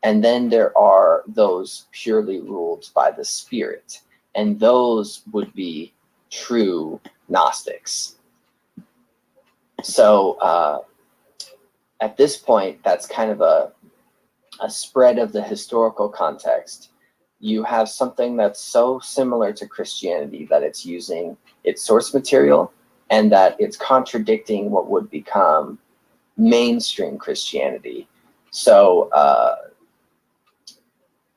And then there are those purely ruled by the spirit, and those would be true Gnostics. So at this point, that's kind of a spread of the historical context. You have something that's so similar to Christianity that it's using its source material and that it's contradicting what would become mainstream Christianity. So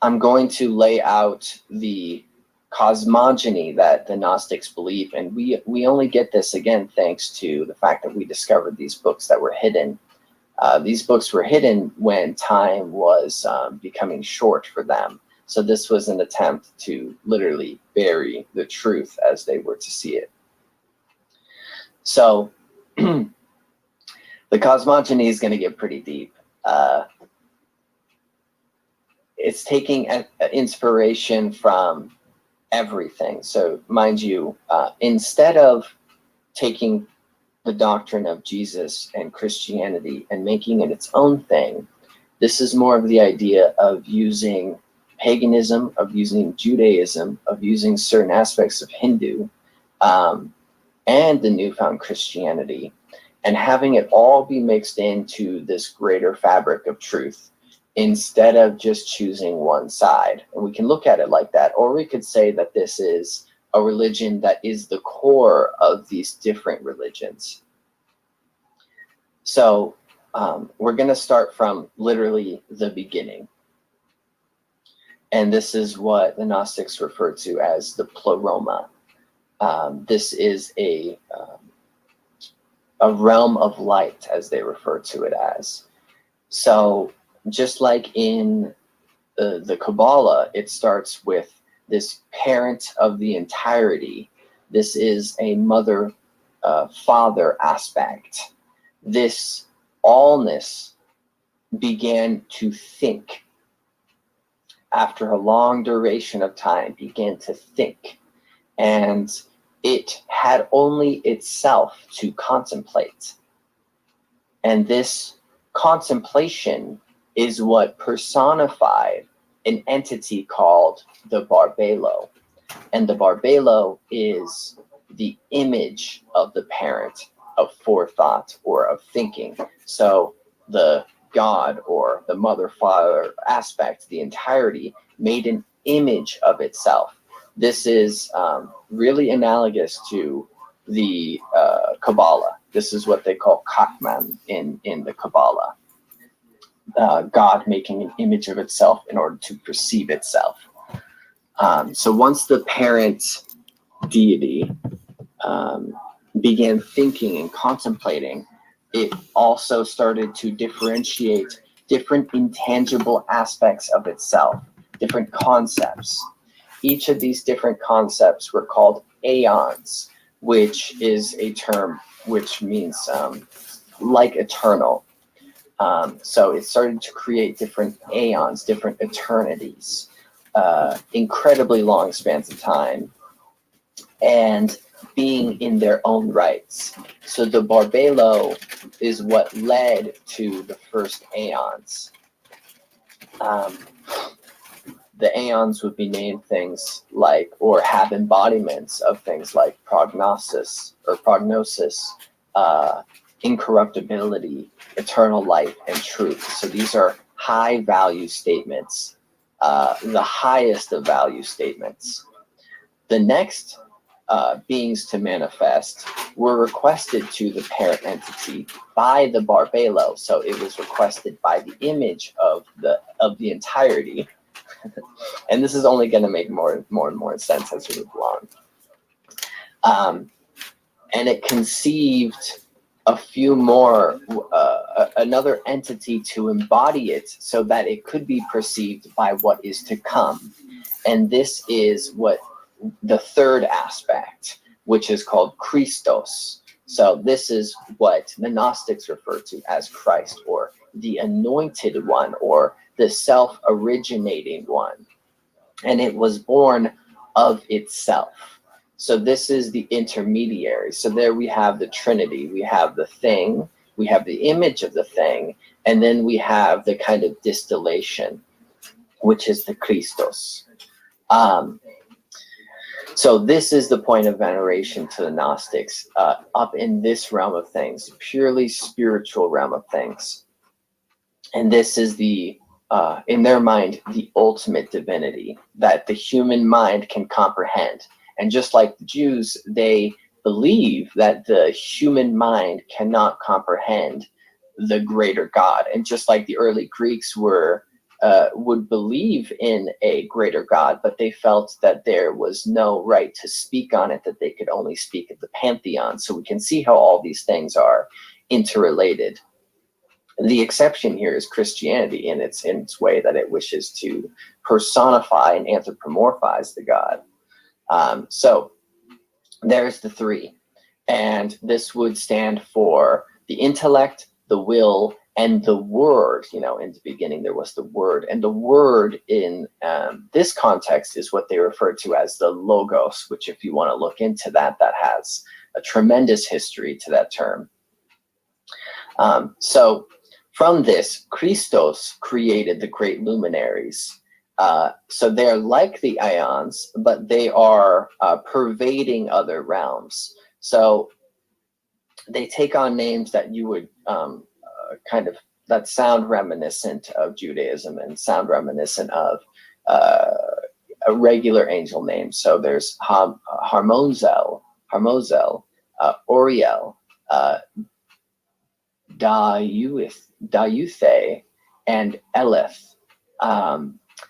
I'm going to lay out the cosmogony that the Gnostics believe, and we only get this, again, thanks to the fact that we discovered these books that were hidden. These books were hidden when time was becoming short for them. So this was an attempt to literally bury the truth as they were to see it. So the cosmogony is going to get pretty deep. It's taking inspiration from everything. So mind you, instead of taking the doctrine of Jesus and Christianity and making it its own thing, this is more of the idea of using paganism, of using Judaism, of using certain aspects of Hindu, and the newfound Christianity, and having it all be mixed into this greater fabric of truth, instead of just choosing one side. And we can look at it like that, or we could say that this is a religion that is the core of these different religions. So we're going to start from literally the beginning. And this is what the Gnostics refer to as the pleroma. This is a realm of light, as they refer to it as. So just like in the Kabbalah, it starts with this parent of the entirety. This is a mother-father aspect. This allness began to think. After a long duration of time, began to think. And it had only itself to contemplate. And this contemplation is what personified an entity called the Barbelo. And the Barbelo is the image of the parent of forethought or of thinking. So the God or the mother-father aspect, the entirety, made an image of itself. This is really analogous to the Kabbalah. This is what they call Kakman in the Kabbalah. God making an image of itself in order to perceive itself. So once the parent deity began thinking and contemplating, it also started to differentiate different intangible aspects of itself, different concepts. Each of these different concepts were called aeons, which is a term which means like eternal. So it started to create different aeons, different eternities, incredibly long spans of time, and being in their own rights. So the Barbelo is what led to the first aeons. The aeons would be named things like, or have embodiments of things like prognosis, incorruptibility, eternal life, and truth. So these are high value statements, the highest of value statements. The next beings to manifest were requested to the parent entity by the Barbelo. So it was requested by the image of the entirety. And this is only going to make more and more sense as we move along. And it conceived a few more, another entity to embody it so that it could be perceived by what is to come. And this is what the third aspect, which is called Christos. So this is what the Gnostics refer to as Christ, or the anointed one, or the self-originating one. And it was born of itself. So this is the intermediary. So there we have the Trinity. We have the thing, we have the image of the thing, and then we have the kind of distillation, which is the Christos. So this is the point of veneration to the Gnostics, up in this realm of things, purely spiritual realm of things. And this is the, in their mind, the ultimate divinity that the human mind can comprehend. And just like the Jews, they believe that the human mind cannot comprehend the greater God. And just like the early Greeks would believe in a greater God, but they felt that there was no right to speak on it, that they could only speak at the pantheon. So we can see how all these things are interrelated. The exception here is Christianity in its way that it wishes to personify and anthropomorphize the God. So there's the three, and this would stand for the intellect, the will, and the word. You know, in the beginning there was the word, and the word in this context is what they refer to as the logos, which, if you want to look into that, that has a tremendous history to that term. So from this, Christos created the great luminaries. So they're like the ions, but they are pervading other realms. So they take on names that you would kind of, that sound reminiscent of Judaism and sound reminiscent of a regular angel name. So there's Harmozel, Oriel, Dayuthe, and Eleth.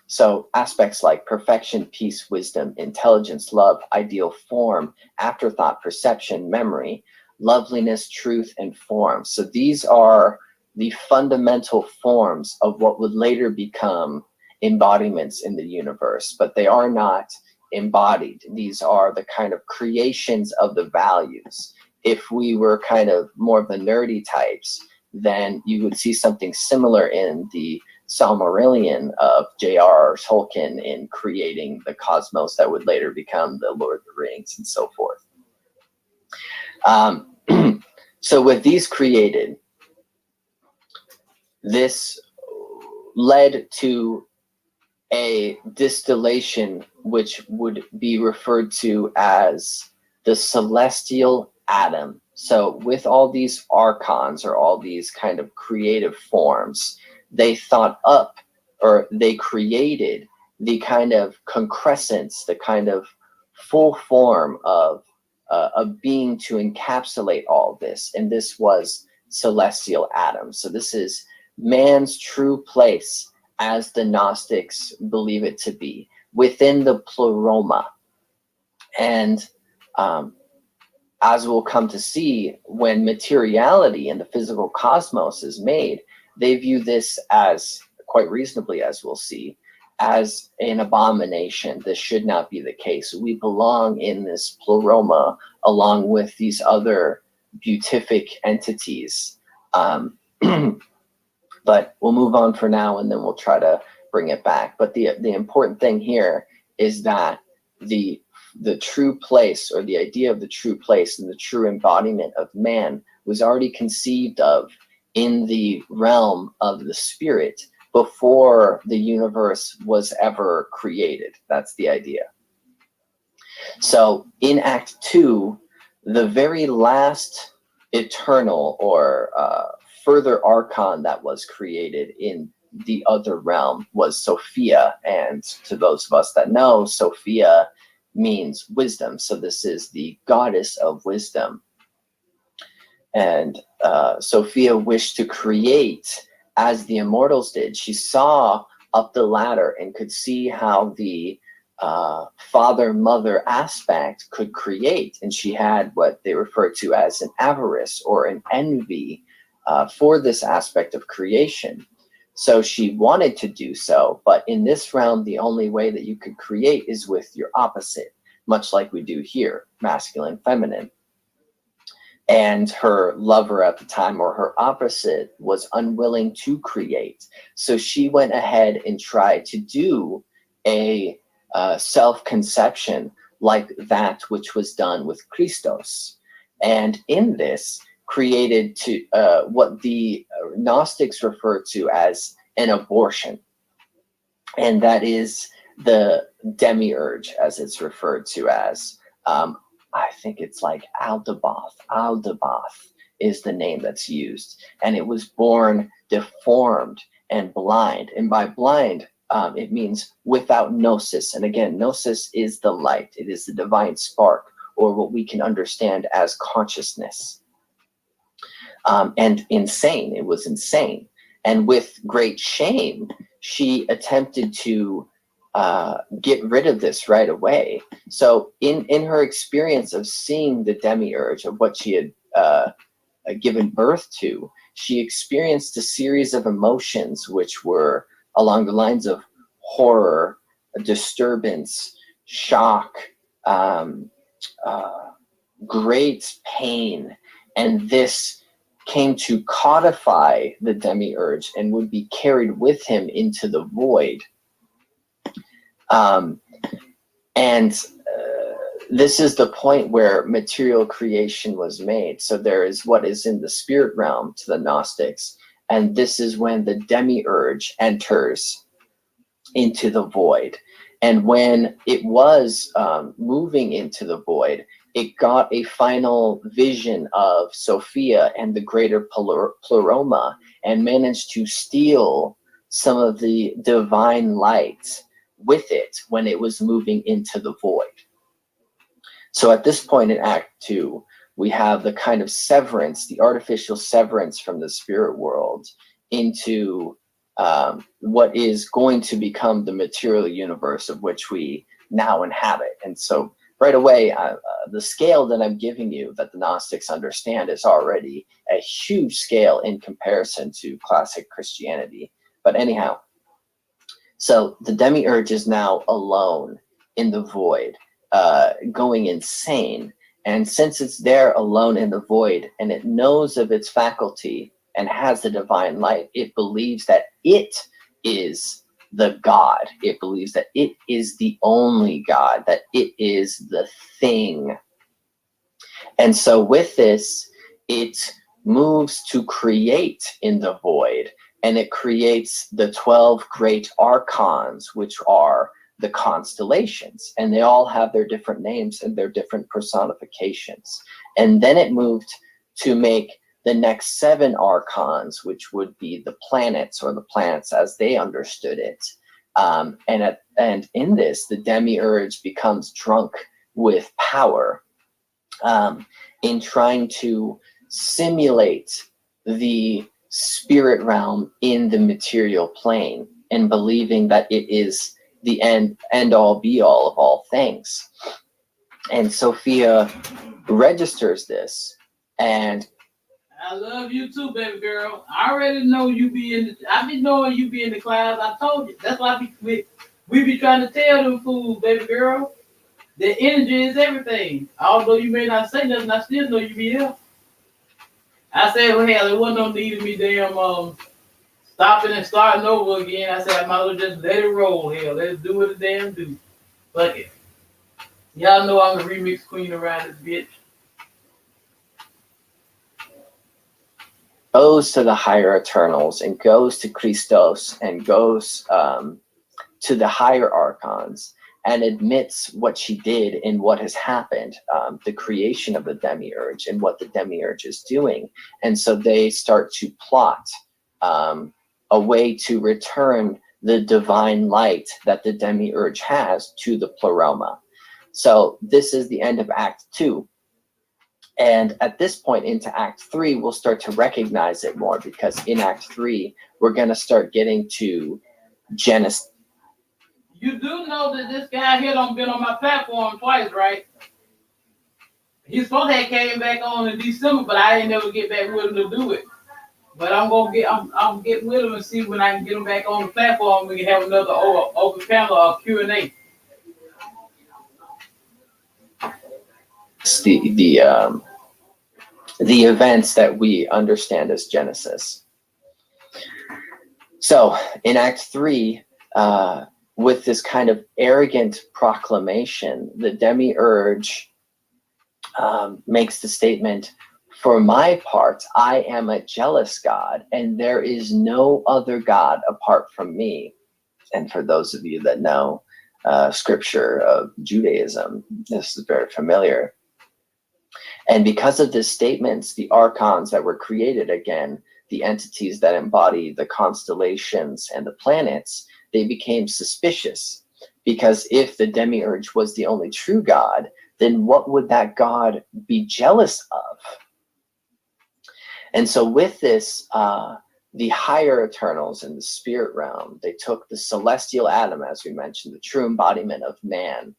So aspects like perfection, peace, wisdom, intelligence, love, ideal form, afterthought, perception, memory, loveliness, truth, and form. So these are the fundamental forms of what would later become embodiments in the universe, but they are not embodied. These are the kind of creations of the values. If we were kind of more of the nerdy types, then you would see something similar in the Silmarillion of J.R.R. Tolkien in creating the cosmos that would later become the Lord of the Rings and so forth. So with these created, this led to a distillation which would be referred to as the celestial atom. So with all these archons, or all these kind of creative forms, they thought up, or they created the kind of concrescence, the kind of full form of a being to encapsulate all this. And this was celestial atoms. So this is man's true place, as the Gnostics believe it to be, within the pleroma. And as we'll come to see, when materiality in the physical cosmos is made, they view this as, quite reasonably as we'll see, as an abomination. This should not be the case. We belong in this pleroma along with these other beatific entities. But we'll move on for now, and then we'll try to bring it back. But the important thing here is that the true place, or the idea of the true place and the true embodiment of man, was already conceived of in the realm of the spirit before the universe was ever created. That's the idea. So in Act 2, the very last eternal or further archon that was created in the other realm was Sophia. And to those of us that know, Sophia means wisdom. So this is the goddess of wisdom. And Sophia wished to create as the immortals did. She saw up the ladder and could see how the father-mother aspect could create. And she had what they refer to as an avarice or an envy for this aspect of creation. So she wanted to do so, but in this realm, the only way that you could create is with your opposite, much like we do here, masculine, feminine. And her lover at the time, or her opposite, was unwilling to create. So she went ahead and tried to do a self-conception like that which was done with Christos. And in this, created to what the Gnostics refer to as an abortion. And that is the demiurge, as it's referred to as. I think it's like Aldabaoth. Aldabaoth is the name that's used. And it was born deformed and blind. And by blind, it means without gnosis. And again, gnosis is the light. It is the divine spark, or what we can understand as consciousness. And insane. It was insane. And with great shame, she attempted to get rid of this right away. So in her experience of seeing the demiurge, of what she had given birth to, she experienced a series of emotions which were along the lines of horror, disturbance, shock, great pain. And this came to codify the demiurge and would be carried with him into the void. This is the point where material creation was made. So there is what is in the spirit realm to the Gnostics, and this is when the demiurge enters into the void. And when it was moving into the void, it got a final vision of Sophia and the greater pleroma, and managed to steal some of the divine light with it when it was moving into the void. So at this point in Act 2, we have the kind of severance, the artificial severance from the spirit world into what is going to become the material universe of which we now inhabit. And so right away, the scale that I'm giving you, that the Gnostics understand, is already a huge scale in comparison to classic Christianity. But anyhow, so the demiurge is now alone in the void, going insane. And since it's there alone in the void, and it knows of its faculty and has the divine light, it believes that it is the God. It believes that it is the only God, that it is the thing. And so with this, it moves to create in the void, and it creates the 12 great archons, which are the constellations, and they all have their different names and their different personifications. And then it moved to make the next 7 archons, which would be the planets, or the planets as they understood it. And in this, the demiurge becomes drunk with power in trying to simulate the spirit realm in the material plane, and believing that it is the end all be all of all things. And Sophia registers this, and I love you too, baby girl. I already know you be in the. I been knowing you be in the class. I told you. That's why we be trying to tell them fools, baby girl. The energy is everything. Although you may not say nothing, I still know you be here. I said, well, hell, it wasn't no need of me damn stopping and starting over again. I said, I might as well just let it roll. Hell, let's do what the damn do. Fuck it. Y'all know I'm the remix queen around this bitch. goes to the higher eternals, and goes to Christos, and goes to the higher archons, and admits what she did and what has happened, the creation of the demiurge and what the demiurge is doing. And so they start to plot a way to return the divine light that the demiurge has to the pleroma. So this is the end of Act 2. And at this point into Act 3, we'll start to recognize it more, because in Act 3, we're going to start getting to Genesis. You do know that this guy here done been on my platform twice, right? He's supposed to have came back on in December, but I didn't never get back with him to do it. But I'm getting with him and see when I can get him back on the platform. We can have another open panel or Q&A. The events that we understand as Genesis. So in Act 3, with this kind of arrogant proclamation, the demiurge makes the statement, "For my part, I am a jealous God, and there is no other God apart from me." And for those of you that know scripture of Judaism, this is very familiar. And because of this statements, the archons that were created, again, the entities that embody the constellations and the planets, they became suspicious. Because if the demiurge was the only true God, then what would that God be jealous of? And so with this, the higher Eternals in the spirit realm, they took the celestial Adam, as we mentioned, the true embodiment of man,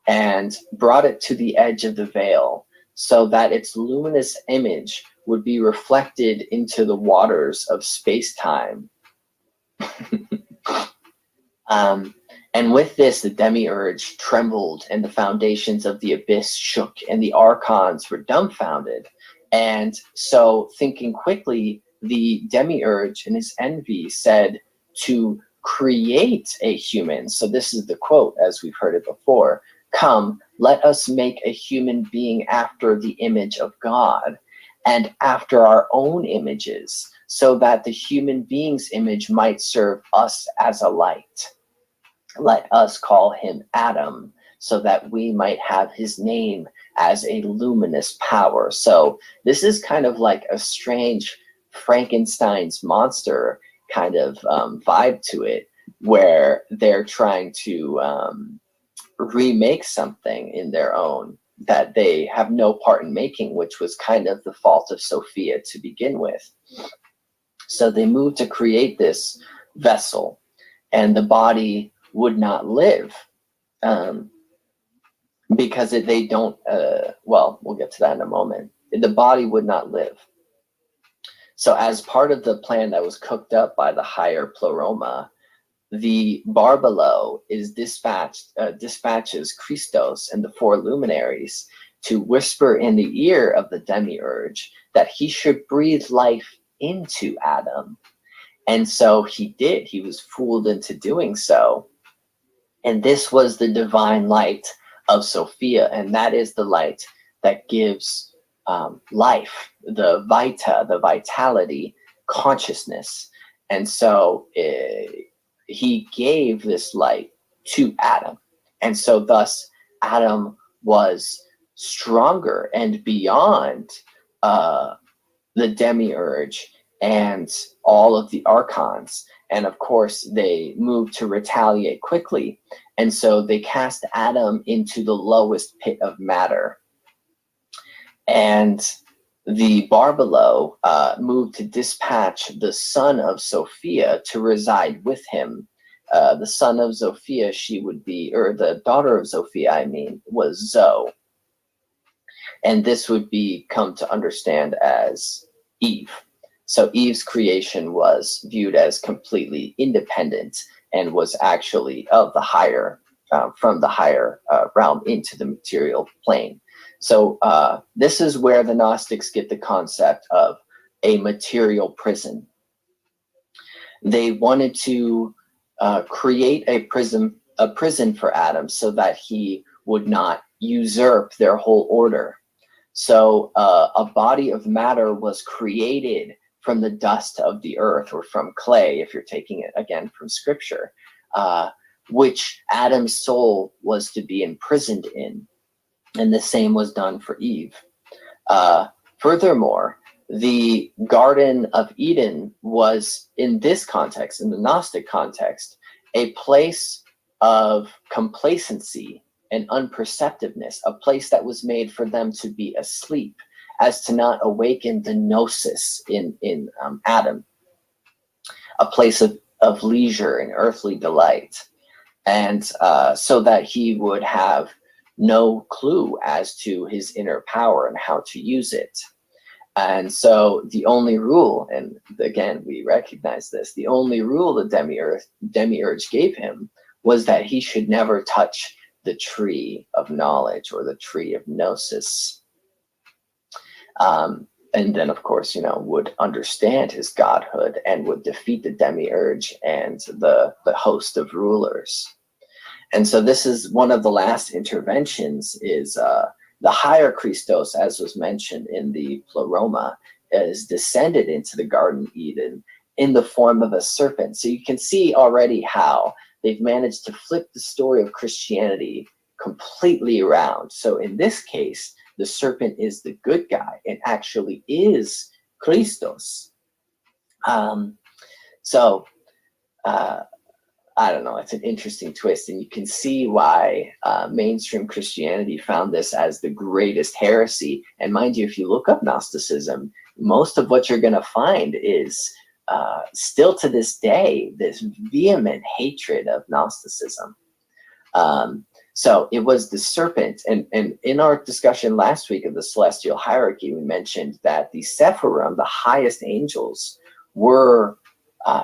and brought it to the edge of the veil, so that its luminous image would be reflected into the waters of space-time. And with this, the demiurge trembled, and the foundations of the abyss shook, and the archons were dumbfounded. And so, thinking quickly, the demiurge in his envy said to create a human. So this is the quote, as we've heard it before. "Come, let us make a human being after the image of God, and after our own images, so that the human being's image might serve us as a light. Let us call him Adam, so that we might have his name as a luminous power." So this is kind of like a strange Frankenstein's monster kind of vibe to it, where they're trying to remake something in their own that they have no part in making, which was kind of the fault of Sophia to begin with. So they moved to create this vessel, and the body would not live because they don't, well, we'll get to that in a moment. The body would not live. So as part of the plan that was cooked up by the higher Pleroma, the Barbalo is dispatches Christos and the four luminaries to whisper in the ear of the demiurge that he should breathe life into Adam. And so he did. He was fooled into doing so. And this was the divine light of Sophia, and that is the light that gives life, the vita, the vitality, consciousness. And so he gave this light to Adam. And so thus Adam was stronger and beyond the demiurge and all of the archons. And of course, they moved to retaliate quickly. And so they cast Adam into the lowest pit of matter. And the Barbalo moved to dispatch the son of Sophia to reside with him. The son of Sophia, she would be, or the daughter of Sophia, I mean, was Zoe. And this would be come to understand as Eve. So Eve's creation was viewed as completely independent and was actually of the higher, from the higher realm into the material plane. So this is where the Gnostics get the concept of a material prison. They wanted to create a prison for Adam so that he would not usurp their whole order. So a body of matter was created from the dust of the earth, or from clay, if you're taking it again from scripture, which Adam's soul was to be imprisoned in. And the same was done for Eve. Furthermore, the Garden of Eden was, in this context, in the Gnostic context, a place of complacency and unperceptiveness, a place that was made for them to be asleep, as to not awaken the gnosis in Adam, a place of leisure and earthly delight. And so that he would have no clue as to his inner power and how to use it. And so the only rule, and again, we recognize this, the only rule the demiurge gave him was that he should never touch the tree of knowledge or the tree of gnosis. And then, of course, would understand his godhood and would defeat the demiurge and the host of rulers. And so this is one of the last interventions, is the higher Christos, as was mentioned in the Pleroma, is descended into the Garden of Eden in the form of a serpent. So you can see already how they've managed to flip the story of Christianity completely around. So in this case, the serpent is the good guy and actually is Christos. I don't know, it's an interesting twist, and you can see why mainstream Christianity found this as the greatest heresy. And mind you, if you look up Gnosticism, most of what you're going to find is still to this day this vehement hatred of Gnosticism. So it was the serpent, and in our discussion last week of the celestial hierarchy, we mentioned that the Sephirim, the highest angels, were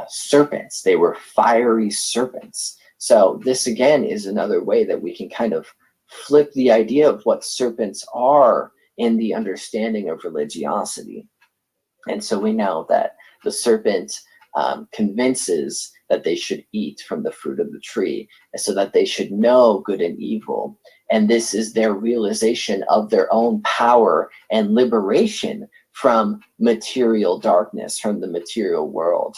serpents. They were fiery serpents. So this again is another way that we can kind of flip the idea of what serpents are in the understanding of religiosity. And so we know that the serpent convinces that they should eat from the fruit of the tree, so that they should know good and evil. And this is their realization of their own power and liberation from material darkness, from the material world.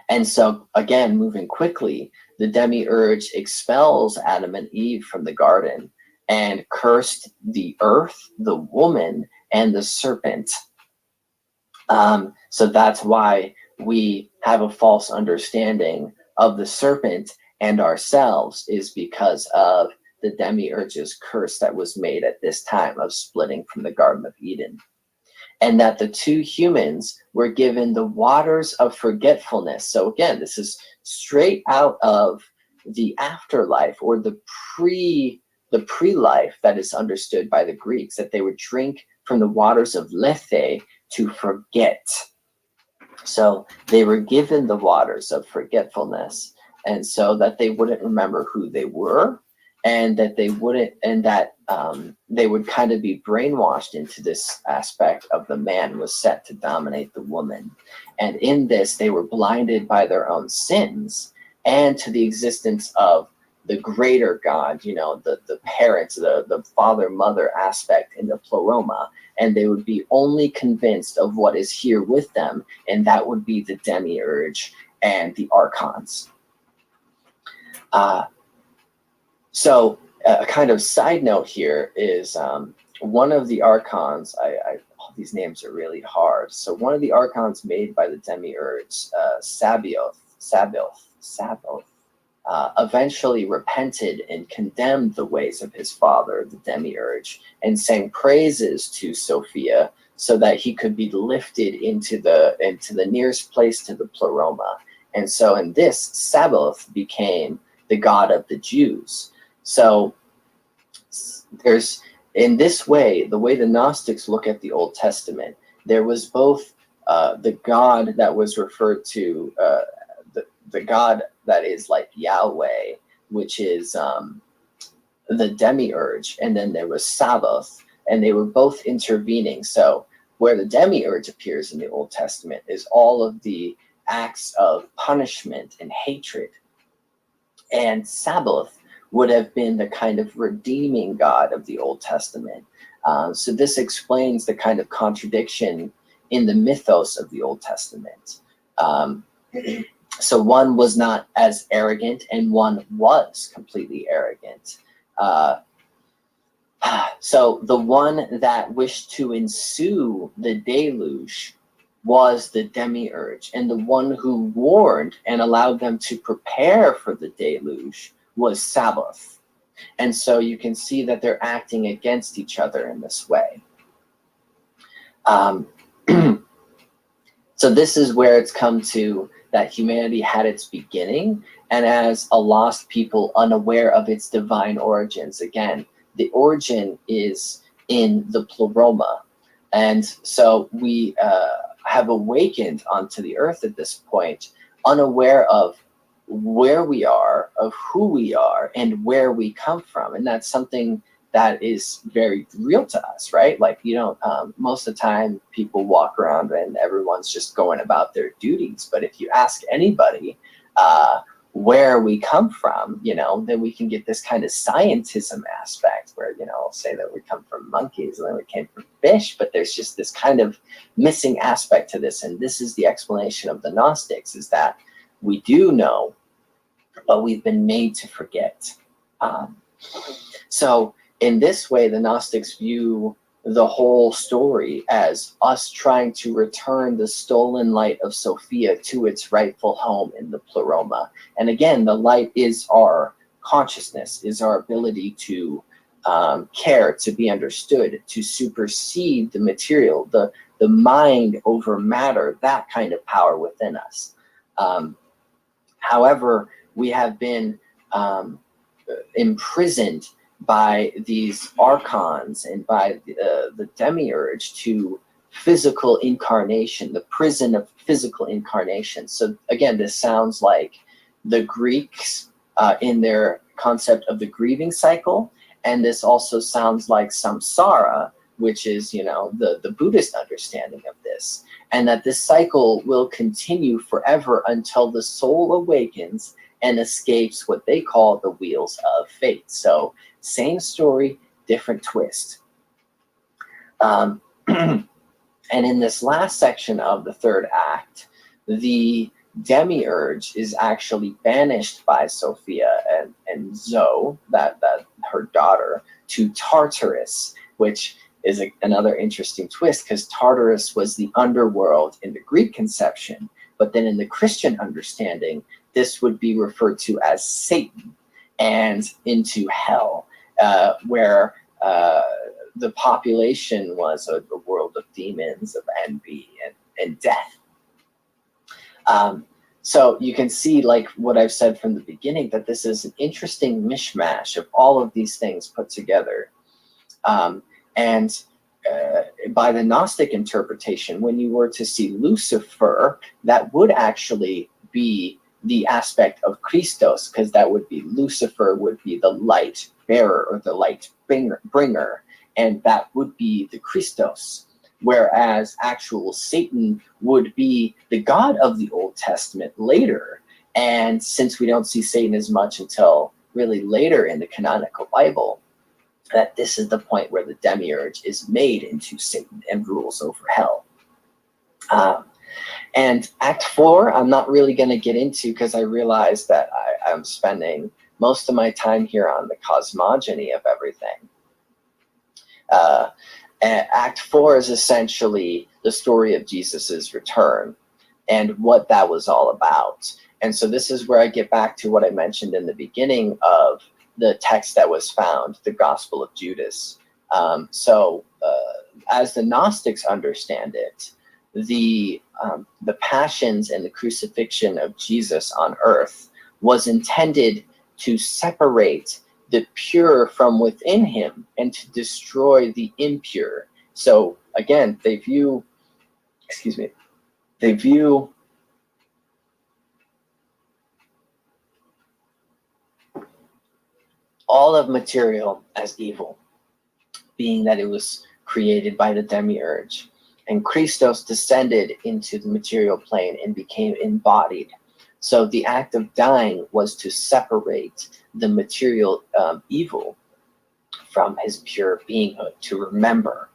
And so, again, moving quickly, the demiurge expels Adam and Eve from the garden and cursed the earth, the woman, and the serpent. So that's why we have a false understanding of the serpent and ourselves, is because of the demiurge's curse that was made at this time of splitting from the Garden of Eden. And that the two humans were given the waters of forgetfulness. So again, this is straight out of the afterlife, or the pre-life that is understood by the Greeks, that they would drink from the waters of Lethe to forget. So they were given the waters of forgetfulness, and so that they wouldn't remember who they were, and that they wouldn't, and that they would kind of be brainwashed into this aspect of the man was set to dominate the woman. And in this, they were blinded by their own sins and to the existence of the greater God, the parents, the father-mother aspect in the Pleroma. And they would be only convinced of what is here with them, and that would be the demiurge and the archons. So a kind of side note here is one of the archons, these names are really hard. So one of the archons made by the demiurge, Sabaoth, eventually repented and condemned the ways of his father, the demiurge, and sang praises to Sophia so that he could be lifted into the nearest place to the Pleroma. And so in this, Sabaoth became the god of the Jews. So there's, in this way, the way the Gnostics look at the Old Testament, there was both the God that was referred to, the God that is like Yahweh, which is the demiurge, and then there was Sabaoth, and they were both intervening. So where the demiurge appears in the Old Testament is all of the acts of punishment and hatred, and Sabaoth would have been the kind of redeeming God of the Old Testament. So this explains the kind of contradiction in the mythos of the Old Testament. So one was not as arrogant, and one was completely arrogant. So the one that wished to ensue the deluge was the demiurge, and the one who warned and allowed them to prepare for the deluge was Sabaoth. And so you can see that they're acting against each other in this way. So this is where it's come to that humanity had its beginning, and as a lost people unaware of its divine origins. Again, the origin is in the pleroma. And so we have awakened onto the earth at this point, unaware of where we are, of who we are, and where we come from. And that's something that is very real to us, right? Like, you don't, most of the time people walk around and everyone's just going about their duties. But if you ask anybody where we come from, you know, then we can get this kind of scientism aspect where, you know, say that we come from monkeys and then we came from fish, but there's just this kind of missing aspect to this. And this is the explanation of the Gnostics, is that we do know, but we've been made to forget. So in this way, the Gnostics view the whole story as us trying to return the stolen light of Sophia to its rightful home in the pleroma. And again, the light is our consciousness, is our ability to care, to be understood, to supersede the material, the mind over matter, that kind of power within us. However, we have been imprisoned by these archons and by the demiurge to physical incarnation, the prison of physical incarnation. So again, this sounds like the Greeks in their concept of the grieving cycle, and this also sounds like samsara, which is, you know, the Buddhist understanding of this, and that this cycle will continue forever until the soul awakens and escapes what they call the wheels of fate. So same story, different twist. And in this last section of the third act, the demiurge is actually banished by Sophia and Zoe, that her daughter, to Tartarus, which is another interesting twist, because Tartarus was the underworld in the Greek conception, but then in the Christian understanding, this would be referred to as Satan, and into hell, where the population was a world of demons, of envy, and death. So you can see, like what I've said from the beginning, that this is an interesting mishmash of all of these things put together. And by the Gnostic interpretation, when you were to see Lucifer, that would actually be the aspect of Christos, because that would be, Lucifer would be the light bearer or the light bringer, and that would be the Christos. Whereas actual Satan would be the God of the Old Testament later. And since we don't see Satan as much until really later in the canonical Bible, that this is the point where the demiurge is made into Satan and rules over hell. And Act 4, I'm not really going to get into, because I realize that I'm spending most of my time here on the cosmogony of everything. Act 4 is essentially the story of Jesus's return and what that was all about. And so this is where I get back to what I mentioned in the beginning of the text that was found, the Gospel of Judas. As the Gnostics understand it, the passions and the crucifixion of Jesus on earth was intended to separate the pure from within him and to destroy the impure. So again, they view all of material as evil, being that it was created by the demiurge. And Christos descended into the material plane and became embodied. So the act of dying was to separate the material evil from his pure beinghood, to remember.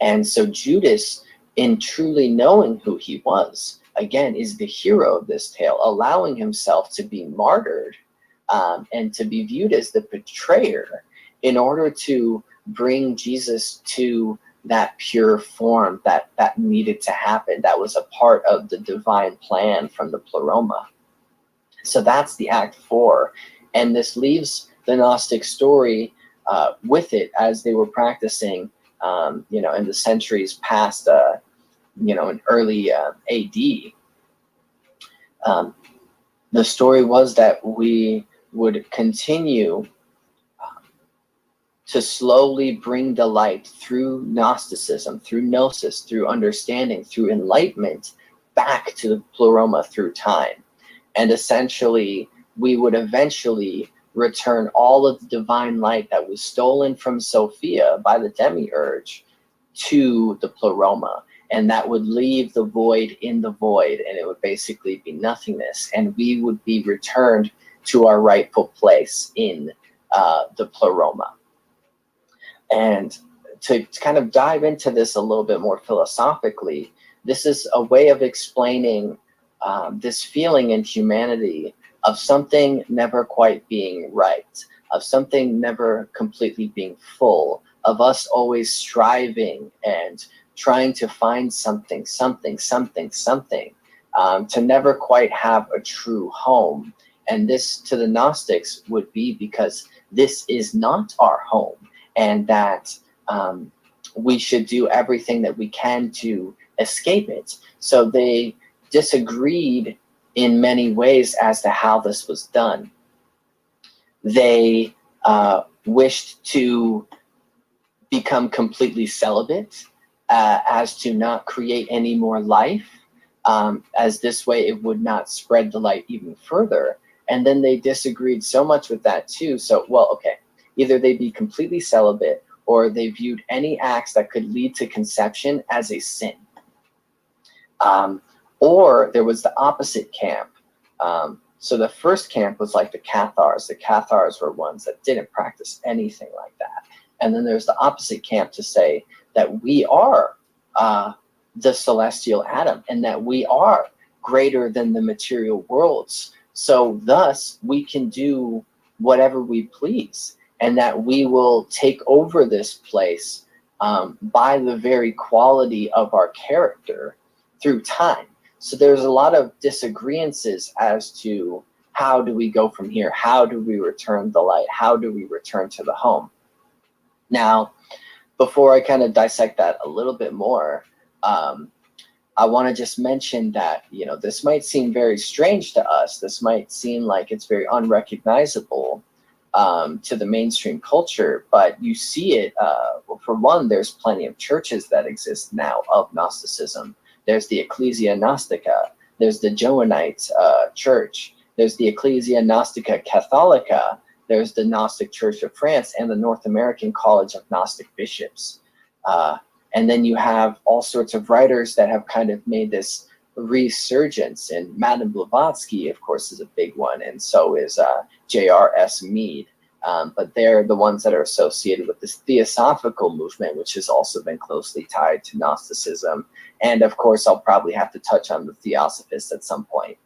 And so Judas, in truly knowing who he was, again, is the hero of this tale, allowing himself to be martyred and to be viewed as the betrayer in order to bring Jesus to that pure form that needed to happen. That was a part of the divine plan from the pleroma. So that's the Act 4. And this leaves the Gnostic story with it as they were practicing, in the centuries past, in early AD. The story was that we would continue to slowly bring the light through Gnosticism, through gnosis, through understanding, through enlightenment, back to the pleroma through time. And essentially, we would eventually return all of the divine light that was stolen from Sophia by the demiurge to the pleroma. And that would leave the void in the void, and it would basically be nothingness. And we would be returned to our rightful place in the pleroma. And to kind of dive into this a little bit more philosophically, this is a way of explaining this feeling in humanity of something never quite being right, of something never completely being full, of us always striving and trying to find something, to never quite have a true home. And this, to the Gnostics, would be because this is not our home, and that we should do everything that we can to escape it. So they disagreed in many ways as to how this was done. They wished to become completely celibate, as to not create any more life, as this way it would not spread the light even further. And then they disagreed so much with that too. So, well, okay, either they be completely celibate, or they viewed any acts that could lead to conception as a sin. Or there was the opposite camp. So the first camp was like the Cathars. The Cathars were ones that didn't practice anything like that. And then there's the opposite camp to say that we are the celestial atom, and that we are greater than the material worlds. So thus we can do whatever we please, and that we will take over this place by the very quality of our character through time. So there's a lot of disagreements as to how do we go from here? How do we return the light? How do we return to the home? Now, before I kind of dissect that a little bit more, I want to just mention that, this might seem very strange to us. This might seem like it's very unrecognizable to the mainstream culture, but you see it, for one, there's plenty of churches that exist now of Gnosticism. There's the Ecclesia Gnostica, there's the Johannite Church, there's the Ecclesia Gnostica Catholica, there's the Gnostic Church of France, and the North American College of Gnostic Bishops. And then you have all sorts of writers that have kind of made this resurgence, and Madame Blavatsky, of course, is a big one, and so is J.R.S. Mead. But they're the ones that are associated with this theosophical movement, which has also been closely tied to Gnosticism. And of course, I'll probably have to touch on the Theosophists at some point.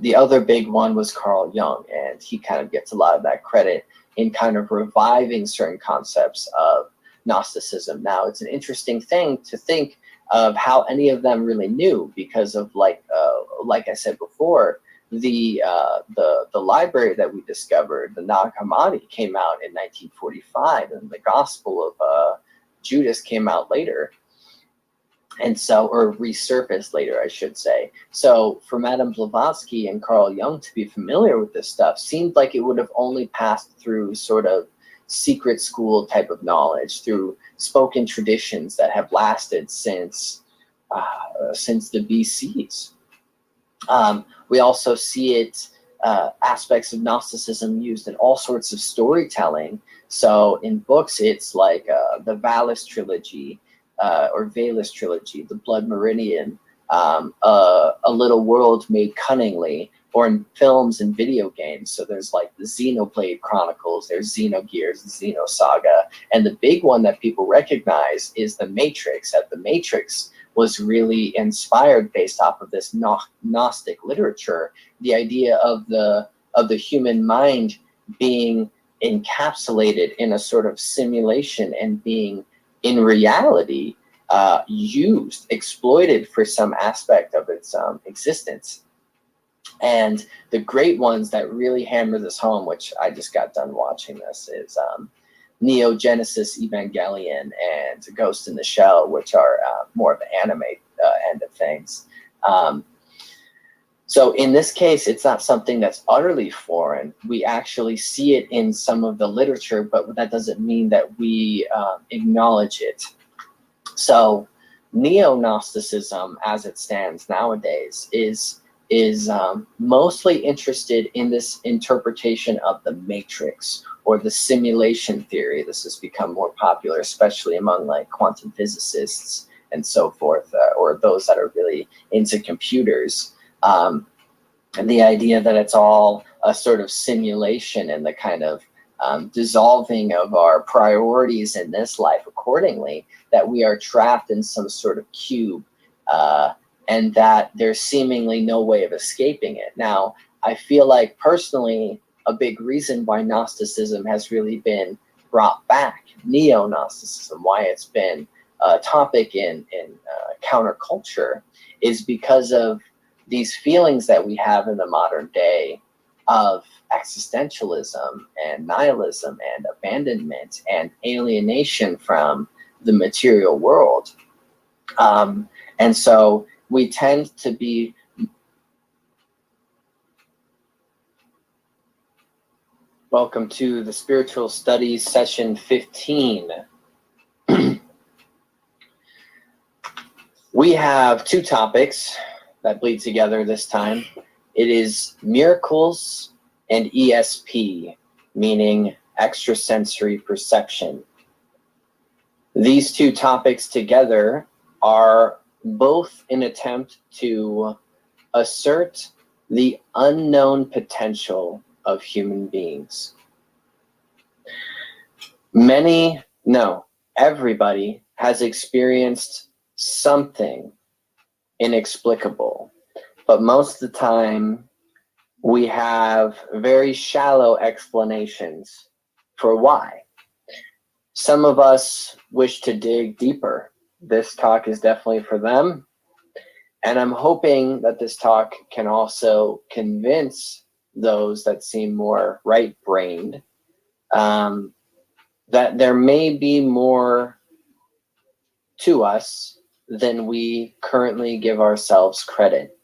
The other big one was Carl Jung, and he kind of gets a lot of that credit in kind of reviving certain concepts of Gnosticism. Now, it's an interesting thing to think of how any of them really knew, because of like I said before, the library that we discovered, the Nag Hammadi, came out in 1945, and the Gospel of Judas came out later. And so, or resurfaced later, I should say. So for Madame Blavatsky and Carl Jung to be familiar with this stuff seemed like it would have only passed through sort of secret school type of knowledge, through spoken traditions that have lasted since the BCs. We also see it, aspects of Gnosticism used in all sorts of storytelling. So in books, it's like the Valis trilogy, or Valis trilogy, the Blood Meridian, A Little World Made Cunningly, or in films and video games. So there's like the Xenoblade Chronicles, there's Xenogears, the Xenosaga, and the big one that people recognize is The Matrix. That The Matrix was really inspired based off of this Gnostic literature, the idea of the human mind being encapsulated in a sort of simulation and being in reality exploited for some aspect of its existence. And the great ones that really hammer this home, which I just got done watching this, is Neo Genesis Evangelion and Ghost in the Shell, which are more of the anime end of things. So in this case, it's not something that's utterly foreign. We actually see it in some of the literature, but that doesn't mean that we acknowledge it. So neo-Gnosticism, as it stands nowadays, is mostly interested in this interpretation of the matrix or the simulation theory. This has become more popular, especially among like quantum physicists and so forth, or those that are really into computers. And the idea that it's all a sort of simulation and the kind of dissolving of our priorities in this life accordingly, that we are trapped in some sort of cube, and that there's seemingly no way of escaping it. Now, I feel like personally, a big reason why Gnosticism has really been brought back, neo-Gnosticism, why it's been a topic in counterculture, is because of these feelings that we have in the modern day of existentialism and nihilism and abandonment and alienation from the material world. And so we tend to be welcome to the Spiritual Studies session 15. We have two topics that bleed together this time. It is miracles and ESP, meaning extrasensory perception. These two topics together are both an attempt to assert the unknown potential of human beings. Everybody has experienced something inexplicable, but most of the time we have very shallow explanations for why. Some of us wish to dig deeper. This talk is definitely for them, and I'm hoping that this talk can also convince those that seem more right-brained that there may be more to us than we currently give ourselves credit.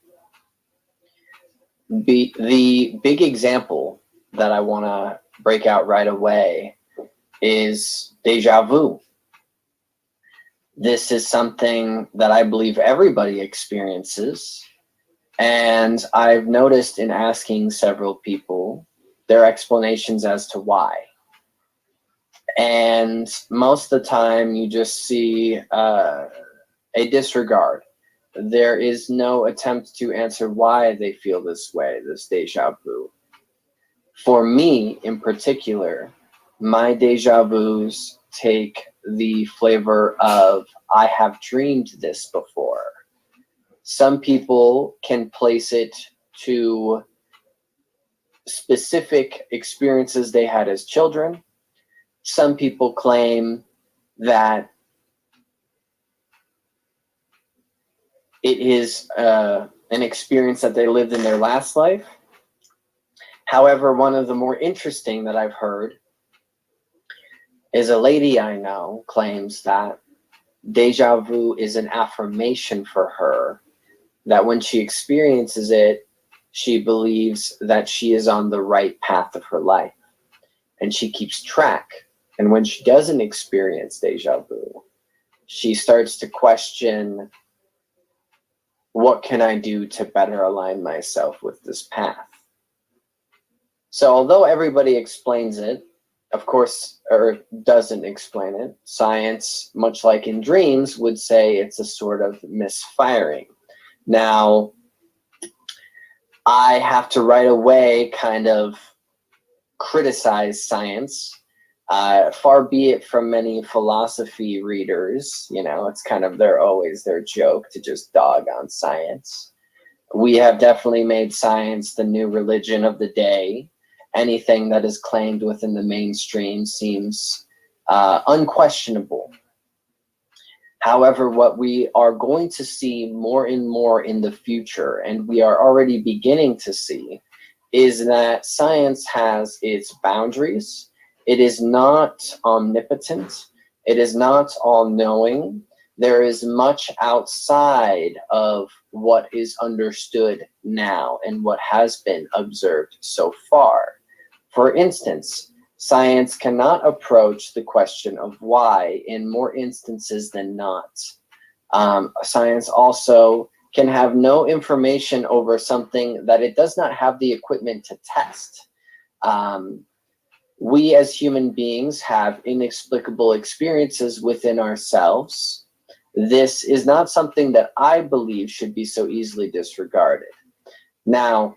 The big example that I want to break out right away is deja vu. This is something that I believe everybody experiences, and I've noticed in asking several people their explanations as to why. And most of the time you just see a disregard. There is no attempt to answer why they feel this way, this deja vu. For me in particular, my deja vus take the flavor of I have dreamed this before. Some people can place it to specific experiences they had as children. Some people claim that it is an experience that they lived in their last life. However, one of the more interesting that I've heard is a lady I know claims that deja vu is an affirmation for her, that when she experiences it, she believes that she is on the right path of her life, and she keeps track. And when she doesn't experience deja vu, she starts to question, what can I do to better align myself with this path? So although everybody explains it, of course, or doesn't explain it, science, much like in dreams, would say it's a sort of misfiring. Now, I have to right away kind of criticize science. Far be it from many philosophy readers, it's kind of always their joke to just dog on science. We have definitely made science the new religion of the day. Anything that is claimed within the mainstream seems unquestionable. However, what we are going to see more and more in the future, and we are already beginning to see, is that science has its boundaries. It is not omnipotent. It is not all-knowing. There is much outside of what is understood now and what has been observed so far. For instance, science cannot approach the question of why in more instances than not. Science also can have no information over something that it does not have the equipment to test. We as human beings have inexplicable experiences within ourselves. This is not something that I believe should be so easily disregarded. Now,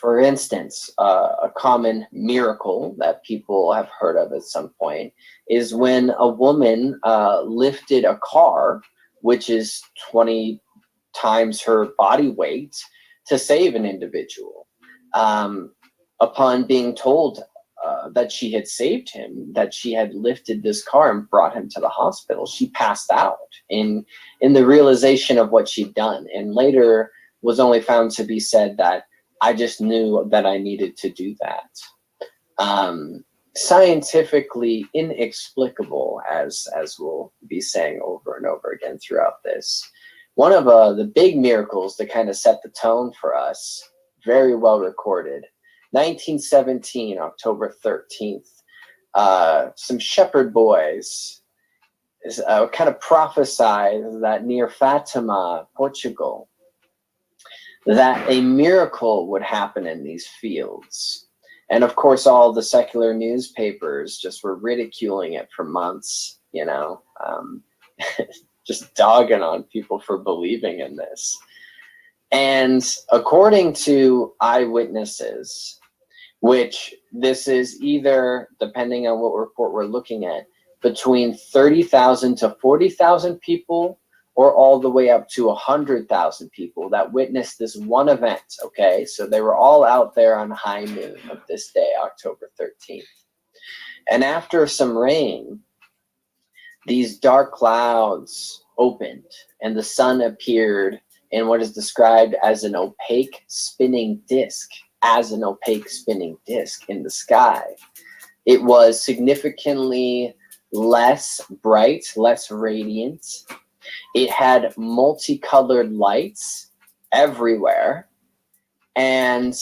for instance, a common miracle that people have heard of at some point is when a woman lifted a car, which is 20 times her body weight, to save an individual. Upon being told that she had saved him, that she had lifted this car and brought him to the hospital, she passed out in the realization of what she'd done, and later was only found to be said that I just knew that I needed to do that. Scientifically inexplicable, as we'll be saying over and over again throughout this. One of the big miracles that kind of set the tone for us, very well recorded, 1917, October 13th, some shepherd boys kind of prophesied that near Fatima, Portugal, that a miracle would happen in these fields. And of course, all the secular newspapers just were ridiculing it for months, you know, just dogging on people for believing in this. And according to eyewitnesses, which this is either, depending on what report we're looking at, between 30,000 to 40,000 people, or all the way up to 100,000 people that witnessed this one event, okay? So they were all out there on high noon of this day, October 13th. And after some rain, these dark clouds opened and the sun appeared in what is described as an opaque spinning disk, in the sky. It was significantly less bright, less radiant. It had multicolored lights everywhere, and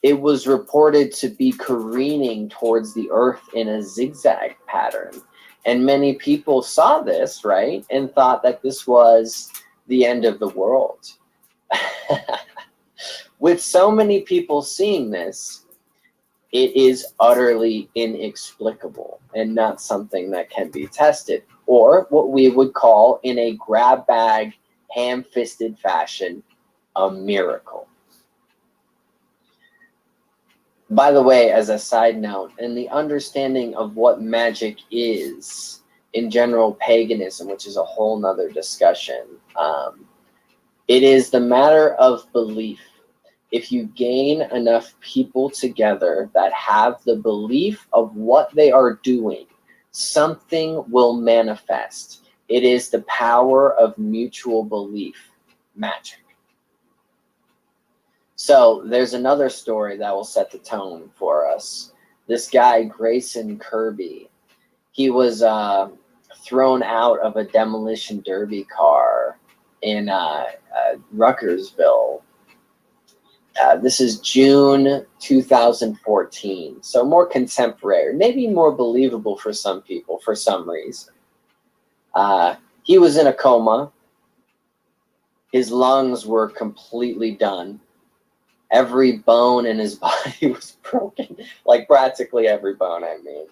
it was reported to be careening towards the earth in a zigzag pattern. And many people saw this, right, and thought that this was the end of the world. With so many people seeing this, it is utterly inexplicable and not something that can be tested, or what we would call, in a grab bag, ham-fisted fashion, a miracle. By the way, as a side note, in the understanding of what magic is in general paganism, which is a whole nother discussion, it is the matter of belief. If you gain enough people together that have the belief of what they are doing, something will manifest. It is the power of mutual belief, magic. So there's another story that will set the tone for us. This guy, Grayson Kirby, he was thrown out of a demolition derby car in Ruckersville. This is June 2014, so more contemporary, maybe more believable for some people for some reason. He was in a coma. His lungs were completely done. Every bone in his body was broken, like practically every bone, I mean.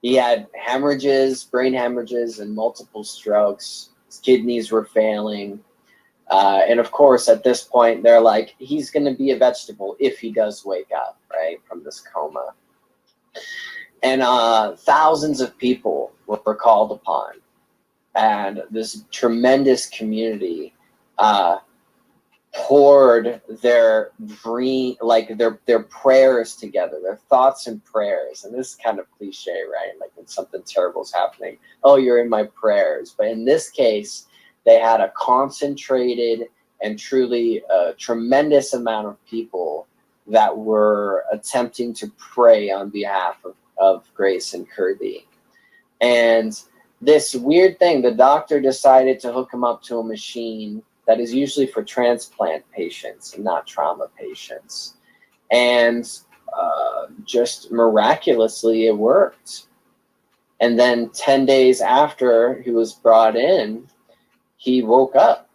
He had hemorrhages, brain hemorrhages, and multiple strokes. His kidneys were failing. And of course, at this point, they're like, he's going to be a vegetable if he does wake up, right, from this coma. And thousands of people were called upon. And this tremendous community poured their dream, like their prayers together, their thoughts and prayers. And this is kind of cliche, right? Like when something terrible is happening, oh, you're in my prayers. But in this case, they had a concentrated and truly tremendous amount of people that were attempting to pray on behalf of Grace and Kirby. And this weird thing, the doctor decided to hook him up to a machine that is usually for transplant patients and not trauma patients. And just miraculously, it worked. And then 10 days after he was brought in, he woke up.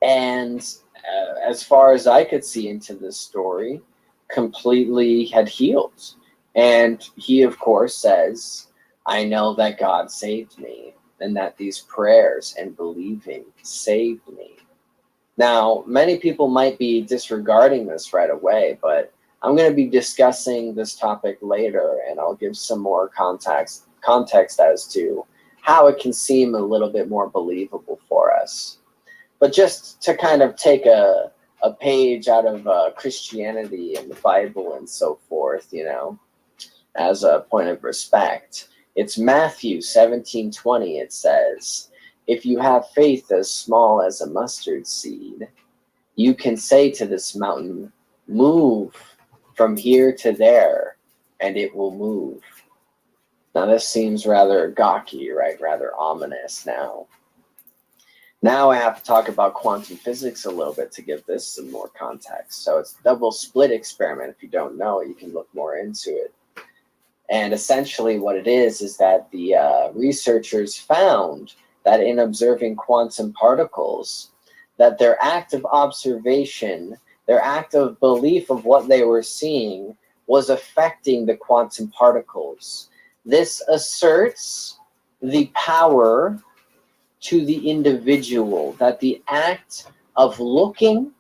And as far as I could see into this story, completely had healed. And he, of course, says, I know that God saved me, and that these prayers and believing saved me. Now, many people might be disregarding this right away, but I'm going to be discussing this topic later, and I'll give some more context as to how it can seem a little bit more believable for us. But just to kind of take a page out of Christianity and the Bible and so forth, you know, as a point of respect, it's Matthew 17:20. It says, if you have faith as small as a mustard seed, you can say to this mountain, move from here to there, and it will move. Now this seems rather gawky, right? Rather ominous now. Now I have to talk about quantum physics a little bit to give this some more context. So it's a double slit experiment. If you don't know it, you can look more into it. And essentially what it is that the researchers found that in observing quantum particles, that their act of observation, their act of belief of what they were seeing was affecting the quantum particles. This asserts the power to the individual, that the act of looking,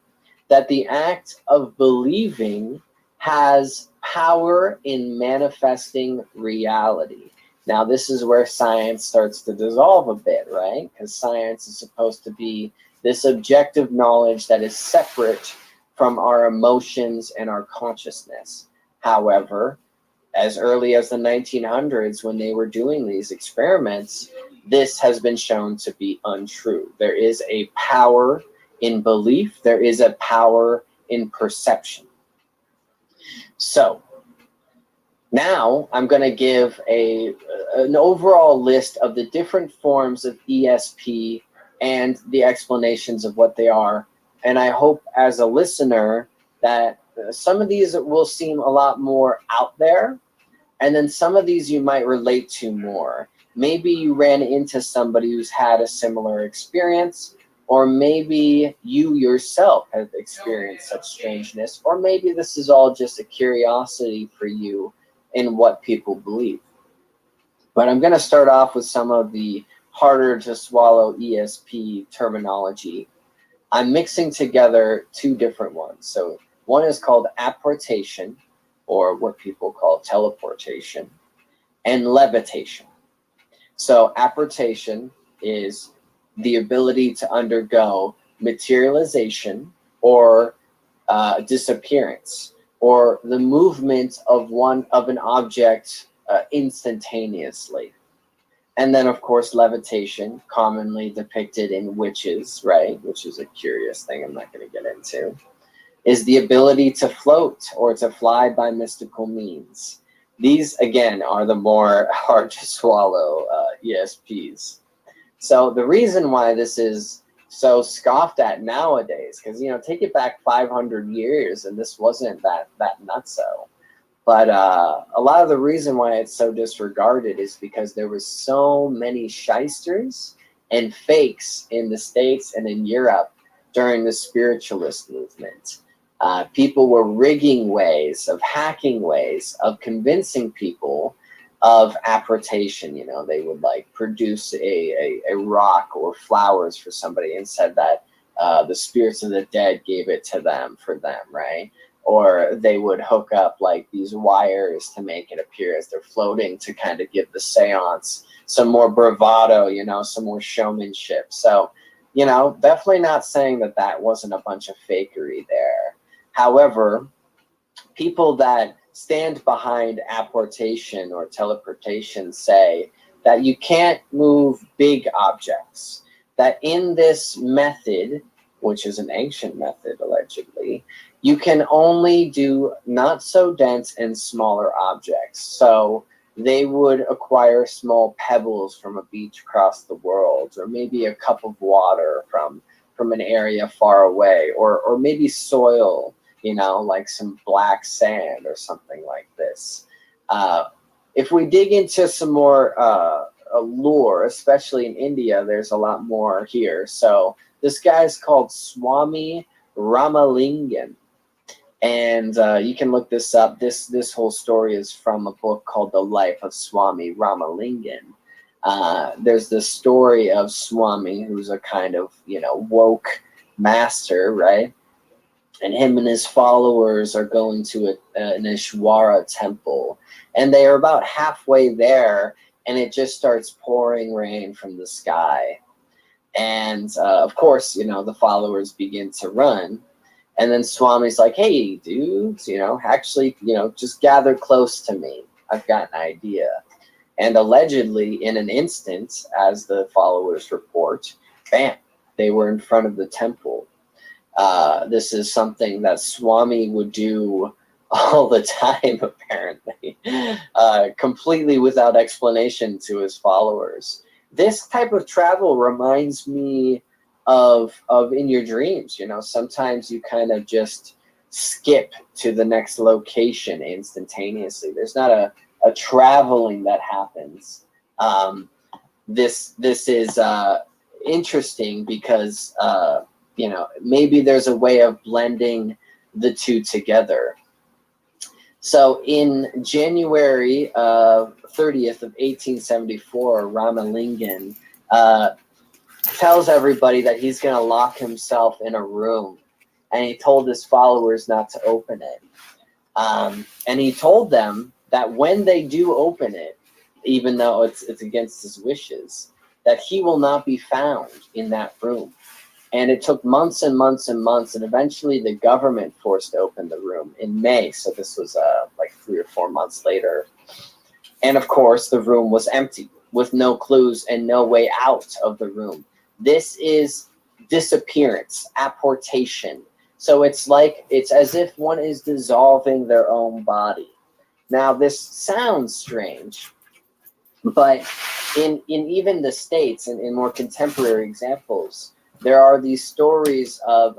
that the act of believing has power in manifesting reality. Now, this is where science starts to dissolve a bit, right? Because science is supposed to be this objective knowledge that is separate from our emotions and our consciousness. However, as early as the 1900s, when they were doing these experiments, this has been shown to be untrue. There is a power in belief. There is a power in perception. So now I'm going to give an overall list of the different forms of ESP and the explanations of what they are. And I hope as a listener that some of these will seem a lot more out there, and then some of these you might relate to more. Maybe you ran into somebody who's had a similar experience, or maybe you yourself have experienced such strangeness, or maybe this is all just a curiosity for you in what people believe. But I'm going to start off with some of the harder to swallow ESP terminology. I'm mixing together two different ones. So one is called apportation, or what people call teleportation, and levitation. So apportation is the ability to undergo materialization or disappearance, or the movement of an object instantaneously. And then, of course, levitation, commonly depicted in witches, right, which is a curious thing I'm not going to get into, is the ability to float or to fly by mystical means. These, again, are the more hard to swallow ESPs. So the reason why this is so scoffed at nowadays, because, you know, take it back 500 years and this wasn't that nutso. But a lot of the reason why it's so disregarded is because there was so many shysters and fakes in the States and in Europe during the spiritualist movement. People were rigging ways, of hacking ways, of convincing people of apportation. You know, they would like produce a rock or flowers for somebody and said that the spirits of the dead gave it to them for them, right? Or they would hook up like these wires to make it appear as they're floating to kind of give the seance some more bravado, you know, some more showmanship. So definitely not saying that that wasn't a bunch of fakery there. However, people that stand behind apportation or teleportation say that you can't move big objects, that in this method, which is an ancient method allegedly, you can only do not so dense and smaller objects. So they would acquire small pebbles from a beach across the world, or maybe a cup of water from an area far away, or maybe soil, like some black sand or something like this. If we dig into some more lore, especially in India, there's a lot more here. So this guy's called Swami Ramalingan. And you can look this up. This whole story is from a book called The Life of Swami Ramalingan. There's the story of Swami, who's a kind of, woke master, right? And him and his followers are going to an Ishwara temple. And they are about halfway there, and it just starts pouring rain from the sky. And, of course, the followers begin to run. And then Swami's like, hey, dudes, actually, just gather close to me. I've got an idea. And allegedly, in an instant, as the followers report, bam, they were in front of the temple. This is something that Swami would do all the time, apparently, completely without explanation to his followers. This type of travel reminds me of in your dreams. Sometimes you kind of just skip to the next location instantaneously. There's not a traveling that happens. This is interesting because maybe there's a way of blending the two together. So in January 30th of 1874, Ramalingan tells everybody that he's going to lock himself in a room, and he told his followers not to open it. And he told them that when they do open it, even though it's against his wishes, that he will not be found in that room. And it took months and months and months, and eventually the government forced open the room in May. So this was like 3 or 4 months later. And of course, the room was empty, with no clues and no way out of the room. This is disappearance, apportation. So it's as if one is dissolving their own body. Now, this sounds strange, but in even the States and in more contemporary examples, there are these stories of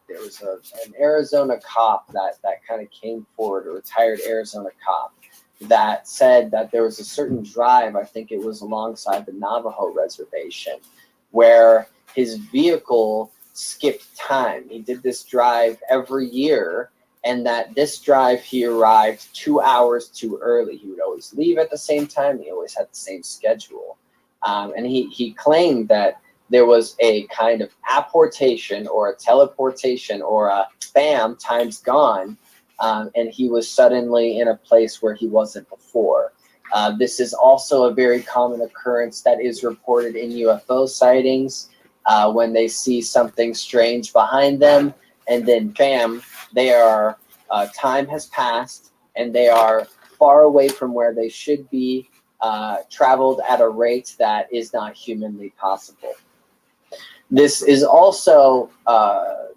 there was an Arizona cop that kind of came forward, a retired Arizona cop, that said that there was a certain drive, I think it was alongside the Navajo reservation, where his vehicle skipped time. He did this drive every year, and that this drive he arrived 2 hours too early. He would always leave at the same time. He always had the same schedule. And he claimed that there was a kind of apportation or a teleportation or a bam, time's gone, and he was suddenly in a place where he wasn't before. This is also a very common occurrence that is reported in UFO sightings when they see something strange behind them, and then bam, they are time has passed and they are far away from where they should be, traveled at a rate that is not humanly possible. This is also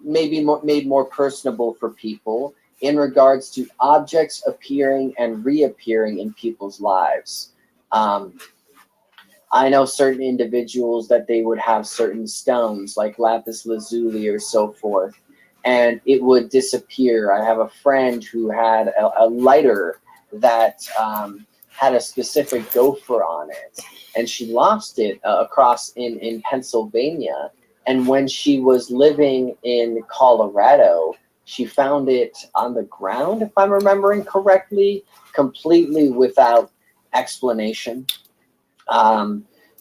maybe made more personable for people in regards to objects appearing and reappearing in people's lives. I know certain individuals that they would have certain stones like lapis lazuli or so forth, and it would disappear. I have a friend who had a lighter that had a specific gopher on it, and she lost it across in Pennsylvania. And when she was living in Colorado, she found it on the ground, if I'm remembering correctly, completely without explanation.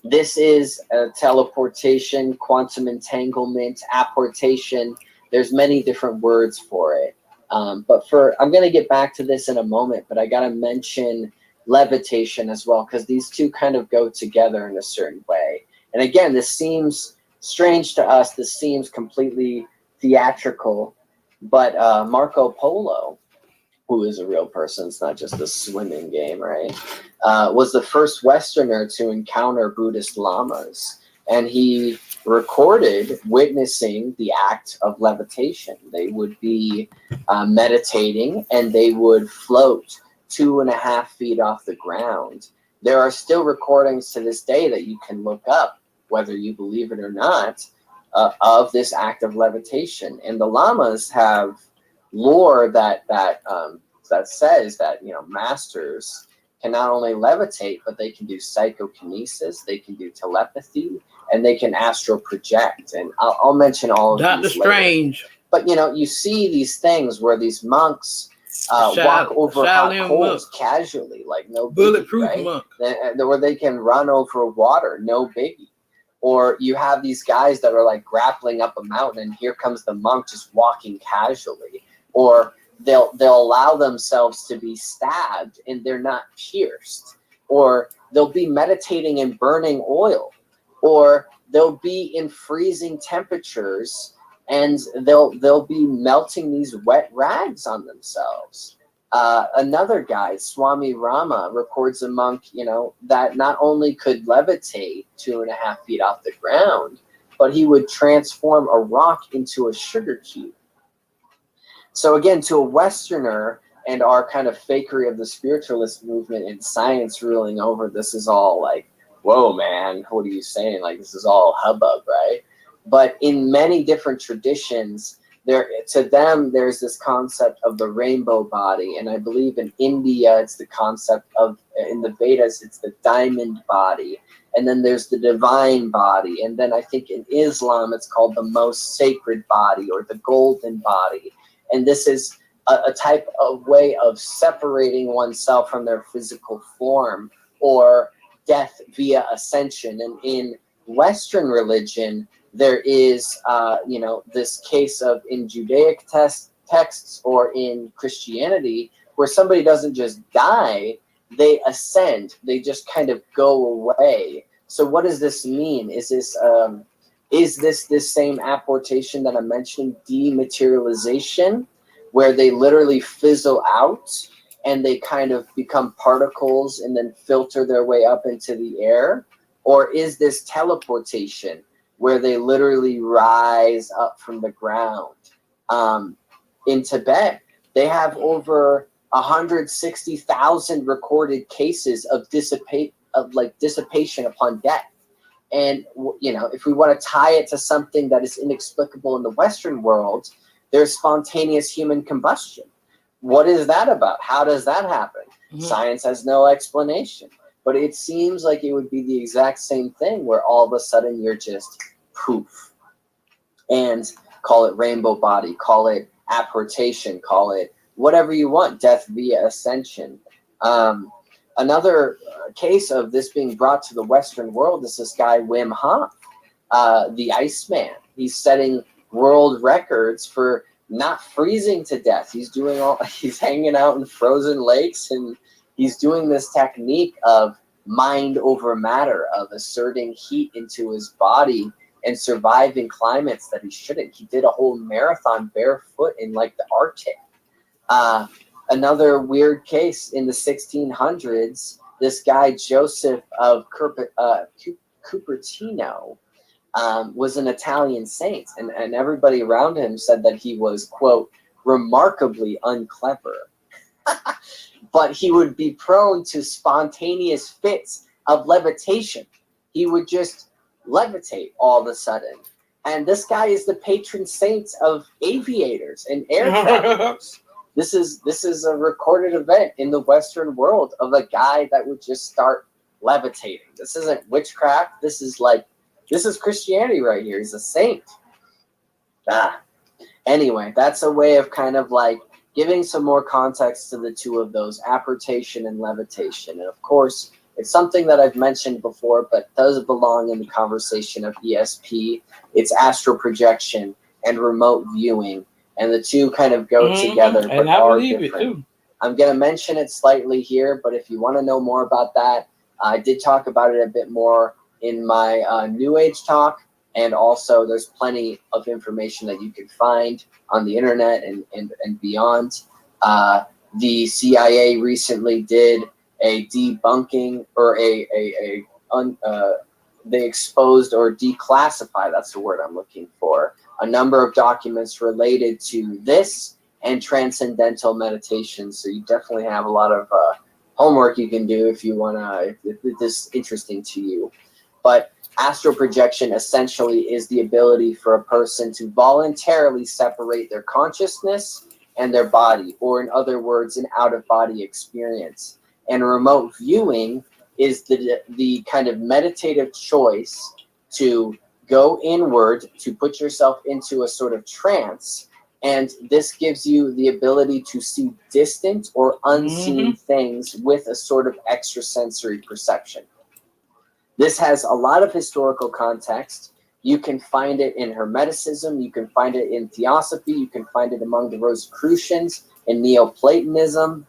This is a teleportation, quantum entanglement, apportation. There's many different words for it. But I'm going to get back to this in a moment, but I got to mention levitation as well, because these two kind of go together in a certain way. And again, this seems strange to us. This seems completely theatrical, but Marco Polo, who is a real person, it's not just a swimming game, right? Was the first Westerner to encounter Buddhist lamas, and he recorded witnessing the act of levitation. They would be meditating, and they would float 2.5 feet off the ground. There are still recordings to this day that you can look up, whether you believe it or not, of this act of levitation. And the lamas have lore that says that, you know, masters can not only levitate, but they can do psychokinesis, they can do telepathy, and they can astral project. And I'll mention all of Dr. these Strange. later. But you know, you see these things where these monks walk over hot Shaolin coals monk. casually, like no biggie, Bulletproof right? monk. Where they can run over water, no biggie. Or you have these guys that are like grappling up a mountain, and here comes the monk just walking casually. Or they'll allow themselves to be stabbed and they're not pierced. Or they'll be meditating in burning oil. Or they'll be in freezing temperatures, and they'll be melting these wet rags on themselves. Another guy, Swami Rama, records a monk, you know, that not only could levitate 2.5 feet off the ground, but he would transform a rock into a sugar cube. So again, to a Westerner and our kind of fakery of the spiritualist movement and science ruling over, this is all like, whoa, man, what are you saying? Like, this is all hubbub, right? But in many different traditions, to them, there's this concept of the rainbow body. And I believe in India, it's the concept of, in the Vedas, it's the diamond body. And then there's the divine body. And then I think in Islam, it's called the most sacred body or the golden body. And this is a type of way of separating oneself from their physical form, or death via ascension. And in Western religion, there is, this case of in Judaic texts or in Christianity, where somebody doesn't just die, they ascend. They just kind of go away. So what does this mean? Is this same apportation that I mentioned, dematerialization, where they literally fizzle out and they kind of become particles and then filter their way up into the air? Or is this teleportation, where they literally rise up from the ground? In Tibet, they have over 160,000 recorded cases of dissipation upon death. And, you know, if we want to tie it to something that is inexplicable in the Western world, there's spontaneous human combustion. What is that about? How does that happen? Mm-hmm. Science has no explanation. But it seems like it would be the exact same thing, where all of a sudden you're just poof. And call it rainbow body, call it apportation, call it whatever you want, death via ascension. Another case of this being brought to the Western world is this guy, Wim Hof, the Iceman. He's setting world records for not freezing to death. He's hanging out in frozen lakes, and he's doing this technique of mind over matter, of asserting heat into his body and surviving climates that he shouldn't. He did a whole marathon barefoot in like the Arctic. Another weird case in the 1600s, this guy Joseph of Cupertino was an Italian saint, and everybody around him said that he was, quote, remarkably unclever. But he would be prone to spontaneous fits of levitation. He would just levitate all of a sudden. And this guy is the patron saint of aviators and air travelers. This is a recorded event in the Western world of a guy that would just start levitating. This isn't witchcraft. This is Christianity right here. He's a saint. Anyway, that's a way of kind of like giving some more context to the two of those, apportation and levitation. And of course, it's something that I've mentioned before, but does belong in the conversation of ESP. It's astral projection and remote viewing. And the two kind of go together, but are different. I'm going to mention it slightly here, but if you want to know more about that, I did talk about it a bit more in my New Age talk. And also there's plenty of information that you can find on the internet and beyond. The CIA recently did a debunking, or they exposed or declassified, that's the word I'm looking for, a number of documents related to this and transcendental meditation. So you definitely have a lot of homework you can do if you want to, if this is interesting to you. But astral projection essentially is the ability for a person to voluntarily separate their consciousness and their body, or in other words, an out-of-body experience. And remote viewing is the kind of meditative choice to go inward, to put yourself into a sort of trance, and this gives you the ability to see distant or unseen things with a sort of extrasensory perception. This has a lot of historical context. You can find it in Hermeticism, you can find it in Theosophy, you can find it among the Rosicrucians, in Neoplatonism.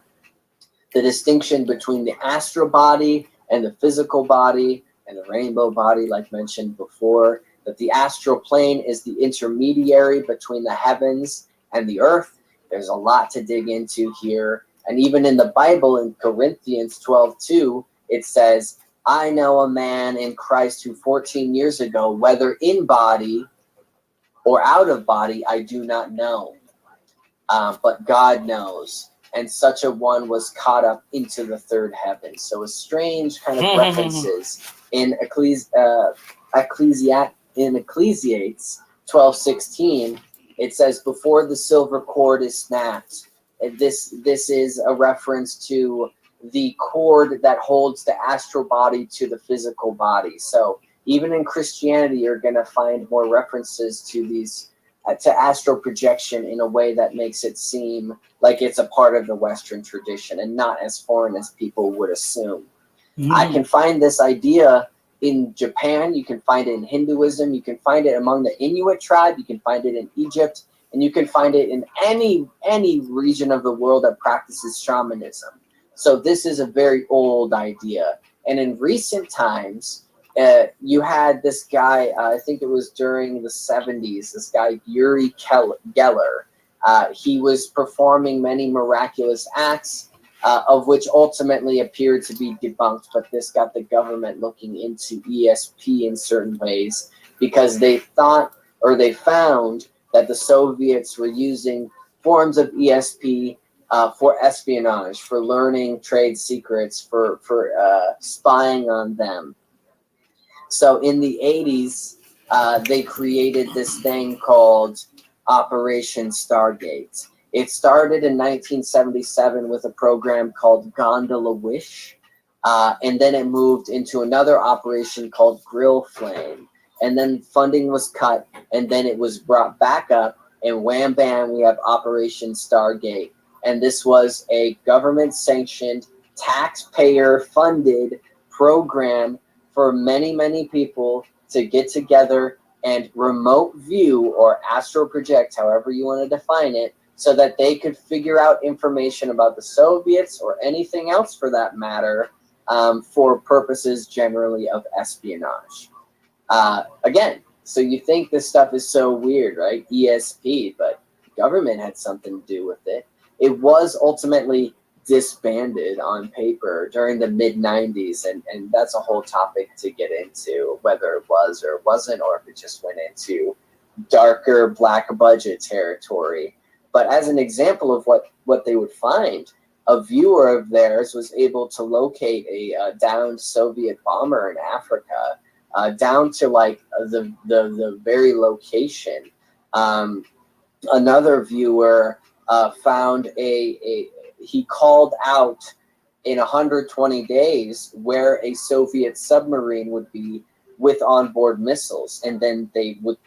The distinction between the astral body and the physical body and the rainbow body, like mentioned before, that the astral plane is the intermediary between the heavens and the earth. There's a lot to dig into here. And even in the Bible, in Corinthians 12:2, it says, I know a man in Christ who 14 years ago, whether in body or out of body, I do not know. But God knows. And such a one was caught up into the third heaven. So a strange kind of references in Ecclesiastes 12:16. It says, before the silver cord is snapped. This is a reference to the cord that holds the astral body to the physical body. So even in Christianity, you're going to find more references to these to astral projection in a way that makes it seem like it's a part of the Western tradition and not as foreign as people would assume. I can find this idea in Japan, you can find it in Hinduism, you can find it among the Inuit tribe, you can find it in Egypt, and you can find it in any region of the world that practices shamanism. So this is a very old idea. And in recent times, you had this guy, I think it was during the 70s, this guy, Uri Geller. He was performing many miraculous acts, of which ultimately appeared to be debunked, but this got the government looking into ESP in certain ways because they thought, or they found, that the Soviets were using forms of ESP for espionage, for learning trade secrets, for spying on them. So in the 80s, they created this thing called Operation Stargate. It started in 1977 with a program called Gondola Wish, and then it moved into another operation called Grill Flame. And then funding was cut, and then it was brought back up, and wham bam, we have Operation Stargate. And this was a government-sanctioned, taxpayer-funded program for many, many people to get together and remote view or astral project, however you want to define it, so that they could figure out information about the Soviets or anything else for that matter, for purposes generally of espionage. Again, so you think this stuff is so weird, right? ESP, but government had something to do with it. It was ultimately disbanded on paper during the mid-90s, and that's a whole topic to get into, whether it was or wasn't, or if it just went into darker black budget territory. But as an example of what they would find, a viewer of theirs was able to locate a downed Soviet bomber in Africa, down to like the very location. Another viewer found he called out in 120 days where a Soviet submarine would be with onboard missiles, and then they would.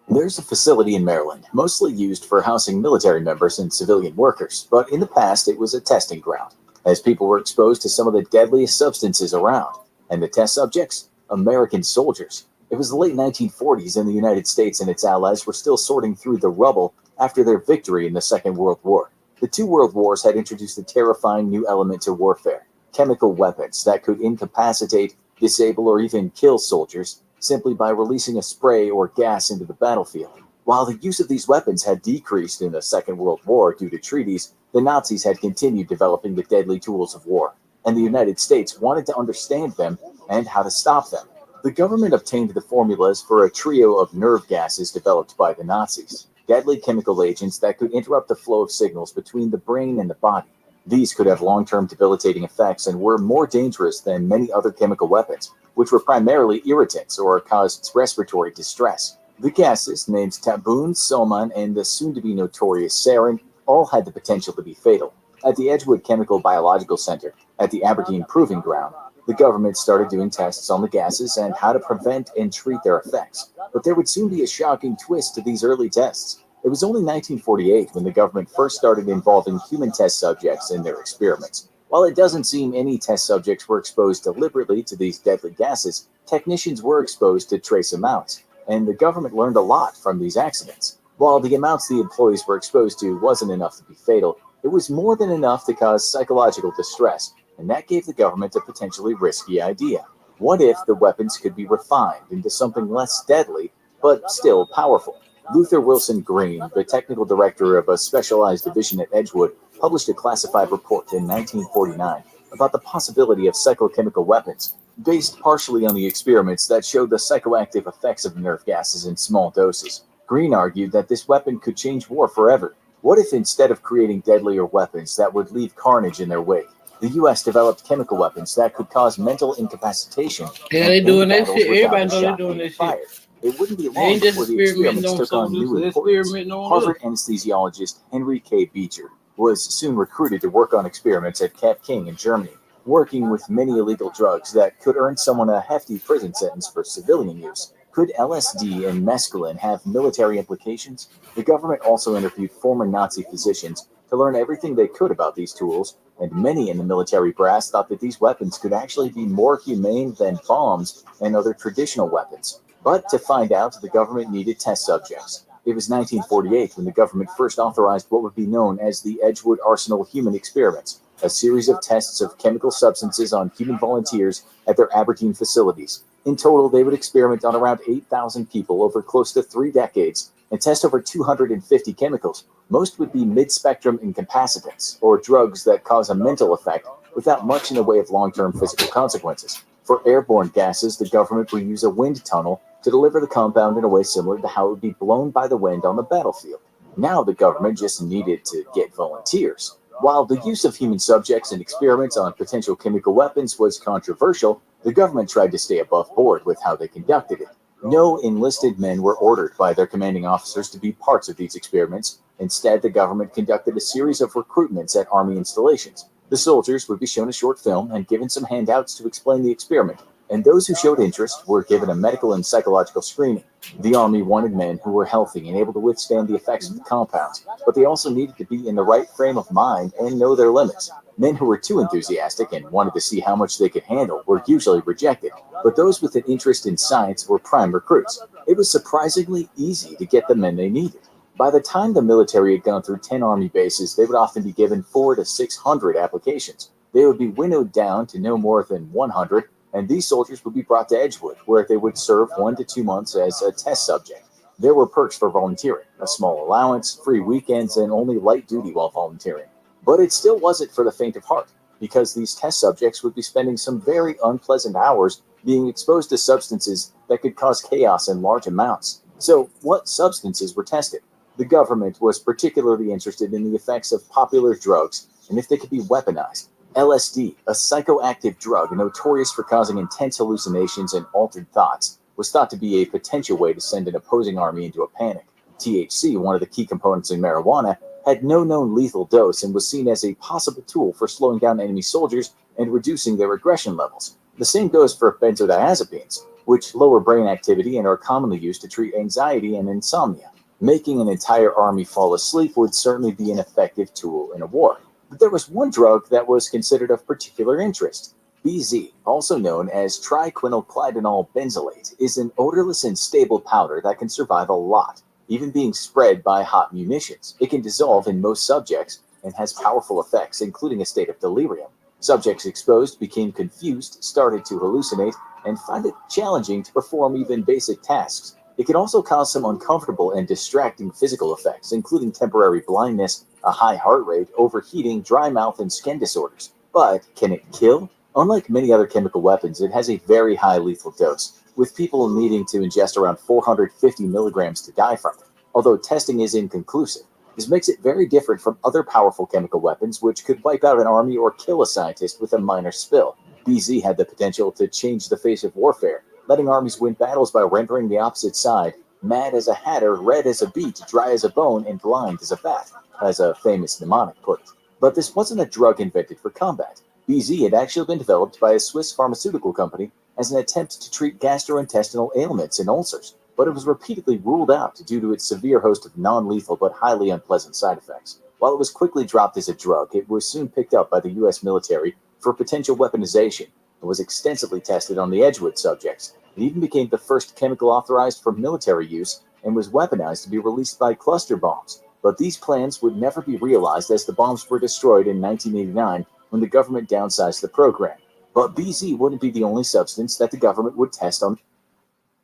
There's a facility in Maryland, mostly used for housing military members and civilian workers, but in the past it was a testing ground, as people were exposed to some of the deadliest substances around, and the test subjects, American soldiers. It was the late 1940s, and the United States and its allies were still sorting through the rubble after their victory in the Second World War. The two world wars had introduced a terrifying new element to warfare, chemical weapons that could incapacitate, disable, or even kill soldiers simply by releasing a spray or gas into the battlefield. While the use of these weapons had decreased in the Second World War due to treaties, the Nazis had continued developing the deadly tools of war, and the United States wanted to understand them and how to stop them. The government obtained the formulas for a trio of nerve gases developed by the Nazis, deadly chemical agents that could interrupt the flow of signals between the brain and the body. These could have long-term debilitating effects and were more dangerous than many other chemical weapons, which were primarily irritants or caused respiratory distress. The gases, named Taboon, Soman, and the soon-to-be notorious sarin, all had the potential to be fatal. At the Edgewood Chemical Biological Center, at the Aberdeen Proving Ground, the government started doing tests on the gases and how to prevent and treat their effects. But there would soon be a shocking twist to these early tests. It was only 1948 when the government first started involving human test subjects in their experiments. While it doesn't seem any test subjects were exposed deliberately to these deadly gases, technicians were exposed to trace amounts, and the government learned a lot from these accidents. While the amounts the employees were exposed to wasn't enough to be fatal, it was more than enough to cause psychological distress, and that gave the government a potentially risky idea. What if the weapons could be refined into something less deadly, but still powerful? Luther Wilson Green, the technical director of a specialized division at Edgewood, published a classified report in 1949 about the possibility of psychochemical weapons, based partially on the experiments that showed the psychoactive effects of nerve gases in small doses. Green argued that this weapon could change war forever. What if instead of creating deadlier weapons that would leave carnage in their wake, the U.S. developed chemical weapons that could cause mental incapacitation Yeah, and they end doing that battles shit. without Everybody a know they shot doing being that fired? shit. It wouldn't be They long ain't just before the experimenting experiments on took on soldiers, new they importance. experimenting on Harvard us. anesthesiologist Henry K. Beecher was soon recruited to work on experiments at Cap King in Germany, working with many illegal drugs that could earn someone a hefty prison sentence for civilian use. Could LSD and mescaline have military implications? The government also interviewed former Nazi physicians to learn everything they could about these tools, and many in the military brass thought that these weapons could actually be more humane than bombs and other traditional weapons. But to find out, the government needed test subjects. It was 1948 when the government first authorized what would be known as the Edgewood Arsenal Human Experiments, a series of tests of chemical substances on human volunteers at their Aberdeen facilities. In total, they would experiment on around 8,000 people over close to 3 decades and test over 250 chemicals. Most would be mid-spectrum incapacitants, or drugs that cause a mental effect without much in the way of long-term physical consequences. For airborne gases, the government would use a wind tunnel to deliver the compound in a way similar to how it would be blown by the wind on the battlefield. Now the government just needed to get volunteers. While the use of human subjects in experiments on potential chemical weapons was controversial, the government tried to stay above board with how they conducted it. No enlisted men were ordered by their commanding officers to be parts of these experiments. Instead, the government conducted a series of recruitments at Army installations. The soldiers would be shown a short film and given some handouts to explain the experiment, and those who showed interest were given a medical and psychological screening. The Army wanted men who were healthy and able to withstand the effects of the compounds, but they also needed to be in the right frame of mind and know their limits. Men who were too enthusiastic and wanted to see how much they could handle were usually rejected, but those with an interest in science were prime recruits. It was surprisingly easy to get the men they needed. By the time the military had gone through 10 Army bases, they would often be given 400 to 600 applications. They would be winnowed down to no more than 100, and these soldiers would be brought to Edgewood, where they would serve 1 to 2 months as a test subject. There were perks for volunteering, a small allowance, free weekends, and only light duty while volunteering. But it still wasn't for the faint of heart, because these test subjects would be spending some very unpleasant hours being exposed to substances that could cause chaos in large amounts. So, what substances were tested? The government was particularly interested in the effects of popular drugs and if they could be weaponized. LSD, a psychoactive drug notorious for causing intense hallucinations and altered thoughts, was thought to be a potential way to send an opposing army into a panic. THC, one of the key components in marijuana, had no known lethal dose and was seen as a possible tool for slowing down enemy soldiers and reducing their aggression levels. The same goes for benzodiazepines, which lower brain activity and are commonly used to treat anxiety and insomnia. Making an entire army fall asleep would certainly be an effective tool in a war. But there was one drug that was considered of particular interest. BZ, also known as triquinylclidenol benzylate, is an odorless and stable powder that can survive a lot, even being spread by hot munitions. It can dissolve in most subjects and has powerful effects, including a state of delirium. Subjects exposed became confused, started to hallucinate, and find it challenging to perform even basic tasks. It can also cause some uncomfortable and distracting physical effects, including temporary blindness, a high heart rate, overheating, dry mouth, and skin disorders. But can it kill? Unlike many other chemical weapons, it has a very high lethal dose, with people needing to ingest around 450 milligrams to die from it. Although testing is inconclusive, this makes it very different from other powerful chemical weapons which could wipe out an army or kill a scientist with a minor spill. BZ had the potential to change the face of warfare, letting armies win battles by rendering the opposite side mad as a hatter, red as a beet, dry as a bone, and blind as a bat, as a famous mnemonic put it. But this wasn't a drug invented for combat. BZ had actually been developed by a Swiss pharmaceutical company as an attempt to treat gastrointestinal ailments and ulcers, but it was repeatedly ruled out due to its severe host of non-lethal but highly unpleasant side effects. While it was quickly dropped as a drug, it was soon picked up by the US military for potential weaponization and was extensively tested on the Edgewood subjects. It even became the first chemical authorized for military use and was weaponized to be released by cluster bombs. But these plans would never be realized as the bombs were destroyed in 1989 when the government downsized the program. But BZ wouldn't be the only substance that the government would test on.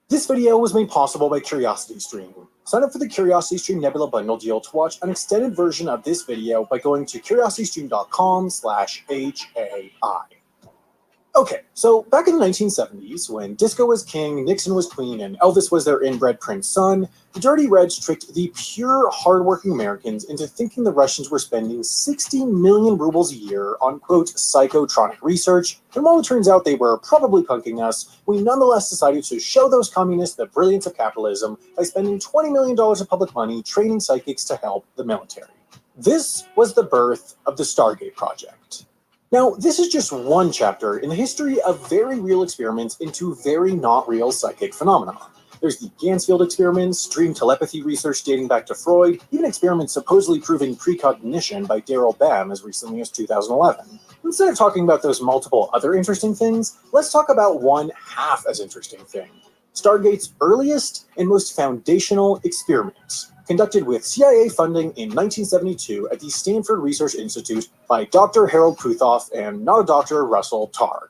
This video was made possible by CuriosityStream. Sign up for the CuriosityStream Nebula Bundle deal to watch an extended version of this video by going to curiositystream.com/HAI. Okay, so back in the 1970s, when disco was king, Nixon was queen, and Elvis was their inbred prince son, the Dirty Reds tricked the pure, hardworking Americans into thinking the Russians were spending 60 million rubles a year on, quote, psychotronic research, and while it turns out they were probably punking us, we nonetheless decided to show those communists the brilliance of capitalism by spending $20 million of public money training psychics to help the military. This was the birth of the Stargate Project. Now, this is just one chapter in the history of very real experiments into very not real psychic phenomena. There's the Gansfield experiments, dream telepathy research dating back to Freud, even experiments supposedly proving precognition by Daryl Bam as recently as 2011. Instead of talking about those multiple other interesting things, let's talk about one half as interesting thing. Stargate's earliest and most foundational experiments, conducted with CIA funding in 1972 at the Stanford Research Institute by Dr. Harold Puthoff and not a Dr. Russell Targ.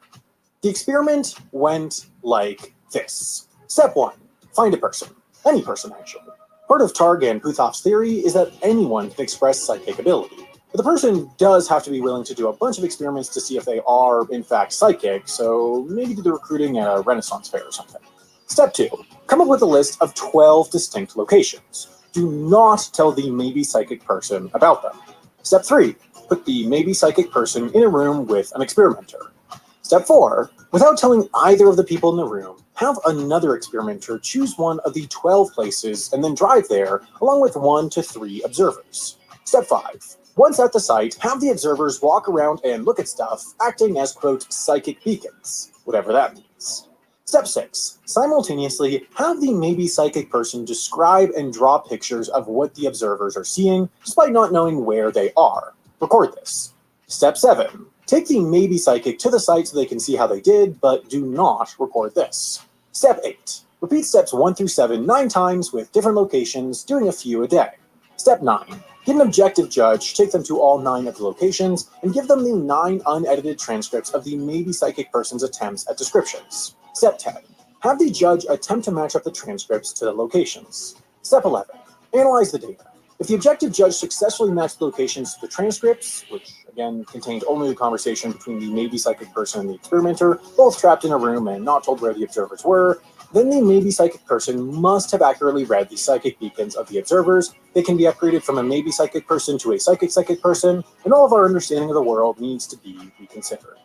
The experiment went like this. Step 1. Find a person. Any person, actually. Part of Targ and Puthoff's theory is that anyone can express psychic ability. But the person does have to be willing to do a bunch of experiments to see if they are, in fact, psychic, so maybe do the recruiting at a Renaissance fair or something. Step 2. Come up with a list of 12 distinct locations. Do not tell the maybe psychic person about them. Step 3. Put the maybe psychic person in a room with an experimenter. Step 4. Without telling either of the people in the room, have another experimenter choose one of the 12 places and then drive there along with 1 to 3 observers. Step 5. Once at the site, have the observers walk around and look at stuff, acting as, quote, psychic beacons, whatever that means. Step 6. Simultaneously, have the maybe psychic person describe and draw pictures of what the observers are seeing, despite not knowing where they are. Record this. Step 7. Take the maybe psychic to the site so they can see how they did, but do not record this. Step 8. Repeat steps 1 through 7 9 times with different locations, doing a few a day. Step 9. Get an objective judge, take them to all 9 of the locations, and give them the 9 unedited transcripts of the maybe psychic person's attempts at descriptions. Step 10. Have the judge attempt to match up the transcripts to the locations. Step 11. Analyze the data. If the objective judge successfully matched the locations to the transcripts, which again contained only the conversation between the maybe psychic person and the experimenter, both trapped in a room and not told where the observers were, then the maybe psychic person must have accurately read the psychic beacons of the observers. They can be upgraded from a maybe psychic person to a psychic person, and all of our understanding of the world needs to be reconsidered.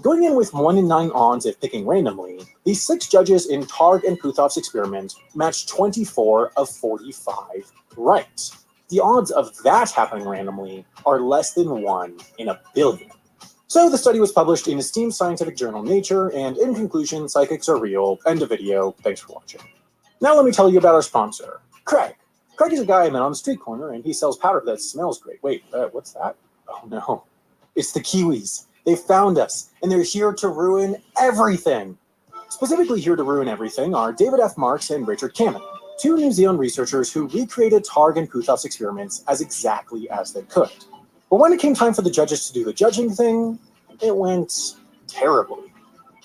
Going in with 1 in 9 odds if picking randomly, the 6 judges in Targ and Puthoff's experiment matched 24 of 45 right. The odds of that happening randomly are less than 1 in a billion. So the study was published in esteemed scientific journal Nature, and in conclusion, psychics are real. End of video. Thanks for watching. Now let me tell you about our sponsor, Craig. Craig is a guy I met on the street corner, and he sells powder that smells great. Wait, what's that? Oh no, it's the Kiwis. They found us, and they're here to ruin everything. Specifically here to ruin everything are David F. Marks and Richard Kamen, 2 New Zealand researchers who recreated Targ and Puthoff's experiments as exactly as they could. But when it came time for the judges to do the judging thing, It went terribly.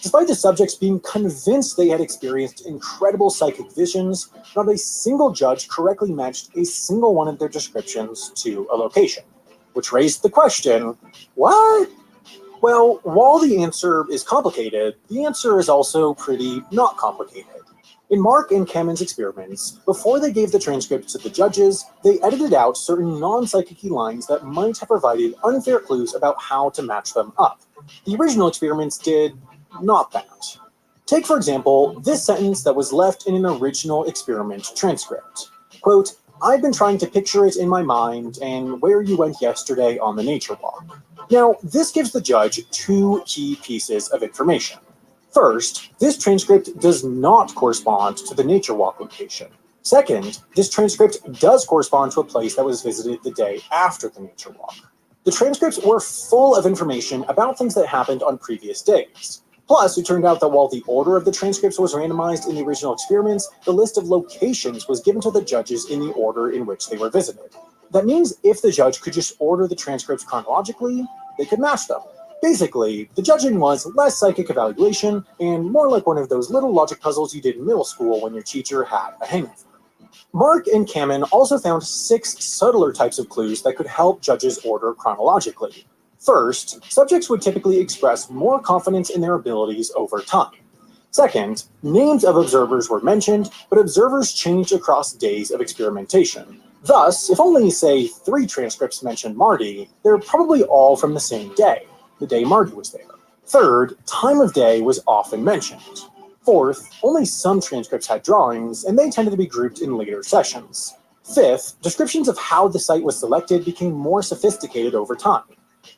Despite the subjects being convinced they had experienced incredible psychic visions, not a single judge correctly matched a single one of their descriptions to a location, which raised the question, what? Well, while the answer is complicated, the answer is also pretty not complicated. In Mark and Kamen's experiments, before they gave the transcripts to the judges, they edited out certain non-psychic lines that might have provided unfair clues about how to match them up. The original experiments did not that. Take, for example, this sentence that was left in an original experiment transcript. Quote, "I've been trying to picture it in my mind and where you went yesterday on the nature walk." Now, this gives the judge two key pieces of information. First, this transcript does not correspond to the nature walk location. Second, this transcript does correspond to a place that was visited the day after the nature walk. The transcripts were full of information about things that happened on previous days. Plus, it turned out that while the order of the transcripts was randomized in the original experiments, the list of locations was given to the judges in the order in which they were visited. That means if the judge could just order the transcripts chronologically, they could match them. Basically, the judging was less psychic evaluation and more like one of those little logic puzzles you did in middle school when your teacher had a hangover. Mark and Kamen also found 6 subtler types of clues that could help judges order chronologically. First, subjects would typically express more confidence in their abilities over time. Second, names of observers were mentioned, but observers changed across days of experimentation. Thus, if only, say, 3 transcripts mentioned Marty, they're probably all from the same day, the day Marty was there. Third, time of day was often mentioned. Fourth, only some transcripts had drawings, and they tended to be grouped in later sessions. Fifth, descriptions of how the site was selected became more sophisticated over time.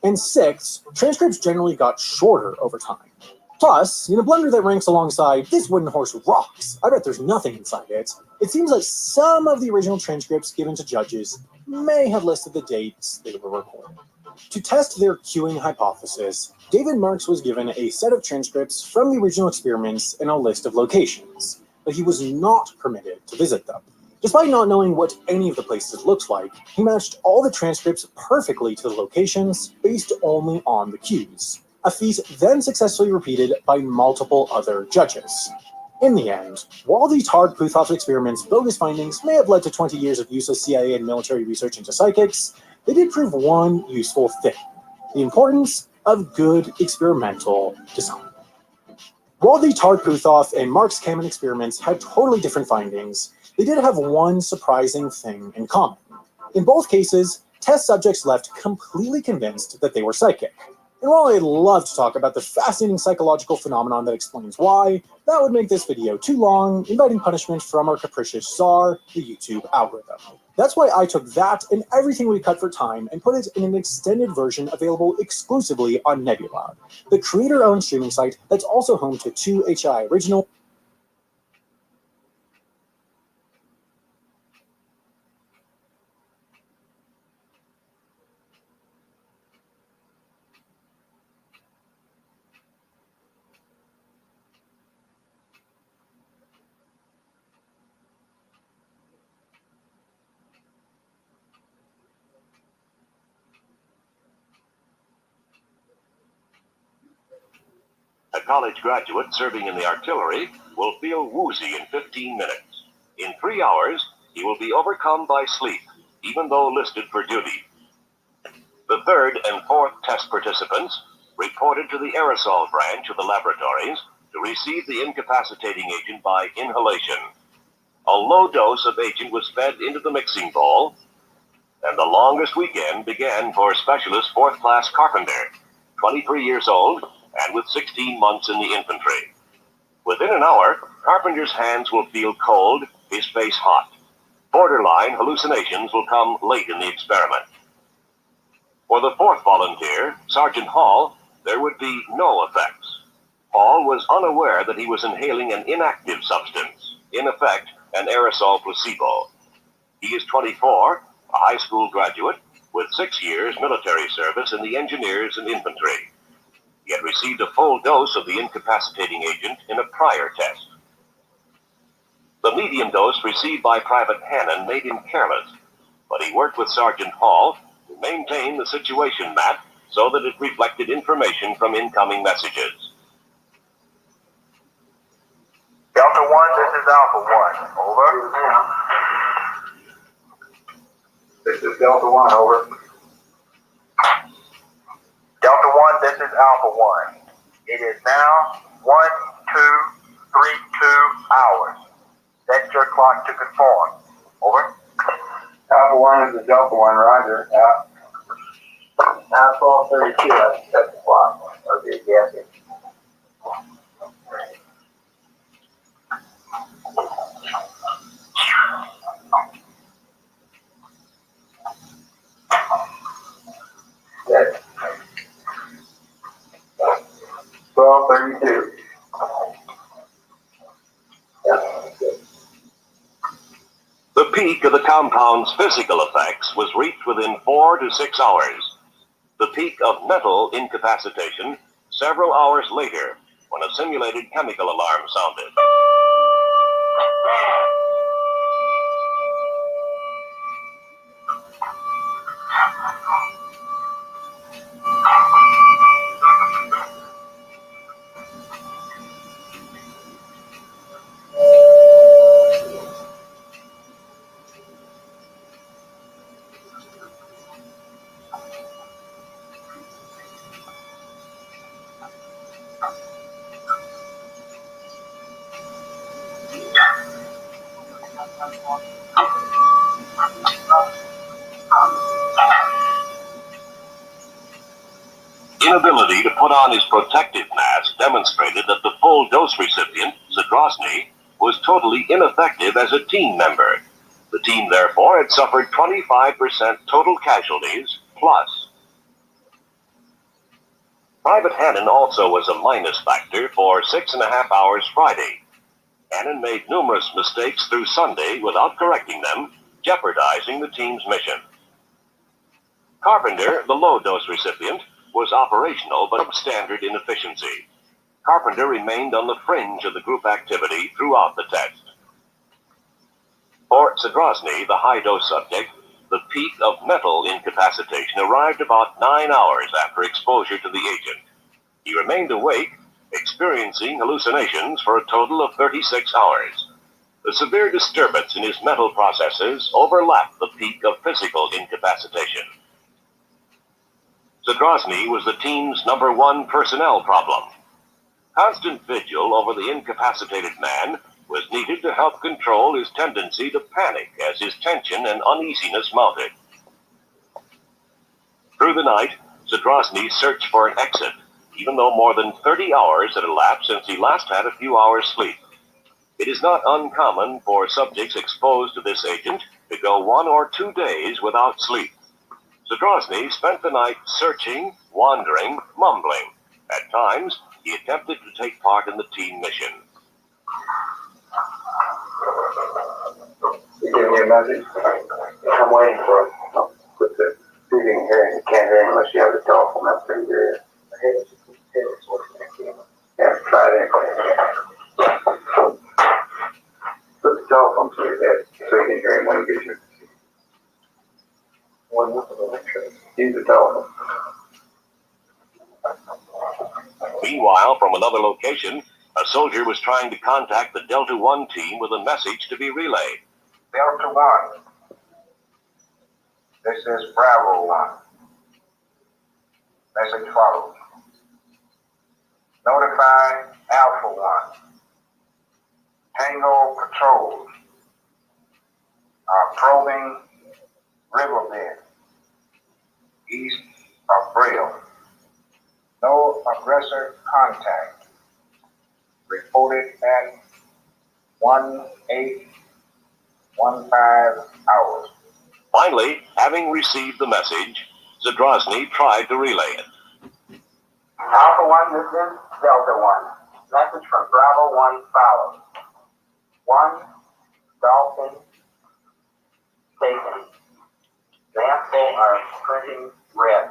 And sixth, transcripts generally got shorter over time. Plus, in a blender that ranks alongside "This Wooden Horse Rocks, I bet there's nothing inside it," it seems like some of the original transcripts given to judges may have listed the dates they were recorded. To test their queuing hypothesis, David Marks was given a set of transcripts from the original experiments and a list of locations, but he was not permitted to visit them. Despite not knowing what any of the places looked like, he matched all the transcripts perfectly to the locations based only on the cues, a feat then successfully repeated by multiple other judges. In the end, while the Targ-Puthoff experiment's bogus findings may have led to 20 years of useless CIA and military research into psychics, they did prove one useful thing: the importance of good experimental design. While the Targ-Puthoff and Marks-Kamen experiments had totally different findings, they did have one surprising thing in common. In both cases, test subjects left completely convinced that they were psychic. And while I'd love to talk about the fascinating psychological phenomenon that explains why, that would make this video too long, inviting punishment from our capricious czar, the YouTube algorithm. That's why I took that and everything we cut for time and put it in an extended version available exclusively on Nebula, the creator-owned streaming site that's also home to 2 HI original. A college graduate serving in the artillery will feel woozy in 15 minutes. In 3 hours, he will be overcome by sleep, even though listed for duty. The 3rd and 4th test participants reported to the aerosol branch of the laboratories to receive the incapacitating agent by inhalation. A low dose of agent was fed into the mixing bowl, and the longest weekend began for Specialist 4th Class Carpenter, 23 years old, and with 16 months in the infantry. Within an hour, Carpenter's hands will feel cold, his face hot. Borderline hallucinations will come late in the experiment. For the 4th volunteer, Sergeant Hall, there would be no effects. Hall was unaware that he was inhaling an inactive substance, in effect, an aerosol placebo. He is 24, a high school graduate, with 6 years military service in the engineers and infantry. He had received a full dose of the incapacitating agent in a prior test. The medium dose received by Private Hannon made him careless, but he worked with Sergeant Hall to maintain the situation mat so that it reflected information from incoming messages. Delta 1, this is Alpha 1. Over. This is Delta 1, over. Delta 1, this is Alpha 1. It is now 1232 hours. Set your clock to conform. Over. Alpha 1 is Delta 1, roger. Now 1232, let's set the clock. Okay, guessing. Yes. 1232. The peak of the compound's physical effects was reached within 4 to 6 hours. The peak of mental incapacitation several hours later, when a simulated chemical alarm sounded. Inability to put on his protective mask demonstrated that the full dose recipient, Zadrozny, was totally ineffective as a team member. The team, therefore, had suffered 25% total casualties plus. Private Hannon also was a minus factor for 6.5 hours Friday. Hannon made numerous mistakes through Sunday without correcting them, jeopardizing the team's mission. Carpenter, the low-dose recipient, was operational but substandard in efficiency. Carpenter remained on the fringe of the group activity throughout the test. For Zadrozny, the high-dose subject, the peak of mental incapacitation arrived about 9 hours after exposure to the agent. He remained awake, experiencing hallucinations for a total of 36 hours. The severe disturbance in his mental processes overlapped the peak of physical incapacitation. Zadrozny was the team's #1 personnel problem. Constant vigil over the incapacitated man was needed to help control his tendency to panic as his tension and uneasiness mounted. Through the night, Zadrozny searched for an exit, even though more than 30 hours had elapsed since he last had a few hours' sleep. It is not uncommon for subjects exposed to this agent to go 1 or 2 days without sleep. Zadrozny spent the night searching, wandering, mumbling. At times, he attempted to take part in the team mission. You give me a message? I'm waiting for it. With the receiving hearing, you can't hear him unless you have the telephone up to your ear. Yeah, try it anyway. Put the telephone to your head so you can hear him when he gets you. Use the telephone. Meanwhile, from another location, a soldier was trying to contact the Delta 1 team with a message to be relayed. Delta 1. This is Bravo 1. Message follows. Notify Alpha 1. Tango patrols are probing riverbed east of Brill. No aggressor contact reported at 1815 hours. Finally, having received the message, Zadrozny tried to relay it. Alpha 1, this is Delta 1. Message from Bravo 1 follows. 1 Dolphin taken. Sample are printing red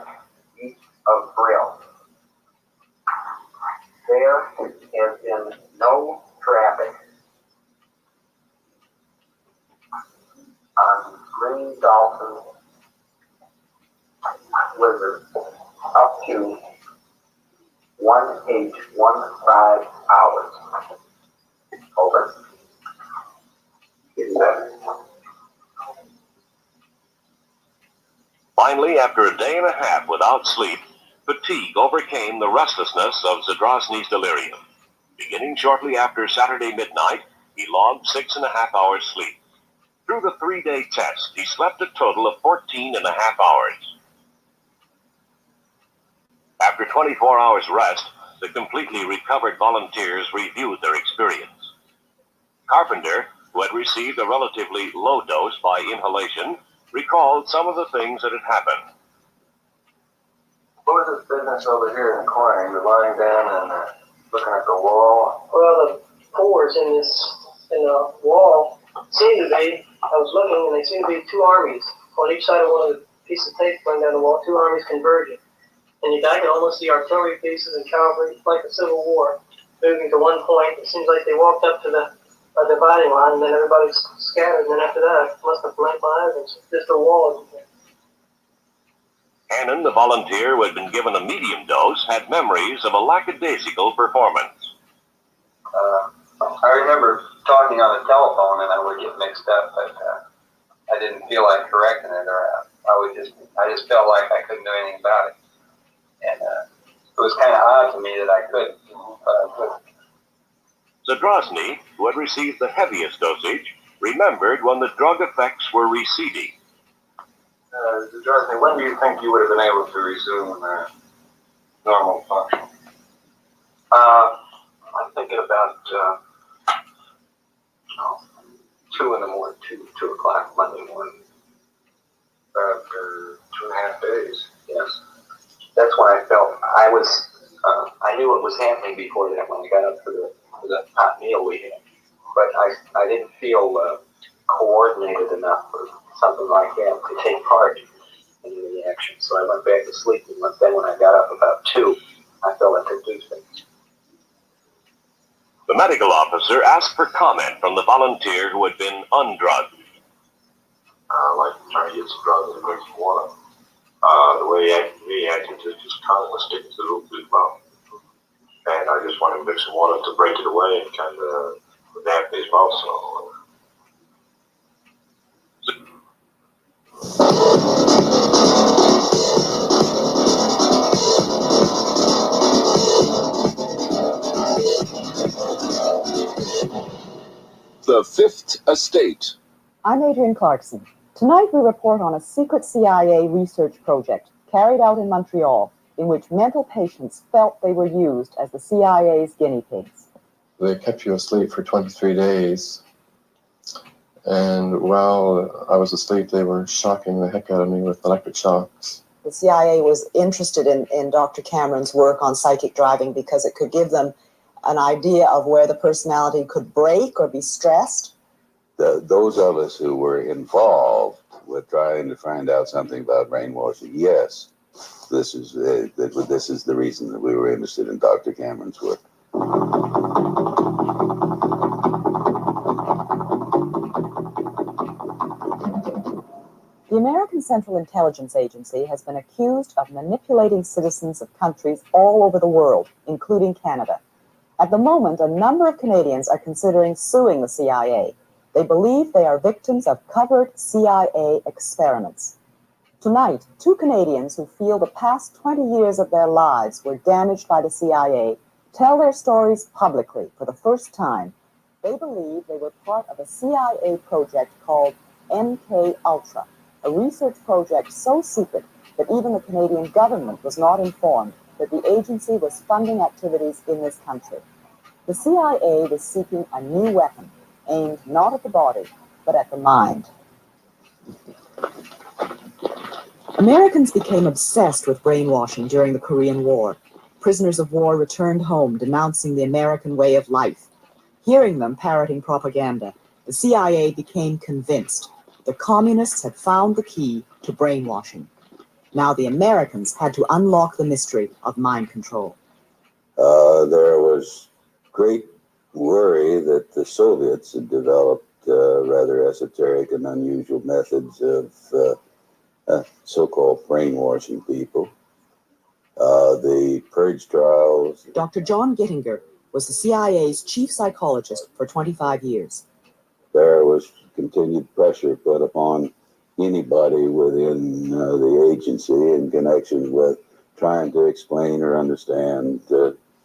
east of Brill. There has been no traffic on Green Dolphin Wizard up to 1H15 hours. Over. Finally, after a day and a half without sleep, fatigue overcame the restlessness of Zadrozny's delirium. Beginning shortly after Saturday midnight, he logged 6.5 hours sleep. Through the 3-day test, he slept a total of 14.5 hours. After 24 hours rest, the completely recovered volunteers reviewed their experience. Carpenter, who had received a relatively low dose by inhalation, recalled some of the things that had happened. What was this business over here in the corner? You were lying down and looking at the wall? Well, the pores in the wall seemed to be, I was looking and they seemed to be two armies on each side of one of the pieces of tape going down the wall, two armies converging. And I could almost see artillery pieces and cavalry, like the Civil War, moving to one point. It seems like they walked up to the dividing line and then everybody scattered. And then after that, I must have blanked my eyes and just a wall. Hannon, the volunteer who had been given a medium dose, had memories of a lackadaisical performance. I remember talking on the telephone and I would get mixed up, but I didn't feel like correcting it, or I just felt like I couldn't do anything about it. And it was kind of odd to me that I couldn't, but I couldn't. Zadrozny, who had received the heaviest dosage, remembered when the drug effects were receding. Zadrozny, when do you think you would have been able to resume normal function? I'm thinking about 2 in the morning, 2 o'clock Monday morning. About 2.5 days. Yes. That's when I felt I knew what was happening before that when I got up for the hot meal we had. But I didn't feel coordinated enough or something like that to take part in the action. So I went back to sleep, and then when I got up about 2, I felt I could do things. The medical officer asked for comment from the volunteer who had been undrugged. Like trying to get some drugs and drink some water. The way he acted, his tongue was sticking to the roof of his mouth. And I just wanted to mix some water to break it away and kind of dampen his mouth. So. The Fifth Estate. I'm Adrienne Clarkson. Tonight we report on a secret CIA research project carried out in Montreal in which mental patients felt they were used as the CIA's guinea pigs. They kept you asleep for 23 days. And while I was asleep, they were shocking the heck out of me with electric shocks. The CIA was interested in Dr. Cameron's work on psychic driving because it could give them an idea of where the personality could break or be stressed. Those of us who were involved with trying to find out something about brainwashing, yes, this is the reason that we were interested in Dr. Cameron's work. The American Central Intelligence Agency has been accused of manipulating citizens of countries all over the world, including Canada. At the moment, a number of Canadians are considering suing the CIA. They believe they are victims of covert CIA experiments. Tonight, 2 Canadians who feel the past 20 years of their lives were damaged by the CIA tell their stories publicly for the first time. They believe they were part of a CIA project called MK Ultra, a research project so secret that even the Canadian government was not informed that the agency was funding activities in this country. The CIA was seeking a new weapon, aimed not at the body, but at the mind. Americans became obsessed with brainwashing during the Korean War. Prisoners of war returned home denouncing the American way of life. Hearing them parroting propaganda, the CIA became convinced the communists had found the key to brainwashing. Now the Americans had to unlock the mystery of mind control. There was great worry that the Soviets had developed rather esoteric and unusual methods of so-called brainwashing people. the purge trials. Dr. John Gittinger was the CIA's chief psychologist for 25 years. There was continued pressure put upon anybody within the agency in connection with trying to explain or understand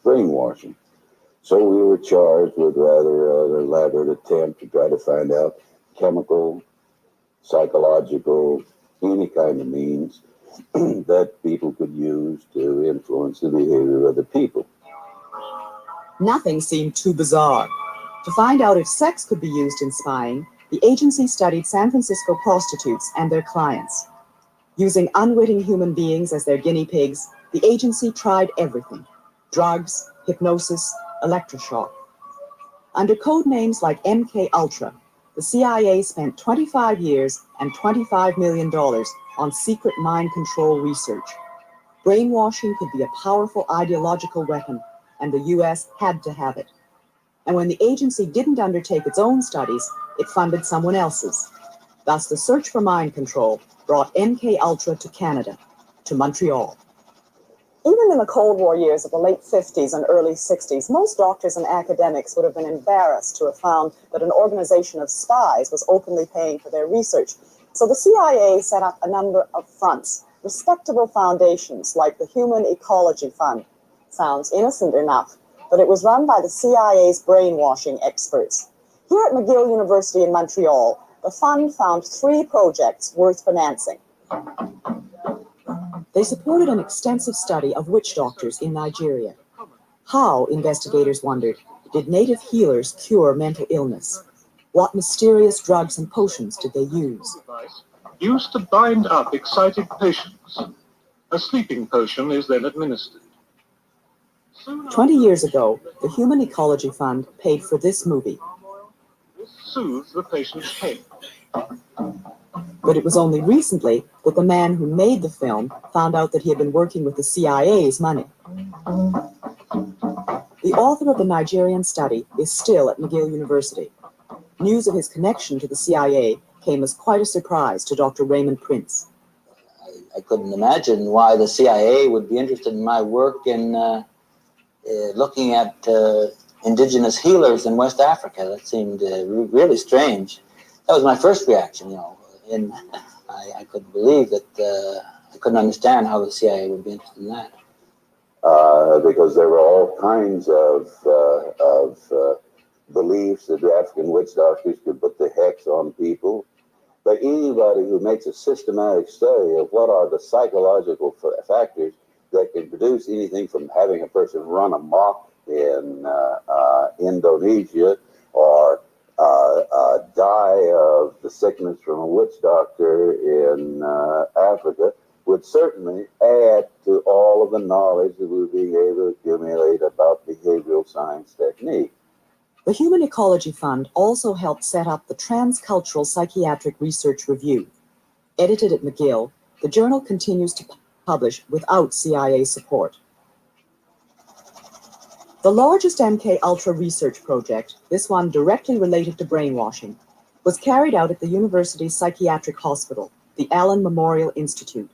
brainwashing. So we were charged with rather an elaborate attempt to try to find out chemical, psychological, any kind of means that people could use to influence the behavior of other people. Nothing seemed too bizarre. To find out if sex could be used in spying, the agency studied San Francisco prostitutes and their clients. Using unwitting human beings as their guinea pigs, the agency tried everything: drugs, hypnosis, electroshock. Under code names like MK Ultra, the CIA spent 25 years and $25 million on secret mind control research. Brainwashing could be a powerful ideological weapon, and the US had to have it. And when the agency didn't undertake its own studies, it funded someone else's. Thus, the search for mind control brought MK Ultra to Canada, to Montreal. Even in the Cold War years of the late 50s and early 60s, most doctors and academics would have been embarrassed to have found that an organization of spies was openly paying for their research. So the CIA set up a number of fronts, respectable foundations like the Human Ecology Fund. Sounds innocent enough, but it was run by the CIA's brainwashing experts. Here at McGill University in Montreal, the fund found 3 projects worth financing. They supported an extensive study of witch doctors in Nigeria. How, investigators wondered, did native healers cure mental illness? What mysterious drugs and potions did they use? Used to bind up excited patients. A sleeping potion is then administered. 20 years ago, the Human Ecology Fund paid for this movie. This soothes the patient's pain. But it was only recently that the man who made the film found out that he had been working with the CIA's money. The author of the Nigerian study is still at McGill University. News of his connection to the CIA came as quite a surprise to Dr. Raymond Prince. I couldn't imagine why the CIA would be interested in my work in looking at indigenous healers in West Africa. That seemed really strange. That was my first reaction, you know. And I couldn't believe that, I couldn't understand how the CIA would be interested in that. Because there were all kinds of beliefs that the African witch doctors could put the hex on people. But anybody who makes a systematic study of what are the psychological factors that can produce anything from having a person run amok in Indonesia or die of the sickness from a witch doctor in Africa would certainly add to all of the knowledge that we're being able to accumulate about behavioral science technique. The Human Ecology Fund also helped set up the Transcultural Psychiatric Research Review. Edited at McGill, the journal continues to publish without CIA support. The largest MK Ultra research project, this one directly related to brainwashing, was carried out at the university's psychiatric hospital, the Allen Memorial Institute.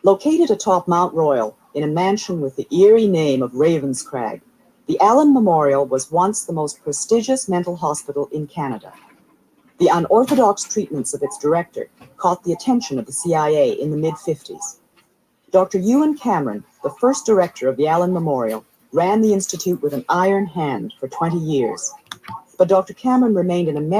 Located atop Mount Royal in a mansion with the eerie name of Ravenscrag, the Allen Memorial was once the most prestigious mental hospital in Canada. The unorthodox treatments of its director caught the attention of the CIA in the mid-50s. Dr. Ewan Cameron, the first director of the Allen Memorial, ran the institute with an iron hand for 20 years. But Dr. Cameron remained an American